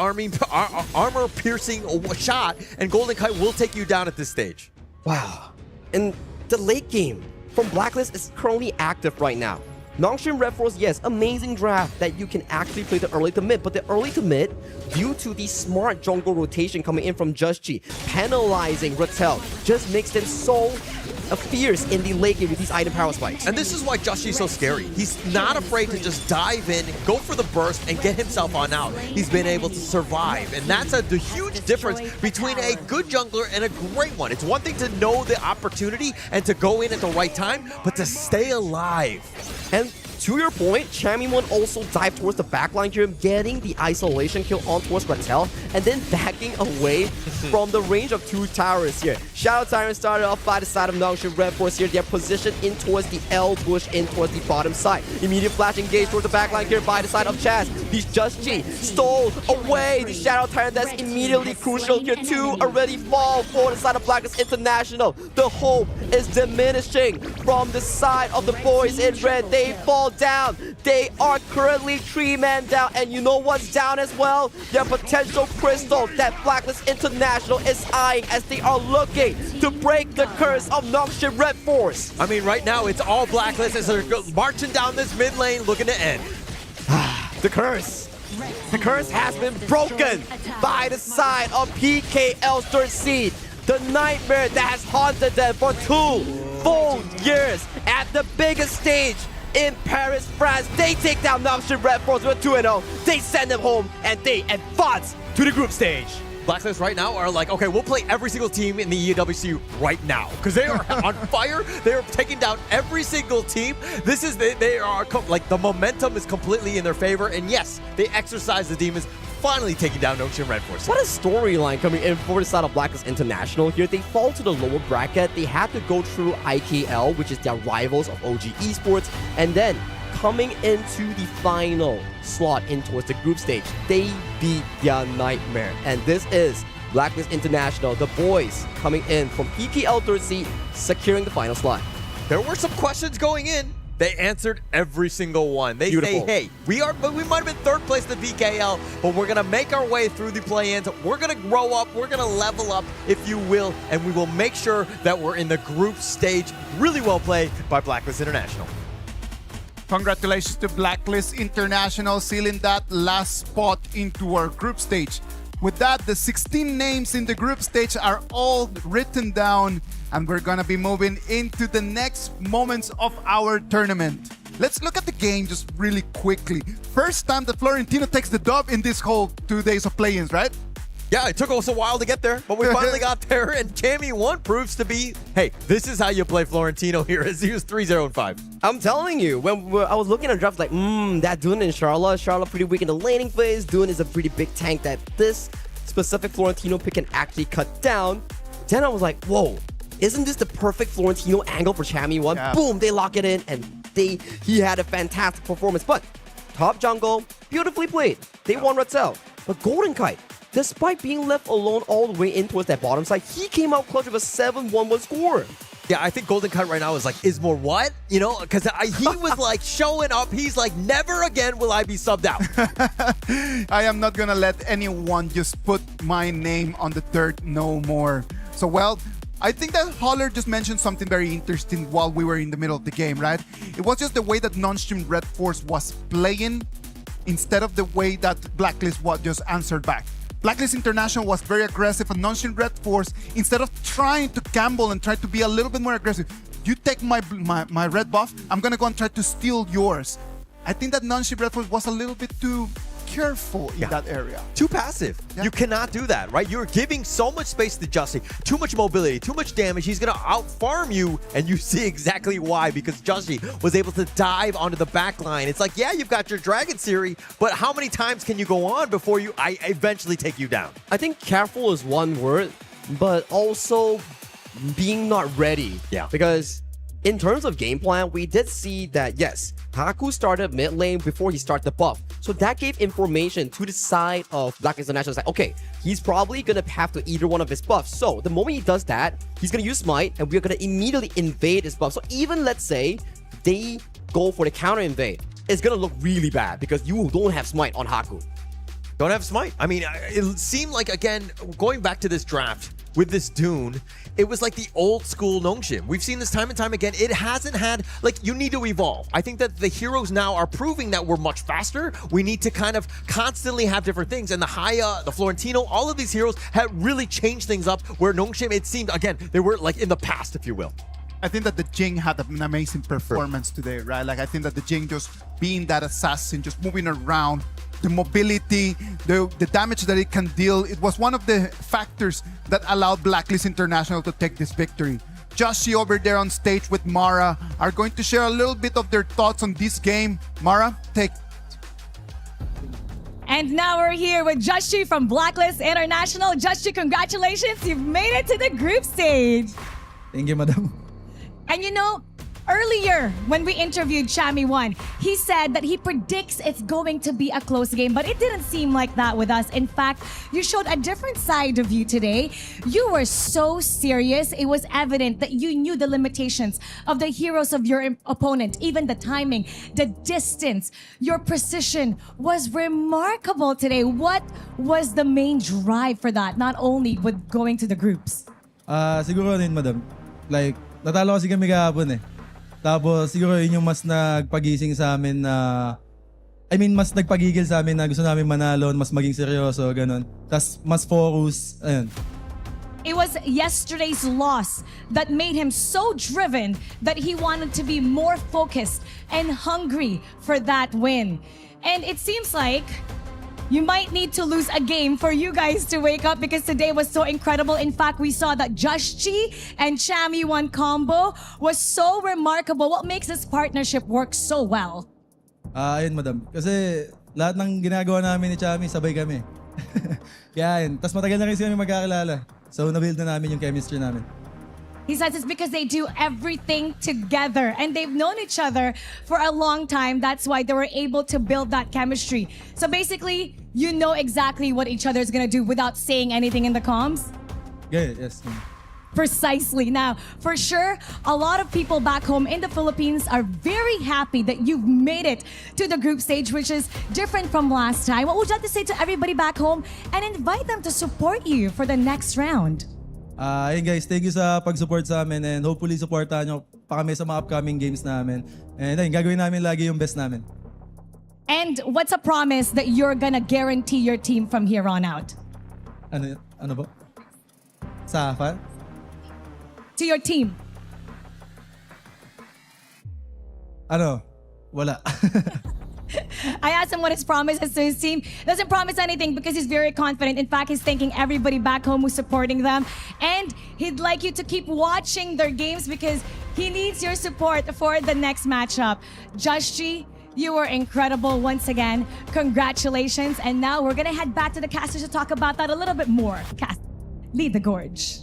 armor-piercing shot, and GoldenKite will take you down at this stage. Wow. And the late game from Blacklist is currently active right now. Nongshim Red Force, yes, amazing draft that you can actually play the early to mid, but the early to mid, due to the smart jungle rotation coming in from Just penalizing Rattel, just makes them so fierce in the late game with these item power spikes. And this is why Just is so scary. He's not afraid to just dive in, go for the burst, and get himself on out. He's been able to survive, and that's the huge difference between a good jungler and a great one. It's one thing to know the opportunity and to go in at the right time, but to stay alive. And to your point, Chammy1 also dived towards the backline here, getting the isolation kill on towards Rattel, and then backing away from the range of 2 towers here. Shadow Tyrant started off by the side of Nongshim Red Force here. They're positioned in towards the L bush, in towards the bottom side. Immediate flash engage towards the backline here by the side of Chaz. He's Just stole away the Shadow Tyrant. That's immediately crucial here. 2 already fall for the side of Blacklist International. The hope is diminishing from the side of the boys in red. They fall down. They are currently 3-man down, and you know what's down as well? Their potential crystal that Blacklist International is eyeing as they are looking to break the curse of Nongshim Red Force. I mean, right now it's all Blacklist as they're marching down this mid lane looking to end. The curse. The curse has been broken by the side of PKL's third seed. The nightmare that has haunted them for 2 full years at the biggest stage in Paris, France. They take down Nongshim Red Force with 2-0. They send them home and they advance to the group stage. Blacklist right now are like, okay, we'll play every single team in the EWC right now because they are on fire. They are taking down every single team. This is they are like the momentum is completely in their favor, and yes, they exercise the demons, finally taking down Nongshim Red Force. What a storyline coming in for the side of Blacklist International here. They fall to the lower bracket. They had to go through IKL, which is their rivals of OG Esports, and then coming into the final slot in towards the group stage, they beat their nightmare. And this is Blacklist International, the boys coming in from PKL third seed, securing the final slot. There were some questions going in. They answered every single one. They say, hey, we might have been third place in the VKL, but we're going to make our way through the play-ins. We're going to grow up. We're going to level up, if you will, and we will make sure that we're in the group stage. Really well played by Blacklist International. Congratulations to Blacklist International sealing that last spot into our group stage. With that, the 16 names in the group stage are all written down, and we're gonna be moving into the next moments of our tournament. Let's look at the game just really quickly. First time that Florentino takes the dub in this whole 2 days of play-ins, right? Yeah, it took us a while to get there, but we finally got there, and Cammy 1 proves to be, hey, this is how you play Florentino here, as he was 3-0-5. I'm telling you, when I was looking at drafts, like, that Dune and Charlotte pretty weak in the laning phase. Dune is a pretty big tank that this specific Florentino pick can actually cut down. Then I was like, whoa, isn't this the perfect Florentino angle for Cammy 1? Yeah. Boom, they lock it in, and he had a fantastic performance. But top jungle, beautifully played. They won Ratzel. But Golden Kite, despite being left alone all the way in towards that bottom side, he came out clutch with a 7-1-1 score. Yeah, I think Golden Kite right now is like, Ismore what? You know, because he was like showing up. He's like, never again will I be subbed out. I am not gonna let anyone just put my name on the dirt no more. So, well, I think that Holler just mentioned something very interesting while we were in the middle of the game, right? It was just the way that non-stream Red Force was playing instead of the way that Blacklist was just answered back. Blacklist International was very aggressive, and non-stream Red Force, instead of trying to gamble and try to be a little bit more aggressive, you take my red buff, I'm gonna go and try to steal yours. I think that non-stream Red Force was a little bit too careful in that area. Too passive. Yeah. You cannot do that, right? You're giving so much space to Justy, too much mobility, too much damage. He's going to out-farm you, and you see exactly why, because Justy was able to dive onto the back line. It's like, yeah, you've got your Dragon Series, but how many times can you go on before I eventually take you down? I think careful is one word, but also being not ready. Yeah. Because in terms of game plan, we did see that, yes, Haku started mid lane before he started the buff. So that gave information to the side of Black International. It's like, okay, he's probably going to have to either one of his buffs. So the moment he does that, he's going to use Smite, and we're going to immediately invade his buff. So even, let's say, they go for the counter invade, it's going to look really bad because you don't have Smite on Haku. Don't have Smite. I mean, it seemed like, again, going back to this draft with this Dune, it was like the old school Nongshim. We've seen this time and time again. It hasn't had, like, you need to evolve. I think that the heroes now are proving that we're much faster. We need to kind of constantly have different things. And the Haya, the Florentino, all of these heroes have really changed things up where Nongshim, it seemed, again, they were like in the past, if you will. I think that the Jing had an amazing performance today, right? Like, I think that the Jing just being that assassin, just moving around, the mobility, the damage that it can deal, it was one of the factors that allowed Blacklist International to take this victory. Joshi over there on stage with Mara are going to share a little bit of their thoughts on this game. Mara, take. And now we're here with Joshi from Blacklist International. Joshi, congratulations, you've made it to the group stage. Thank you, madam. And you know, earlier when we interviewed Cammy 1, he said that he predicts it's going to be a close game, but it didn't seem like that with us. In fact, you showed a different side of you today. You were so serious. It was evident that you knew the limitations of the heroes of your opponent, even the timing, the distance, your precision was remarkable today. What was the main drive for that, not only with going to the groups? Siguro din, madam. Like, natalo kasi kami kahapon eh. Tapos siguro yun yung mas nagpagising sa amin na mas nagpagigil sa amin na gusto namin manalo, mas maging seryoso, ganun. Tapos mas focus, ayun. It was yesterday's loss that made him so driven that he wanted to be more focused and hungry for that win. And it seems like you might need to lose a game for you guys to wake up because today was so incredible. In fact, we saw that Joshi and Cammy 1 combo was so remarkable. What makes this partnership work so well? Ayun, madam. Kasi lahat ng ginagawa namin ni Cammy, sabay kami. Kaya yun. Tapos matagal na rin kami magkakilala. So, nabuild na namin yung chemistry namin. He says it's because they do everything together and they've known each other for a long time. That's why they were able to build that chemistry. So basically, you know exactly what each other is going to do without saying anything in the comms? Yeah, yes. Precisely. Now, for sure, a lot of people back home in the Philippines are very happy that you've made it to the group stage, which is different from last time. What would you like to say to everybody back home and invite them to support you for the next round? Ayun guys, thank you sa pag-support sa amin and hopefully supportahan nyo pa kami sa mga upcoming games namin. And ayun, gagawin namin lagi yung best namin. And what's a promise that you're gonna guarantee your team from here on out? Ano ba? Sa fan? To your team. Ano? Wala. I asked him what his promises to his team. Doesn't promise anything because he's very confident. In fact, he's thanking everybody back home who's supporting them. And he'd like you to keep watching their games because he needs your support for the next matchup. Josh, you were incredible once again. Congratulations. And now we're going to head back to the casters to talk about that a little bit more. Cast, lead the gorge.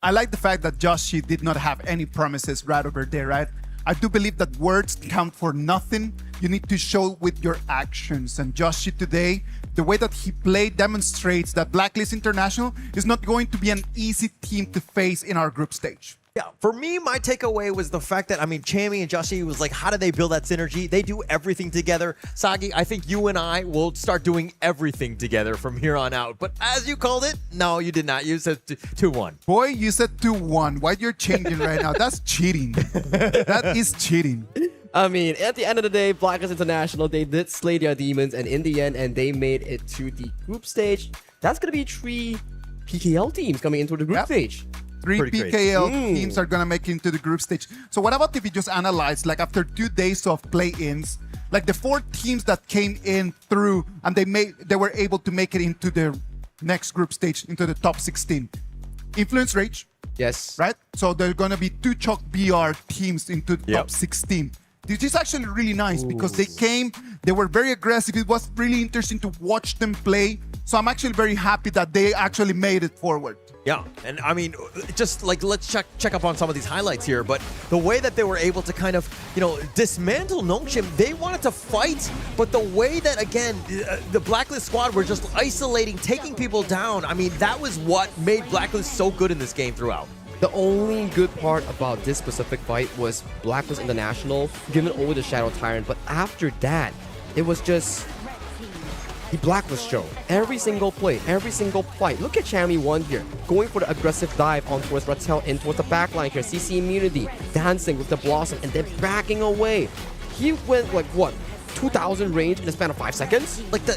I like the fact that Joshi did not have any promises right over there, right? I do believe that words count for nothing. You need to show with your actions. And Joshi today, the way that he played demonstrates that Blacklist International is not going to be an easy team to face in our group stage. Yeah, for me, my takeaway was the fact that, Chammy and Joshi was like, how do they build that synergy? They do everything together. Sagi, I think you and I will start doing everything together from here on out. But as you called it, no, you did not. You said 2-1. Boy, you said 2-1. Why you're changing right now? That's cheating. That is cheating. At the end of the day, Blacklist International, they did slay their demons, and in the end, they made it to the group stage. That's going to be 3 PKL teams coming into the group stage. 3 PKL teams are gonna make it into the group stage. So what about if we just analyze, like after 2 days of play-ins, like the 4 teams that came in through and they were able to make it into the next group stage, into the top 16. Influence Rage. Yes. Right? So they're gonna be 2 Chalk BR teams into the top 16. This is actually really nice because they came, they were very aggressive. It was really interesting to watch them play. So I'm actually very happy that they actually made it forward. Yeah, and just like let's check up on some of these highlights here, but the way that they were able to kind of, dismantle Nongshim, they wanted to fight, but the way that, again, the Blacklist squad were just isolating, taking people down, that was what made Blacklist so good in this game throughout. The only good part about this specific fight was Blacklist International giving over the Shadow Tyrant, but after that, it was just the Blacklist show. Every single play, every single fight. Look at Chammy 1 here, going for the aggressive dive on towards Rattel in towards the backline here. CC immunity, dancing with the Blossom, and then backing away. He went like, what, 2,000 range in the span of 5 seconds? Like the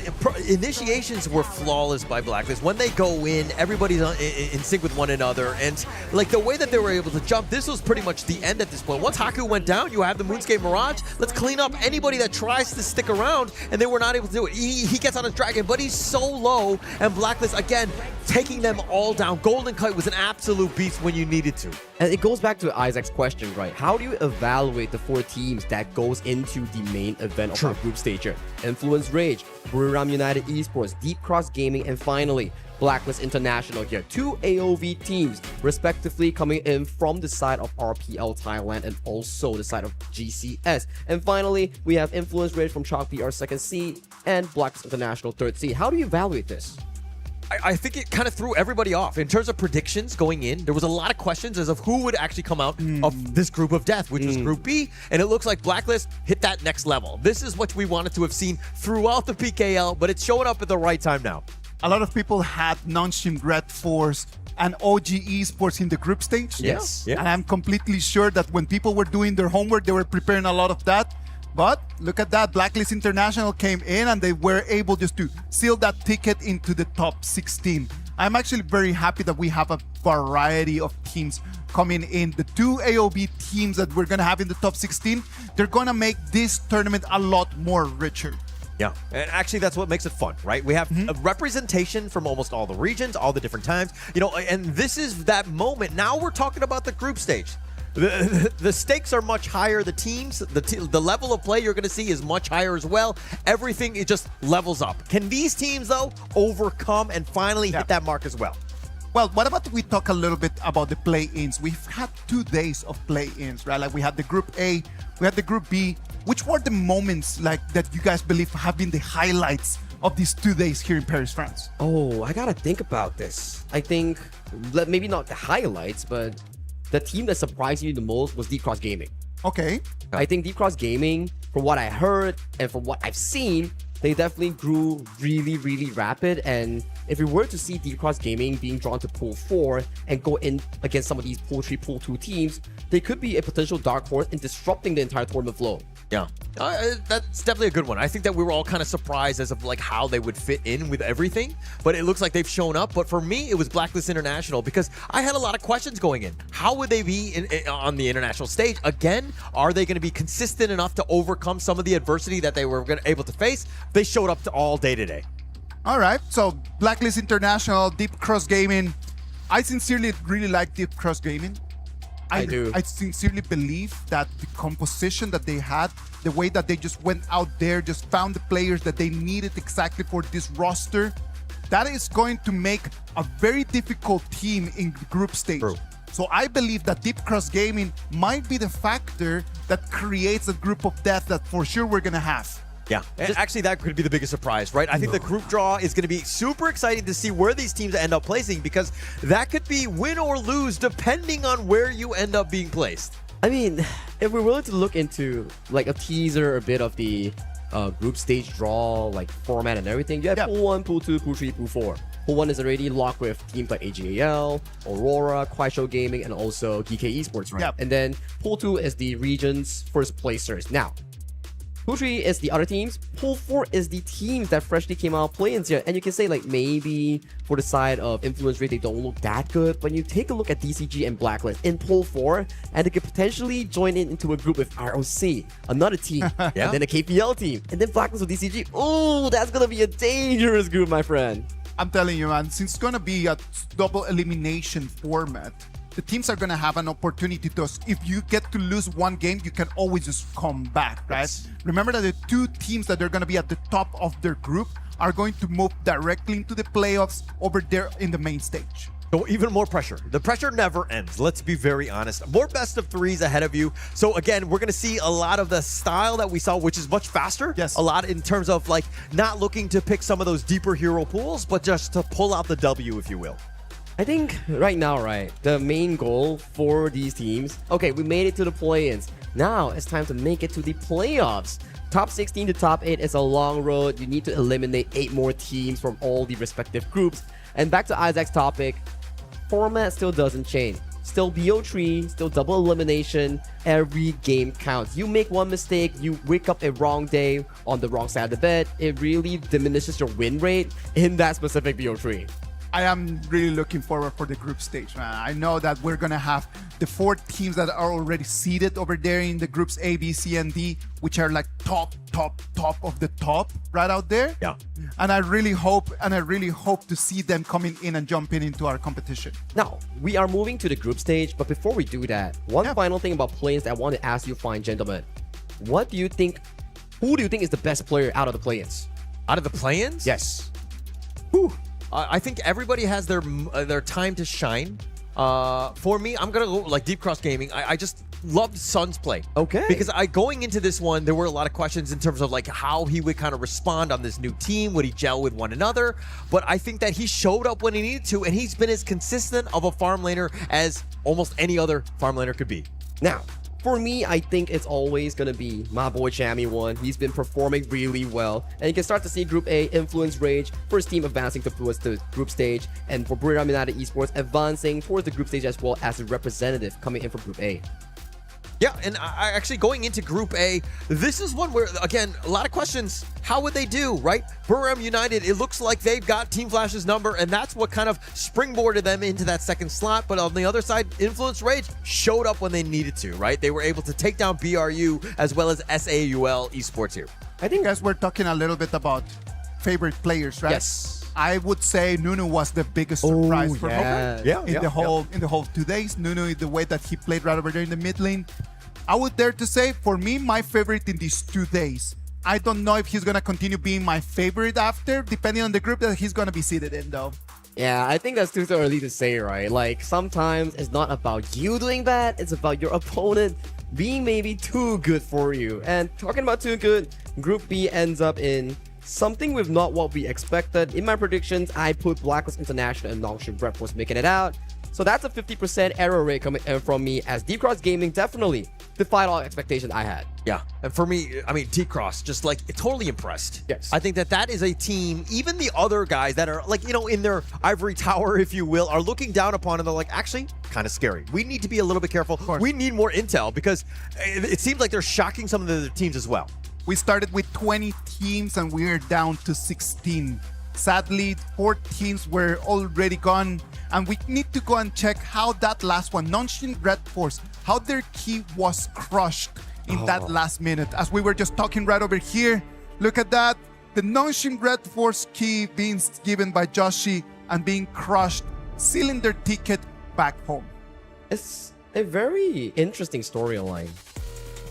initiations were flawless by Blacklist. When they go in, everybody's in sync with one another, and like the way that they were able to jump, this was pretty much the end at this point. Once Haku went down, you have the Moonscape Mirage. Let's clean up anybody that tries to stick around, and they were not able to do it. He gets on his dragon, but he's so low, and Blacklist again taking them all down. Golden Kite was an absolute beast when you needed to. And it goes back to Isaac's question, right? How do you evaluate the 4 teams that goes into the main event of our group stage here? Influence Rage, Buriram United Esports, Deep Cross Gaming, and finally, Blacklist International here. 2 AOV teams, respectively, coming in from the side of RPL Thailand and also the side of GCS. And finally, we have Influence Rage from Chalk BR 2nd seed and Blacklist International 3rd seed. How do you evaluate this? I think it kind of threw everybody off. In terms of predictions going in, there was a lot of questions as of who would actually come out of this group of death, which was Group B, and it looks like Blacklist hit that next level. This is what we wanted to have seen throughout the PKL, but it's showing up at the right time now. A lot of people had Nongshim Red Force and OG Esports in the group stage. Yes. Yeah. And I'm completely sure that when people were doing their homework, they were preparing a lot of that. But look at that, Blacklist International came in and they were able just to seal that ticket into the top 16. I'm actually very happy that we have a variety of teams coming in. The 2 AOB teams that we're gonna have in the top 16, they're gonna make this tournament a lot more richer. Yeah, and actually that's what makes it fun, right? We have a representation from almost all the regions, all the different times, and this is that moment. Now we're talking about the group stage. The stakes are much higher. The teams, the level of play you're going to see is much higher as well. Everything, it just levels up. Can these teams, though, overcome and finally hit that mark as well? Well, what about we talk a little bit about the play-ins? We've had 2 days of play-ins, right? Like we had the Group A, we had the Group B. Which were the moments like that you guys believe have been the highlights of these 2 days here in Paris, France? Oh, I gotta think about this. I think maybe not the highlights, but the team that surprised you the most was Deep Cross Gaming. Okay. I think Deep Cross Gaming, from what I heard and from what I've seen, they definitely grew really, really rapid. And if we were to see Deep Cross Gaming being drawn to Pool 4 and go in against some of these Pool 3, Pool 2 teams, they could be a potential dark horse in disrupting the entire tournament flow. Yeah, that's definitely a good one. I think that we were all kind of surprised as of like how they would fit in with everything, but it looks like they've shown up. But for me, it was Blacklist International because I had a lot of questions going in. How would they be on the international stage? Again, are they going to be consistent enough to overcome some of the adversity that they were able to face? They showed up to all day today. All right, so Blacklist International, Deep Cross Gaming. I sincerely really like Deep Cross Gaming. I do. I sincerely believe that the composition that they had, the way that they just went out there, just found the players that they needed exactly for this roster, that is going to make a very difficult team in the group stage. True. So I believe that Deep Cross Gaming might be the factor that creates a group of death that for sure we're going to have. Yeah, actually that could be the biggest surprise, right? I think the group draw is going to be super exciting to see where these teams end up placing because that could be win or lose depending on where you end up being placed. I mean, if we're willing to look into like a teaser, a bit of the group stage draw, like format and everything, you have Pool 1, Pool 2, Pool 3, Pool 4. Pool 1 is already locked with teams like AGAL, Aurora, Kuaishou Gaming, and also DK Esports, right? Yep. And then Pool 2 is the region's first placers. Now, Pool 3 is the other teams. Pool 4 is the teams that freshly came out of play-ins here. And you can say like maybe for the side of influence rate, they don't look that good. But you take a look at DCG and Blacklist in Pool 4, and they could potentially join in into a group with ROC, another team, and then a KPL team, and then Blacklist with DCG. Oh, that's going to be a dangerous group, my friend. I'm telling you, man, since it's going to be a double elimination format, the teams are going to have an opportunity to, if you get to lose one game, you can always just come back, right? Yes. Remember that the two teams that are going to be at the top of their group are going to move directly into the playoffs over there in the main stage. So even more pressure. The pressure never ends. Let's be very honest. More best of threes ahead of you. So again, we're going to see a lot of the style that we saw, which is much faster. Yes. A lot in terms of like not looking to pick some of those deeper hero pools, but just to pull out the W, if you will. I think right now, right, the main goal for these teams, okay, we made it to the play-ins. Now it's time to make it to the playoffs. Top 16 to top 8 is a long road. You need to eliminate 8 more teams from all the respective groups. And back to Isaac's topic, format still doesn't change. Still BO3, still double elimination. Every game counts. You make one mistake, you wake up a wrong day on the wrong side of the bed, it really diminishes your win rate in that specific BO3. I am really looking forward for the group stage, man. I know that we're going to have the 4 teams that are already seated over there in the groups A, B, C, and D, which are like top of the top right out there. Yeah. And I really hope to see them coming in and jumping into our competition. Now, we are moving to the group stage, but before we do that, one final thing about play-ins that I want to ask you fine gentlemen. Who do you think is the best player out of the play-ins? Out of the play-ins? Yes. Whew. I think everybody has their time to shine. For me, I'm gonna go like Deep Cross Gaming. I just loved Sun's play. Okay. Because going into this one, there were a lot of questions in terms of like how he would kind of respond on this new team. Would he gel with one another? But I think that he showed up when he needed to, and he's been as consistent of a farm laner as almost any other farm laner could be. Now, for me, I think it's always going to be my boy Chammy 1. He's been performing really well. And you can start to see Group A, Influence Rage, first team advancing towards the group stage. And for Buriram United Esports, advancing towards the group stage as well as a representative coming in from Group A. Yeah, and I actually going into Group A, this is one where, again, a lot of questions. How would they do, right? Buriram United, it looks like they've got Team Flash's number, and that's what kind of springboarded them into that second slot. But on the other side, Influence Rage showed up when they needed to, right? They were able to take down BRU as well as SAUL Esports here. I think as we're talking a little bit about favorite players, right? Yes. I would say Nunu was the biggest surprise for me. In the whole 2 days. Nunu, the way that he played right over there in the mid lane. I would dare to say, for me, my favorite in these 2 days. I don't know if he's going to continue being my favorite after, depending on the group that he's going to be seated in, though. Yeah, I think that's too early to say, right? Like, sometimes it's not about you doing bad, it's about your opponent being maybe too good for you. And talking about too good, Group B ends up in something with not what we expected. In my predictions, I put Blacklist International and Nongshim Red Force making it out. So that's a 50% error rate coming from me, as D-Cross Gaming definitely defied all expectations I had. Yeah, and for me, I mean, T-Cross, just like totally impressed. Yes. I think that is a team, even the other guys that are like, in their ivory tower, if you will, are looking down upon and they're like, actually, kind of scary. We need to be a little bit careful. We need more intel because it seems like they're shocking some of the other teams as well. We started with 20 teams and we're down to 16. Sadly, 4 teams were already gone, and we need to go and check how that last one, Nonshin Red Force, how their key was crushed in that last minute. As we were just talking right over here, look at that. The Nonshin Red Force key being given by Joshi and being crushed, sealing their ticket back home. It's a very interesting storyline.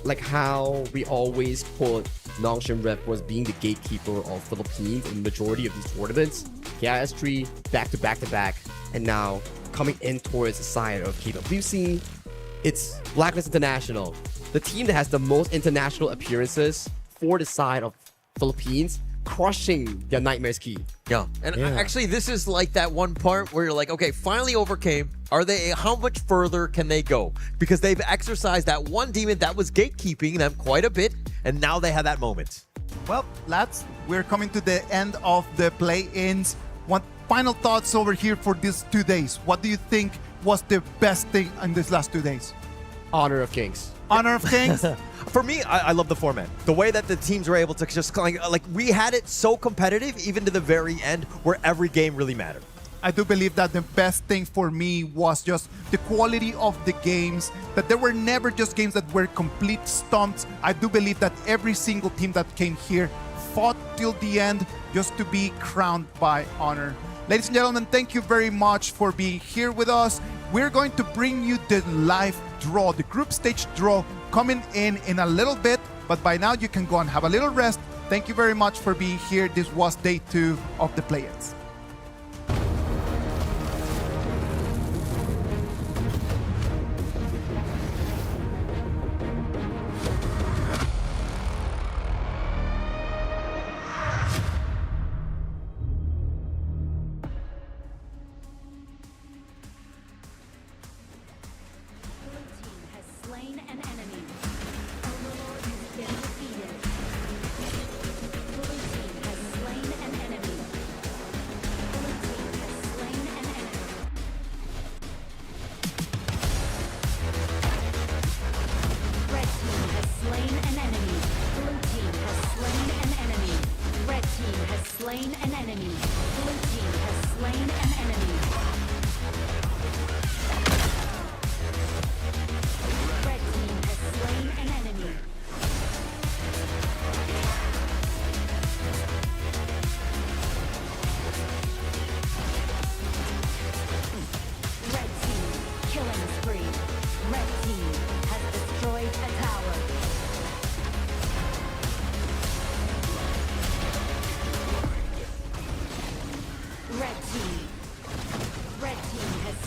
Like how we always put Nongshim Red Force being the gatekeeper of Philippines in the majority of these tournaments. KIS3 back to back, and now coming in towards the side of KWC, it's Blacklist International, the team that has the most international appearances for the side of Philippines, crushing their Nightmares key. Yeah, and actually this is like that one part where you're like, okay, finally overcame. How much further can they go? Because they've exercised that one demon that was gatekeeping them quite a bit, and now they have that moment. Well, lads, we're coming to the end of the play-ins. One final thoughts over here for these 2 days. What do you think was the best thing in these last 2 days? Honor of Kings. Honor of Kings? For me, I love the format. The way that the teams were able to just like we had it so competitive even to the very end where every game really mattered. I do believe that the best thing for me was just the quality of the games, that there were never just games that were complete stomps. I do believe that every single team that came here fought till the end just to be crowned by honor. Ladies and gentlemen, thank you very much for being here with us. We're going to bring you the live draw, the group stage draw coming in a little bit, but by now you can go and have a little rest. Thank you very much for being here. This was day 2 of the play-ins.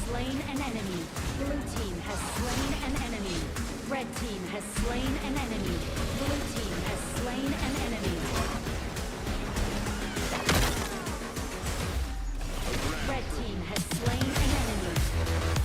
Slain an enemy. Blue team has slain an enemy. Red team has slain an enemy. Blue team has slain an enemy. Red team has slain an enemy.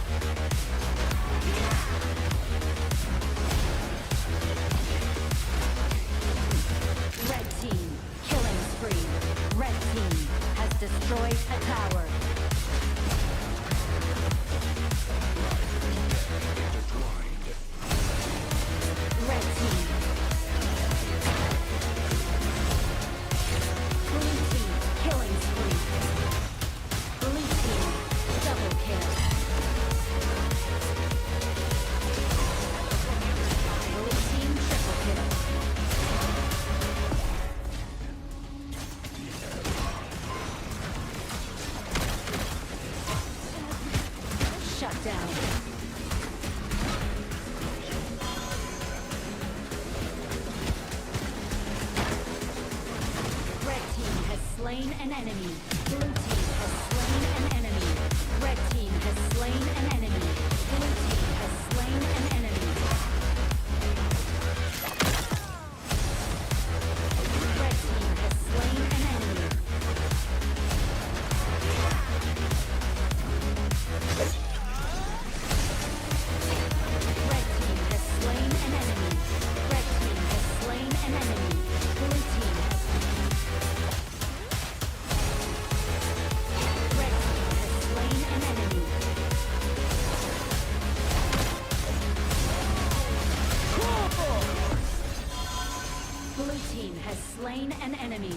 slain an enemy.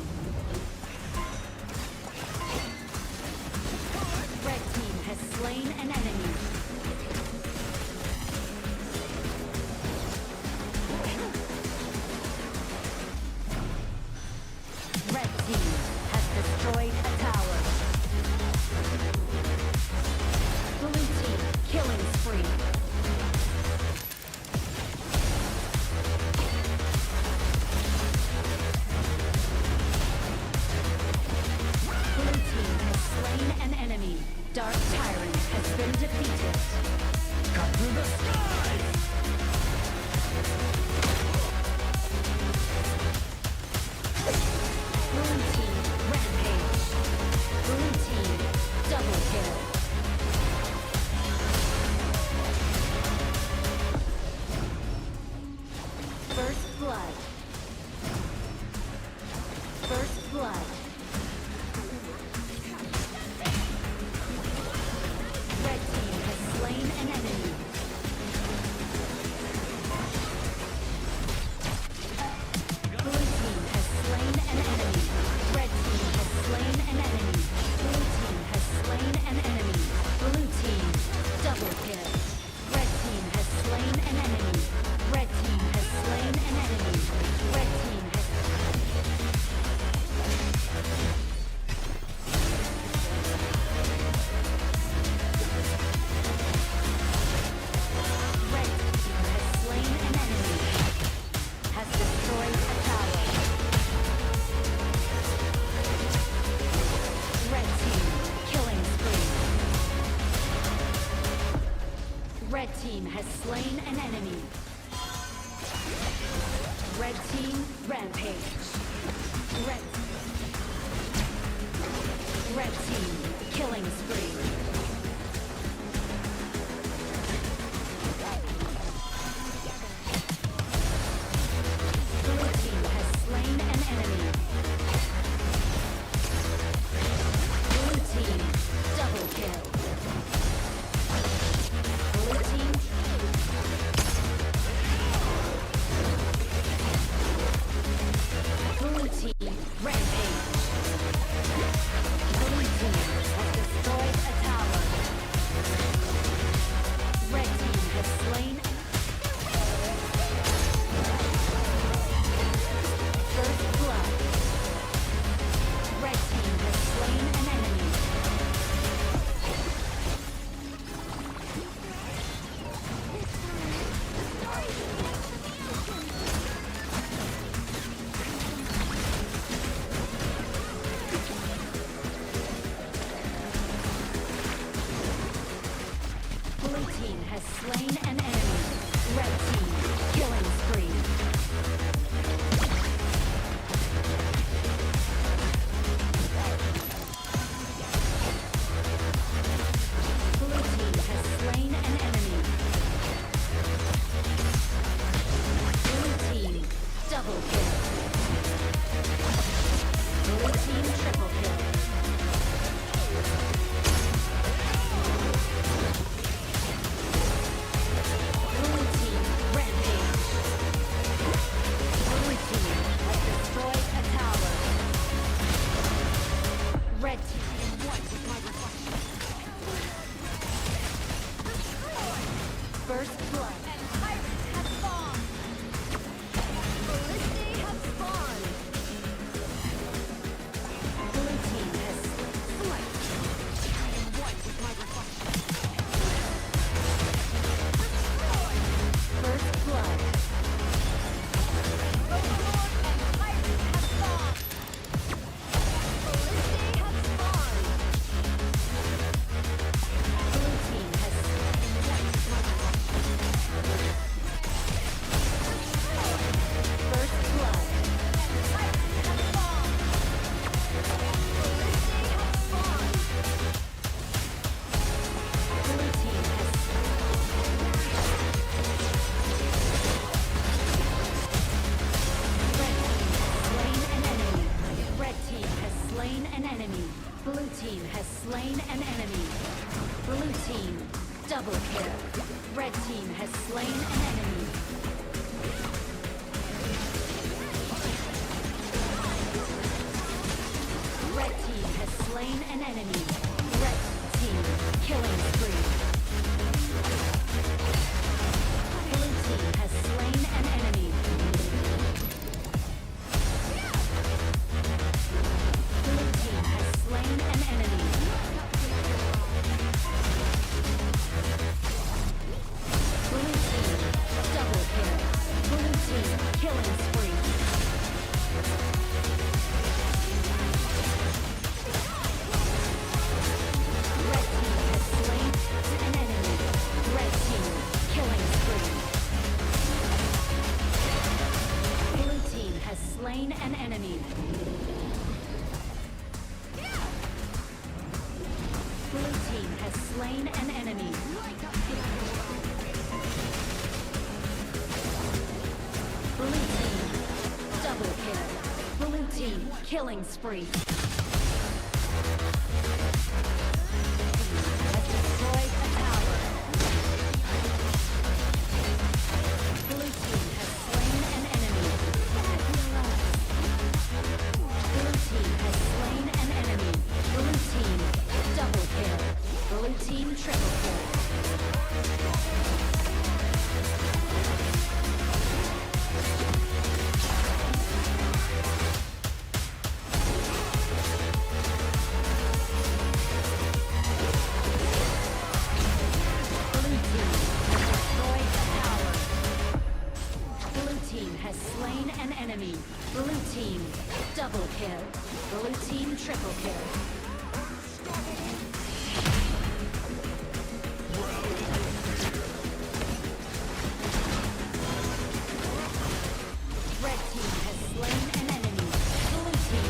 Red team has slain an enemy. Red team has destroyed a tower. Blue team killing spree. Blue team has slain an enemy. Dark Tyrant has been defeated. Cut through the sky! Blue team rampage. Blue team double kill. First blood. First blood. Red team has slain an enemy. Blue team has slain an enemy. Red team has slain an enemy. Blue team has slain an enemy. Blue team double kill. Red team has slain an enemy. Red team has slain an enemy. Red team has Red team has slain an enemy. Has destroyed a tower. Red team killing spree. Red team has slain an enemy. Red team rampage. Red team killing spree. Blue team has slain an enemy. Blue team double kill. Blue team Blue team rampage. Blue team has destroyed a tower. Red team has slain. First blood. Red team has slain an enemy. Blue team has slain an enemy. Red team killing spree. Blue team has slain an enemy. Blue team double kill. Blue team triple kill. Blue team rampage. Blue team has destroyed a tower. Red team white with my reflection. First blood. And pirates have spawned. Ballistae have spawned. Blue team has slain. White with my reflection. First blood. Overlord and pirates have spawned. Ballistae have spawned. Blue team has white with my reflection. First blood. Pirates have spawned. Ballistae have spawned. Blue team has Red team has slain an enemy. Blue team has slain an enemy. Blue team double kill. Red team has slain an enemy. slain an enemy. Red team killing spree. Blue team has slain an enemy. Blue team has slain an enemy. Blue team double kill. Blue team killing spree. Red team has slain an enemy. Red team killing spree. Blue team has slain an enemy. Blue team has slain an enemy. Blue team double kill. Blue team killing spree. Has destroyed a tower. Blue team has slain an enemy. Blue team has slain an enemy. Blue team double kill. Blue team triple kill. Blue team has destroyed a tower. Blue team has slain an enemy. Blue team double kill. Blue team triple kill. Red team has slain an enemy. Blue team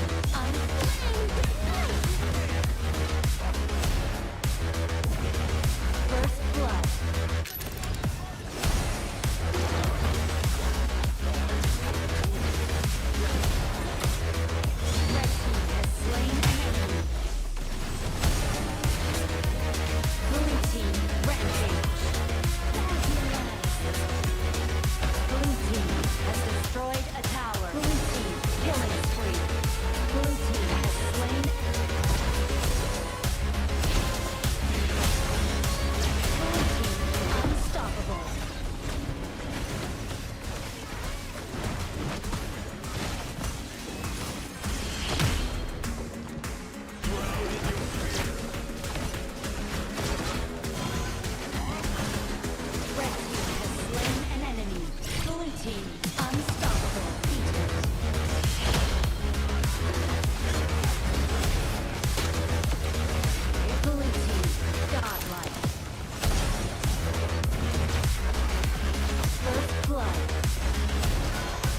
First blood. Red team has slain an enemy. Blue team rampage. Blue team has destroyed a tower. Blue team killing spree. Blue team has slain. Blue team unstoppable. Red team has slain an enemy. Blue team unstoppable. Blue team godlike. First blood.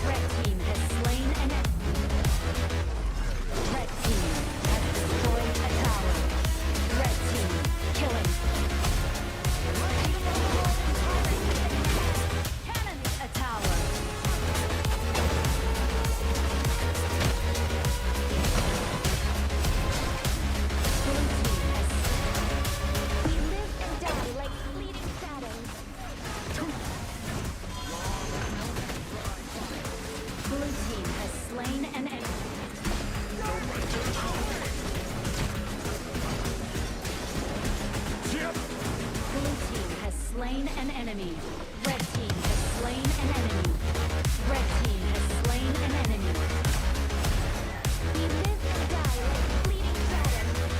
Red team has slain an enemy. Red team has destroyed a tower. Red team killing. Cannon a tower. Blue team has. We live and die like fleeting shadows. Blue team has slain an enemy. Blue team has slain an enemy. Red team has slain an enemy. Red team has slain an enemy. We live and die like fleeting shadows.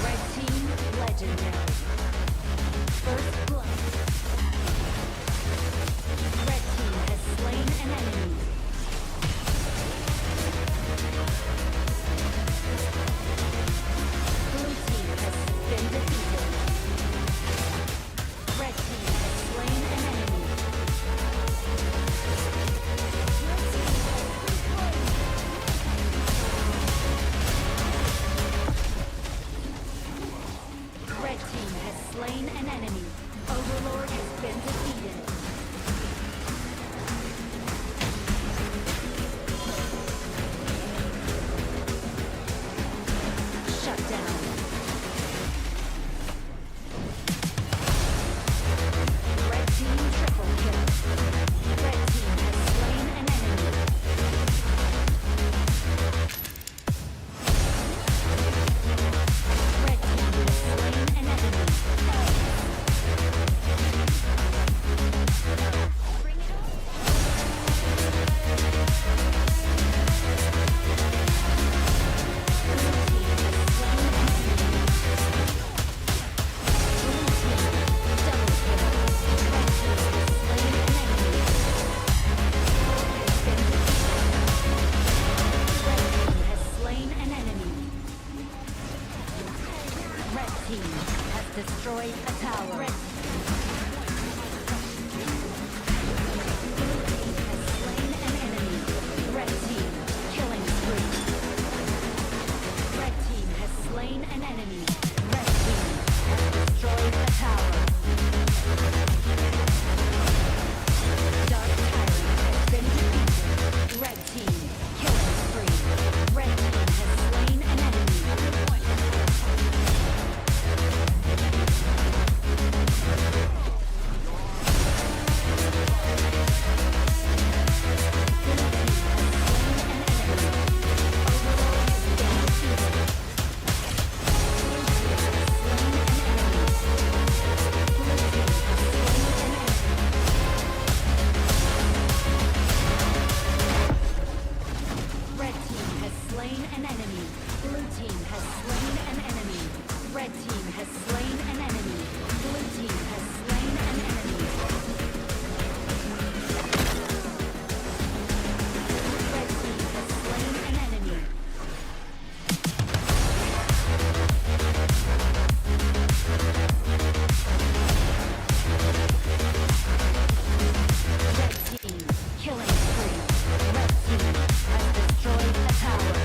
Red team legendary. First blood. Red team has slain an enemy. Blue team has been defeated. Red team has slain an enemy. Red team has slain an enemy. Overlord has been defeated. Shut down. Red team triple kill. Red team has slain an enemy. tower. Slain an enemy. Red team killing spree. Red team has slain an enemy. Red team has destroyed a tower. Dark Tyrant has been defeated. Red team killing spree. Red team has slain an enemy. Red team has slain an enemy. Blue team has slain an enemy. Red team has slain an enemy. Blue team has slain an enemy. Red team has slain an enemy. Red team killing spree. Red team has destroyed a tower.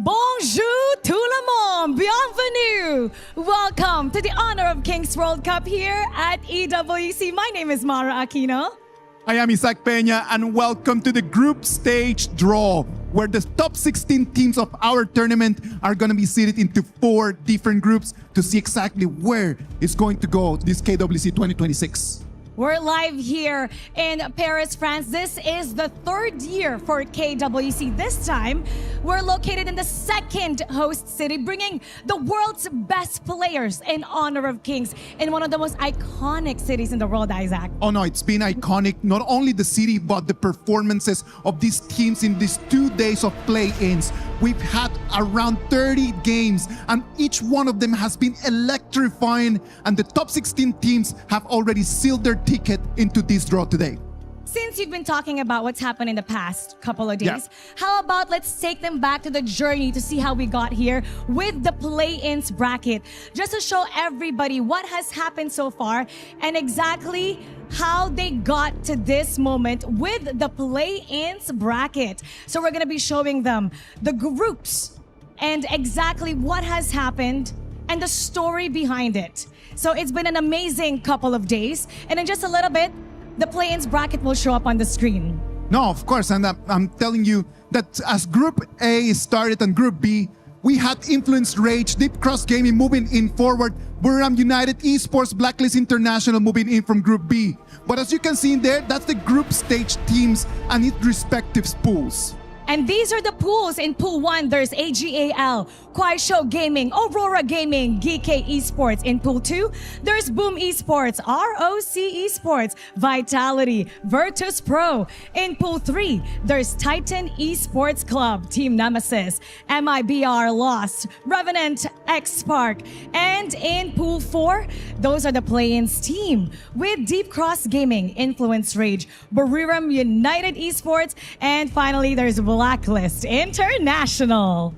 Bonjour tout le monde, bienvenue. Welcome to the Honor of Kings World Cup here at EWC. My name is Mara Aquino. I am Isaac Peña, and welcome to the group stage draw, where the top 16 teams of our tournament are going to be seated into 4 different groups to see exactly where it's going to go this KWC 2026. We're live here in Paris, France. This is the 3rd year for KWC. This time, we're located in the 2nd host city, bringing the world's best players in Honor of Kings in one of the most iconic cities in the world, Isaac. Oh no, it's been iconic. Not only the city, but the performances of these teams in these 2 days of play-ins. We've had around 30 games, and each one of them has been electrifying, and the top 16 teams have already sealed their ticket into this draw today. Since you've been talking about what's happened in the past couple of days, how about let's take them back to the journey to see how we got here with the play-ins bracket, just to show everybody what has happened so far and exactly how they got to this moment with the play-ins bracket. So we're going to be showing them the groups and exactly what has happened and the story behind it. So it's been an amazing couple of days, and in just a little bit, the play-ins bracket will show up on the screen. No, of course, and I'm telling you that as Group A started and Group B, we had Influence Rage, Deep Cross Gaming moving in forward, Buriram United Esports, Blacklist International moving in from Group B. But as you can see in there, that's the group stage teams and its respective pools. And these are the pools. In Pool 1, there's AGAL, Kuaishou Gaming, Aurora Gaming, GK Esports. In Pool 2, there's Boom Esports, ROC Esports, Vitality, Virtus Pro. In Pool 3, there's Titan Esports Club, Team Nemesis, MIBR Lost, Revenant, X-Spark. And in Pool 4, those are the play-ins team with Deep Cross Gaming, Influence Rage, Buriram United Esports, and finally, there's Blacklist International.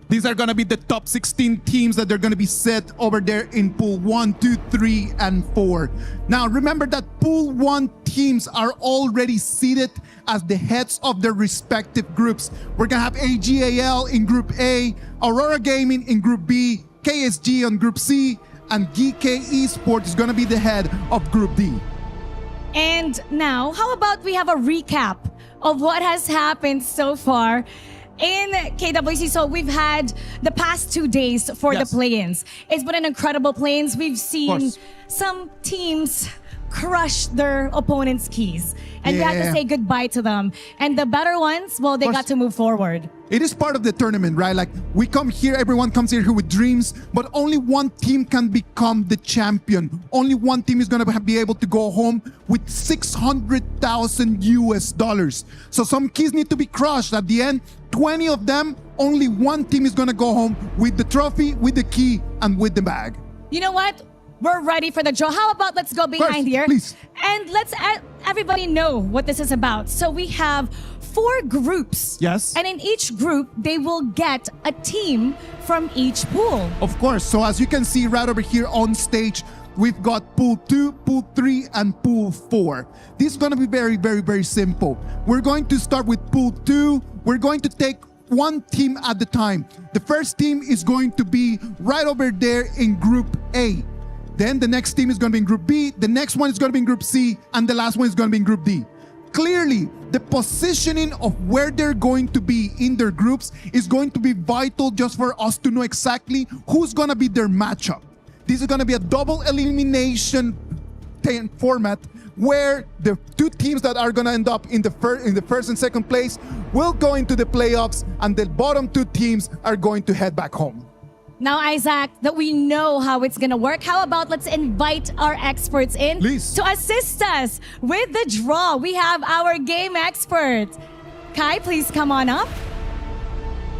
These are going to be the top 16 teams that they're going to be set over there in Pool 1, 2, 3, and 4. Now, remember that Pool 1 teams are already seated as the heads of their respective groups. We're going to have AGAL in Group A, Aurora Gaming in Group B, KSG on Group C, and GK Esports is going to be the head of Group D. And now, how about we have a recap of what has happened so far in KWC. So we've had the past 2 days for the play-ins. It's been an incredible play-ins. We've seen some teams crush their opponent's keys. And we had to Yeah. say goodbye to them. And the better ones, well, they got to move forward. It is part of the tournament, right? Like, we come here, everyone comes here with dreams, but only one team can become the champion. Only one team is going to be able to go home with $600,000 US. So some keys need to be crushed. At the end, 20 of them, only one team is going to go home with the trophy, with the key, and with the bag. You know what? We're ready for the draw. How about let's go behind here? Please. And let's everybody know what this is about. So we have 4 groups. Yes. And in each group, they will get a team from each pool. Of course. So as you can see right over here on stage, we've got Pool 2, Pool 3, and Pool 4. This is going to be very, very, very simple. We're going to start with Pool 2. We're going to take one team at a time. The first team is going to be right over there in Group A. Then the next team is going to be in Group B. The next one is going to be in Group C. And the last one is going to be in Group D. Clearly, the positioning of where they're going to be in their groups is going to be vital just for us to know exactly who's going to be their matchup. This is going to be a double elimination format where the 2 teams that are going to end up in the first and second place will go into the playoffs, and the bottom 2 teams are going to head back home. Now, Isaac, that we know how it's gonna work, how about let's invite our experts in to assist us with the draw. We have our game expert. Kai, please come on up.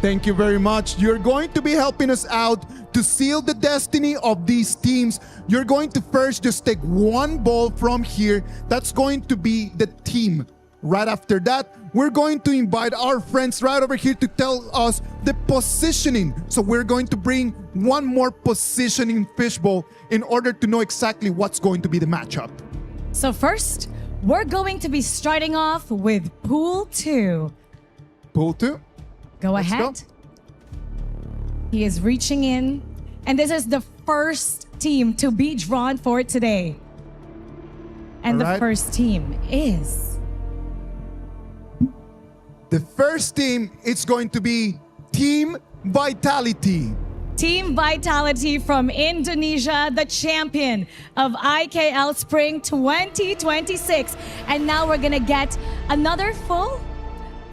Thank you very much. You're going to be helping us out to seal the destiny of these teams. You're going to first just take one ball from here. That's going to be the team. Right after that, we're going to invite our friends right over here to tell us the positioning. So we're going to bring one more positioning fishbowl in order to know exactly what's going to be the matchup. So first, we're going to be starting off with Pool 2. Pool 2? Go Let's ahead. go. He is reaching in. And this is the first team to be drawn for today. And All right. the first team is... The first team, it's going to be Team Vitality. Team Vitality from Indonesia, the champion of IKL Spring 2026. And now we're gonna get another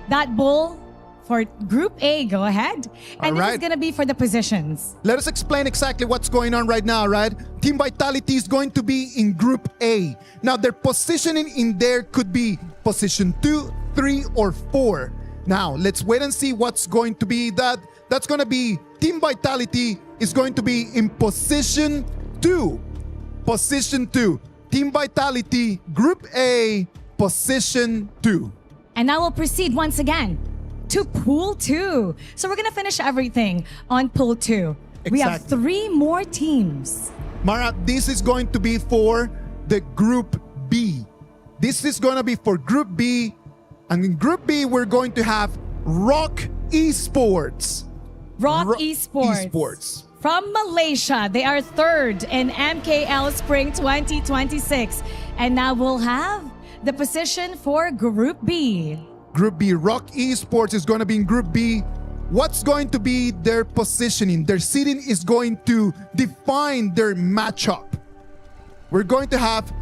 that bowl for Group A. Go ahead. And this is gonna be for the positions. Let us explain exactly what's going on right now, right? Team Vitality is going to be in Group A. Now, their positioning in there could be position 2, 3, or 4. Now, let's wait and see what's going to be that. That's going to be Team Vitality is going to be in position 2. Position 2. Team Vitality, Group A, position 2. And now we'll proceed once again to Pool 2. So we're gonna finish everything on Pool 2. We have Exactly. 3 more teams. Mara, this is going to be for the Group B. This is going to be for Group B. And in Group B, we're going to have Rock Esports. Rock Esports. From Malaysia. They are 3rd in MKL Spring 2026. And now we'll have the position for Group B. Group B, Rock Esports is going to be in Group B. What's going to be their positioning? Their seeding is going to define their matchup. We're going to have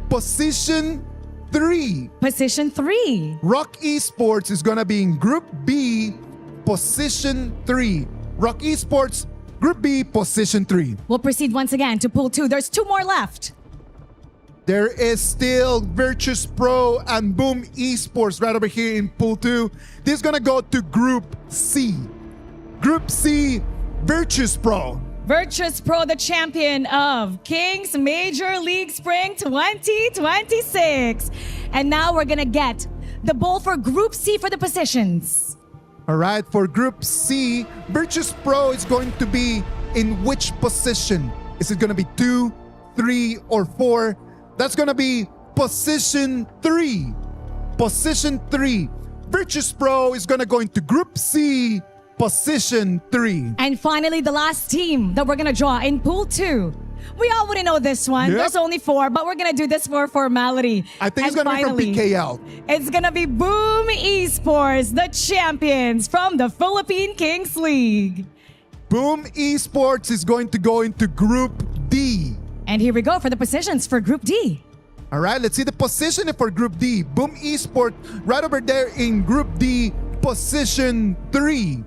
position 3. Position 3. Rock Esports is going to be in Group B, position 3. Rock Esports, Group B, position 3. We'll proceed once again to Pool 2. There's 2 more left. There is still Virtus Pro and Boom Esports right over here in Pool 2. This is going to go to Group C. Group C, Virtus Pro. Virtus Pro, the champion of Kings Major League Spring 2026. And now we're gonna get the bowl for Group C for the positions. All right, for Group C, Virtus Pro is going to be in which position? Is it going to be 2, 3, or 4? That's going to be position 3. Position 3. Virtus Pro is going to go into Group C, position 3. And finally, the last team that we're gonna draw in Pool 2. We already know this one. Yep. There's only 4, but we're gonna do this for formality. I think it's going to be from PKL. It's gonna be Boom Esports, the champions from the Philippine Kings League. Boom Esports is going to go into Group D. And here we go for the positions for Group D. All right, let's see the positioning for Group D. Boom Esports right over there in Group D, position 3.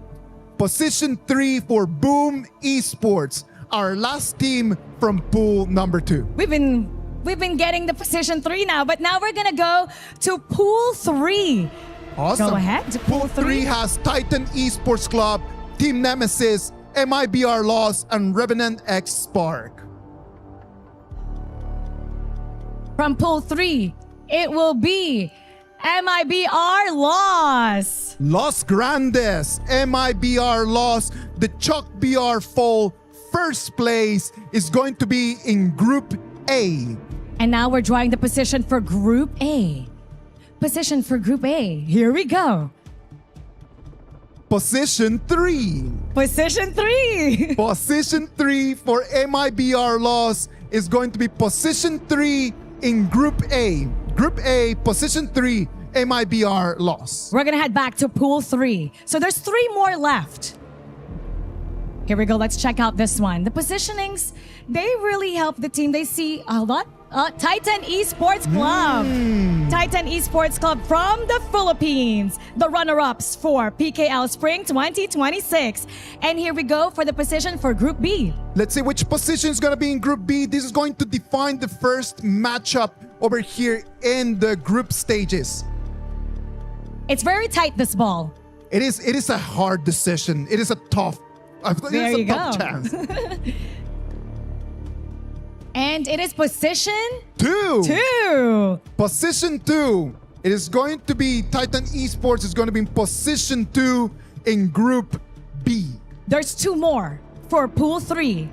Position 3 for Boom Esports, our last team from pool number 2. We've been getting the position 3 now, but now we're gonna go to pool 3. Awesome. Go ahead. Pool 3 has Titan Esports Club, Team Nemesis, MIBR Loss, and Revenant X Spark. From pool 3, it will be MIBR Loss. Los Grandes, MIBR Loss, the Chuck BR Fall, first place is going to be in Group A. And now we're drawing the position for Group A. Position for Group A. Here we go. Position 3. Position 3. Position 3 for MIBR Loss is going to be position 3 in Group A. Group A, position 3, MIBR Loss. We're gonna head back to pool 3. So there's 3 more left. Here we go. Let's check out this one. The positionings, they really help the team. They see, hold on. Titan Esports Club. Titan Esports Club from the Philippines. The runner-ups for PKL Spring 2026. And here we go for the position for Group B. Let's see which position is going to be in Group B. This is going to define the first matchup over here in the group stages. It's very tight, this ball. It is a hard decision. It is a tough, There you tough go. chance. And it is position 2. Position 2. It is going to be Titan Esports is going to be in position 2 in Group B. There's 2 more for pool 3.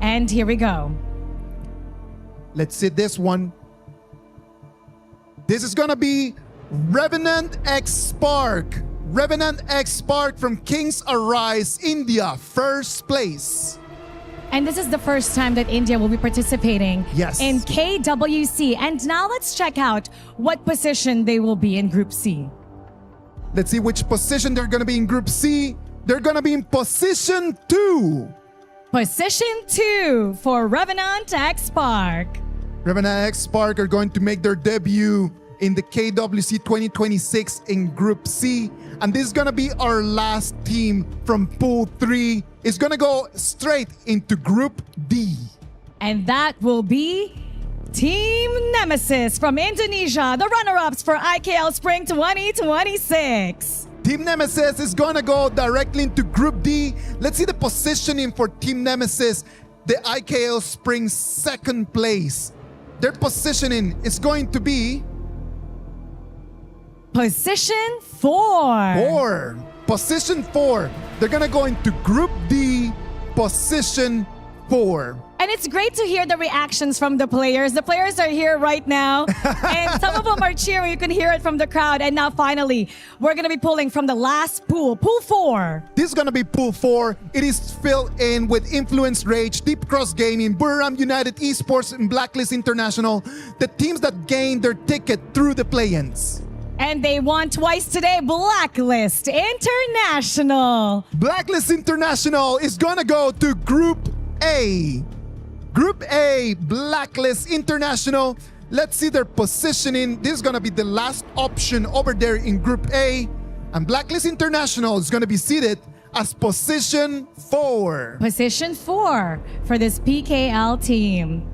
And here we go. Let's see this one. This is going to be Revenant X Spark. Revenant X Spark from Kings Arise, India, first place. And this is the first time that India will be participating in KWC. And now let's check out what position they will be in Group C. Let's see which position they're going to be in Group C. They're going to be in position 2. Position 2 for Revenant X Spark. Revenant X Spark are going to make their debut in the KWC 2026 in Group C. And this is going to be our last team from Pool 3. It's going to go straight into Group D. And that will be Team Nemesis from Indonesia, the runner-ups for IKL Spring 2026. Team Nemesis is going to go directly into Group D. Let's see the positioning for Team Nemesis, the IKL Spring second place. Their positioning is going to be Position 4. Position 4. They're going to go into Group D, Position 4. And it's great to hear the reactions from the players. The players are here right now. And some of them are cheering. You can hear it from the crowd. And now finally, we're going to be pulling from the last pool, Pool 4. This is going to be Pool 4. It is filled in with Influence Rage, Deep Cross Gaming, Buriram United Esports, and Blacklist International. The teams that gained their ticket through the play-ins. And they won twice today, Blacklist International. Blacklist International is going to go to Group A. Group A, Blacklist International. Let's see their positioning. This is going to be the last option over there in Group A. And Blacklist International is going to be seated as Position 4. Position 4 for this PKL team.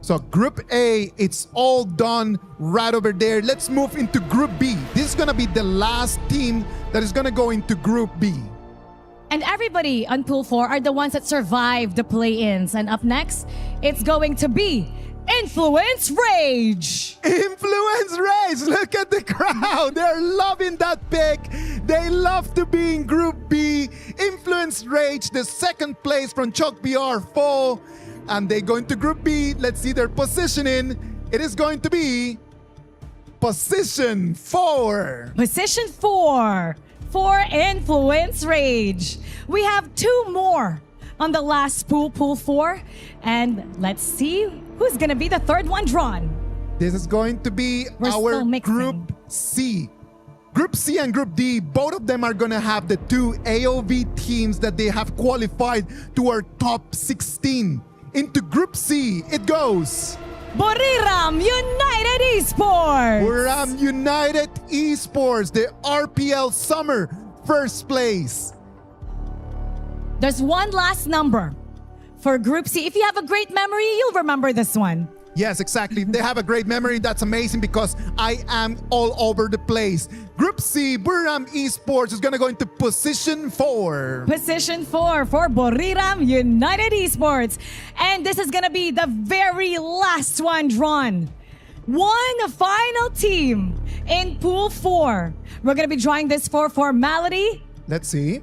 So Group A, it's all done right over there. Let's move into Group B. This is going to be the last team that is going to go into Group B. And everybody on Pool 4 are the ones that survived the play-ins. And up next, it's going to be Influence Rage. Influence Rage! Look at the crowd. They're loving that pick. They love to be in Group B. Influence Rage, the second place from Chuck BR Fall. And they go into Group B. Let's see their positioning. It is going to be Position 4. Position 4 for Influence Rage. We have 2 more on the last pool, Pool 4. And let's see who's going to be the third one drawn. This is going to be our Group C. Group C and Group D, both of them are going to have the 2 AOV teams that they have qualified to our top 16. Into Group C, it goes Buriram United Esports. Buriram United Esports, the RPL Summer first place. There's one last number for Group C. If you have a great memory, you'll remember this one. Yes, exactly. They have a great memory. That's amazing because I am all over the place. Group C, Buriram Esports is going to go into position 4. Position 4 for Buriram United Esports. And this is going to be the very last one drawn. One final team in Pool 4. We're going to be drawing this for formality. Let's see.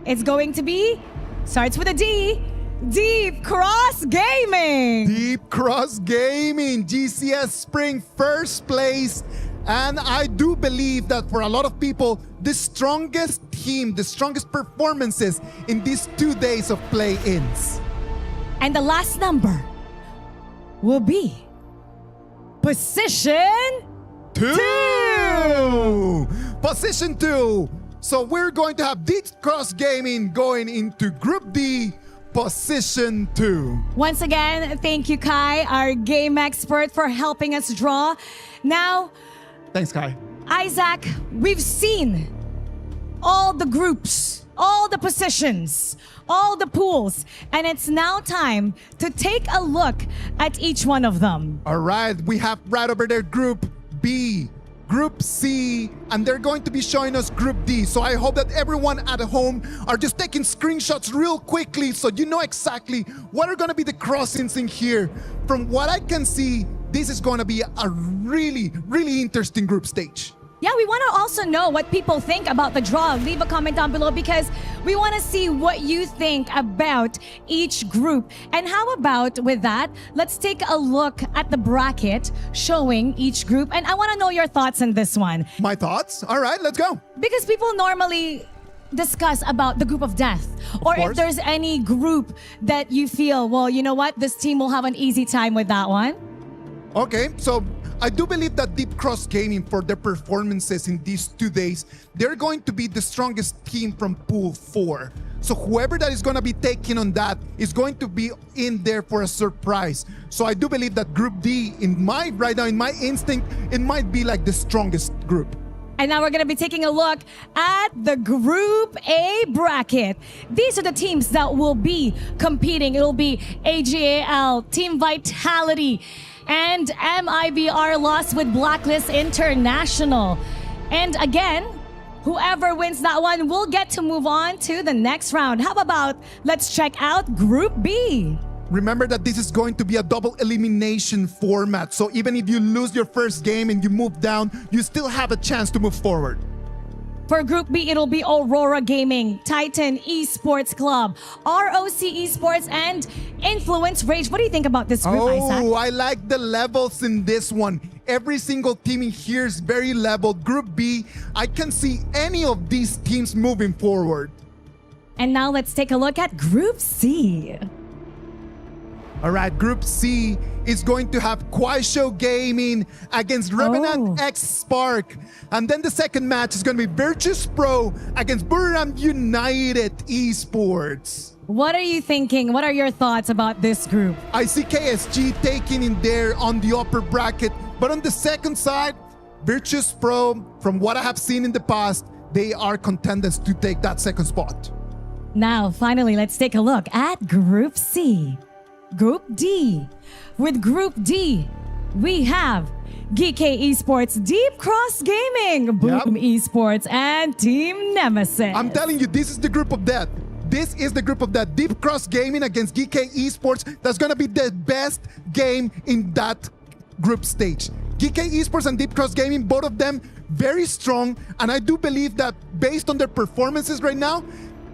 It's going to be, starts with a D, Deep Cross Gaming. Deep Cross Gaming, GCS Spring first place. And I do believe that for a lot of people, the strongest team, the strongest performances in these 2 days of play-ins. And the last number will be position 2. Position 2. So we're going to have Deep Cross Gaming going into Group D, position 2. Once again, thank you, Kai, our game expert, for helping us draw. Now, thanks, Kai. Isaac, we've seen all the groups, all the positions, all the pools, and it's now time to take a look at each one of them. All right, we have right over there Group B, Group C, and they're going to be showing us Group D. So I hope that everyone at home are just taking screenshots real quickly so you know exactly what are going to be the crossings in here. From what I can see, this is going to be a really, really interesting group stage. Yeah, we want to also know what people think about the draw. Leave a comment down below because we want to see what you think about each group. And how about with that, let's take a look at the bracket showing each group. And I want to know your thoughts on this one. My thoughts? All right, let's go. Because people normally discuss about the group of death, or if there's any group that you feel, well, you know what, this team will have an easy time with that one. Okay, so I do believe that Deep Cross Gaming, for their performances in these 2 days, they're going to be the strongest team from Pool 4. So whoever that is going to be taking on that is going to be in there for a surprise. So I do believe that Group D, right now, in my instinct, it might be like the strongest group. And now we're going to be taking a look at the Group A bracket. These are the teams that will be competing. It'll be AGAL, Team Vitality, and MIBR lost with Blacklist International. And again, whoever wins that one will get to move on to the next round. How about let's check out Group B? Remember that this is going to be a double elimination format. So even if you lose your first game and you move down, you still have a chance to move forward. For Group B, it'll be Aurora Gaming, Titan Esports Club, ROC Esports, and Influence Rage. What do you think about this group, Isaac? Oh, I like the levels in this one. Every single team in here is very leveled. Group B, I can see any of these teams moving forward. And now let's take a look at Group C. All right, Group C is going to have Kwaisho Gaming against Revenant X Spark. And then the second match is going to be Virtus Pro against Buriram United Esports. What are you thinking? What are your thoughts about this group? I see KSG taking in there on the upper bracket. But on the second side, Virtus Pro, from what I have seen in the past, they are contenders to take that second spot. Now, finally, let's take a look at Group C. Group D. With Group D, we have GK Esports, Deep Cross Gaming, Boom Esports, and Team Nemesis. I'm telling you, this is the group of death. This is the group of death. Deep Cross Gaming against GK Esports. That's going to be the best game in that group stage. GK Esports and Deep Cross Gaming, both of them very strong. And I do believe that based on their performances right now,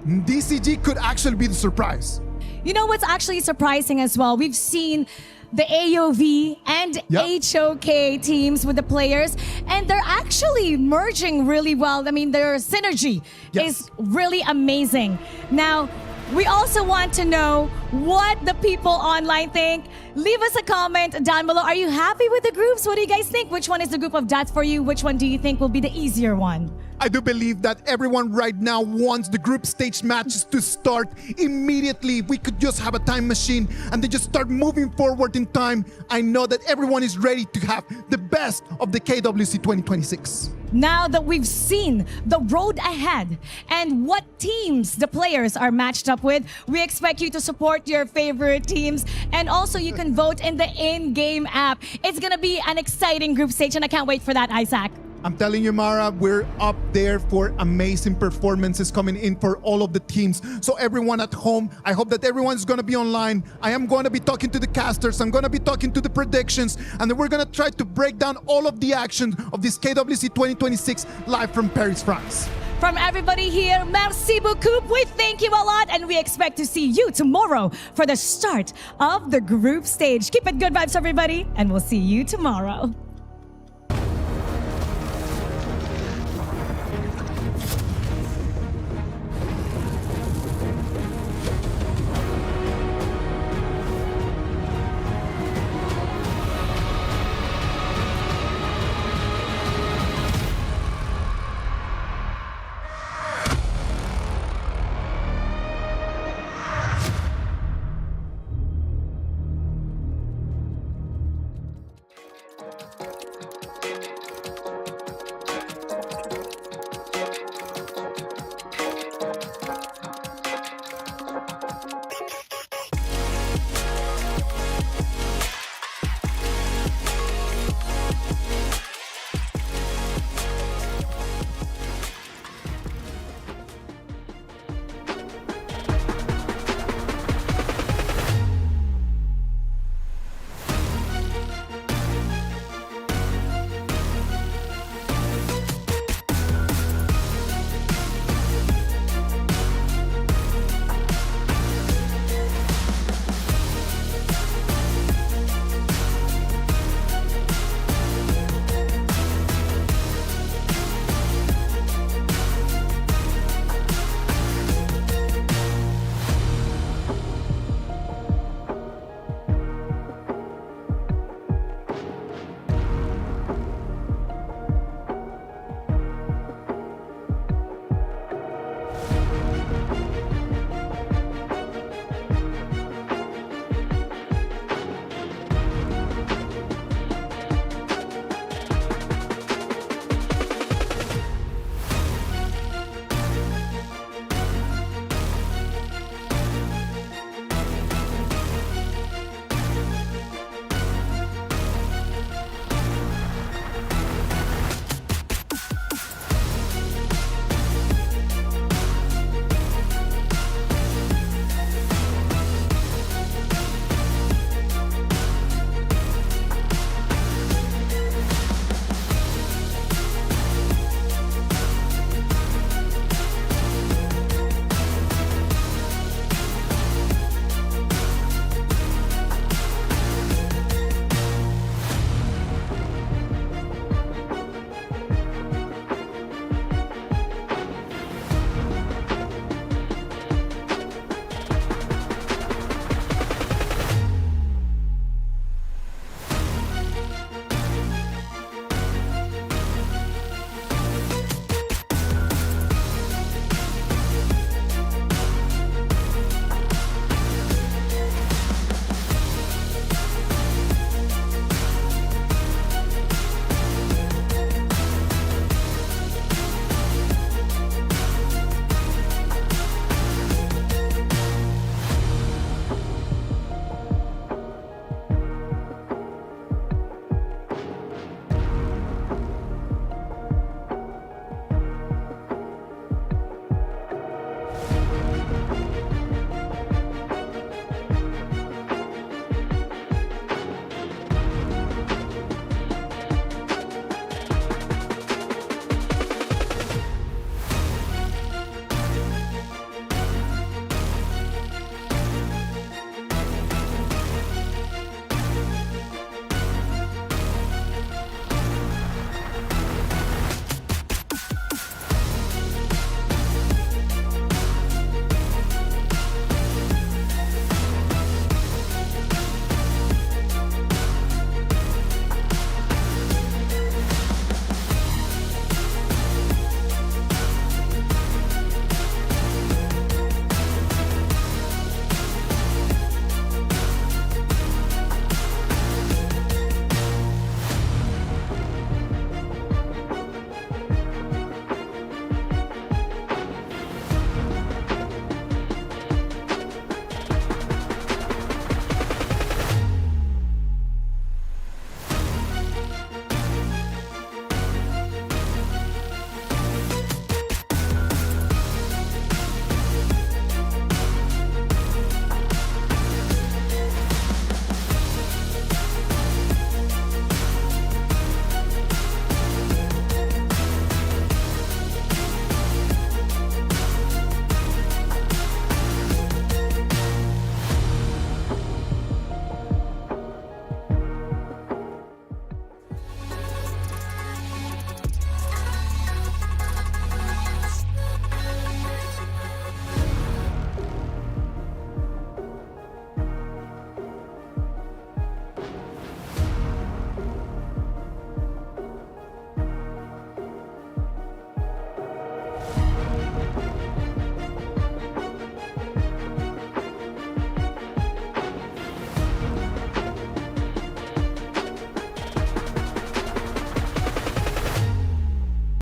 DCG could actually be the surprise. You know what's actually surprising as well? We've seen the AOV and HOK teams with the players, and they're actually merging really well. I mean, their synergy is really amazing. Now, we also want to know what the people online think. Leave us a comment down below. Are you happy with the groups? What do you guys think? Which one is the group of death for you? Which one do you think will be the easier one? I do believe that everyone right now wants the group stage matches to start immediately. If we could just have a time machine and they just start moving forward in time, I know that everyone is ready to have the best of the KWC 2026. Now that we've seen the road ahead and what teams the players are matched up with, we expect you to support your favorite teams, and also you can vote in the in-game app. It's gonna be an exciting group stage and I can't wait for that, Isaac. I'm telling you, Mara, we're up there for amazing performances coming in for all of the teams. So everyone at home, I hope that everyone's going to be online. I am going to be talking to the casters. I'm going to be talking to the predictions. And then we're going to try to break down all of the action of this KWC 2026 live from Paris, France. From everybody here, merci beaucoup. We thank you a lot and we expect to see you tomorrow for the start of the group stage. Keep it good vibes, everybody, and we'll see you tomorrow.